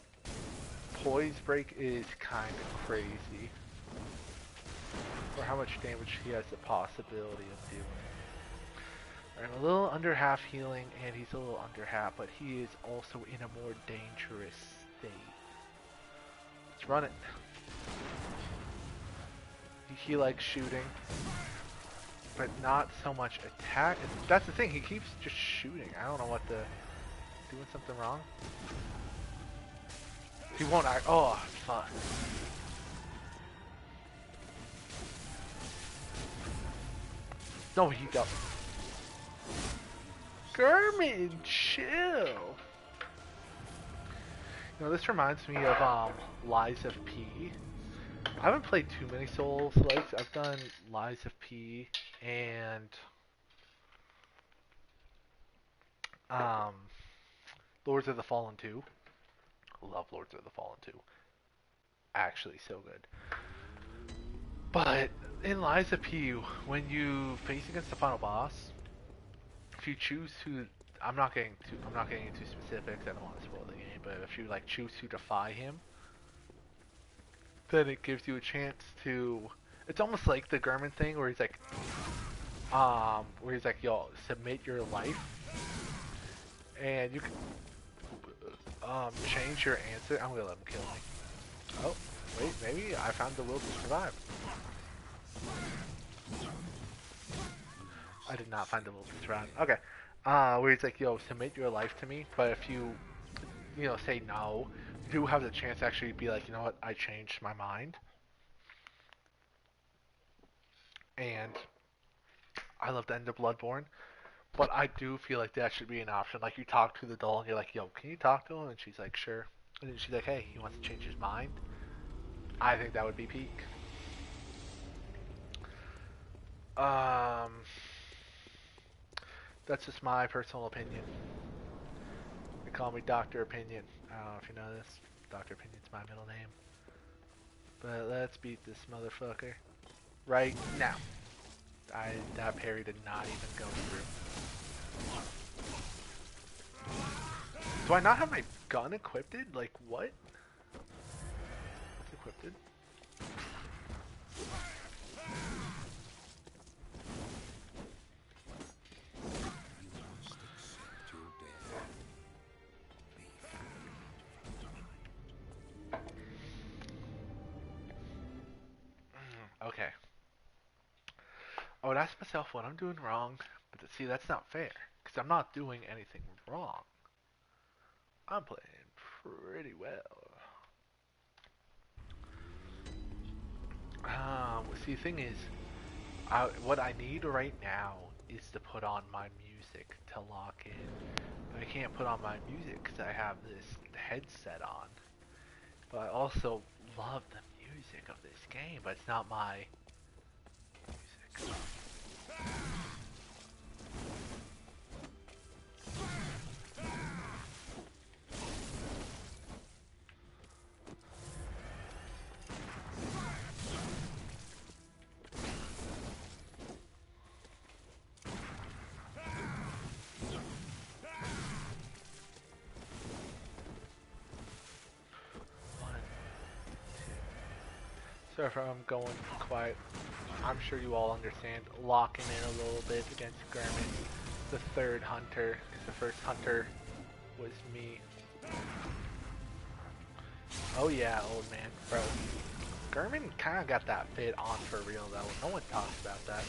poise break is kind of crazy for how much damage he has the possibility of doing. I'm a little under half healing, and he's a little under half, but he is also in a more dangerous state. Let's run it. He likes shooting, but not so much attack. That's the thing, he keeps just shooting. I don't know what the... Doing something wrong? He won't act... Oh, fuck. No, he don't. Gurman, chill. You know, this reminds me of Lies of P. I haven't played too many Souls-likes. I've done Lies of P and um, Lords of the Fallen 2. Love Lords of the Fallen 2. Actually, so good. But in Lies of P, when you face against the final boss, if you choose to, I'm not getting into specifics. I don't want to spoil the game, but if you like choose to defy him, then it gives you a chance to. It's almost like the Gurman thing, where he's like, yo, submit your life, and you can change your answer. I'm gonna let him kill me. Oh, wait, maybe I found the will to survive. I did not find the will to survive. Okay. Where he's like, yo, submit your life to me, but if you, say no, you do have the chance to actually be like, you know what, I changed my mind. And I love the end of Bloodborne, but I do feel like that should be an option. Like, you talk to the doll and you're like, yo, can you talk to him? And she's like, sure. And then she's like, hey, he wants to change his mind. I think that would be peak. That's just my personal opinion. They call me Dr. Opinion. I don't know if you know this. Dr. Opinion's my middle name. But let's beat this motherfucker right now. That parry did not even go through. Do I not have my gun equipped? Like, what? What's equipped? Okay. I would ask myself what I'm doing wrong, but see, that's not fair, because I'm not doing anything wrong. I'm playing pretty well. See, the thing is, what I need right now is to put on my music to lock in. But I can't put on my music because I have this headset on. But I also love the music of this game, but it's not my music. Sorry if I'm going quiet. I'm sure you all understand. Locking in a little bit against Gurman, the third hunter, because the first hunter was me. Oh yeah, old man, bro. Gurman kind of got that fit on for real though. No one talks about that.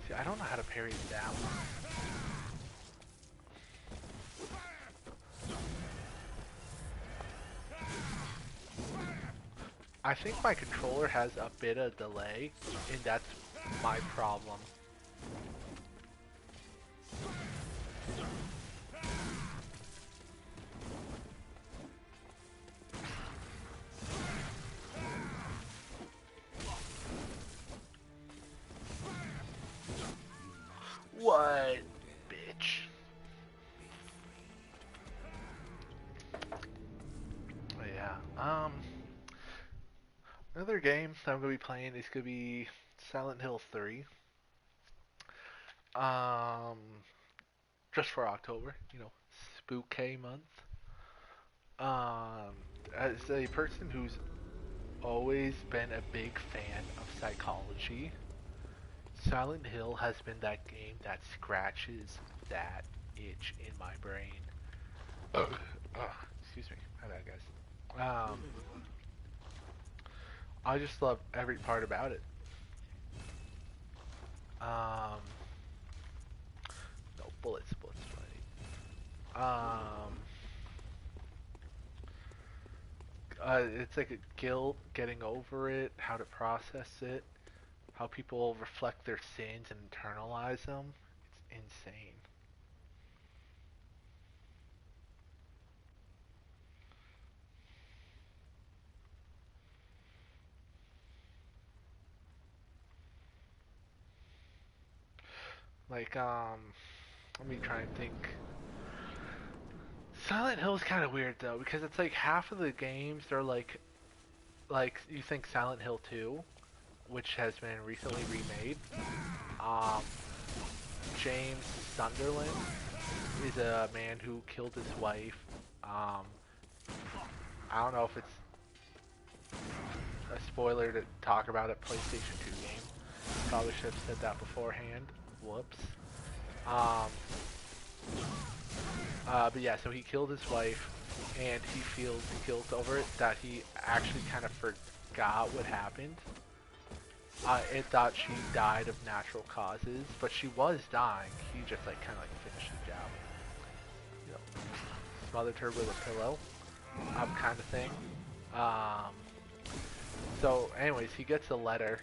See, I don't know how to parry that one. I think my controller has a bit of delay, and that's my problem. What, bitch? Oh, yeah. Another game that I'm gonna be playing is gonna be Silent Hill 3. Um, just for October, spooky month. Um, as a person who's always been a big fan of psychology, Silent Hill has been that game that scratches that itch in my brain. Ugh. Excuse me. My bad, guys. I just love every part about it. Um, no, bullets, right. It's like a guilt, getting over it, how to process it, how people reflect their sins and internalize them. It's insane. Like, let me try and think. Silent Hill is kind of weird though, because it's like half of the games they're like you think Silent Hill 2, which has been recently remade. Um, James Sunderland is a man who killed his wife. Um, I don't know if it's a spoiler to talk about a PlayStation 2 game. Probably should have said that beforehand. Whoops. Um, but yeah, so he killed his wife, and he feels guilt over it, that he actually kind of forgot what happened. It thought she died of natural causes, but she was dying. He just like kind of like finished the job. You know, smothered her with a pillow, kind of thing. Um, so anyways, he gets a letter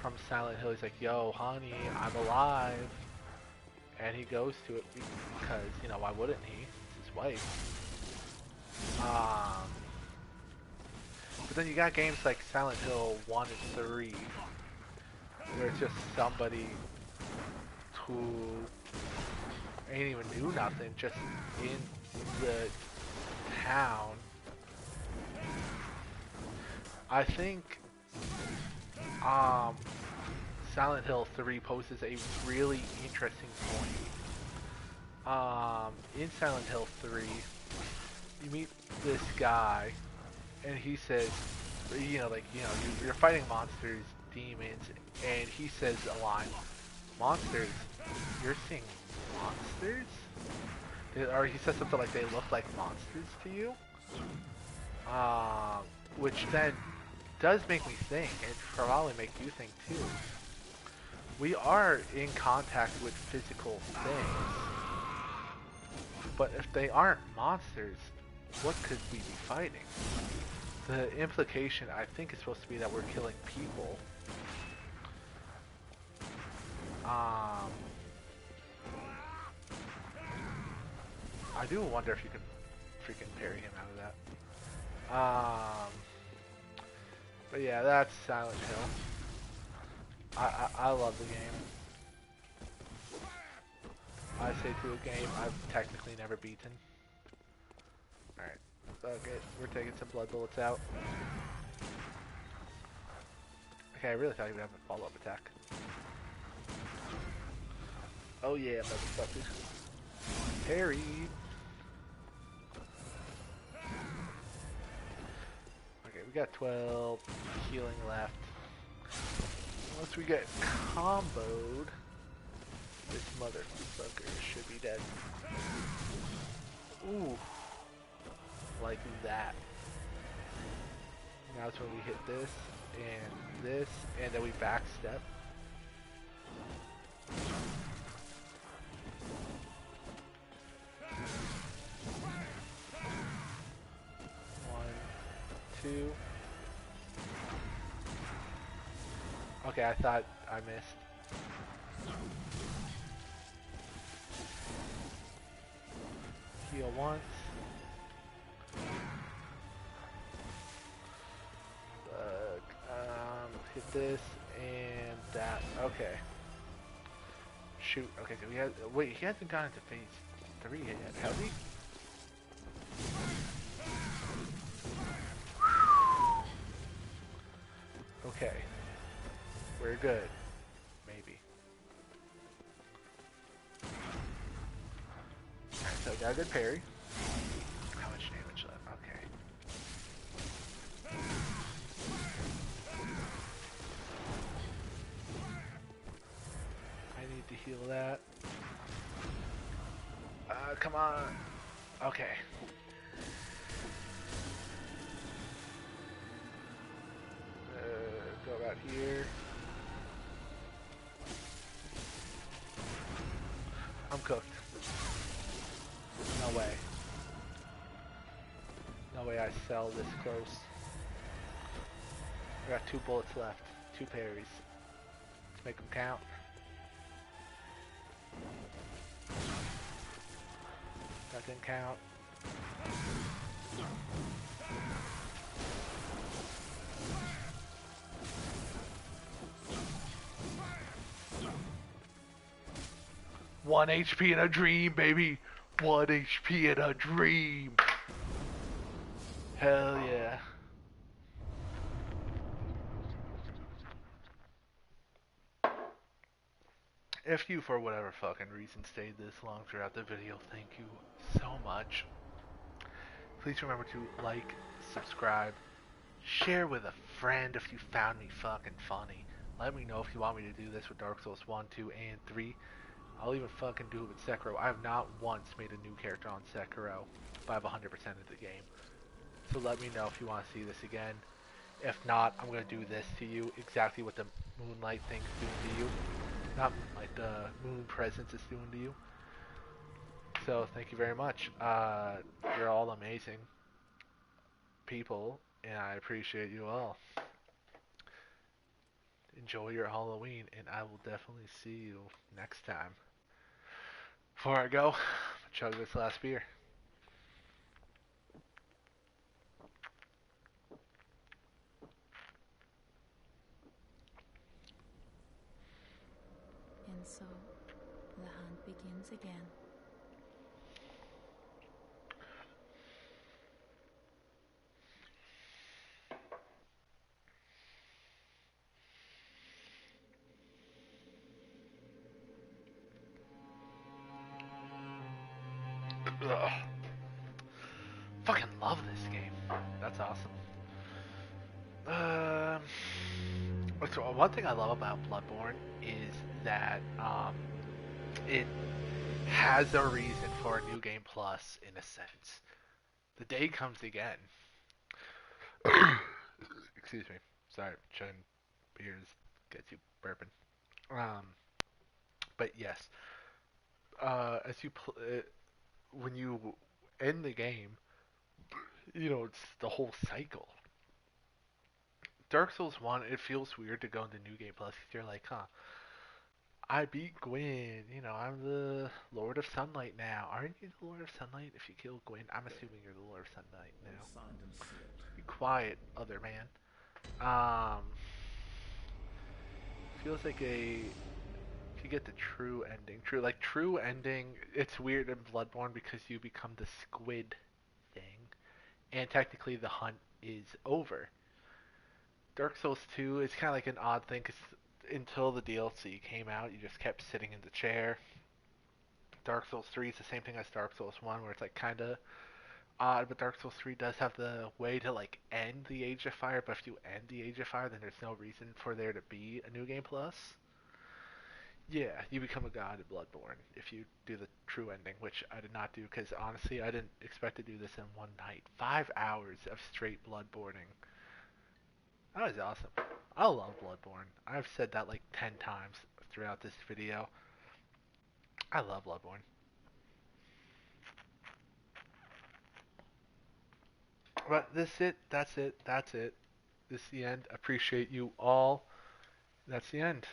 from Silent Hill. He's like, "Yo, honey, I'm alive," and he goes to it because why wouldn't he? It's his wife. But then you got games like Silent Hill 1 and 3, where it's just somebody who ain't even do nothing, just in the town. I think Silent Hill 3 poses a really interesting point. In Silent Hill 3, you meet this guy, and he says, you're fighting monsters, demons, and he says a line, "Monsters? You're seeing monsters?" Or he says something like, "They look like monsters to you?" Which then does make me think, and probably make you think too. We are in contact with physical things, but if they aren't monsters, what could we be fighting? The implication, I think, is supposed to be that we're killing people. I do wonder if you can freaking parry him out of that. But yeah, that's Silent Hill. I love the game. I say to a game I've technically never beaten. Alright, okay, we're taking some blood bullets out. Okay, I really thought he would have a follow-up attack. Oh yeah, motherfucker. Parry! we got 12 healing left. Once we get comboed, this motherfucker should be dead. Ooh. Like that. Now it's when we hit this, and then we backstep. One, two. Okay, I thought I missed. Heal once. Hit this and that. Okay. Shoot. Okay, so wait, he hasn't gone into phase 3 yet, has he? Okay. We're good. Maybe. Alright, so I got a good parry. How much damage left? Okay. I need to heal that. Come on. Okay. Go about here. I'm cooked. No way. No way I sell this close. I got 2 bullets left. 2 parries. Let's make them count. That didn't count. One HP in a dream, baby. 1 HP in a dream. Hell yeah. If you, for whatever fucking reason, stayed this long throughout the video, thank you so much. Please remember to like, subscribe, share with a friend if you found me fucking funny. Let me know if you want me to do this with Dark Souls 1, 2, and 3. I'll even fucking do it with Sekiro. I have not once made a new character on Sekiro, but I have 100% of the game. So let me know if you want to see this again. If not, I'm going to do this to you, exactly what the Moonlight thing's doing to you. Not like the Moon Presence is doing to you. So thank you very much. You're all amazing people, and I appreciate you all. Enjoy your Halloween, and I will definitely see you next time. Before I go, chug this last beer. And so, the hunt begins again. Ugh. Fucking love this game. That's awesome. So one thing I love about Bloodborne is that it has a reason for a new game plus in a sense. The day comes again. Excuse me. Sorry, chugging beers gets you burping. But yes, as you when you end the game, it's the whole cycle. Dark Souls 1, it feels weird to go into New Game Plus because you're like, huh, I beat Gwyn, I'm the Lord of Sunlight now. Aren't you the Lord of Sunlight if you kill Gwyn? I'm assuming you're the Lord of Sunlight now. Be quiet, other man. Feels like if you get the true ending, true ending, it's weird in Bloodborne because you become the squid thing, and technically the hunt is over. Dark Souls 2 is kind of like an odd thing because until the DLC came out, you just kept sitting in the chair. Dark Souls 3 is the same thing as Dark Souls 1, where it's like kind of But Dark Souls 3 does have the way to like end the Age of Fire, but if you end the Age of Fire, then there's no reason for there to be a New Game Plus. Yeah, you become a god in Bloodborne if you do the true ending, which I did not do because honestly, I didn't expect to do this in one night. 5 hours of straight Bloodborning. That was awesome. I love Bloodborne. I've said that like 10 times throughout this video. I love Bloodborne. But this is it. That's it. That's it. This is the end. Appreciate you all. That's the end.